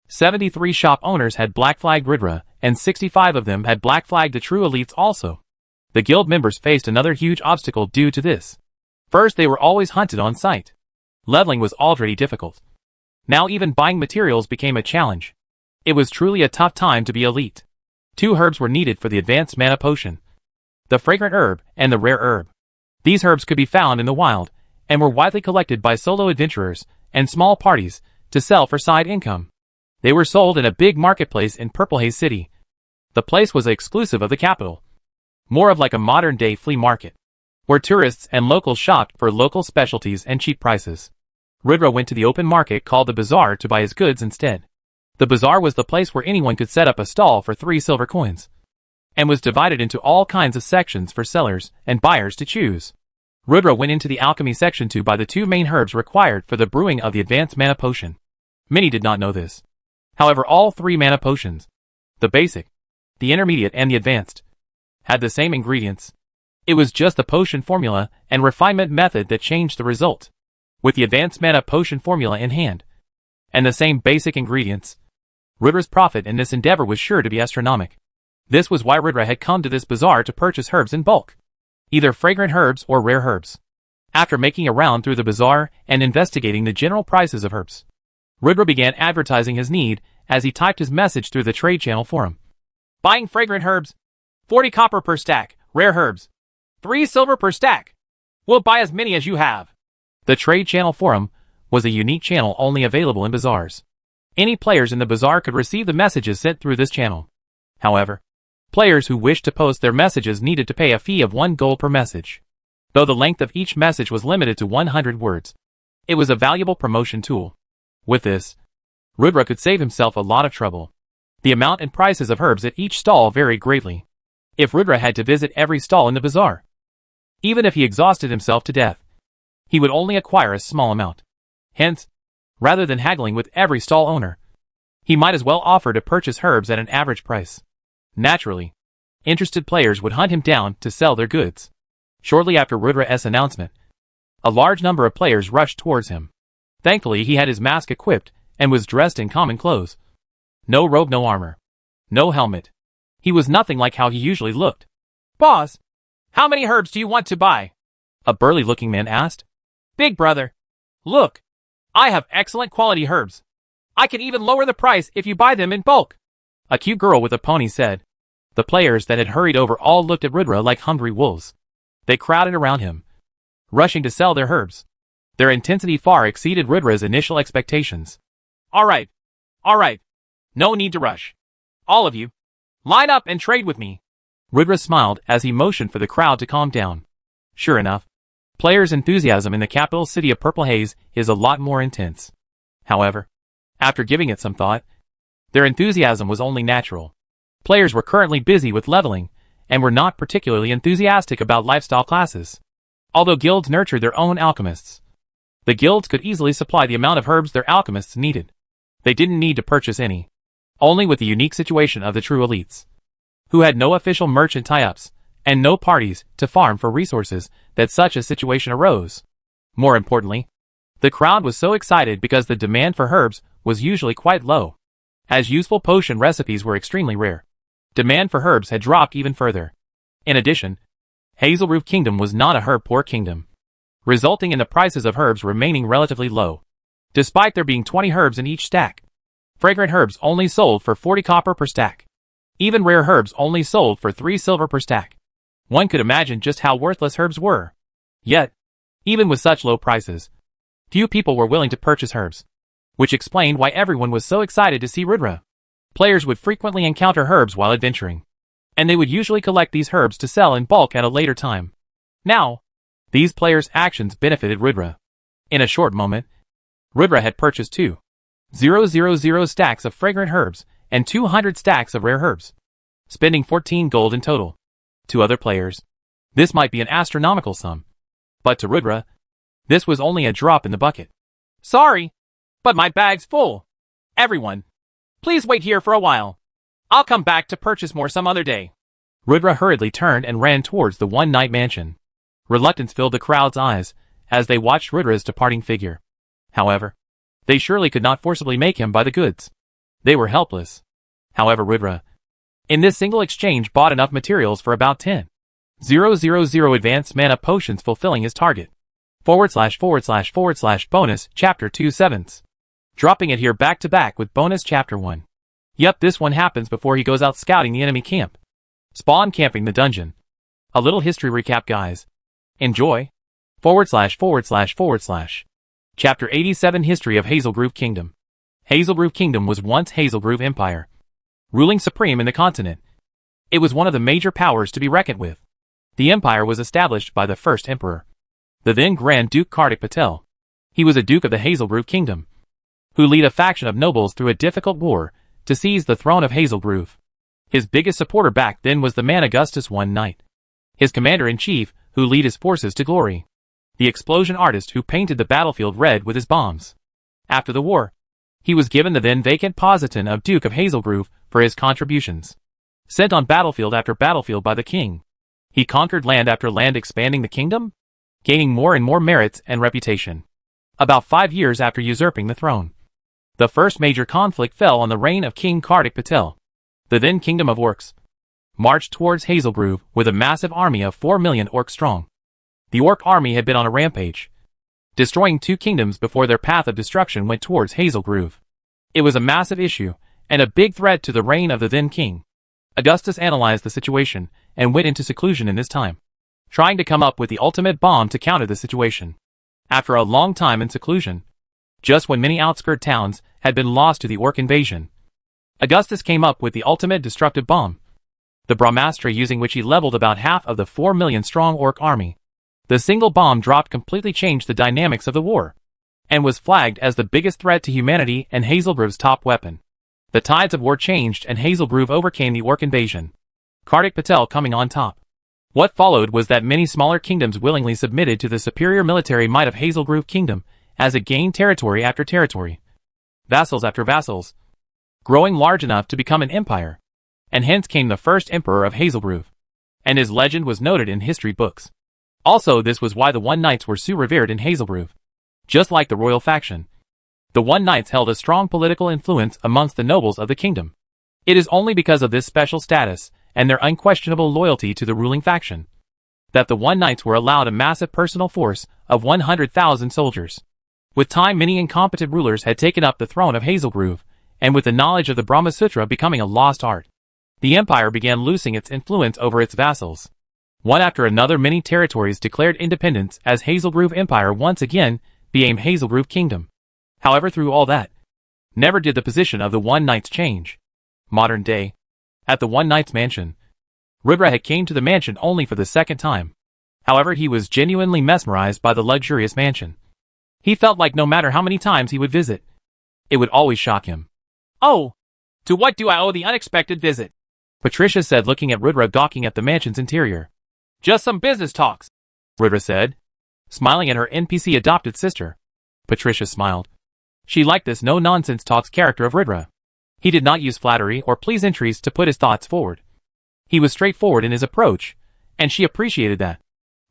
B: 73 shop owners had black-flagged Rudra, and 65 of them had black-flagged the True Elites also. The guild members faced another huge obstacle due to this. First, they were always hunted on sight. Leveling was already difficult. Now even buying materials became a challenge. It was truly a tough time to be elite. 2 herbs were needed for the advanced mana potion: the fragrant herb and the rare herb. These herbs could be found in the wild, and were widely collected by solo adventurers and small parties to sell for side income. They were sold in a big marketplace in Purple Haze City. The place was exclusive of the capital, more of like a modern-day flea market, where tourists and locals shopped for local specialties and cheap prices. Rudra went to the open market called the Bazaar to buy his goods instead. The Bazaar was the place where anyone could set up a stall for 3 silver coins, and was divided into all kinds of sections for sellers and buyers to choose. Rudra went into the alchemy section to buy the 2 main herbs required for the brewing of the advanced mana potion. Many did not know this. However, all 3 mana potions, the basic, the intermediate and the advanced, had the same ingredients. It was just the potion formula and refinement method that changed the result. With the advanced mana potion formula in hand, and the same basic ingredients, Rudra's profit in this endeavor was sure to be astronomical. This was why Rudra had come to this bazaar to purchase herbs in bulk, either fragrant herbs or rare herbs. After making a round through the bazaar and investigating the general prices of herbs, Rudra began advertising his need as he typed his message through the trade channel forum. Buying fragrant herbs, 40 copper per stack; rare herbs, 3 silver per stack. We'll buy as many as you have. The trade channel forum was a unique channel only available in bazaars. Any players in the bazaar could receive the messages sent through this channel. However, players who wished to post their messages needed to pay a fee of 1 gold per message. Though the length of each message was limited to 100 words, it was a valuable promotion tool. With this, Rudra could save himself a lot of trouble. The amount and prices of herbs at each stall varied greatly. If Rudra had to visit every stall in the bazaar,
A: Even if he exhausted himself to death, he would only acquire a small amount. Hence, rather than haggling with every stall owner, he might as well offer to purchase herbs at an average price. Naturally, interested players would hunt him down to sell their goods. Shortly after Rudra's announcement, a large number of players rushed towards him. Thankfully, he had his mask equipped and was dressed in common clothes. No robe, no armor, no helmet. He was nothing like how he usually looked.
B: Boss, how many herbs do you want to buy?
A: A burly-looking man asked.
B: Big brother, look, I have excellent quality herbs. I can even lower the price if you buy them in bulk.
A: A cute girl with a pony said. The players that had hurried over all looked at Rudra like hungry wolves. They crowded around him, rushing to sell their herbs. Their intensity far exceeded Rudra's initial expectations.
B: All right. No need to rush. All of you, line up and trade with me.
A: Rudra smiled as he motioned for the crowd to calm down. Sure enough, players' enthusiasm in the capital city of Purple Haze is a lot more intense. However, after giving it some thought, their enthusiasm was only natural. Players were currently busy with leveling, and were not particularly enthusiastic about lifestyle classes. Although guilds nurtured their own alchemists, the guilds could easily supply the amount of herbs their alchemists needed. They didn't need to purchase any. Only with the unique situation of the true elites, who had no official merchant tie-ups, and no parties to farm for resources, that such a situation arose. More importantly, the crowd was so excited because the demand for herbs was usually quite low. As useful potion recipes were extremely rare, demand for herbs had dropped even further. In addition, Hazelroof Kingdom was not a herb-poor kingdom, resulting in the prices of herbs remaining relatively low. Despite there being 20 herbs in each stack, fragrant herbs only sold for 40 copper per stack. Even rare herbs only sold for 3 silver per stack. One could imagine just how worthless herbs were. Yet, even with such low prices, few people were willing to purchase herbs, which explained why everyone was so excited to see Rudra. Players would frequently encounter herbs while adventuring, and they would usually collect these herbs to sell in bulk at a later time. Now, these players' actions benefited Rudra. In a short moment, Rudra had purchased 2,000 stacks of fragrant herbs and 200 stacks of rare herbs, spending 14 gold in total. To other players, this might be an astronomical sum, but to Rudra, this was only a drop in the bucket.
B: Sorry, but my bag's full. Everyone, please wait here for a while. I'll come back to purchase more some other day.
A: Rudra hurriedly turned and ran towards the one-night mansion. Reluctance filled the crowd's eyes as they watched Rudra's departing figure. However, they surely could not forcibly make him buy the goods. They were helpless. However, Rudra, in this single exchange, bought enough materials for about 10,000 advanced mana potions, fulfilling his target. / bonus chapter 2/7. Dropping it here back to back with bonus chapter 1. Yep, this one happens before he goes out scouting the enemy camp. Spawn camping the dungeon. A little history recap, guys. Enjoy. / Chapter 87, History of Hazelgrove Kingdom. Hazelgrove Kingdom was once Hazelgrove Empire, ruling supreme in the continent. It was one of the major powers to be reckoned with. The empire was established by the first emperor, the then Grand Duke Kartik Patel. He was a duke of the Hazelgrove Kingdom, who led a faction of nobles through a difficult war to seize the throne of Hazelgrove. His biggest supporter back then was the man Augustus One Knight, his commander-in-chief, who led his forces to glory, the explosion artist who painted the battlefield red with his bombs. After the war, he was given the then vacant position of Duke of Hazelgrove for his contributions. Sent on battlefield after battlefield by the king, he conquered land after land, expanding the kingdom, gaining more and more merits and reputation. About 5 years after usurping the throne, the first major conflict fell on the reign of King Kartik Patel. The then Kingdom of Orcs marched towards Hazelgrove with a massive army of 4 million orcs strong. The orc army had been on a rampage, destroying 2 kingdoms before their path of destruction went towards Hazelgrove. It was a massive issue, and a big threat to the reign of the then king. Augustus analyzed the situation, and went into seclusion in this time, trying to come up with the ultimate bomb to counter the situation. After a long time in seclusion, just when many outskirt towns had been lost to the orc invasion, Augustus came up with the ultimate destructive bomb, the Brahmastra, using which he leveled about half of the 4 million strong orc army. The single bomb dropped completely changed the dynamics of the war, and was flagged as the biggest threat to humanity and Hazelgrove's top weapon. The tides of war changed and Hazelgrove overcame the orc invasion, Kartik Patel coming on top. What followed was that many smaller kingdoms willingly submitted to the superior military might of Hazelgrove Kingdom, as it gained territory after territory, vassals after vassals, growing large enough to become an empire. And hence came the first emperor of Hazelgrove, and his legend was noted in history books. Also, this was why the One Knights were so revered in Hazelgrove. Just like the royal faction, the One Knights held a strong political influence amongst the nobles of the kingdom. It is only because of this special status, and their unquestionable loyalty to the ruling faction, that the One Knights were allowed a massive personal force of 100,000 soldiers. With time, many incompetent rulers had taken up the throne of Hazelgrove, and with the knowledge of the Brahma Sutra becoming a lost art, the empire began losing its influence over its vassals. One after another, many territories declared independence as Hazelgrove Empire once again became Hazelgrove Kingdom. However, through all that, never did the position of the One Knights change. Modern day. At the One Knight's mansion, Rudra had came to the mansion only for the second time. However, he was genuinely mesmerized by the luxurious mansion. He felt like no matter how many times he would visit, it would always shock him.
B: Oh, to what do I owe the unexpected visit?
A: Patricia said, looking at Rudra gawking at the mansion's interior.
B: Just some business talks,
A: Rudra said, smiling at her NPC adopted sister. Patricia smiled. She liked this no-nonsense talks character of Rudra. He did not use flattery or pleasantries to put his thoughts forward. He was straightforward in his approach, and she appreciated that.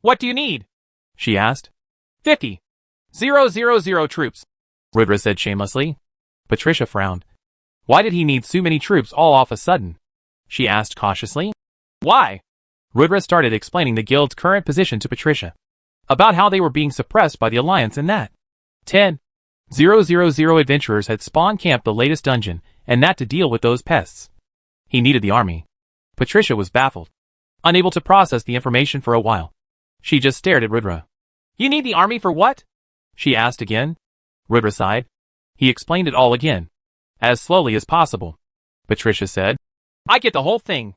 B: What do you need?
A: She asked.
B: 50,000 troops,
A: Rudra said shamelessly. Patricia frowned. Why did he need so many troops all off a sudden? She asked cautiously.
B: Why?
A: Rudra started explaining the guild's current position to Patricia, about how they were being suppressed by the Alliance and that 10,000 adventurers had spawned camped the latest dungeon, and that to deal with those pests, he needed the army. Patricia was baffled, unable to process the information for a while. She just stared at Rudra.
B: You need the army for what?
A: She asked again. Rudra sighed. He explained it all again, as slowly as possible. Patricia said,
B: I get the whole thing.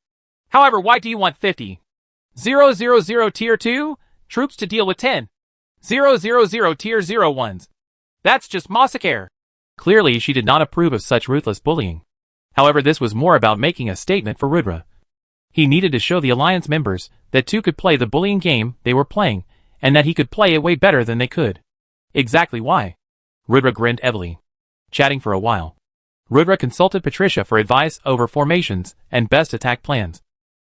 B: However, why do you want 50,000 tier 2 troops to deal with 10,000 tier 0 ones? That's just massacre.
A: Clearly, she did not approve of such ruthless bullying. However, this was more about making a statement for Rudra. He needed to show the Alliance members that too could play the bullying game they were playing, and that he could play it way better than they could. Exactly why? Rudra grinned heavily. Chatting for a while, Rudra consulted Patricia for advice over formations and best attack plans,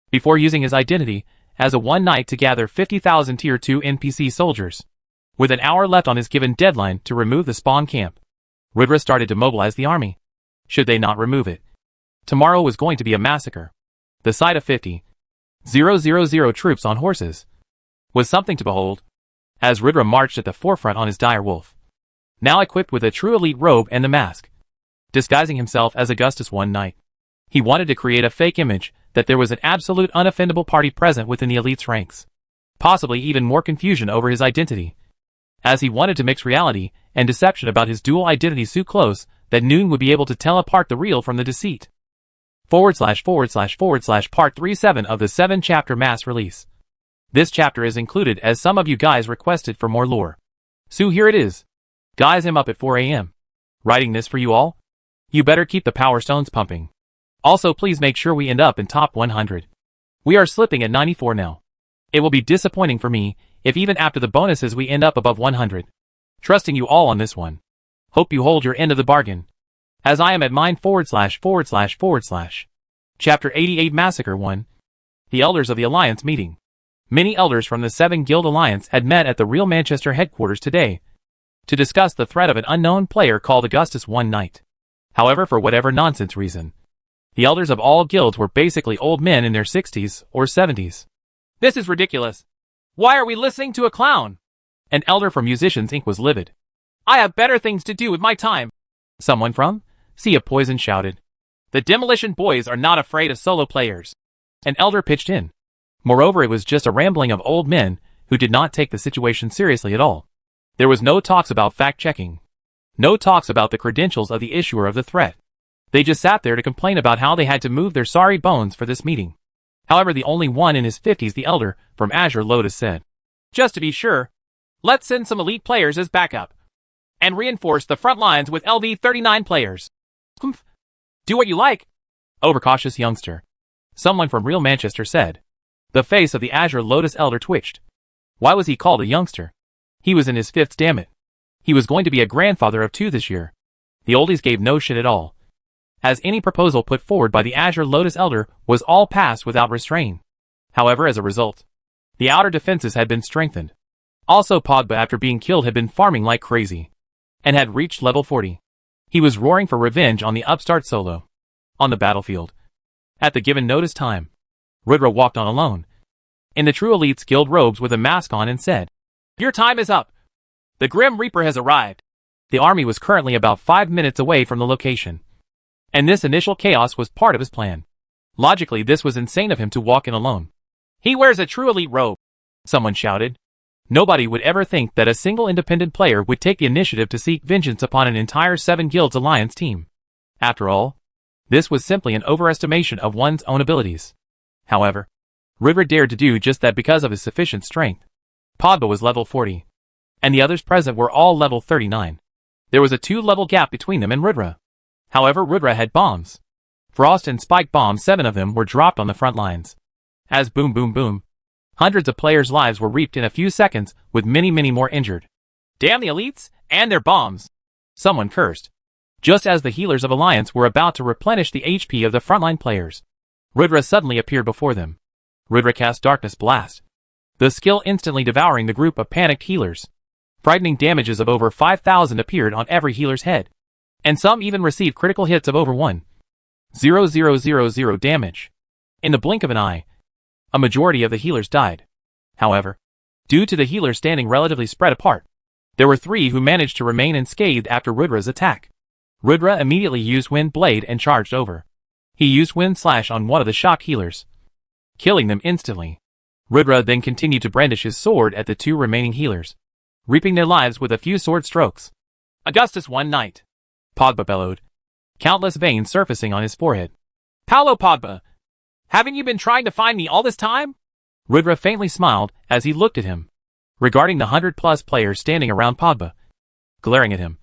A: before using his identity as a One Knight to gather 50,000 tier 2 NPC soldiers. With an hour left on his given deadline to remove the spawn camp, Rudra started to mobilize the army. Should they not remove it, tomorrow was going to be a massacre. The sight of 50,000 troops on horses was something to behold, as Rudra marched at the forefront on his dire wolf, now equipped with a true elite robe and the mask, disguising himself as Augustus One Knight. He wanted to create a fake image that there was an absolute unoffendable party present within the elite's ranks, possibly even more confusion over his identity, as he wanted to mix reality and deception about his dual identity so close that Noon would be able to tell apart the real from the deceit. / Part 37 of the 7-chapter mass release. This chapter is included as some of you guys requested for more lore. So here it is. Guys, I'm up at 4 a.m. writing this for you all. You better keep the power stones pumping. Also, please make sure we end up in top 100. We are slipping at 94 now. It will be disappointing for me if even after the bonuses we end up above 100. Trusting you all on this one. Hope you hold your end of the bargain, as I am at mine / Chapter 88 Massacre 1. The Elders of the Alliance meeting. Many elders from the 7 Guild Alliance had met at the Real Manchester headquarters today to discuss the threat of an unknown player called Augustus One Knight. However, for whatever nonsense reason, the elders of all guilds were basically old men in their 60s or 70s.
B: This is ridiculous. Why are we listening to a clown?
A: An elder from Musicians Inc. was livid.
B: I have better things to do with my time.
A: Someone from Sea of Poison shouted.
B: The Demolition Boys are not afraid of solo players.
A: An elder pitched in. Moreover, it was just a rambling of old men who did not take the situation seriously at all. There was no talks about fact-checking. No talks about the credentials of the issuer of the threat. They just sat there to complain about how they had to move their sorry bones for this meeting. However, the only one in his 50s, the elder from Azure Lotus, said,
B: just to be sure, let's send some elite players as backup, and reinforce the front lines with LV-39 players. Do what you like.
A: Overcautious youngster, someone from Real Manchester said. The face of the Azure Lotus Elder twitched. Why was he called a youngster? He was in his 5th, damn it. He was going to be a grandfather of 2 this year. The oldies gave no shit at all, as any proposal put forward by the Azure Lotus Elder was all passed without restraint. However, as a result, the outer defenses had been strengthened. Also, Pogba, after being killed, had been farming like crazy, and had reached level 40. He was roaring for revenge on the upstart solo. On the battlefield, at the given notice time, Rudra walked on alone, in the true Elite's guild robes with a mask on, and said,
B: "Your time is up. The Grim Reaper has arrived."
A: The army was currently about 5 minutes away from the location, and this initial chaos was part of his plan. Logically, this was insane of him to walk in alone.
B: "He wears a true Elite robe,"
A: someone shouted. Nobody would ever think that a single independent player would take the initiative to seek vengeance upon an entire 7 Guilds Alliance team. After all, this was simply an overestimation of one's own abilities. However, Rudra dared to do just that because of his sufficient strength. Pogba was level 40, and the others present were all level 39. There was a 2-level gap between them and Rudra. However, Rudra had bombs. Frost and spike bombs, 7 of them were dropped on the front lines. As boom boom boom, hundreds of players' lives were reaped in a few seconds, with many more injured.
B: "Damn the Elites and their bombs,"
A: someone cursed. Just as the healers of Alliance were about to replenish the HP of the frontline players, Rudra suddenly appeared before them. Rudra cast Darkness Blast, the skill instantly devouring the group of panicked healers. Frightening damages of over 5,000 appeared on every healer's head, and some even received critical hits of over 1,000 damage. In the blink of an eye, a majority of the healers died. However, due to the healers standing relatively spread apart, there were 3 who managed to remain unscathed after Rudra's attack. Rudra immediately used Wind Blade and charged over. He used Wind Slash on one of the shock healers, killing them instantly. Rudra then continued to brandish his sword at the 2 remaining healers, reaping their lives with a few sword strokes.
B: "Augustus one night,"
A: Pogba bellowed, countless veins surfacing on his forehead.
B: "Paolo Pogba, haven't you been trying to find me all this time?"
A: Rudra faintly smiled as he looked at him, regarding the 100+ players standing around Pogba, glaring at him.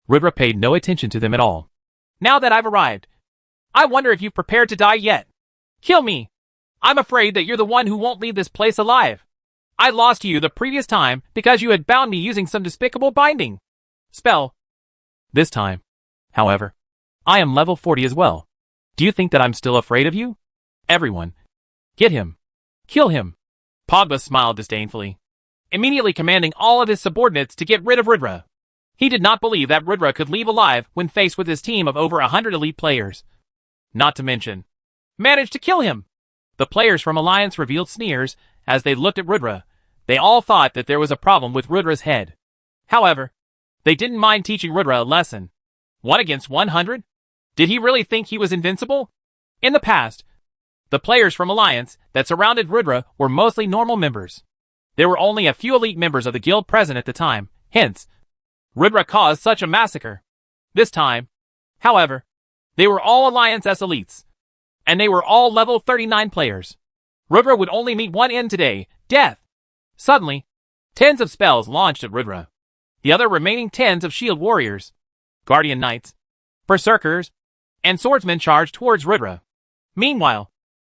A: Rudra paid no attention to them at all.
B: "Now that I've arrived, I wonder if you've prepared to die yet. Kill me. I'm afraid that you're the one who won't leave this place alive. I lost to you the previous time because you had bound me using some despicable binding spell.
A: This time, however, I am level 40 as well. Do you think that I'm still afraid of you? Everyone, get him. Kill him."
B: Pogba smiled disdainfully, immediately commanding all of his subordinates to get rid of Rudra. He did not believe that Rudra could leave alive when faced with his team of over 100 elite players. Not to mention, manage to kill him. The players from Alliance revealed sneers as they looked at Rudra. They all thought that there was a problem with Rudra's head. However, they didn't mind teaching Rudra a lesson. 1 against 100? Did he really think he was invincible? In the past, the players from Alliance that surrounded Rudra were mostly normal members. There were only a few elite members of the guild present at the time, hence, Rudra caused such a massacre. This time, however, they were all Alliance S elites, and they were all level 39 players. Rudra would only meet one end today, death. Suddenly, tens of spells launched at Rudra. The other remaining tens of shield warriors, guardian knights, berserkers, and swordsmen charged towards Rudra. Meanwhile,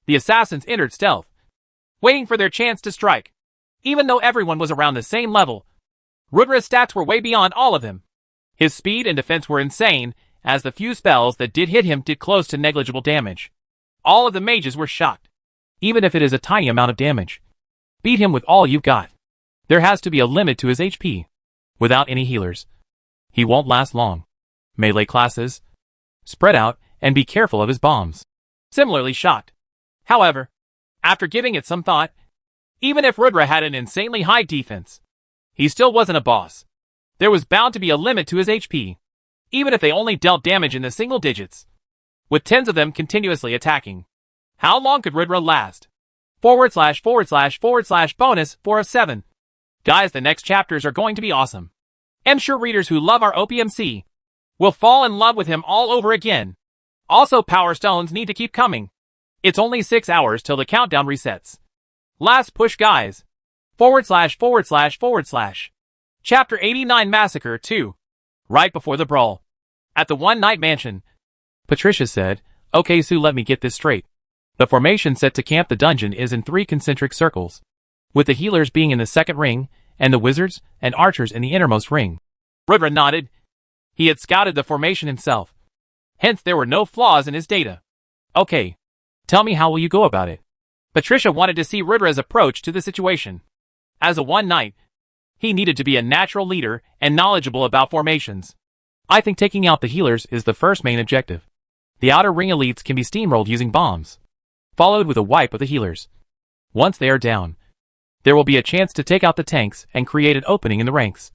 B: the assassins entered stealth, waiting for their chance to strike. Even though everyone was around the same level, Rudra's stats were way beyond all of them. His speed and defense were insane, as the few spells that did hit him did close to negligible damage. All of the mages were shocked.
A: Even if it is a tiny amount of damage, beat him with all you've got. There has to be a limit to his HP. Without any healers, he won't last long. Melee classes, spread out and be careful of his bombs.
B: Similarly shocked. However, after giving it some thought, even if Rudra had an insanely high defense, he still wasn't a boss. There was bound to be a limit to his HP, even if they only dealt damage in the single digits, with tens of them continuously attacking. How long could Rudra last? / bonus 407. Guys, the next chapters are going to be awesome. I'm sure readers who love our OPMC will fall in love with him all over again. Also, Power Stones need to keep coming. It's only 6 hours till the countdown resets. Last push, guys. / Chapter 89 Massacre 2. Right before the brawl, at the One Night Mansion,
A: Patricia said, "Okay, Sue, let me get this straight. The formation set to camp the dungeon is in 3 concentric circles, with the healers being in the second ring, and the wizards and archers in the innermost ring.
B: Rudra nodded. He had scouted the formation himself. Hence there were no flaws in his data.
A: Okay. Tell me, how will you go about it?
B: Patricia wanted to see Rudra's approach to the situation. As a one knight, he needed to be a natural leader and knowledgeable about formations.
A: I think taking out the healers is the first main objective. The outer ring elites can be steamrolled using bombs, followed with a wipe of the healers. Once they are down, there will be a chance to take out the tanks and create an opening in the ranks.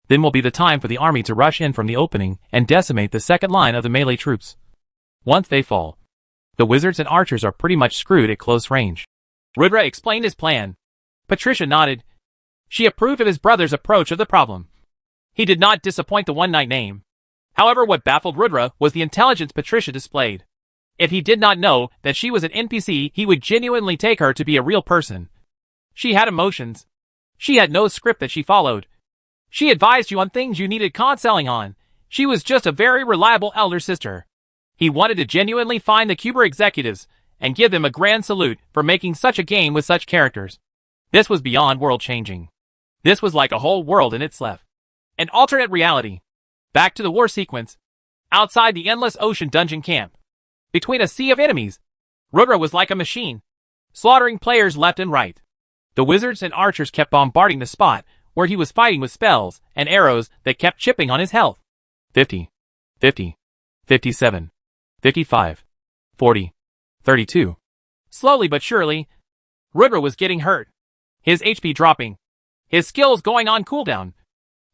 A: Then will be the time for the army to rush in from the opening and decimate the second line of the melee troops. Once they fall, the wizards and archers are pretty much screwed at close range.
B: Rudra explained his plan. Patricia nodded. She approved of his brother's approach of the problem. He did not disappoint the one-night name. However, what baffled Rudra was the intelligence Patricia displayed. If he did not know that she was an NPC, he would genuinely take her to be a real person. She had emotions. She had no script that she followed. She advised you on things you needed counseling on. She was just a very reliable elder sister. He wanted to genuinely find the Cuber executives and give them a grand salute for making such a game with such characters. This was beyond world-changing. This was like a whole world in itself. An alternate reality. Back to the war sequence. Outside the endless ocean dungeon camp. Between a sea of enemies, Rudra was like a machine, slaughtering players left and right. The wizards and archers kept bombarding the spot where he was fighting with spells and arrows that kept chipping on his health.
A: 50, 50, 57, 55, 40, 32.
B: Slowly but surely, Rudra was getting hurt. His HP dropping. His skills going on cooldown.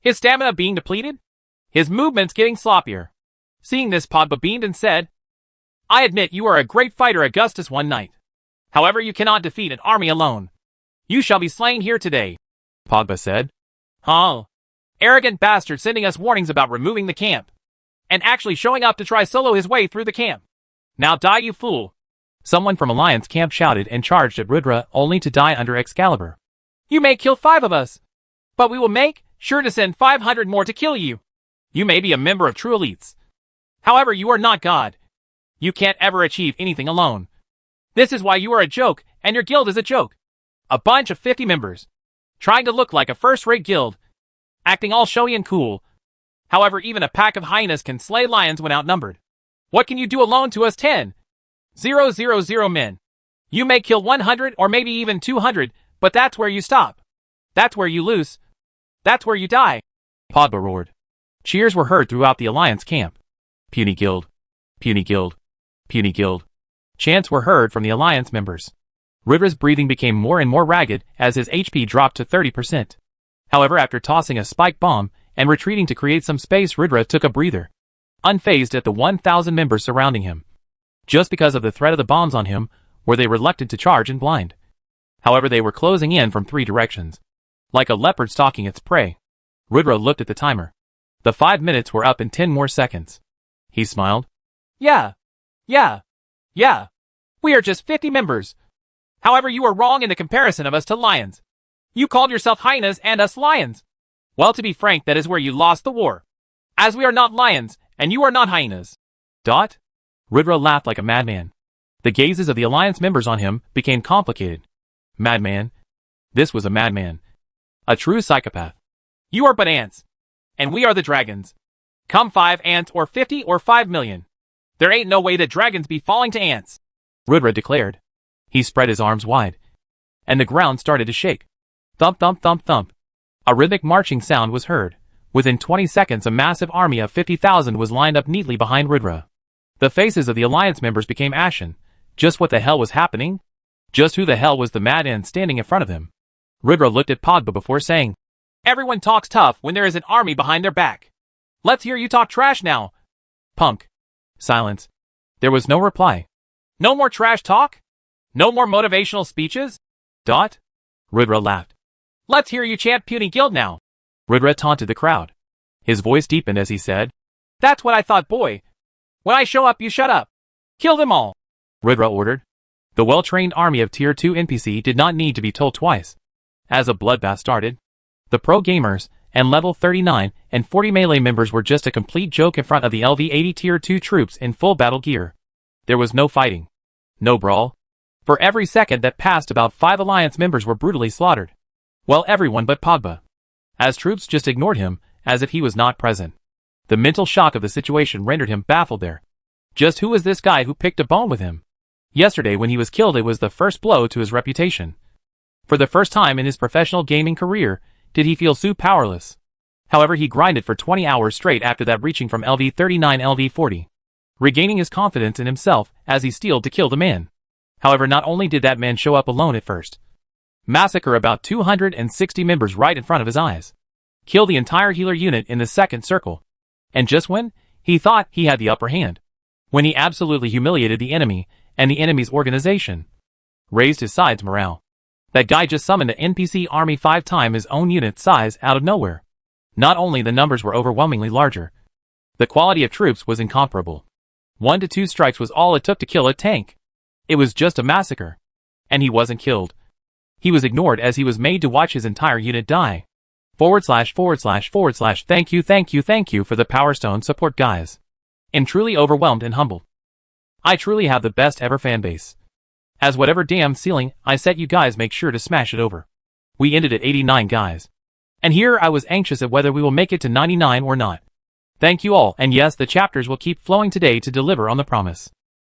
B: His stamina being depleted. His movements getting sloppier. Seeing this, Pogba beamed and said, I admit you are a great fighter, Augustus One Knight. However, you cannot defeat an army alone. You shall be slain here today,
A: Pogba said.
B: Huh? Arrogant bastard sending us warnings about removing the camp. And actually showing up to try solo his way through the camp. Now die, you fool.
A: Someone from Alliance camp shouted and charged at Rudra, only to die under Excalibur.
B: You may kill 5 of us, but we will make sure to send 500 more to kill you. You may be a member of True Elites. However, you are not God. You can't ever achieve anything alone. This is why you are a joke, and your guild is a joke. A bunch of 50 members, trying to look like a first-rate guild, acting all showy and cool. However, even a pack of hyenas can slay lions when outnumbered. What can you do alone to us 10? 000 men. You may kill 100 or maybe even 200, but that's where you stop. That's where you lose. That's where you die.
A: Pogba roared. Cheers were heard throughout the Alliance camp. Puny guild. Puny guild. Puny guild. Chants were heard from the Alliance members. Rudra's breathing became more and more ragged as his HP dropped to 30%. However, after tossing a spike bomb and retreating to create some space, Rudra took a breather, unfazed at the 1,000 members surrounding him. Just because of the threat of the bombs on him, were they reluctant to charge in blind. However, they were closing in from 3 directions, like a leopard stalking its prey. Rudra looked at the timer. The 5 minutes were up in 10 more seconds. He smiled.
B: Yeah. We are just 50 members. However, you are wrong in the comparison of us to lions. You called yourself hyenas and us lions. Well, to be frank, that is where you lost the war. As we are not lions, and you are not hyenas.
A: Dot? Rudra laughed like a madman. The gazes of the Alliance members on him became complicated. Madman? This was a madman. A true psychopath.
B: You are but ants. And we are the dragons. Come 5 ants or 50 or 5 million. There ain't no way that dragons be falling to ants.
A: Rudra declared. He spread his arms wide. And the ground started to shake. Thump, thump, thump, thump. A rhythmic marching sound was heard. Within 20 seconds, a massive army of 50,000 was lined up neatly behind Rudra. The faces of the Alliance members became ashen. Just what the hell was happening? Just who the hell was the madman standing in front of him? Rudra looked at Pogba before saying,
B: Everyone talks tough when there is an army behind their back. Let's hear you talk trash now.
A: Punk. Silence. There was no reply.
B: No more trash talk? No more motivational speeches?
A: Dot? Rudra laughed.
B: Let's hear you chant Puny Guild now.
A: Rudra taunted the crowd. His voice deepened as he said,
B: That's what I thought, boy. When I show up, you shut up. Kill them all.
A: Rudra ordered. The well-trained army of Tier 2 NPC did not need to be told twice. As a bloodbath started, the pro gamers and level 39 and 40 melee members were just a complete joke in front of the LV-80 Tier 2 troops in full battle gear. There was no fighting. No brawl.
B: For every second that passed, about 5 Alliance members were brutally slaughtered. Well, everyone but Pogba. As troops just ignored him, as if he was not present. The mental shock of the situation rendered him baffled there. Just who was this guy who picked a bone with him? Yesterday when he was killed, it was the first blow to his reputation. For the first time in his professional gaming career, did he feel so powerless. However, he grinded for 20 hours straight after that, reaching from LV 39 LV 40. Regaining his confidence in himself as he steeled to kill the man. However, not only did that man show up alone at first. Massacre about 260 members right in front of his eyes. Kill the entire healer unit in the second circle. And just when he thought he had the upper hand. When he absolutely humiliated the enemy and the enemy's organization. Raised his side's morale. That guy just summoned an NPC army 5 times his own unit size out of nowhere. Not only the numbers were overwhelmingly larger. The quality of troops was incomparable. 1 to 2 strikes was all it took to kill a tank. It was just a massacre. And he wasn't killed. He was ignored as he was made to watch his entire unit die. // Thank you for the Power Stone support, guys. I'm truly overwhelmed and humbled. I truly have the best ever fan base. As whatever damn ceiling I set, you guys make sure to smash it over. We ended at 89, guys. And here I was anxious at whether we will make it to 99 or not. Thank you all, and yes, the chapters will keep flowing today to deliver on the promise.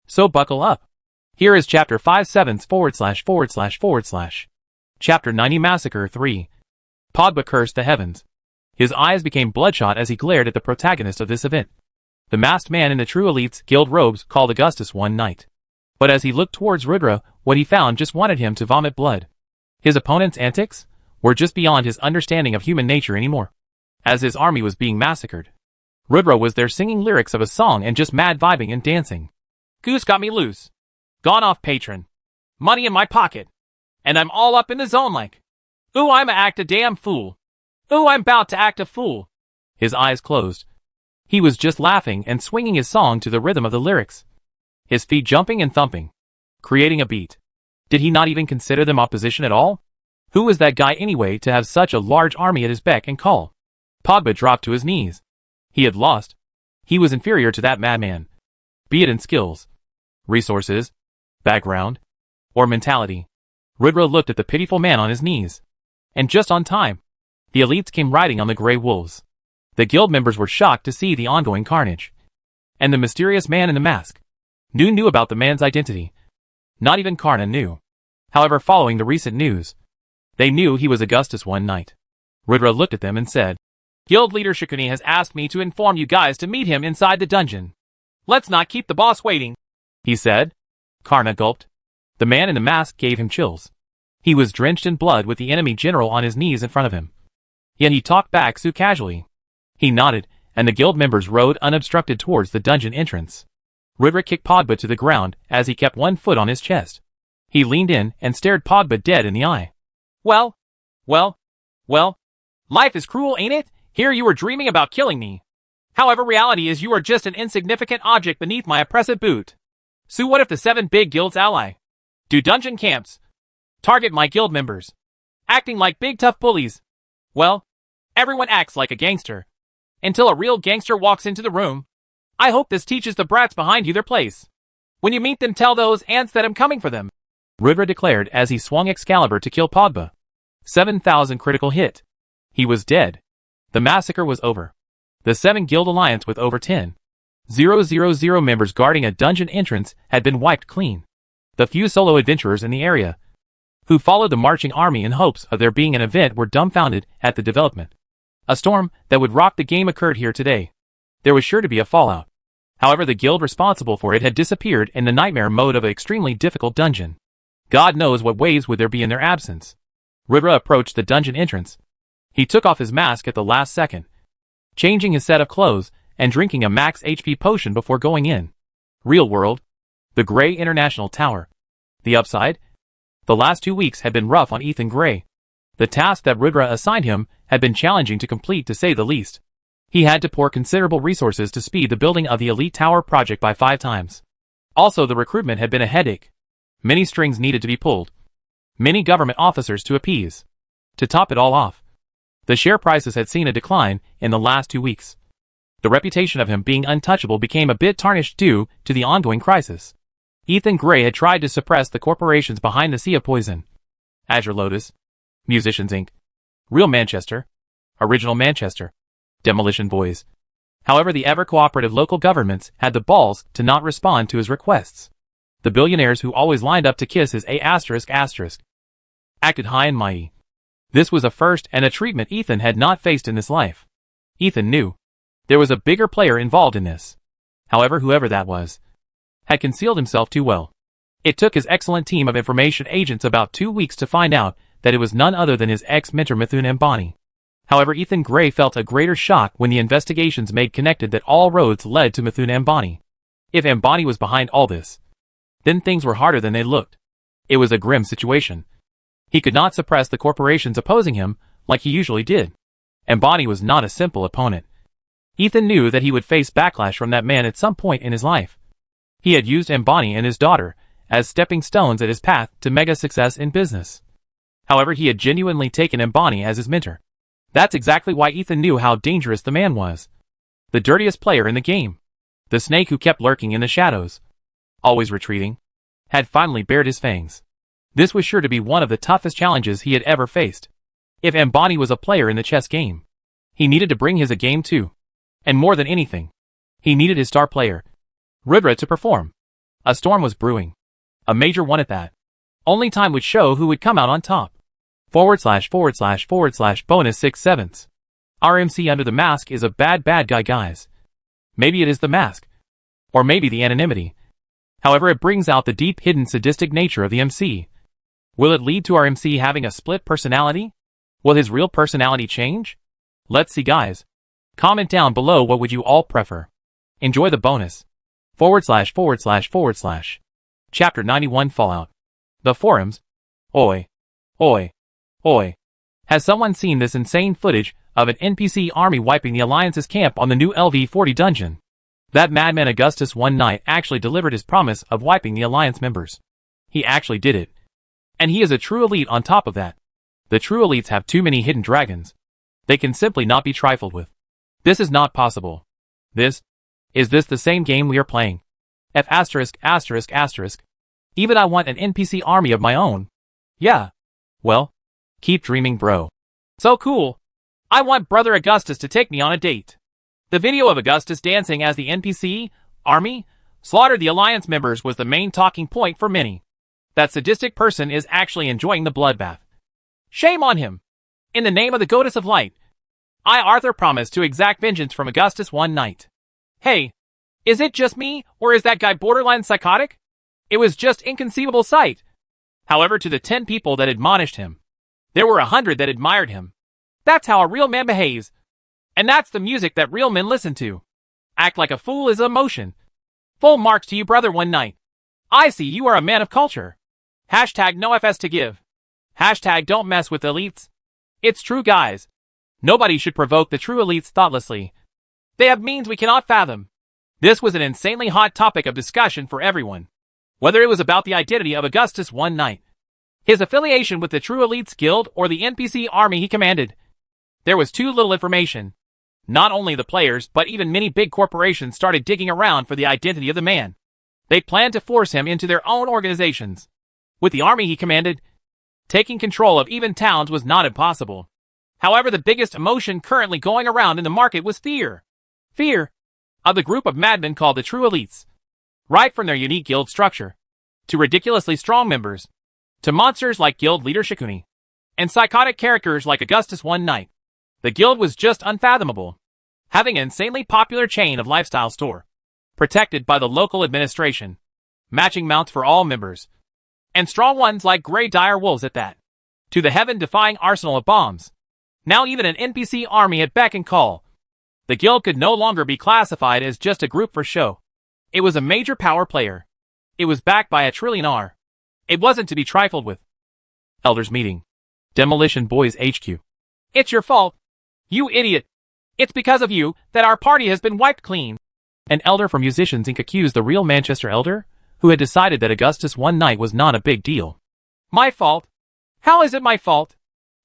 B: So buckle up. Here is chapter 57///// Chapter 90 Massacre 3. Pogba cursed the heavens. His eyes became bloodshot as he glared at the protagonist of this event. The masked man in the True Elite's guild robes called Augustus one night. But as he looked towards Rudra, what he found just wanted him to vomit blood. His opponent's antics were just beyond his understanding of human nature anymore. As his army was being massacred, Rudra was there singing lyrics of a song and just mad vibing and dancing. Goose got me loose. Gone off patron. Money in my pocket. And I'm all up in the zone like. Ooh, I'm a act a damn fool. Ooh, I'm about to act a fool. His eyes closed. He was just laughing and swinging his song to the rhythm of the lyrics. His feet jumping and thumping. Creating a beat. Did he not even consider them opposition at all? Who was that guy anyway to have such a large army at his beck and call? Pogba dropped to his knees. He had lost. He was inferior to that madman. Be it in skills, resources, background, or mentality. Rudra looked at the pitiful man on his knees. And just on time, the elites came riding on the grey wolves. The guild members were shocked to see the ongoing carnage. And the mysterious man in the mask. Knew about the man's identity. Not even Karna knew. However, following the recent news, they knew he was Augustus one night. Rudra looked at them and said, Guild leader Shikuni has asked me to inform you guys to meet him inside the dungeon. Let's not keep the boss waiting, he said. Karna gulped. The man in the mask gave him chills. He was drenched in blood with the enemy general on his knees in front of him. Yet he talked back so casually. He nodded, and the guild members rode unobstructed towards the dungeon entrance. Rudra kicked Pogba to the ground as he kept one foot on his chest. He leaned in and stared Pogba dead in the eye. Well, life is cruel, ain't it? Here you were dreaming about killing me. However, reality is you are just an insignificant object beneath my oppressive boot. So what if the 7 big guilds ally? Do dungeon camps. Target my guild members. Acting like big tough bullies. Well, everyone acts like a gangster. Until a real gangster walks into the room. I hope this teaches the brats behind you their place. When you meet them, tell those ants that I'm coming for them. Rudra declared as he swung Excalibur to kill Pogba. 7,000 critical hit. He was dead. The massacre was over. The 7 guild alliance with over 10,000 members guarding a dungeon entrance had been wiped clean. The few solo adventurers in the area, who followed the marching army in hopes of there being an event, were dumbfounded at the development. A storm that would rock the game occurred here today. There was sure to be a fallout. However, the guild responsible for it had disappeared in the nightmare mode of an extremely difficult dungeon. God knows what waves would there be in their absence. Rudra approached the dungeon entrance. He took off his mask at the last second, changing his set of clothes and drinking a max HP potion before going in. Real world. The Grey International Tower. The upside? The last 2 weeks had been rough on Ethan Gray. The task that Rudra assigned him had been challenging to complete, to say the least. He had to pour considerable resources to speed the building of the Elite Tower project by 5 times. Also, the recruitment had been a headache. Many strings needed to be pulled. Many government officers to appease. To top it all off, the share prices had seen a decline in the last 2 weeks. The reputation of him being untouchable became a bit tarnished due to the ongoing crisis.
A: Ethan Gray had tried to suppress the corporations behind the Sea of Poison. Azure Lotus, Musicians Inc., Real Manchester, Original Manchester, Demolition Boys. However, the ever-cooperative local governments had the balls to not respond to his requests. The billionaires who always lined up to kiss his acted high and mighty. This was a first and a treatment Ethan had not faced in his life. Ethan knew there was a bigger player involved in this. However, whoever that was had concealed himself too well. It took his excellent team of information agents about 2 weeks to find out that it was none other than his ex-mentor Mithun Ambani. However, Ethan Gray felt a greater shock when the investigations made connected that all roads led to Mithun Ambani. If Ambani was behind all this, then things were harder than they looked. It was a grim situation. He could not suppress the corporations opposing him like he usually did. Ambani was not a simple opponent. Ethan knew that he would face backlash from that man at some point in his life. He had used Ambani and his daughter as stepping stones at his path to mega success in business. However, he had genuinely taken Ambani as his mentor. That's exactly why Ethan knew how dangerous the man was. The dirtiest player in the game. The snake who kept lurking in the shadows, always retreating, had finally bared his fangs. This was sure to be one of the toughest challenges he had ever faced. If Ambani was a player in the chess game, he needed to bring his A game too. And more than anything, he needed his star player, Rebirth, to perform. A storm was brewing. A major one at that. Only time would show who would come out on top. / bonus 6/7. RMC under the mask is a bad guy, guys. Maybe it is the mask. Or maybe the anonymity. However, it brings out the deep hidden sadistic nature of the MC. Will it lead to our MC having a split personality? Will his real personality change? Let's see, guys. Comment down below what would you all prefer. Enjoy the bonus. / Chapter 91 Fallout. The forums. Oi. Has someone seen this insane footage of an NPC army wiping the Alliance's camp on the new LV-40 dungeon? That madman Augustus one night actually delivered his promise of wiping the Alliance members. He actually did it. And he is a true elite on top of that. The true elites have too many hidden dragons. They can simply not be trifled with. This is not possible. Is this the same game we are playing? F******. Even I want an NPC army of my own. Yeah. Well, keep dreaming, bro. So cool. I want Brother Augustus to take me on a date. The video of Augustus dancing as the NPC army slaughtered the Alliance members was the main talking point for many. That sadistic person is actually enjoying the bloodbath. Shame on him. In the name of the Goddess of Light, I, Arthur, promise to exact vengeance from Augustus one night. Hey, is it just me, or is that guy borderline psychotic? It was just inconceivable sight. However, to the 10 people that admonished him, there were 100 that admired him. That's how a real man behaves. And that's the music that real men listen to. Act like a fool is emotion. Full marks to you, brother, one night. I see you are a man of culture. Hashtag no FS to give. Hashtag don't mess with elites. It's true, guys. Nobody should provoke the true elites thoughtlessly. They have means we cannot fathom. This was an insanely hot topic of discussion for everyone. Whether it was about the identity of Augustus one night, his affiliation with the True Elites Guild, or the NPC army he commanded, there was too little information. Not only the players, but even many big corporations started digging around for the identity of the man. They planned to force him into their own organizations. With the army he commanded, taking control of even towns was not impossible. However, the biggest emotion currently going around in the market was fear. Fear of the group of madmen called the True Elites. Right from their unique guild structure, to ridiculously strong members, to monsters like guild leader Shikuni, and psychotic characters like Augustus one night. The guild was just unfathomable. Having an insanely popular chain of lifestyle store, protected by the local administration, matching mounts for all members, and strong ones like Grey Dire Wolves at that, to the heaven-defying arsenal of bombs. Now even an NPC army at beck and call. The guild could no longer be classified as just a group for show. It was a major power player. It was backed by $1 trillion. It wasn't to be trifled with. Elders meeting. Demolition Boys HQ. It's your fault. You idiot. It's because of you that our party has been wiped clean. An elder from Musicians Inc. accused the real Manchester elder, who had decided that Augustus one night was not a big deal. My fault? How is it my fault?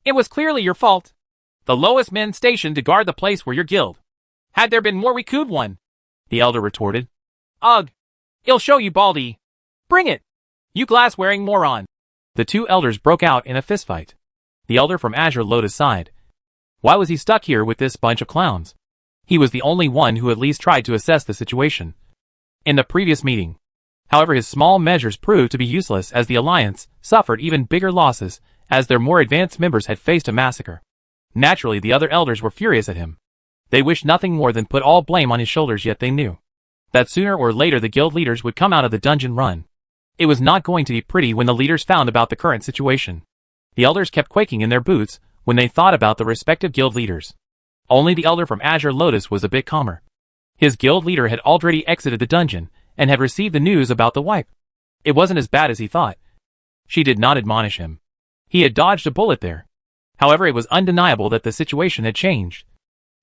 A: It was clearly your fault. The lowest men stationed to guard the place were your guild. Had there been more we could won. The elder retorted. Ugh. I'll show you, Baldy.
B: Bring it! You glass-wearing moron!
A: The two elders broke out in a fistfight. The elder from Azure Lotus sighed. Why was he stuck here with this bunch of clowns? He was the only one who at least tried to assess the situation. In the previous meeting, however, his small measures proved to be useless as the Alliance suffered even bigger losses as their more advanced members had faced a massacre. Naturally, the other elders were furious at him. They wished nothing more than put all blame on his shoulders, yet they knew that sooner or later the guild leaders would come out of the dungeon run. It was not going to be pretty when the leaders found about the current situation. The elders kept quaking in their boots when they thought about the respective guild leaders. Only the elder from Azure Lotus was a bit calmer. His guild leader had already exited the dungeon and had received the news about the wipe. It wasn't as bad as he thought. She did not admonish him. He had dodged a bullet there. However, it was undeniable that the situation had changed.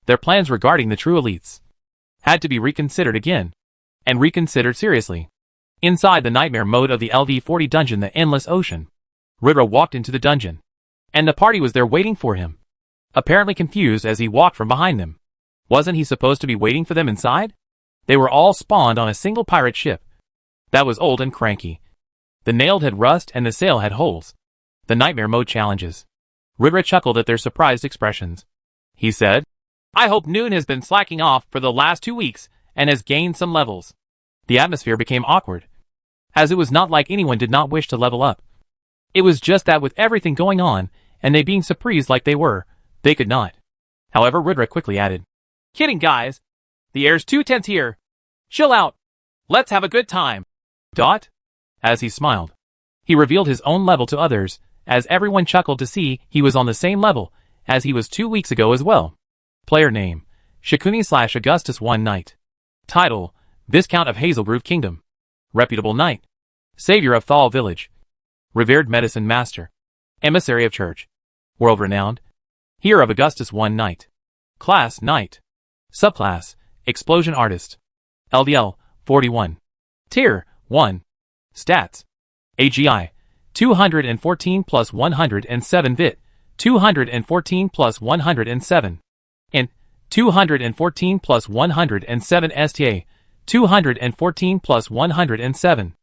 A: Their plans regarding the true elites had to be reconsidered again, and reconsidered seriously. Inside the nightmare mode of the LV40 dungeon, the Endless Ocean, Ridra walked into the dungeon, and the party was there waiting for him, apparently confused as he walked from behind them. Wasn't he supposed to be waiting for them inside? They were all spawned on a single pirate ship that was old and cranky. The nail had rust and the sail had holes. The nightmare mode challenges. Ridra chuckled at their surprised expressions. He said, I hope Noon has been slacking off for the last 2 weeks and has gained some levels. The atmosphere became awkward, as it was not like anyone did not wish to level up. It was just that with everything going on, and they being surprised like they were, they could not. However, Ridra quickly added, Kidding, guys. The air's too tense here. Chill out. Let's have a good time. Dot? As he smiled, he revealed his own level to others, as everyone chuckled to see he was on the same level as he was 2 weeks ago as well. Player name, Shikuni/Augustus 1 Knight. Title, Viscount of Hazelgrove Kingdom. Reputable Knight. Savior of Thal Village. Revered Medicine Master. Emissary of Church. World-renowned. Hero of Augustus 1 Knight. Class, Knight. Subclass, Explosion Artist. LDL, 41. Tier, 1. Stats. AGI, 214 plus 107 Vit, 214 plus 107. Int, 214 plus 107 STA, 214 plus 107.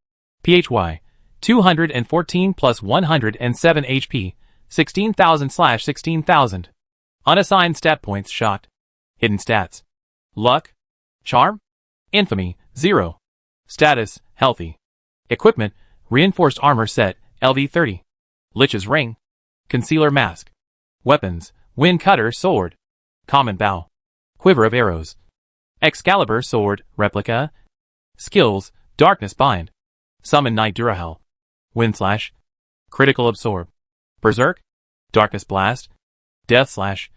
A: PHY, 214 plus 107 HP, 16,000/16,000. Unassigned stat points shot. Hidden stats. Luck. Charm. Infamy, 0. Status, healthy. Equipment, reinforced armor set, LV30. Lich's ring. Concealer mask. Weapons, wind cutter sword. Common bow. Quiver of arrows. Excalibur sword, replica. Skills, darkness bind. Summon Knight Durahel. Wind slash. Critical absorb. Berserk. Darkness blast. Death slash.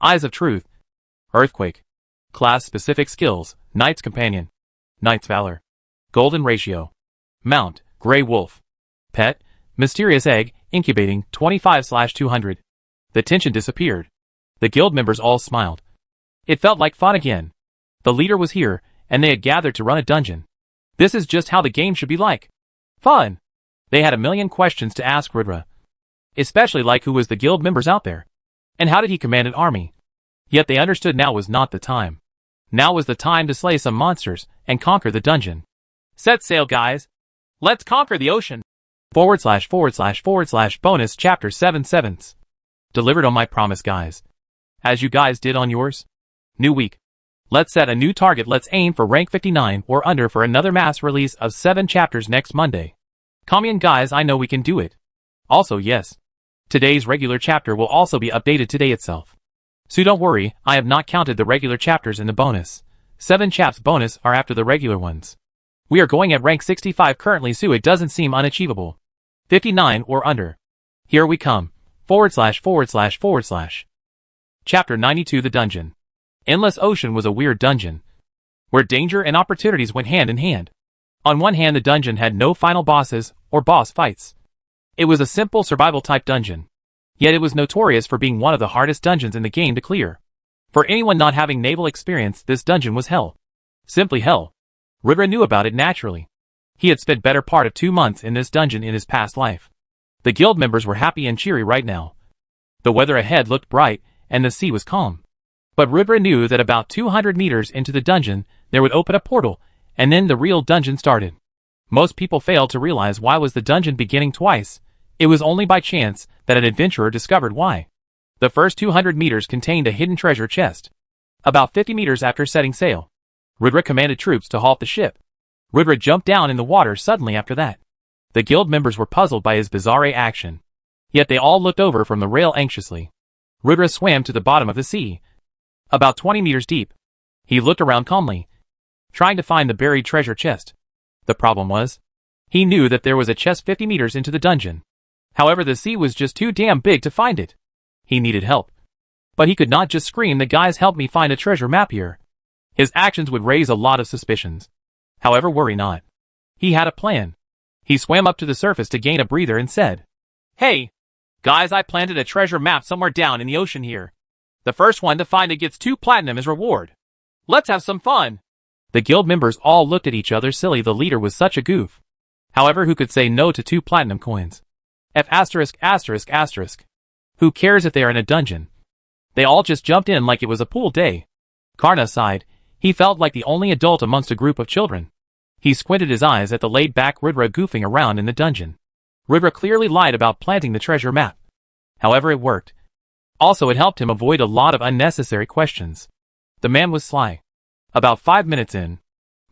A: Eyes of truth. Earthquake. Class specific skills, Knight's Companion. Knight's Valor. Golden ratio. Mount, Grey Wolf. Pet, Mysterious Egg, incubating, 25/200. The tension disappeared. The guild members all smiled. It felt like fun again. The leader was here, and they had gathered to run a dungeon. This is just how the game should be like. Fun! They had a million questions to ask Ridra. Especially like who was the guild members out there. And how did he command an army? Yet they understood now was not the time. Now was the time to slay some monsters and conquer the dungeon. Set sail, guys. Let's conquer the ocean. / bonus chapter 7/7. Delivered on my promise, guys. As you guys did on yours. New week. Let's set a new target. Let's aim for rank 59 or under for another mass release of 7 chapters next Monday. Come in, guys, I know we can do it. Also, yes. Today's regular chapter will also be updated today itself. So don't worry, I have not counted the regular chapters in the bonus. 7 chaps bonus are after the regular ones. We are going at rank 65 currently, so it doesn't seem unachievable. 59 or under. Here we come. / Chapter 92, The Dungeon. Endless Ocean was a weird dungeon, where danger and opportunities went hand in hand. On one hand, the dungeon had no final bosses or boss fights. It was a simple survival type dungeon. Yet it was notorious for being one of the hardest dungeons in the game to clear. For anyone not having naval experience, this dungeon was hell. Simply hell. Ridra knew about it naturally. He had spent better part of 2 months in this dungeon in his past life. The guild members were happy and cheery right now. The weather ahead looked bright, and the sea was calm. But Ridra knew that about 200 meters into the dungeon, there would open a portal, and then the real dungeon started. Most people failed to realize why was the dungeon beginning twice. It was only by chance that an adventurer discovered why. The first 200 meters contained a hidden treasure chest. About 50 meters after setting sail, Rudra commanded troops to halt the ship. Rudra jumped down in the water suddenly after that. The guild members were puzzled by his bizarre action. Yet they all looked over from the rail anxiously. Rudra swam to the bottom of the sea, about 20 meters deep. He looked around calmly, trying to find the buried treasure chest. The problem was, he knew that there was a chest 50 meters into the dungeon. However, the sea was just too damn big to find it. He needed help. But he could not just scream, "The guys help me find a treasure map here." His actions would raise a lot of suspicions. However, worry not. He had a plan. He swam up to the surface to gain a breather and said, "Hey, guys, I planted a treasure map somewhere down in the ocean here. The first one to find it gets 2 platinum as reward. Let's have some fun." The guild members all looked at each other silly. The leader was such a goof. However, who could say no to 2 platinum coins? F******. Who cares if they are in a dungeon? They all just jumped in like it was a pool day. Karna sighed. He felt like the only adult amongst a group of children. He squinted his eyes at the laid-back Rudra goofing around in the dungeon. Rudra clearly lied about planting the treasure map. However, it worked. Also, it helped him avoid a lot of unnecessary questions. The man was sly. About 5 minutes in,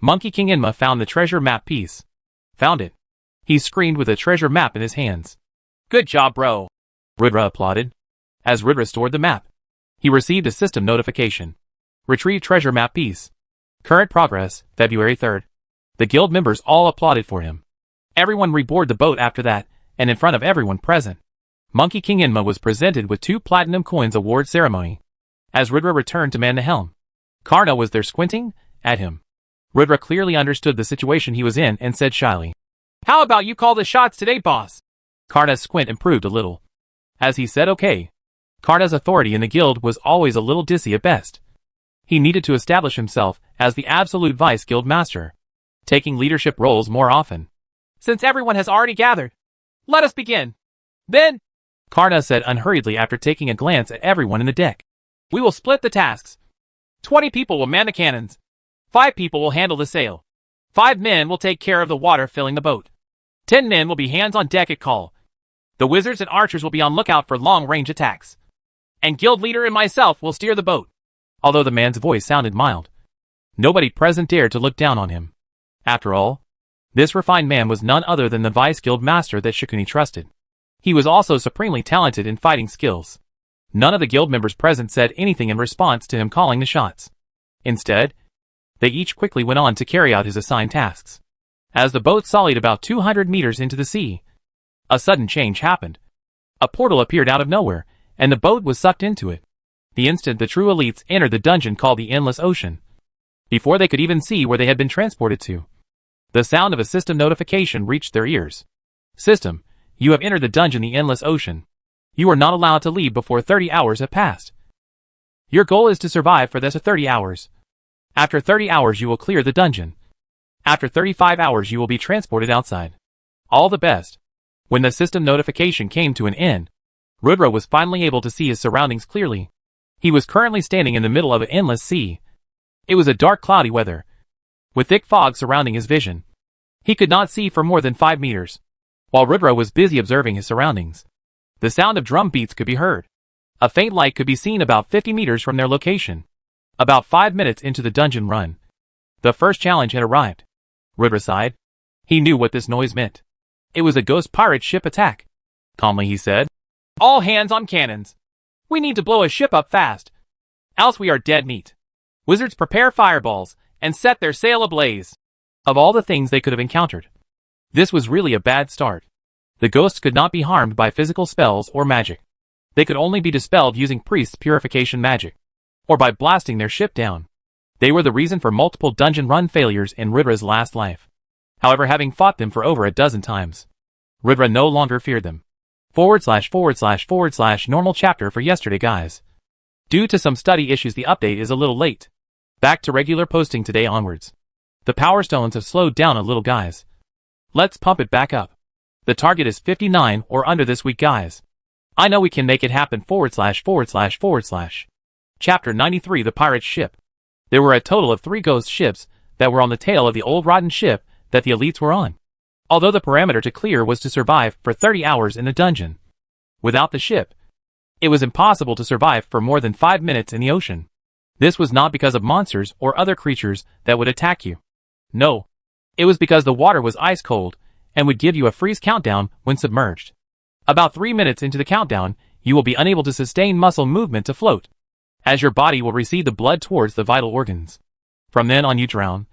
A: Monkey King Inma found the treasure map piece. Found it. He screamed with a treasure map in his hands. "Good job, bro." Rudra applauded. As Rudra stored the map, he received a system notification. Retrieve treasure map piece. Current progress, February 3rd. The guild members all applauded for him. Everyone reboarded the boat after that, and in front of everyone present, Monkey King Inma was presented with 2 platinum coins award ceremony. As Rudra returned to man the helm, Karna was there squinting at him. Rudra clearly understood the situation he was in and said shyly, "How about you call the shots today, boss?" Karna's squint improved a little. As he said okay. Karna's authority in the guild was always a little dizzy at best. He needed to establish himself as the absolute vice guild master, taking leadership roles more often. "Since everyone has already gathered, let us begin. Then," Karna said unhurriedly after taking a glance at everyone in the deck, "we will split the tasks. 20 people will man the cannons. 5 people will handle the sail. 5 men will take care of the water filling the boat. 10 men will be hands on deck at call. The wizards and archers will be on lookout for long-range attacks. And guild leader and myself will steer the boat." Although the man's voice sounded mild, nobody present dared to look down on him. After all, this refined man was none other than the vice guild master that Shikuni trusted. He was also supremely talented in fighting skills. None of the guild members present said anything in response to him calling the shots. Instead, they each quickly went on to carry out his assigned tasks. As the boat sullied about 200 meters into the sea, a sudden change happened. A portal appeared out of nowhere, and the boat was sucked into it. The instant the true elites entered the dungeon called the Endless Ocean, before they could even see where they had been transported to, the sound of a system notification reached their ears. "System, you have entered the dungeon the Endless Ocean. You are not allowed to leave before 30 hours have passed. Your goal is to survive for this 30 hours. After 30 hours you will clear the dungeon. After 35 hours you will be transported outside. All the best." When the system notification came to an end, Rudra was finally able to see his surroundings clearly. He was currently standing in the middle of an endless sea. It was a dark, cloudy weather, with thick fog surrounding his vision. He could not see for more than 5 meters. While Rudra was busy observing his surroundings, the sound of drum beats could be heard. A faint light could be seen about 50 meters from their location. About 5 minutes into the dungeon run, the first challenge had arrived. Rudra sighed. He knew what this noise meant. It was a ghost pirate ship attack. Calmly he said, "All hands on cannons. We need to blow a ship up fast, else we are dead meat. Wizards prepare fireballs and set their sail ablaze." Of all the things they could have encountered, this was really a bad start. The ghosts could not be harmed by physical spells or magic. They could only be dispelled using priest's purification magic, or by blasting their ship down. They were the reason for multiple dungeon run failures in Rudra's last life. However, having fought them for over a dozen times, Rudra no longer feared them. / normal chapter for yesterday, guys. Due to some study issues, the update is a little late. Back to regular posting today onwards. The power stones have slowed down a little, guys. Let's pump it back up. The target is 59 or under this week, guys. I know we can make it happen. / Chapter 93, The Pirate's Ship. There were a total of 3 ghost ships that were on the tail of the old rotten ship that the elites were on. although the parameter to clear was to survive for 30 hours in the dungeon. Without the ship, it was impossible to survive for more than 5 minutes in the ocean. This was not because of monsters or other creatures that would attack you. No, it was because the water was ice cold and would give you a freeze countdown when submerged. About 3 minutes into the countdown, you will be unable to sustain muscle movement to float, as your body will receive the blood towards the vital organs. From then on you drown.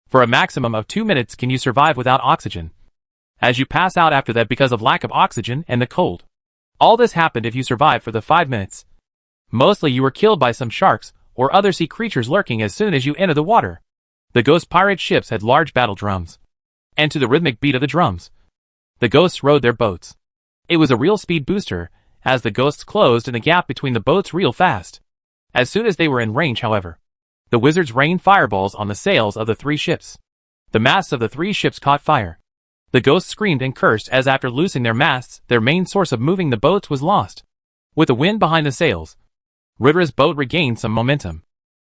A: For a maximum of 2 minutes can you survive without oxygen, as you pass out after that because of lack of oxygen and the cold. All this happened if you survived for the 5 minutes. Mostly you were killed by some sharks or other sea creatures lurking as soon as you enter the water. The ghost pirate ships had large battle drums, and to the rhythmic beat of the drums, the ghosts rode their boats. It was a real speed booster, as the ghosts closed in the gap between the boats real fast. As soon as they were in range, however, the wizards rained fireballs on the sails of the 3 ships. The masts of the 3 ships caught fire. The ghosts screamed and cursed as after loosing their masts, their main source of moving the boats was lost. With the wind behind the sails, Ridra's boat regained some momentum.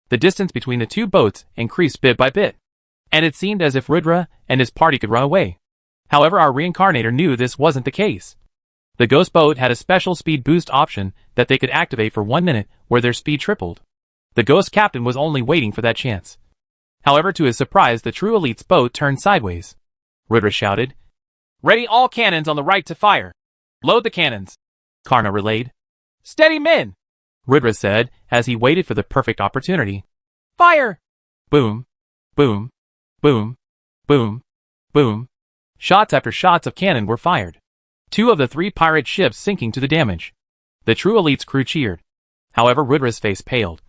A: The distance between the 2 boats increased bit by bit, and it seemed as if Ridra and his party could run away. However, our reincarnator knew this wasn't the case. The ghost boat had a special speed boost option that they could activate for 1 minute where their speed tripled. The ghost captain was only waiting for that chance. However, to his surprise, the true elite's boat turned sideways. Ridra shouted,
B: "Ready all cannons on the right to fire. Load the cannons,"
A: Karna relayed.
B: "Steady, men,"
A: Ridra said as he waited for the perfect opportunity.
B: "Fire!"
A: Boom, boom, boom, boom, boom. Shots after shots of cannon were fired. 2 of the 3 pirate ships sinking to the damage. The true elite's crew cheered. However, Ridra's face paled.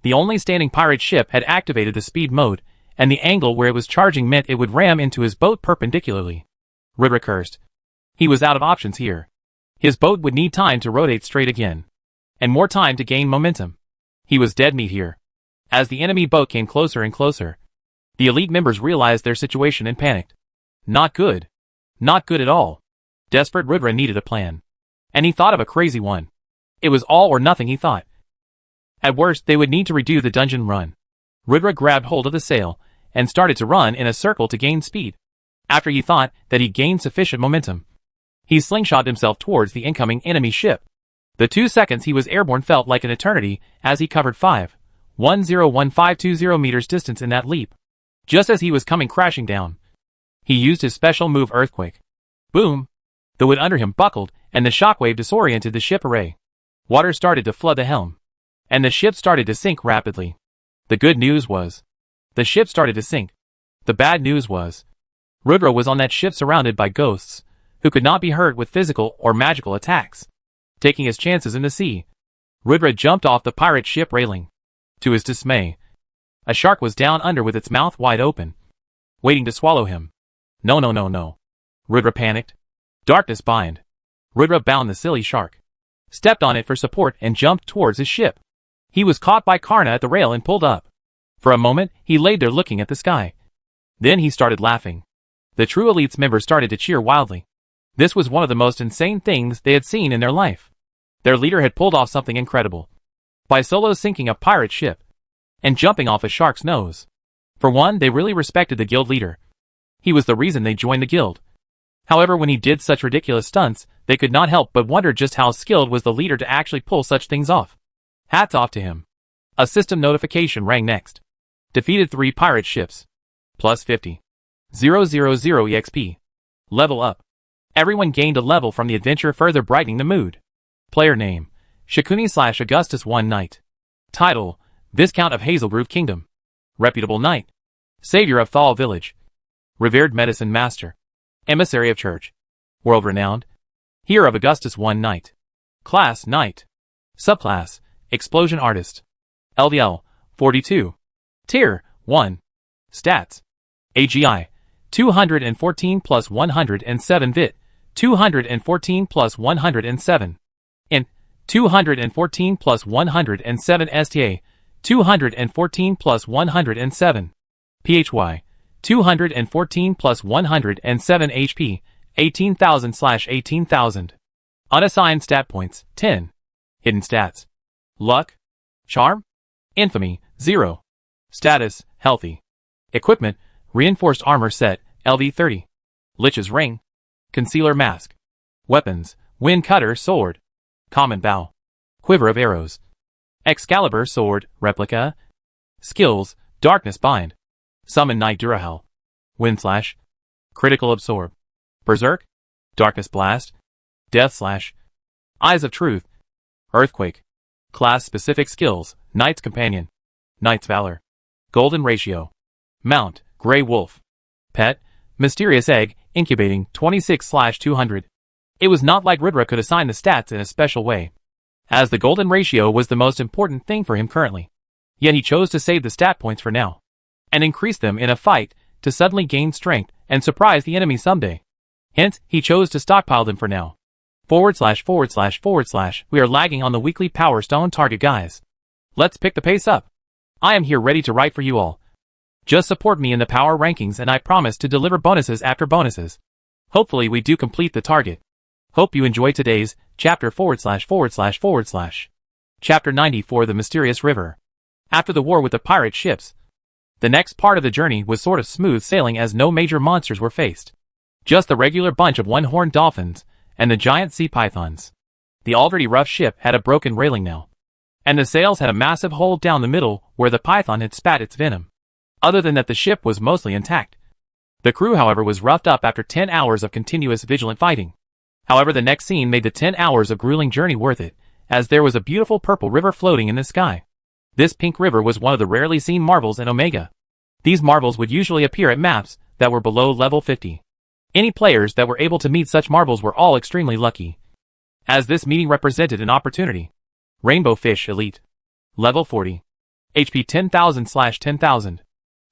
A: The only standing pirate ship had activated the speed mode, and the angle where it was charging meant it would ram into his boat perpendicularly. Ridra cursed. He was out of options here. His boat would need time to rotate straight again, and more time to gain momentum. He was dead meat here. As the enemy boat came closer and closer, the elite members realized their situation and panicked. Not good. Not good at all. Desperate Ridra needed a plan. And he thought of a crazy one. It was all or nothing, he thought. At worst, they would need to redo the dungeon run. Ridra grabbed hold of the sail and started to run in a circle to gain speed. After he thought that he gained sufficient momentum, he slingshot himself towards the incoming enemy ship. The 2 seconds he was airborne felt like an eternity as he covered 5,101,520 meters distance in that leap. Just as he was coming crashing down, he used his special move Earthquake. Boom! The wood under him buckled and the shockwave disoriented the ship array. Water started to flood the helm, and the ship started to sink rapidly. The good news was, the ship started to sink. The bad news was, Ridra was on that ship surrounded by ghosts, who could not be hurt with physical or magical attacks. Taking his chances in the sea, Ridra jumped off the pirate ship railing. To his dismay, a shark was down under with its mouth wide open, waiting to swallow him. No. Ridra panicked. Darkness bind. Ridra bound the silly shark, stepped on it for support and jumped towards his ship. He was caught by Karna at the rail and pulled up. For a moment, he laid there looking at the sky. Then he started laughing. The True Elite's members started to cheer wildly. This was one of the most insane things they had seen in their life. Their leader had pulled off something incredible by solo sinking a pirate ship and jumping off a shark's nose. For one, they really respected the guild leader. He was the reason they joined the guild. However, when he did such ridiculous stunts, they could not help but wonder just how skilled was the leader to actually pull such things off. Hats off to him. A system notification rang next. Defeated 3 pirate ships. Plus 50. 000 EXP. Level up. Everyone gained a level from the adventure, further brightening the mood. Player name: Shakuni/Augustus 1 Knight. Title: Viscount of Hazelgrove Kingdom. Reputable Knight. Savior of Thal Village. Revered Medicine Master. Emissary of Church. World-renowned. Hero of Augustus 1 Knight. Class: Knight. Subclass: Explosion Artist. LDL: 42. Tier: 1. Stats: AGI: 214 plus 107 Vit: 214 plus 107. Int: 214 plus 107 STA: 214 plus 107. PHY: 214 plus 107 HP: 18,000/18,000. Unassigned stat points: 10. Hidden stats: Luck, Charm, Infamy: 0. Status: Healthy. Equipment: Reinforced Armor Set, LV 30. Lich's ring. Concealer mask. Weapons, wind cutter sword. Common bow. Quiver of arrows. Excalibur sword, replica. Skills, darkness bind. Summon Night Durahell. Wind slash. Critical absorb. Berserk. Darkness blast. Death slash. Eyes of truth. Earthquake. Class specific skills, Knight's companion. Knight's valor. Golden ratio. Mount, Grey Wolf. Pet, mysterious egg, incubating 26/200. It was not like Ridra could assign the stats in a special way, as the golden ratio was the most important thing for him currently. Yet he chose to save the stat points for now, and increase them in a fight to suddenly gain strength and surprise the enemy someday. Hence, he chose to stockpile them for now. // We are lagging on the weekly Power Stone target, guys. Let's pick the pace up. I am here ready to write for you all. Just support me in the power rankings and I promise to deliver bonuses after bonuses. Hopefully we do complete the target. Hope you enjoy today's chapter // Chapter 94, The Mysterious River. After the war with the pirate ships, the next part of the journey was sort of smooth sailing as no major monsters were faced. Just the regular bunch of one-horned dolphins and the giant sea pythons. The already rough ship had a broken railing now, and the sails had a massive hole down the middle where the python had spat its venom. Other than that, the ship was mostly intact. The crew, however, was roughed up after 10 hours of continuous vigilant fighting. However, the next scene made the 10 hours of grueling journey worth it, as there was a beautiful purple river floating in the sky. This pink river was one of the rarely seen marvels in Omega. These marvels would usually appear at maps that were below level 50. Any players that were able to meet such marvels were all extremely lucky, as this meeting represented an opportunity. Rainbow Fish Elite. Level 40. HP 10,000/10,000.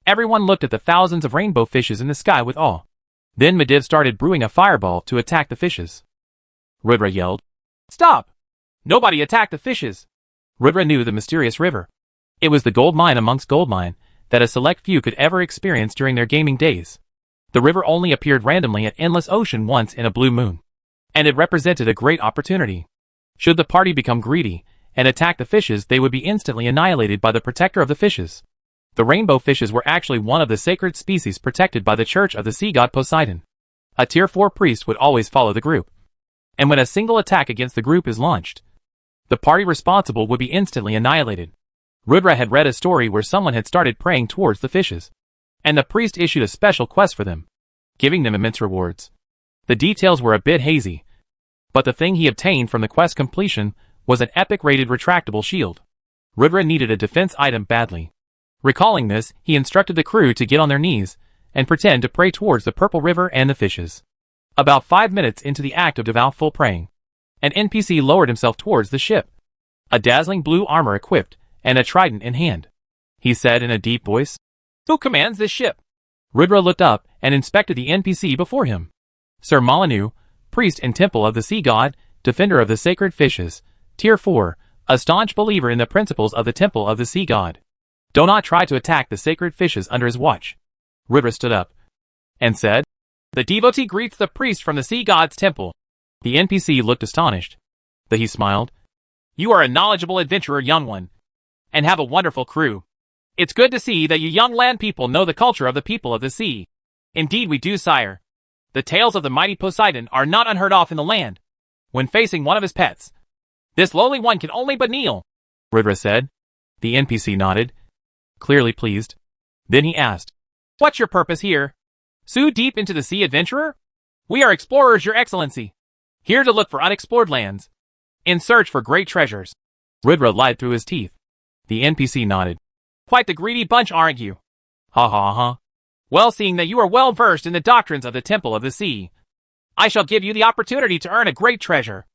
A: Everyone looked at the thousands of rainbow fishes in the sky with awe. Then Mediv started brewing a fireball to attack the fishes. Rudra yelled, "Stop! Nobody attack the fishes!" Rudra knew the mysterious river. It was the gold mine amongst gold mine that a select few could ever experience during their gaming days. The river only appeared randomly at Endless Ocean once in a blue moon, and it represented a great opportunity. Should the party become greedy and attack the fishes, they would be instantly annihilated by the protector of the fishes. The rainbow fishes were actually one of the sacred species protected by the Church of the Sea God Poseidon. A Tier 4 priest would always follow the group, and when a single attack against the group is launched, the party responsible would be instantly annihilated. Rudra had read a story where someone had started praying towards the fishes, and the priest issued a special quest for them, giving them immense rewards. The details were a bit hazy, but the thing he obtained from the quest completion was an epic-rated retractable shield. Rudra needed a defense item badly. Recalling this, he instructed the crew to get on their knees and pretend to pray towards the purple river and the fishes. About 5 minutes into the act of devoutful praying, an NPC lowered himself towards the ship, a dazzling blue armor equipped and a trident in hand. He said in a deep voice, "Who commands this ship?" Rudra looked up and inspected the NPC before him. Sir Molyneux, priest and temple of the sea god, defender of the sacred fishes, Tier 4, a staunch believer in the principles of the temple of the sea god. Do not try to attack the sacred fishes under his watch. Rudra stood up and said, "The devotee greets the priest from the sea god's temple." The NPC looked astonished, but he smiled. "You are a knowledgeable adventurer, young one, and have a wonderful crew. It's good to see that you young land people know the culture of the people of the sea." "Indeed we do, sire. The tales of the mighty Poseidon are not unheard of in the land. When facing one of his pets, this lowly one can only but kneel," Rudra said. The NPC nodded, clearly pleased. Then he asked, "What's your purpose here? So deep into the sea, adventurer?" "We are explorers, your excellency. Here to look for unexplored lands, in search for great treasures." Rudra lied through his teeth. The NPC nodded. "Quite the greedy bunch, aren't you?" "Ha ha ha. Well, seeing that you are well versed in the doctrines of the Temple of the Sea, I shall give you the opportunity to earn a great treasure.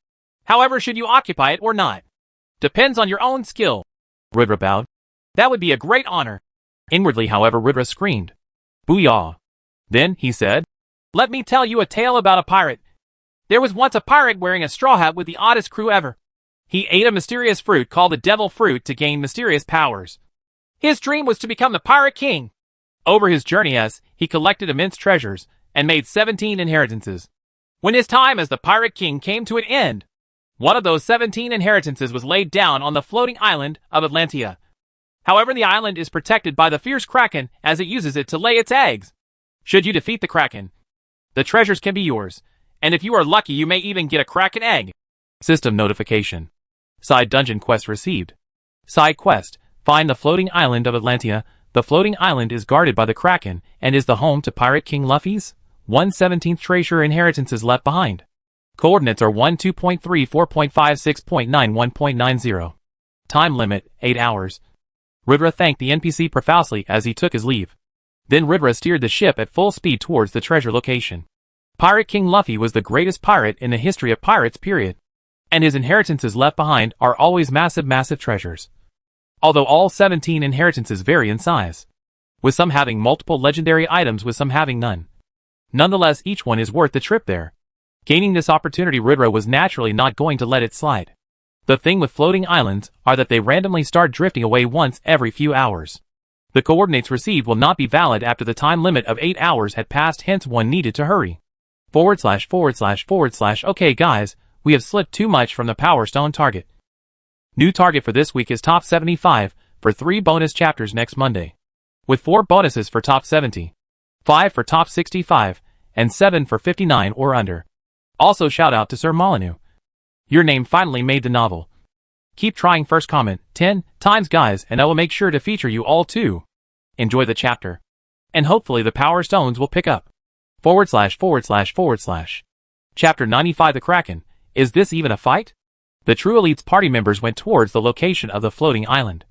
A: However, should you occupy it or not, depends on your own skill." Rudra bowed. "That would be a great honor." Inwardly, however, Rudra screamed, "Booyah!" Then he said, "Let me tell you a tale about a pirate. There was once a pirate wearing a straw hat with the oddest crew ever. He ate a mysterious fruit called the devil fruit to gain mysterious powers. His dream was to become the pirate king. Over his journey, he collected immense treasures and made 17 inheritances. When his time as the pirate king came to an end, one of those 17 inheritances was laid down on the floating island of Atlantia. However, the island is protected by the fierce kraken as it uses it to lay its eggs. Should you defeat the kraken,
B: The treasures can be yours, and if you are lucky you may even get a Kraken egg.
A: System notification. Side dungeon quest received. Side quest, find the floating island of Atlantia. The floating island is guarded by the Kraken and is the home to Pirate King Luffy's 1/17th treasure inheritances left behind. Coordinates are 12.34.56.91.90. Time limit, 8 hours. Rebirth thanked the NPC profusely as he took his leave. Then Rebirth steered the ship at full speed towards the treasure location. Pirate King Luffy was the greatest pirate in the history of pirates, period. And his inheritances left behind are always massive treasures. Although all 17 inheritances vary in size, with some having multiple legendary items with some having none. Nonetheless, each one is worth the trip there. Gaining this opportunity, Rebirth was naturally not going to let it slide. The thing with floating islands are that they randomly start drifting away once every few hours. The coordinates received will not be valid after the time limit of 8 hours had passed, hence one needed to hurry. ///// Okay guys, we have slipped too much from the Power Stone target. New target for this week is top 75 for 3 bonus chapters next Monday, with 4 bonuses for top 70, 5 for top 65, and 7 for 59 or under. Also shout out to Sir Molyneux. Your name finally made the novel. Keep trying. First comment 10 times guys and I will make sure to feature you all too. Enjoy the chapter. And hopefully the Power Stones will pick up. ///// Chapter 95 The Kraken. Is this even a fight? The True Elite's party members went towards the location of the floating island.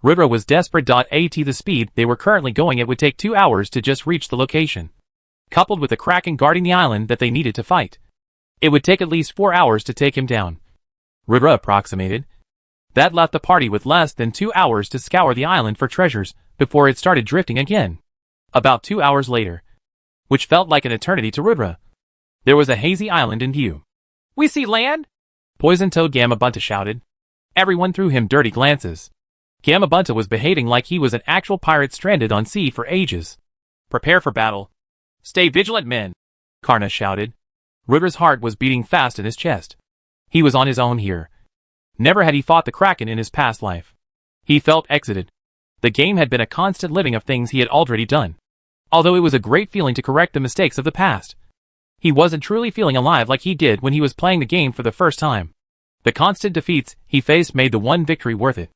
A: Rebirth was desperate. At the speed they were currently going, it would take 2 hours to just reach the location. Coupled with the Kraken guarding the island that they needed to fight, it would take at least 4 hours to take him down. Rebirth approximated. That left the party with less than 2 hours to scour the island for treasures before it started drifting again. About 2 hours later, which felt like an eternity to Rebirth, there was a hazy island in view.
B: We see land?
A: Poison Toad Gamabunta shouted. Everyone threw him dirty glances. Gamabunta was behaving like he was an actual pirate stranded on sea for ages.
B: Prepare for battle. Stay vigilant, men,
A: Karna shouted. Rebirth's heart was beating fast in his chest. He was on his own here. Never had he fought the Kraken in his past life. He felt exited. The game had been a constant living of things he had already done. Although it was a great feeling to correct the mistakes of the past, he wasn't truly feeling alive like he did when he was playing the game for the first time. The constant defeats he faced made the one victory worth it.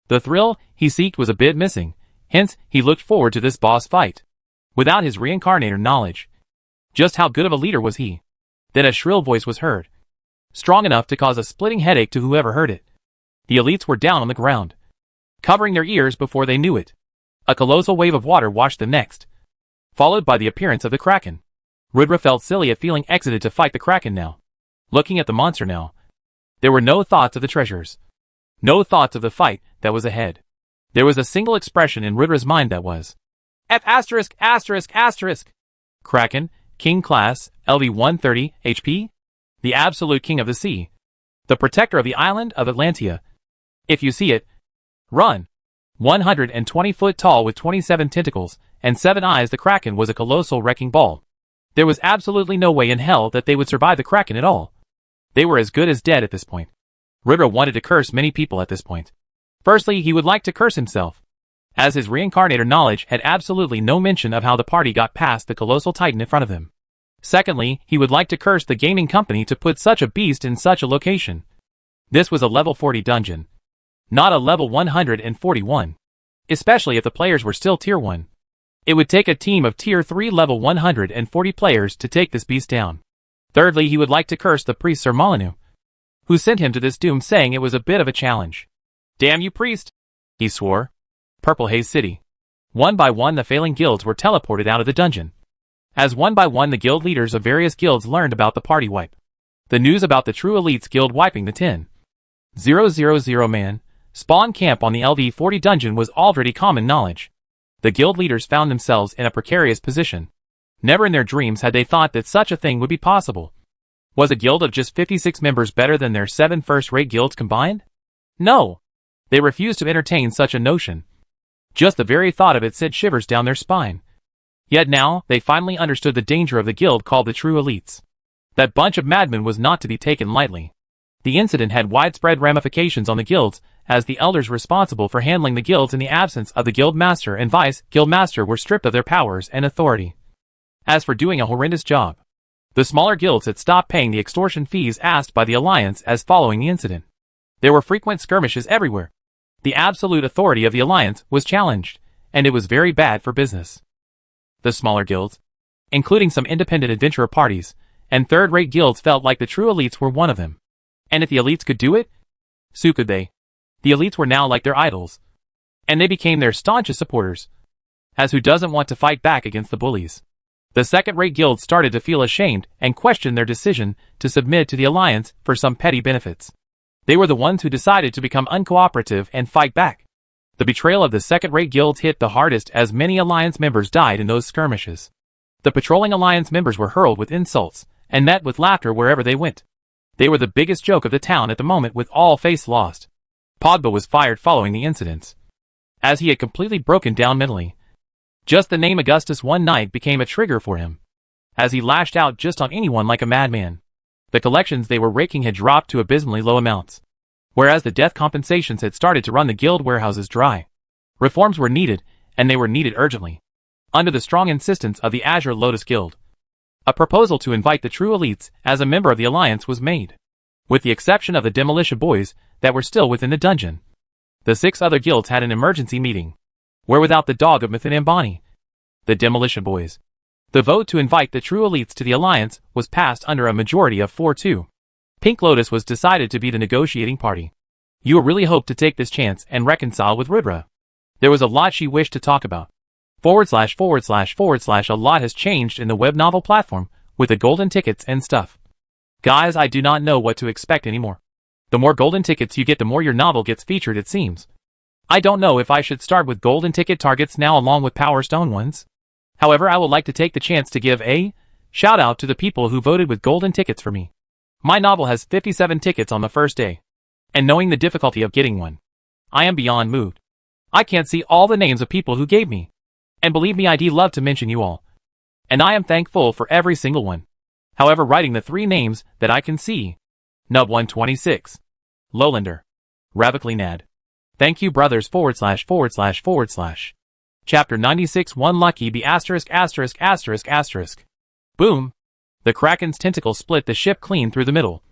A: The thrill he seeked was a bit missing, hence he looked forward to this boss fight. Without his reincarnator knowledge, just how good of a leader was he? Then a shrill voice was heard, strong enough to cause a splitting headache to whoever heard it. The elites were down on the ground, covering their ears before they knew it. A colossal wave of water washed them next, followed by the appearance of the Kraken. Rebirth felt silly at feeling exited to fight the Kraken now. Looking at the monster now, there were no thoughts of the treasures, no thoughts of the fight that was ahead. There was a single expression in Rebirth's mind that was F********. Kraken, King Class, LV 130, HP? The absolute king of the sea. The protector of the island of Atlantia. If you see it, run. 120 foot tall with 27 tentacles and 7 eyes, the Kraken was a colossal wrecking ball. There was absolutely no way in hell that they would survive the Kraken at all. They were as good as dead at this point. Rebirth wanted to curse many people at this point. Firstly, he would like to curse himself, as his reincarnator knowledge had absolutely no mention of how the party got past the colossal titan in front of him. Secondly, he would like to curse the gaming company to put such a beast in such a location. This was a level 40 dungeon, not a level 141. Especially if the players were still tier 1. It would take a team of tier 3 level 140 players to take this beast down. Thirdly, he would like to curse the priest Sir Molyneux, who sent him to this doom, saying it was a bit of a challenge.
B: Damn you, priest,
A: he swore. Purple Haze City. One by one the failing guilds were teleported out of the dungeon. As one by one the guild leaders of various guilds learned about the party wipe. The news about the True Elite's guild wiping the 10,000 man spawn camp on the LV40 dungeon was already common knowledge. The guild leaders found themselves in a precarious position. Never in their dreams had they thought that such a thing would be possible. Was a guild of just 56 members better than their 7 first-rate guilds combined? No. They refused to entertain such a notion. Just the very thought of it sent shivers down their spine. Yet now, they finally understood the danger of the guild called the True Elites. That bunch of madmen was not to be taken lightly. The incident had widespread ramifications on the guilds, as the elders responsible for handling the guilds in the absence of the guild master and vice guild master were stripped of their powers and authority. as for doing a horrendous job. The smaller guilds had stopped paying the extortion fees asked by the Alliance as following the incident. There were frequent skirmishes everywhere. The absolute authority of the Alliance was challenged, and it was very bad for business. The smaller guilds, including some independent adventurer parties, and third-rate guilds felt like the true elites were one of them. And if the elites could do it, so could they. The elites were now like their idols. And they became their staunchest supporters. As who doesn't want to fight back against the bullies? The second-rate guilds started to feel ashamed and question their decision to submit to the Alliance for some petty benefits. They were the ones who decided to become uncooperative and fight back. The betrayal of the second-rate guilds hit the hardest as many Alliance members died in those skirmishes. The patrolling Alliance members were hurled with insults and met with laughter wherever they went. They were the biggest joke of the town at the moment, with all face lost. Pogba was fired following the incidents, as he had completely broken down mentally. Just the name Augustus one night became a trigger for him, as he lashed out just on anyone like a madman. The collections they were raking had dropped to abysmally low amounts, whereas the death compensations had started to run the guild warehouses dry. Reforms were needed, and they were needed urgently. Under the strong insistence of the Azure Lotus Guild, a proposal to invite the true elites as a member of the Alliance was made. With the exception of the demolition boys that were still within the dungeon, the 6 other guilds had an emergency meeting, where without the dog of Mythin Ambani, the demolition boys, the vote to invite the true elites to the Alliance was passed under a majority of 4-2. Pink Lotus was decided to be the negotiating party. You really hoped to take this chance and reconcile with Ribra. There was a lot she wished to talk about. // A lot has changed in the web novel platform, with the golden tickets and stuff. Guys, I do not know what to expect anymore. The more golden tickets you get, the more your novel gets featured, it seems. I don't know if I should start with golden ticket targets now along with Power Stone ones. However, I would like to take the chance to give a shout out to the people who voted with golden tickets for me. My novel has 57 tickets on the first day. And knowing the difficulty of getting one, I am beyond moved. I can't see all the names of people who gave me. And believe me, I'd love to mention you all. And I am thankful for every single one. However, writing the 3 names that I can see: Nub 126, Lowlander, Raviclinad. Thank you, brothers // Chapter 96 1 Lucky B *******. Boom! The Kraken's tentacle split the ship clean through the middle.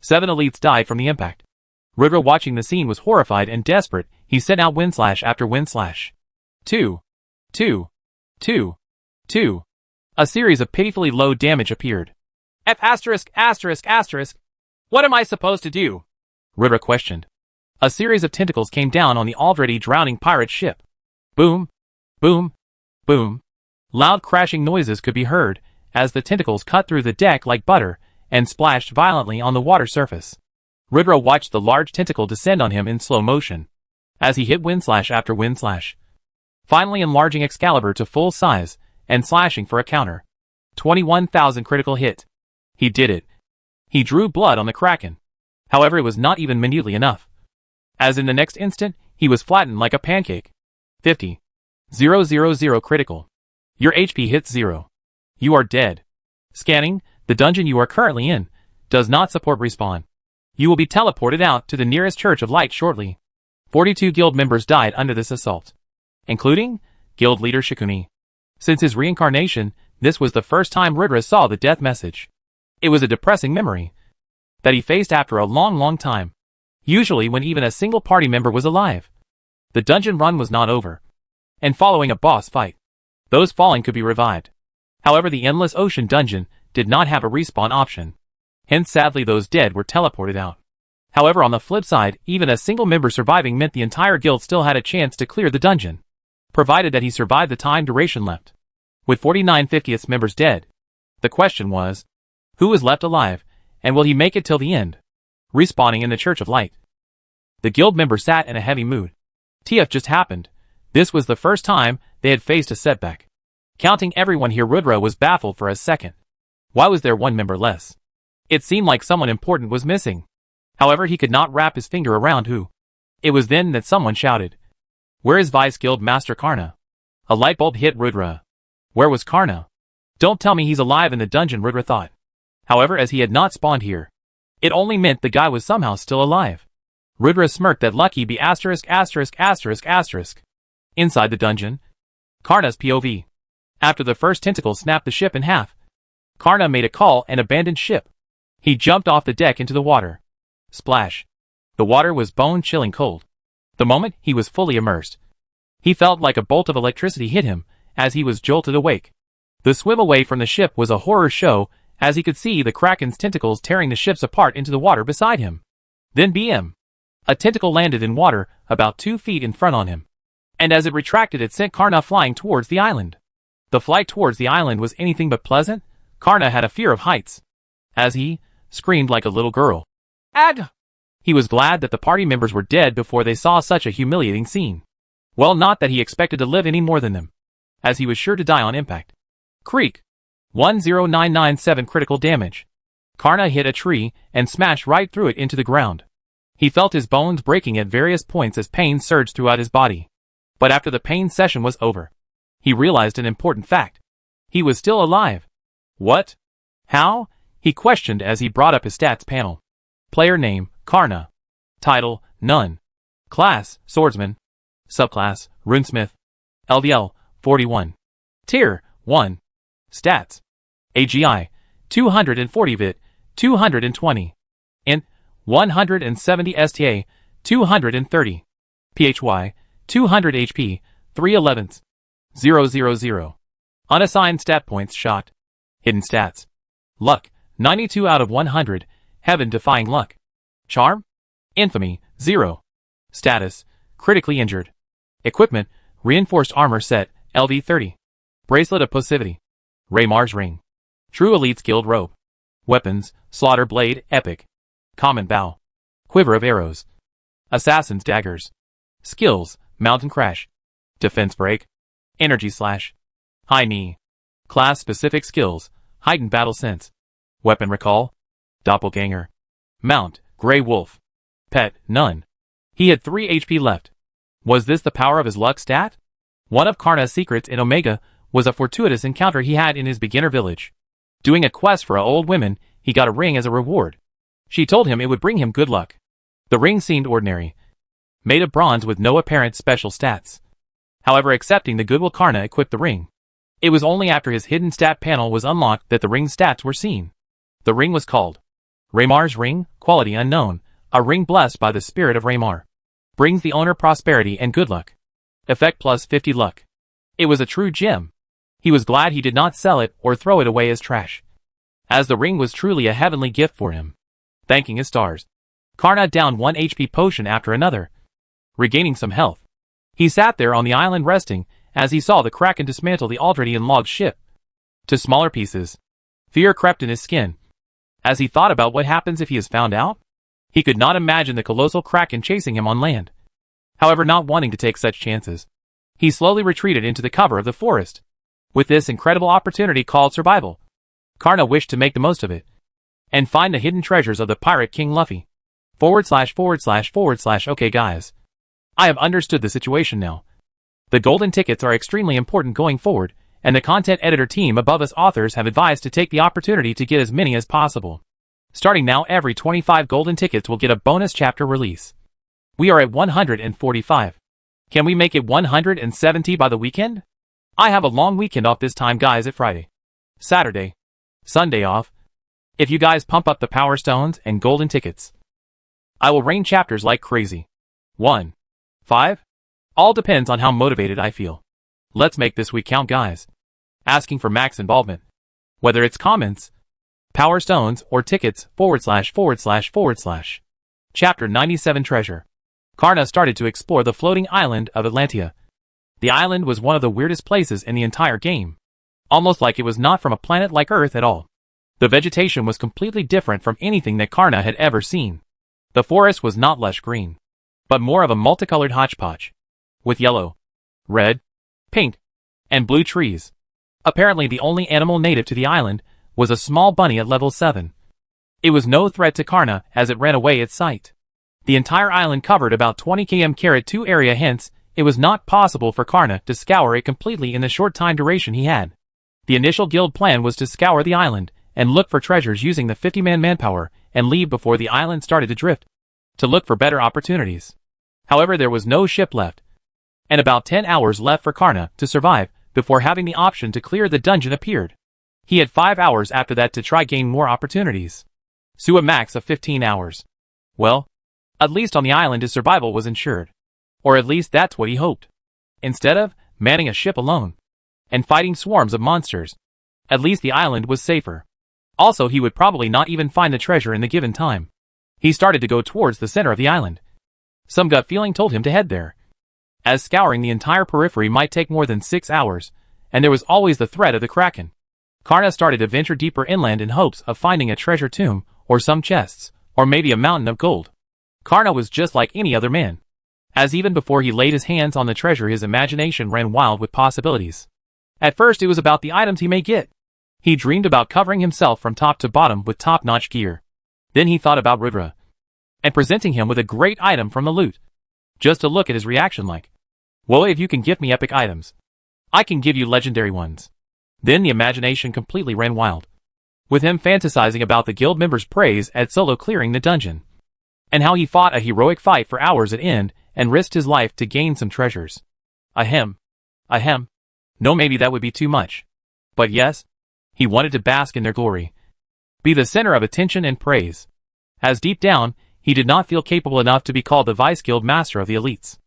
A: 7 elites died from the impact. Rudra, watching the scene, was horrified and desperate. He sent out wind slash after wind slash. 2. A series of pitifully low damage appeared.
B: F******. What am I supposed to do?
A: Rudra questioned. A series of tentacles came down on the already drowning pirate ship. Boom, boom, boom. Loud crashing noises could be heard as the tentacles cut through the deck like butter and splashed violently on the water surface. Rudra watched the large tentacle descend on him in slow motion as he hit wind slash after wind slash, finally enlarging Excalibur to full size and slashing for a counter. 21,000 critical hit. He did it. He drew blood on the Kraken. However, it was not even minutely enough, as in the next instant, he was flattened like a pancake. 50,000 critical. Your HP hits 0. You are dead. Scanning, the dungeon you are currently in does not support respawn. You will be teleported out to the nearest Church of Light shortly. 42 guild members died under this assault, including guild leader Shikuni. Since his reincarnation, this was the first time Rudra saw the death message. It was a depressing memory that he faced after a long time, usually when even a single party member was alive. The dungeon run was not over, and following a boss fight, those falling could be revived. However, the Endless Ocean dungeon did not have a respawn option. Hence, sadly, those dead were teleported out. However, on the flip side, even a single member surviving meant the entire guild still had a chance to clear the dungeon, provided that he survived the time duration left. With 49/50 members dead, the question was, who was left alive, and will he make it till the end, respawning in the Church of Light? The guild member sat in a heavy mood. TF just happened. This was the first time they had faced a setback. Counting everyone here, Rudra was baffled for a second. Why was there one member less? It seemed like someone important was missing. However, he could not wrap his finger around who. It was then that someone shouted, "Where is Vice Guild Master Karna?" A light bulb hit Rudra. Where was Karna? Don't tell me he's alive in the dungeon, Rudra thought. However, as he had not spawned here, it only meant the guy was somehow still alive. Rudra smirked at Lucky B ********. Inside the dungeon, Karna's POV.
B: After the first tentacle snapped the ship in half, Karna made a call and abandoned ship. He jumped off the deck into the water. Splash. The water was bone-chilling cold. The moment he was fully immersed, he felt like a bolt of electricity hit him as he was jolted awake. The swim away from the ship was a horror show as he could see the Kraken's tentacles tearing the ships apart into the water beside him. Then BM. A tentacle landed in water about 2 feet in front on him. And as it retracted, it sent Karna flying towards the island. The flight towards the island was anything but pleasant. Karna had a fear of heights. As he screamed like a little girl. Ag! He was glad that the party members were dead before they saw such a humiliating scene. Well, not that he expected to live any more than them, as he was sure to die on impact. Creak. 10997 critical damage. Karna hit a tree and smashed right through it into the ground. He felt his bones breaking at various points as pain surged throughout his body. But after the pain session was over, he realized an important fact. He was still alive. What? How? He questioned as he brought up his stats panel. Player name, Karna. Title, None. Class, Swordsman. Subclass, Runesmith. LVL, 41. Tier, 1. Stats. AGI, 240 VIT, 220. Int, 170 STA, 230. PHY, 200 HP, 311. 000. Unassigned stat points shot. Hidden stats. Luck, 92 out of 100, heaven-defying luck. Charm? Infamy, 0. Status, critically injured. Equipment, reinforced armor set, LV30. Bracelet of Passivity. Raymar's Ring. True Elite's Guild Robe. Weapons, Slaughter Blade, Epic. Common Bow. Quiver of Arrows. Assassin's Daggers. Skills, Mountain Crash. Defense Break. Energy Slash. High Knee. Class-specific skills, Heightened Battle Sense. Weapon Recall. Doppelganger. Mount, Grey Wolf. Pet, None. He had 3 HP left. Was this the power of his luck stat? One of Karna's secrets in Omega was a fortuitous encounter he had in his beginner village. Doing a quest for old women, he got a ring as a reward. She told him it would bring him good luck. The ring seemed ordinary, made of bronze with no apparent special stats. However, accepting the goodwill, Karna equipped the ring. It was only after his hidden stat panel was unlocked that the ring's stats were seen. The ring was called Raymar's Ring, quality unknown, a ring blessed by the spirit of Raymar. Brings the owner prosperity and good luck. Effect plus 50 luck. It was a true gem. He was glad he did not sell it or throw it away as trash, as the ring was truly a heavenly gift for him. Thanking his stars, Karna downed 1 HP potion after another, regaining some health. He sat there on the island resting as he saw the Kraken dismantle the already enlogged ship to smaller pieces. Fear crept in his skin as he thought about what happens if he is found out. He could not imagine the colossal Kraken chasing him on land. However, not wanting to take such chances, he slowly retreated into the cover of the forest. With this incredible opportunity called survival, Karna wished to make the most of it and find the hidden treasures of the Pirate King Luffy. / Okay guys, I have understood the situation now. The golden tickets are extremely important going forward, and the content editor team above us authors have advised to take the opportunity to get as many as possible. Starting now, every 25 golden tickets will get a bonus chapter release. We are at 145. Can we make it 170 by the weekend? I have a long weekend off this time, guys, at Friday, Saturday, Sunday off. If you guys pump up the power stones and golden tickets, I will rain chapters like crazy. 1. 5? All depends on how motivated I feel. Let's make this week count, guys. Asking for max involvement. Whether it's comments, power stones, or tickets, / Chapter 97 Treasure. Karna started to explore the floating island of Atlantia. The island was one of the weirdest places in the entire game. Almost like it was not from a planet like Earth at all. The vegetation was completely different from anything that Karna had ever seen. The forest was not lush green, but more of a multicolored hodgepodge, with yellow, red, pink, and blue trees. Apparently the only animal native to the island was a small bunny at level 7. It was no threat to Karna as it ran away at sight. The entire island covered about 20 km2 area, hence, it was not possible for Karna to scour it completely in the short time duration he had. The initial guild plan was to scour the island and look for treasures using the 50-man manpower and leave before the island started to drift, to look for better opportunities. However, there was no ship left, and about 10 hours left for Karna to survive
A: before having the option to clear the dungeon appeared. He had 5 hours after that to try gain more opportunities. So a max of 15 hours. Well, at least on the island his survival was ensured. Or at least that's what he hoped. Instead of manning a ship alone and fighting swarms of monsters, at least the island was safer. Also, he would probably not even find the treasure in the given time. He started to go towards the center of the island. Some gut feeling told him to head there, as scouring the entire periphery might take more than 6 hours, and there was always the threat of the Kraken. Karna started to venture deeper inland in hopes of finding a treasure tomb, or some chests, or maybe a mountain of gold. Karna was just like any other man, as even before he laid his hands on the treasure his imagination ran wild with possibilities. At first it was about the items he may get. He dreamed about covering himself from top to bottom with top-notch gear. Then he thought about Rudra, and presenting him with a great item from the loot. Just to look at his reaction like, well, if you can give me epic items, I can give you legendary ones. Then the imagination completely ran wild, with him fantasizing about the guild members' praise at solo clearing the dungeon, and how he fought a heroic fight for hours at end and risked his life to gain some treasures. Ahem. No, maybe that would be too much. But yes, he wanted to bask in their glory, be the center of attention and praise, as deep down, he did not feel capable enough to be called the vice guild master of the elites.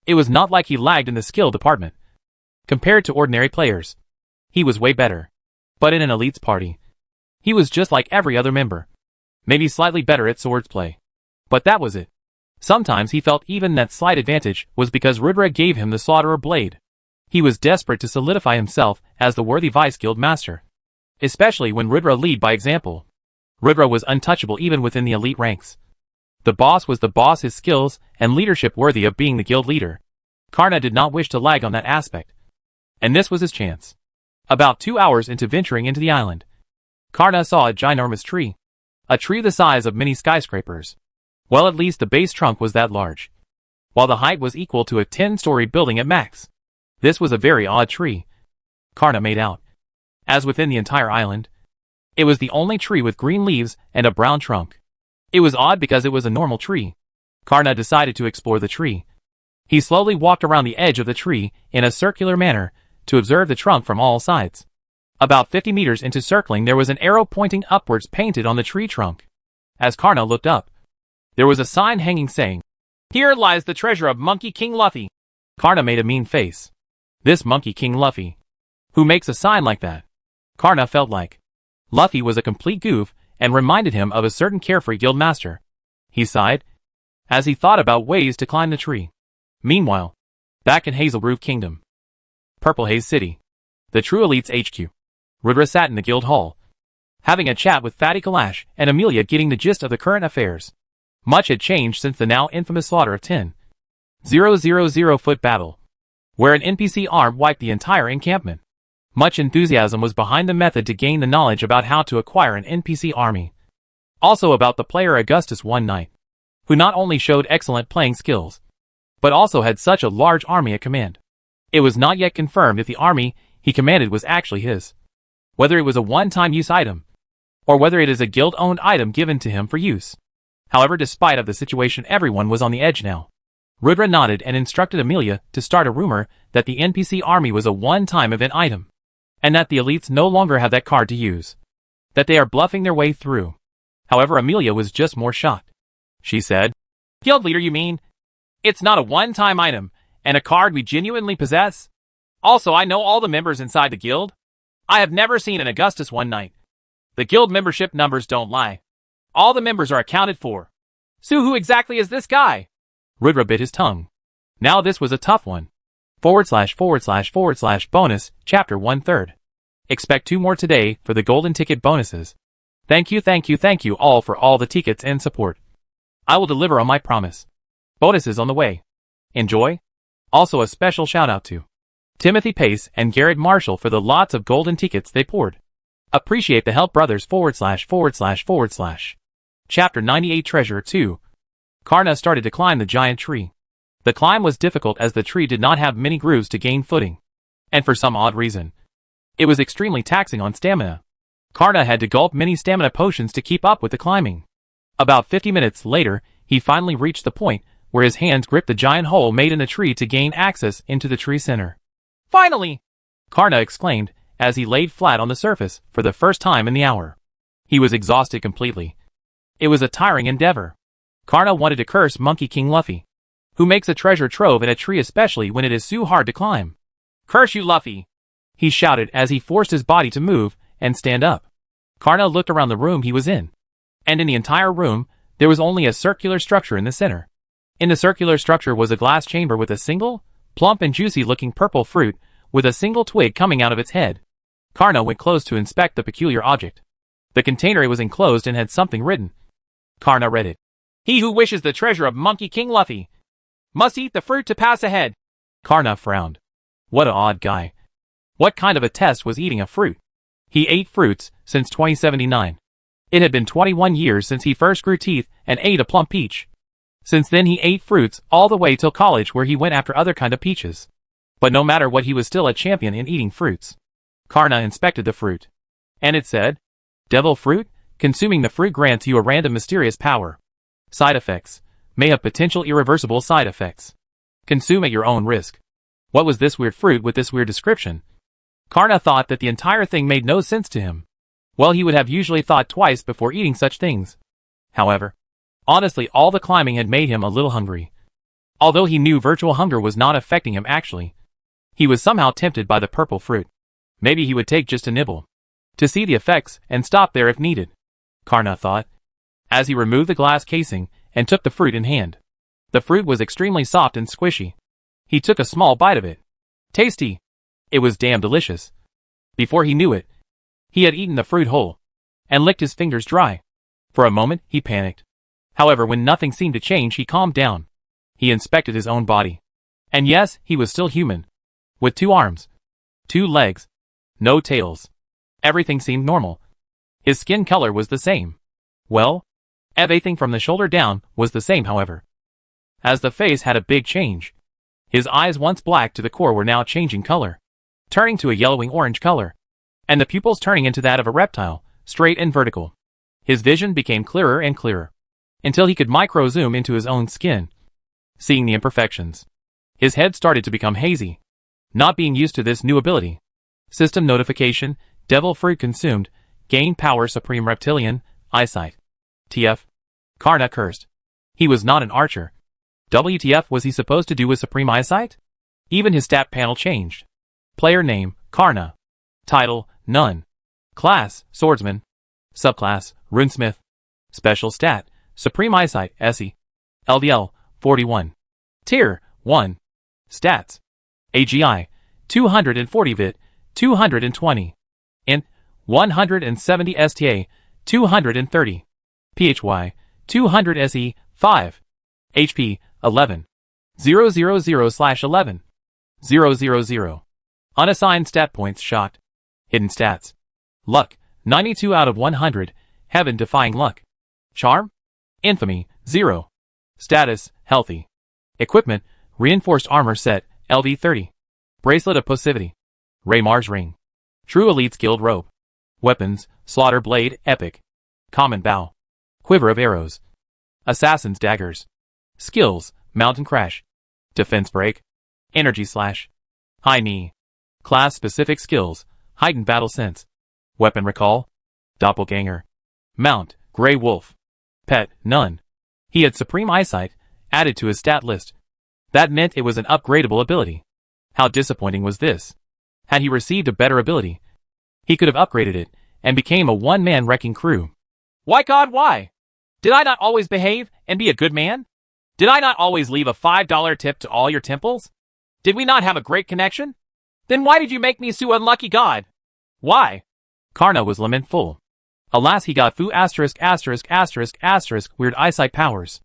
A: It was not like he lagged in the skill department. Compared to ordinary players, he was way better. But in an elites party, he was just like every other member. Maybe slightly better at swordsplay. But that was it. Sometimes he felt even that slight advantage was because Rudra gave him the Slaughterer blade. He was desperate to solidify himself as the worthy vice guild master, especially when Rudra led by example. Rudra was untouchable even within the elite ranks. The boss was the boss, his skills and leadership worthy of being the guild leader. Karna did not wish to lag on that aspect, and this was his chance. About 2 hours into venturing into the island, Karna saw a ginormous tree. A tree the size of many skyscrapers. Well, at least the base trunk was that large, while the height was equal to a 10-story building at max. This was a very odd tree, Karna made out. As within the entire island, it was the only tree with green leaves and a brown trunk. It was odd because it was a normal tree. Karna decided to explore the tree. He slowly walked around the edge of the tree in a circular manner to observe the trunk from all sides. About 50 meters into circling there was an arrow pointing upwards painted on the tree trunk. As Karna looked up, there was a sign hanging saying, "Here lies the treasure of Monkey King Luffy." Karna made a mean face. This Monkey King Luffy, who makes a sign like that? Karna felt like Luffy was a complete goof and reminded him of a certain carefree guild master. He sighed as he thought about ways to climb the tree. Meanwhile, back in Hazel Roof Kingdom, Purple Haze City, the True Elite's HQ, Rudra sat in the guild hall, having a chat with Fatty Kalash and Amelia, getting the gist of the current affairs. Much had changed since the now infamous slaughter of 10,000 foot battle, where an NPC arm wiped the entire encampment. Much enthusiasm was behind the method to gain the knowledge about how to acquire an NPC army. Also about the player Augustus One Knight, who not only showed excellent playing skills, but also had such a large army at command. It was not yet confirmed if the army he commanded was actually his, whether it was a one-time use item, or whether it is a guild-owned item given to him for use. However, despite of the situation, everyone was on the edge now. Rudra nodded and instructed Amelia to start a rumor that the NPC army was a one-time event item, and that the elites no longer have that card to use, that they are bluffing their way through. However, Amelia was just more shocked. She said, "Guild leader, you mean? It's not a one-time item, and a card we genuinely possess? Also, I know all the members inside the guild. I have never seen an Augustus One Knight. The guild membership numbers don't lie. All the members are accounted for. So who exactly is this guy?" Rudra bit his tongue. Now this was a tough one. / bonus, chapter 1/3. Expect 2 more today for the golden ticket bonuses. Thank you all for all the tickets and support. I will deliver on my promise. Bonuses on the way. Enjoy. Also a special shout out to Timothy Pace and Garrett Marshall for the lots of golden tickets they poured. Appreciate the help, brothers. / Chapter 98 Treasure 2. Karna started to climb the giant tree. The climb was difficult as the tree did not have many grooves to gain footing, and for some odd reason, it was extremely taxing on stamina. Karna had to gulp many stamina potions to keep up with the climbing. About 50 minutes later, he finally reached the point where his hands gripped the giant hole made in the tree to gain access into the tree center. Finally! Karna exclaimed, as he laid flat on the surface for the first time in the hour. He was exhausted completely. It was a tiring endeavor. Karna wanted to curse Monkey King Luffy, who makes a treasure trove in a tree especially when it is so hard to climb.
B: Curse you, Luffy!
A: He shouted as he forced his body to move and stand up. Karna looked around the room he was in. And in the entire room, there was only a circular structure in the center. In the circular structure was a glass chamber with a single, plump and juicy-looking purple fruit with a single twig coming out of its head. Karna went close to inspect the peculiar object. The container was enclosed and had something written. Karna read it.
B: He who wishes the treasure of Monkey King Luffy must eat the fruit to pass ahead.
A: Karna frowned. What an odd guy. What kind of a test was eating a fruit? He ate fruits since 2079. It had been 21 years since he first grew teeth and ate a plum peach. Since then he ate fruits all the way till college where he went after other kind of peaches. But no matter what, he was still a champion in eating fruits. Karna inspected the fruit. And it said, Devil fruit, consuming the fruit grants you a random mysterious power. Side effects, may have potential irreversible side effects. Consume at your own risk. What was this weird fruit with this weird description? Karna thought that the entire thing made no sense to him. Well, he would have usually thought twice before eating such things. However, honestly, all the climbing had made him a little hungry. Although he knew virtual hunger was not affecting him actually, he was somehow tempted by the purple fruit. Maybe he would take just a nibble to see the effects and stop there if needed, Karna thought, as he removed the glass casing and took the fruit in hand. The fruit was extremely soft and squishy. He took a small bite of it. Tasty! It was damn delicious. Before he knew it, he had eaten the fruit whole and licked his fingers dry. For a moment, he panicked. However, when nothing seemed to change, he calmed down. He inspected his own body. And yes, he was still human. With 2 arms, 2 legs, no tails. Everything seemed normal. His skin color was the same. Well, everything from the shoulder down was the same, however. As the face had a big change. His eyes, once black to the core, were now changing color, turning to a yellowing orange color. And the pupils turning into that of a reptile, straight and vertical. His vision became clearer and clearer, until he could micro-zoom into his own skin, seeing the imperfections. His head started to become hazy, not being used to this new ability. System notification, Devil fruit consumed, gain power supreme reptilian, eyesight. TF. Karna cursed. He was not an archer. WTF was he supposed to do with supreme eyesight? Even his stat panel changed. Player name, Karna. Title, None. Class, Swordsman. Subclass, Runesmith. Special stat, Supreme Eyesight, SE. LDL, 41. Tier, 1. Stats. AGI, 240 VIT, 220. Int, 170 STA, 230. PHY, 200 SE, 5. HP, 11. 000/11. 000. Unassigned stat points shot. Hidden stats. Luck, 92 out of 100, heaven-defying luck. Charm? Infamy, 0. Status, healthy. Equipment, reinforced armor set, LV30. Bracelet of Passivity. Raymar's ring. True Elite's Guild robe. Weapons, Slaughter Blade, Epic. Common Bow. Quiver of Arrows. Assassin's Daggers. Skills, Mountain Crash. Defense Break. Energy Slash. High Knee. Class-specific skills, Heightened Battle Sense. Weapon Recall. Doppelganger. Mount, Grey Wolf. Pet, None. He had Supreme Eyesight, added to his stat list. That meant it was an upgradable ability. How disappointing was this? Had he received a better ability, he could have upgraded it, and became a one-man wrecking crew.
B: Why God, why? Did I not always behave and be a good man? Did I not always leave a $5 tip to all your temples? Did we not have a great connection? Then why did you make me so unlucky, God? Why?
A: Karna was lamentful. Alas, he got foo ***** weird eyesight powers.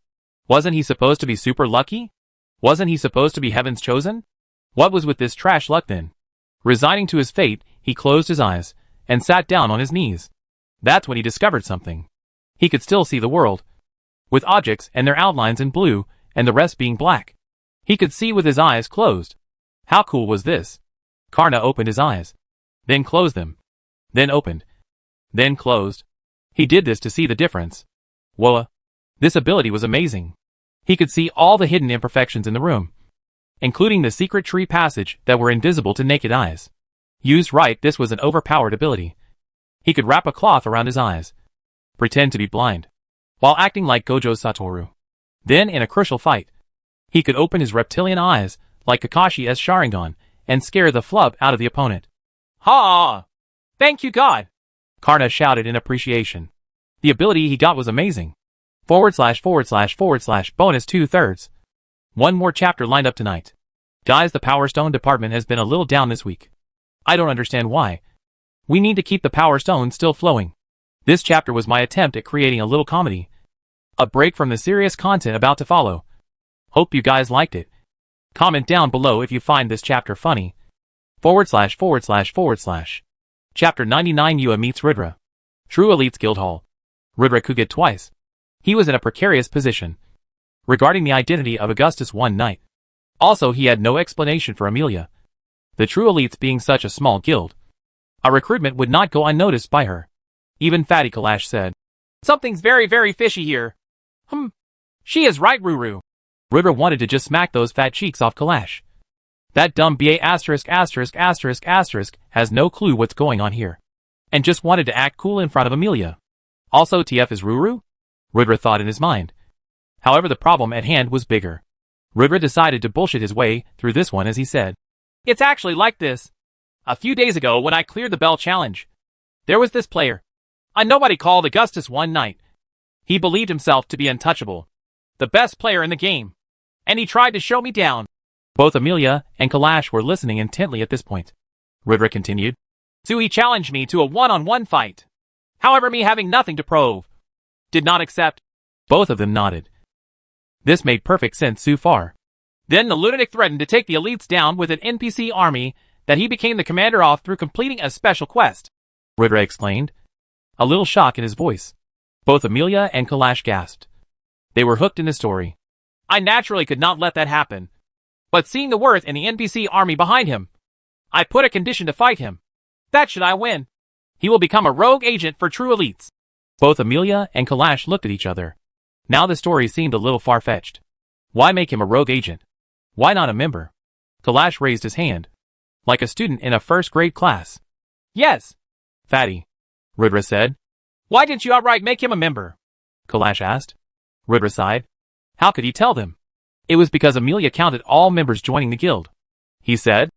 A: Wasn't he supposed to be super lucky? Wasn't he supposed to be heaven's chosen? What was with this trash luck then? Resigning to his fate, he closed his eyes and sat down on his knees. That's when he discovered something. He could still see the world, with objects and their outlines in blue and the rest being black. He could see with his eyes closed. How cool was this? Karna opened his eyes, then closed them, then opened, then closed. He did this to see the difference. Whoa! This ability was amazing. He could see all the hidden imperfections in the room, including the secret tree passage that were invisible to naked eyes. Used right, this was an overpowered ability. He could wrap a cloth around his eyes, pretend to be blind, while acting like Gojo Satoru. Then, in a crucial fight, he could open his reptilian eyes, like Kakashi's Sharingan, and scare the flub out of the opponent.
B: Ha! Thank you, God!
A: Karna shouted in appreciation. The ability he got was amazing. / bonus 2/3. One more chapter lined up tonight. Guys, the Power Stone department has been a little down this week. I don't understand why. We need to keep the Power Stone still flowing. This chapter was my attempt at creating a little comedy. A break from the serious content about to follow. Hope you guys liked it. Comment down below if you find this chapter funny. / Chapter 99 Yua meets Ridra. True Elites Guild Hall. Ridra could get twice. He was in a precarious position regarding the identity of Augustus one night. Also, he had no explanation for Amelia. The True Elites being such a small guild, a recruitment would not go unnoticed by her. Even Fatty Kalash said,
B: "Something's very, very fishy here." She is right, Ruru.
A: Ridra wanted to just smack those fat cheeks off Kalash. That dumb BA **** has no clue what's going on here. And just wanted to act cool in front of Amelia. Also, TF is Ruru? Ridra thought in his mind. However, the problem at hand was bigger. Ridra decided to bullshit his way through this one as he said,
B: "It's actually like this. A few days ago when I cleared the Bell Challenge, there was this player, a nobody called Augustus one night. He believed himself to be untouchable, the best player in the game, and he tried to show me down."
A: Both Amelia and Kalash were listening intently at this point. Ridra continued,
B: "So he challenged me to a one-on-one fight. However, me having nothing to prove, did not accept."
A: Both of them nodded. This made perfect sense so far.
B: Then the lunatic threatened to take the elites down with an NPC army that he became the commander of through completing a special quest.
A: Ridra explained, a little shock in his voice. Both Amelia and Kalash gasped. They were hooked in the story.
B: I naturally could not let that happen. But seeing the worth in the NPC army behind him, I put a condition to fight him. That should I win, he will become a rogue agent for True Elites.
A: Both Amelia and Kalash looked at each other. Now the story seemed a little far-fetched. Why make him a rogue agent? Why not a member? Kalash raised his hand, like a student in a first-grade class.
B: Yes.
A: Fatty, Ridra said.
B: Why didn't you outright make him a member?
A: Kalash asked. Ridra sighed. How could he tell them? It was because Amelia counted all members joining the guild. He said,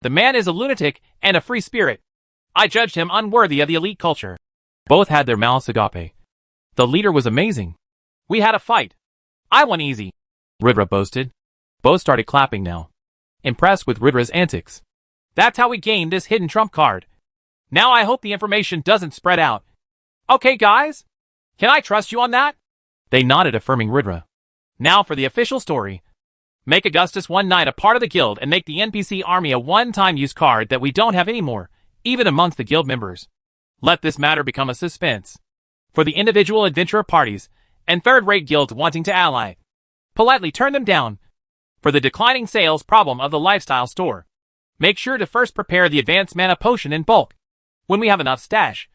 B: "The man is a lunatic and a free spirit. I judged him unworthy of the elite culture."
A: Both had their mouths agape. The leader was amazing.
B: We had a fight. I won easy,
A: Ridra boasted. Both started clapping now, impressed with Ridra's antics.
B: That's how we gained this hidden trump card. Now I hope the information doesn't spread out. Okay, guys? Can I trust you on that?
A: They nodded, affirming Ridra.
B: Now for the official story. Make Augustus one night a part of the guild and make the NPC army a one-time use card that we don't have anymore, even amongst the guild members. Let this matter become a suspense for the individual adventurer parties and third-rate guilds wanting to ally. Politely turn them down. For the declining sales problem of the lifestyle store, make sure to first prepare the advanced mana potion in bulk. When we have enough stash,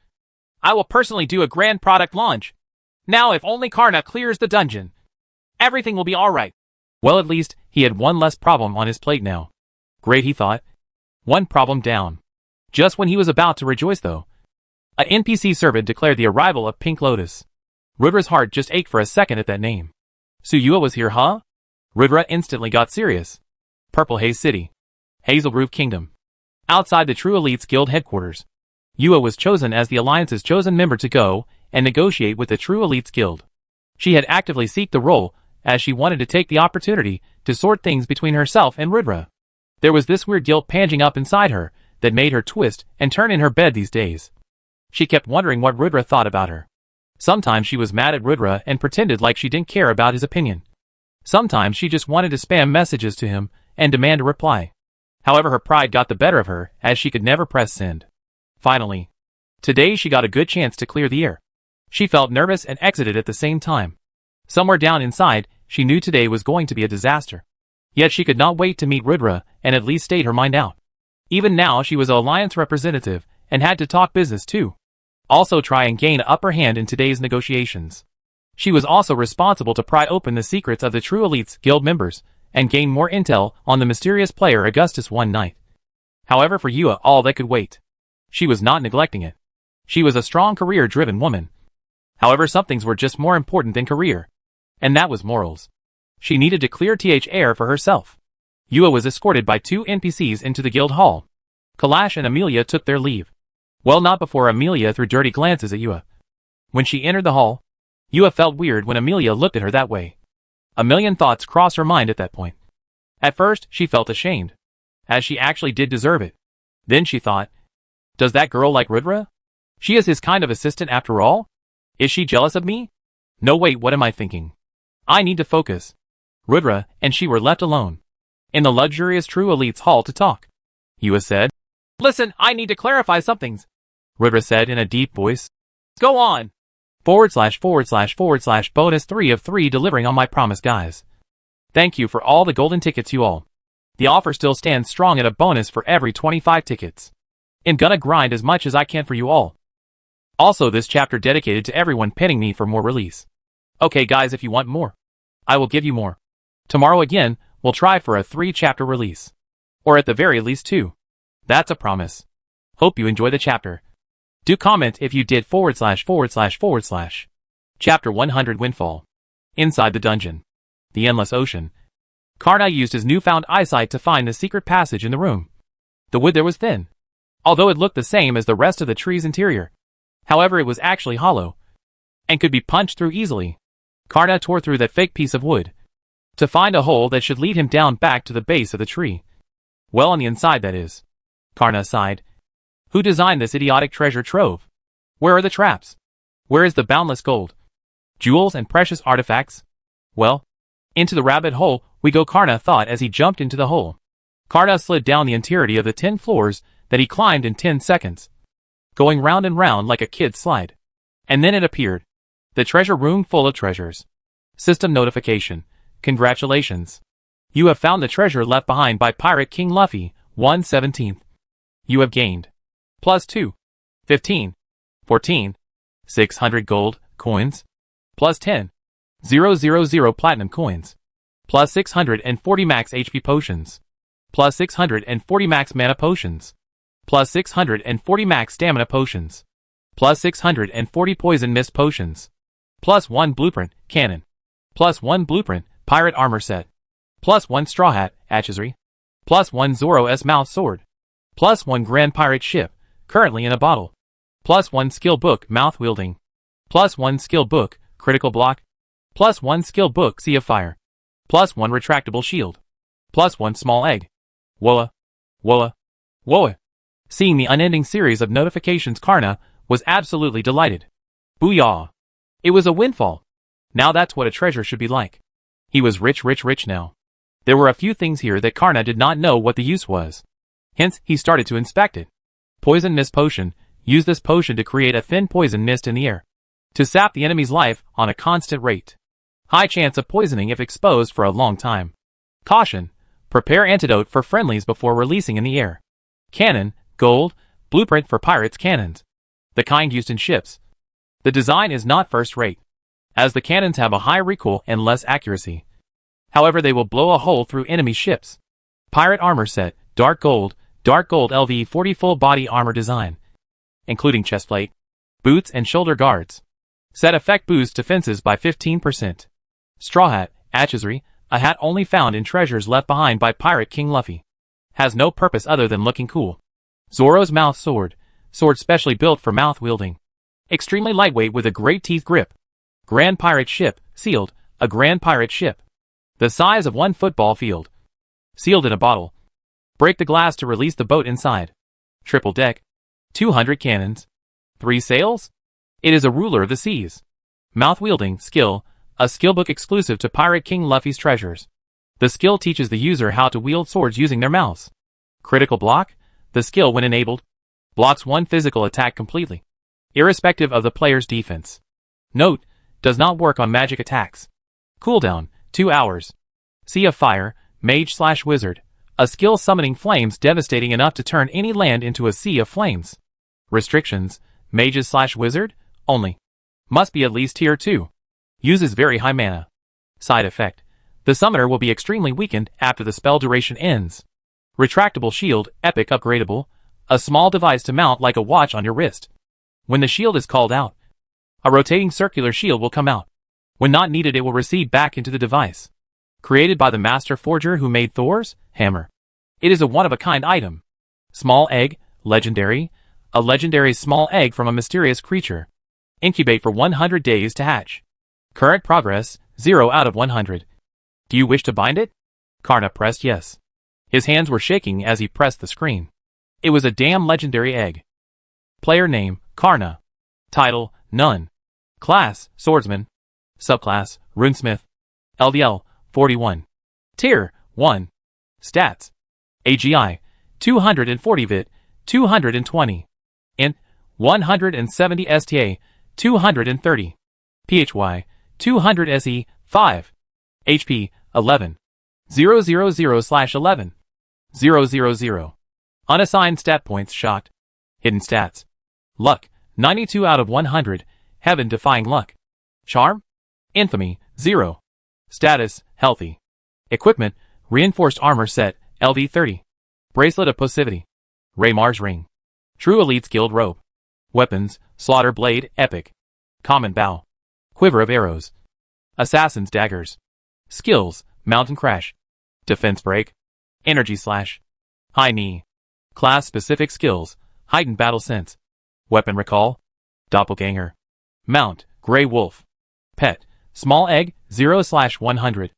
B: I will personally do a grand product launch. Now if only Karna clears the dungeon, everything will be alright.
A: Well, at least he had one less problem on his plate now. Great, he thought. One problem down. Just when he was about to rejoice, though, an NPC servant declared the arrival of Pink Lotus. Ridra's heart just ached for a second at that name. Suyua was here, huh? Ridra instantly got serious. Purple Haze City. Hazel Roof Kingdom. Outside the True Elites Guild headquarters, Yua was chosen as the Alliance's chosen member to go and negotiate with the True Elites Guild. She had actively sought the role, as she wanted to take the opportunity to sort things between herself and Ridra. There was this weird guilt panging up inside her that made her twist and turn in her bed these days. She kept wondering what Ridra thought about her. Sometimes she was mad at Ridra and pretended like she didn't care about his opinion. Sometimes she just wanted to spam messages to him and demand a reply. However, her pride got the better of her, as she could never press send. Finally, today she got a good chance to clear the air. She felt nervous and exited at the same time. Somewhere down inside, she knew today was going to be a disaster. Yet she could not wait to meet Ridra and at least state her mind out. Even now she was an Alliance representative and had to talk business too. Also try and gain an upper hand in today's negotiations. She was also responsible to pry open the secrets of the True Elites Guild members and gain more intel on the mysterious player Augustus one night. However, for Yua, all that could wait. She was not neglecting it. She was a strong career-driven woman. However, some things were just more important than career. And that was morals. She needed to clear air for herself. Yua was escorted by 2 NPCs into the guild hall. Kalash and Amelia took their leave. Well, not before Amelia threw dirty glances at Yua. When she entered the hall, Yua felt weird when Amelia looked at her that way. A million thoughts crossed her mind at that point. At first, she felt ashamed, as she actually did deserve it. Then she thought, does that girl like Rudra? She is his kind of assistant after all? Is she jealous of me? No, wait, what am I thinking? I need to focus. Rudra and she were left alone in the luxurious True Elite's hall to talk. Yua said, listen, I need to clarify some things. Rudra said in a deep voice. Go on. / bonus 3 of 3 delivering on my promise, guys. Thank you for all the golden tickets, you all. The offer still stands strong at a bonus for every 25 tickets. I'm gonna grind as much as I can for you all. Also, this chapter dedicated to everyone pinning me for more release. Okay guys, if you want more, I will give you more. Tomorrow again, we'll try for a 3-chapter release. Or at the very least 2. That's a promise. Hope you enjoy the chapter. Do comment if you did / Chapter 100 Windfall. Inside the dungeon. The endless ocean. Karna used his newfound eyesight to find the secret passage in the room. The wood there was thin, although it looked the same as the rest of the tree's interior. However, it was actually hollow, and could be punched through easily. Karna tore through that fake piece of wood, to find a hole that should lead him down back to the base of the tree. Well, on the inside, that is. Karna sighed. Who designed this idiotic treasure trove? Where are the traps? Where is the boundless gold? Jewels and precious artifacts? Well, into the rabbit hole we go, Karna thought as he jumped into the hole. Karna slid down the entirety of the 10 floors that he climbed in 10 seconds, going round and round like a kid's slide. And then it appeared. The treasure room full of treasures. System notification. Congratulations. You have found the treasure left behind by Pirate King Luffy, 1/17. You have gained +2, 15, 14, 600 gold coins, +10, 000 platinum coins, +640 max HP potions, +640 max mana potions, +640 max stamina potions, +640 poison mist potions, +1 blueprint cannon, +1 blueprint pirate armor set, +1 straw hat accessory, +1 Zoro's mouth sword, +1 grand pirate ship currently in a bottle, +1 skill book mouth wielding, +1 skill book critical block, +1 skill book sea of fire, +1 retractable shield, +1 small egg. Woa, woa, woa. Seeing the unending series of notifications, Karna was absolutely delighted. Booyah! It was a windfall. Now that's what a treasure should be like. He was rich now. There were a few things here that Karna did not know what the use was. Hence, he started to inspect it. Poison mist potion. Use this potion to create a thin poison mist in the air, to sap the enemy's life on a constant rate. High chance of poisoning if exposed for a long time. Caution. Prepare antidote for friendlies before releasing in the air. Cannon. Gold. Blueprint for pirates' cannons. The kind used in ships. The design is not first rate, as the cannons have a high recoil and less accuracy. However, they will blow a hole through enemy ships. Pirate armor set. Dark gold LV 40 full body armor design, including chestplate, boots and shoulder guards. Set effect boosts defenses by 15%. Straw hat accessory. A hat only found in treasures left behind by Pirate King Luffy. Has no purpose other than looking cool. Zoro's mouth sword. Sword specially built for mouth wielding. Extremely lightweight with a great teeth grip. Grand pirate ship. Sealed. A grand pirate ship. The size of 1 football field. Sealed in a bottle. Break the glass to release the boat inside. Triple deck. 200 cannons. 3 sails? It is a ruler of the seas. Mouth wielding skill. A skill book exclusive to Pirate King Luffy's treasures. The skill teaches the user how to wield swords using their mouths. Critical block. The skill, when enabled, blocks 1 physical attack completely, irrespective of the player's defense. Note, does not work on magic attacks. Cooldown, 2 hours. Sea of Fire, Mage/Wizard. A skill summoning flames devastating enough to turn any land into a sea of flames. Restrictions, Mages/Wizard, only. Must be at least tier 2. Uses very high mana. Side effect. The summoner will be extremely weakened after the spell duration ends. Retractable shield, epic upgradable, a small device to mount like a watch on your wrist. When the shield is called out, a rotating circular shield will come out. When not needed, it will recede back into the device. Created by the master forger who made Thor's hammer. It is a one-of-a-kind item. Small egg, legendary, a legendary small egg from a mysterious creature. Incubate for 100 days to hatch. Current progress, 0 out of 100. Do you wish to bind it? Karna pressed yes. His hands were shaking as he pressed the screen. It was a damn legendary egg. Player name, Karna. Title, None. Class, Swordsman. Subclass, Runesmith. LDL, 41. Tier, 1. Stats. AGI, 240 VIT, 220. Int, 170 STA, 230. PHY, 200 SE, 5. HP, 11. 000/11. 000. Unassigned stat points shocked. Hidden stats. Luck, 92 out of 100, heaven-defying luck. Charm? Infamy, 0. Status, healthy. Equipment, reinforced armor set, LD30. Bracelet of Passivity. Raymar's ring. True Elite's Guild robe. Weapons, Slaughter Blade, epic. Common bow. Quiver of arrows. Assassin's daggers. Skills, Mountain Crash. Defense break. Energy slash. High knee. Class specific skills, heightened battle sense. Weapon recall. Doppelganger. Mount, Grey Wolf. Pet, small egg, 0/100.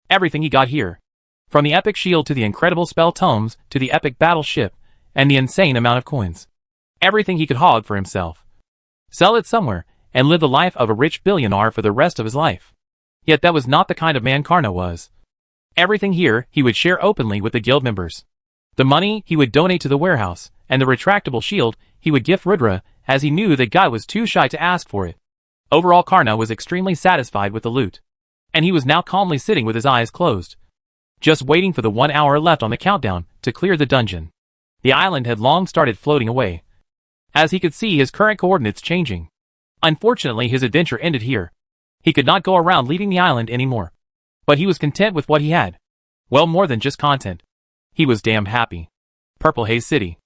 A: Everything he got here. From the epic shield to the incredible spell tomes to the epic battleship and the insane amount of coins. Everything he could hog for himself. Sell it somewhere and live the life of a rich billionaire for the rest of his life. Yet that was not the kind of man Karna was. Everything here he would share openly with the guild members. The money he would donate to the warehouse, and the retractable shield he would gift Rudra, as he knew that guy was too shy to ask for it. Overall, Karna was extremely satisfied with the loot. And he was now calmly sitting with his eyes closed, just waiting for the 1 hour left on the countdown to clear the dungeon. The island had long started floating away, as he could see his current coordinates changing. Unfortunately, his adventure ended here. He could not go around leaving the island anymore. But he was content with what he had. Well, more than just content. He was damn happy. Purple Haze City.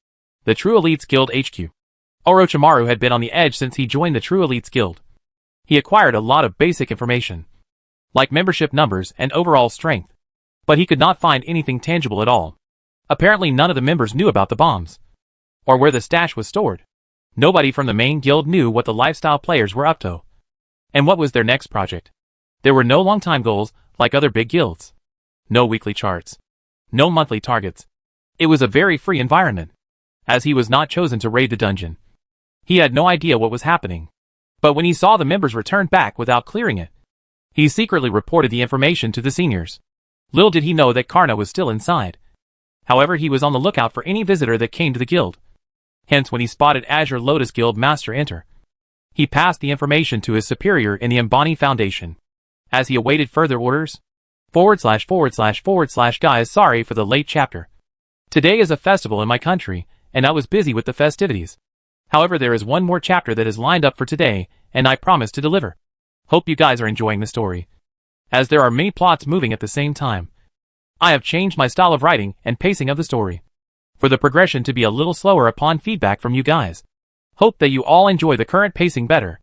A: The True Elites Guild HQ. Orochimaru had been on the edge since he joined the True Elites Guild. He acquired a lot of basic information, like membership numbers and overall strength. But he could not find anything tangible at all. Apparently none of the members knew about the bombs, or where the stash was stored. Nobody from the main guild knew what the lifestyle players were up to, and what was their next project. There were no long-time goals like other big guilds. No weekly charts. No monthly targets. It was a very free environment, as he was not chosen to raid the dungeon. He had no idea what was happening. But when he saw the members return back without clearing it, he secretly reported the information to the seniors. Little did he know that Karna was still inside. However, he was on the lookout for any visitor that came to the guild. Hence, when he spotted Azure Lotus Guild Master enter, he passed the information to his superior in the Mbani Foundation. As he awaited further orders, // guys, sorry for the late chapter. Today is a festival in my country, and I was busy with the festivities. However, there is one more chapter that is lined up for today, and I promise to deliver. Hope you guys are enjoying the story, as there are many plots moving at the same time. I have changed my style of writing and pacing of the story, for the progression to be a little slower upon feedback from you guys. Hope that you all enjoy the current pacing better.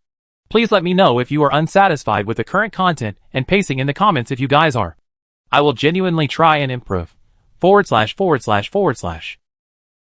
A: Please let me know if you are unsatisfied with the current content and pacing in the comments if you guys are. I will genuinely try and improve. //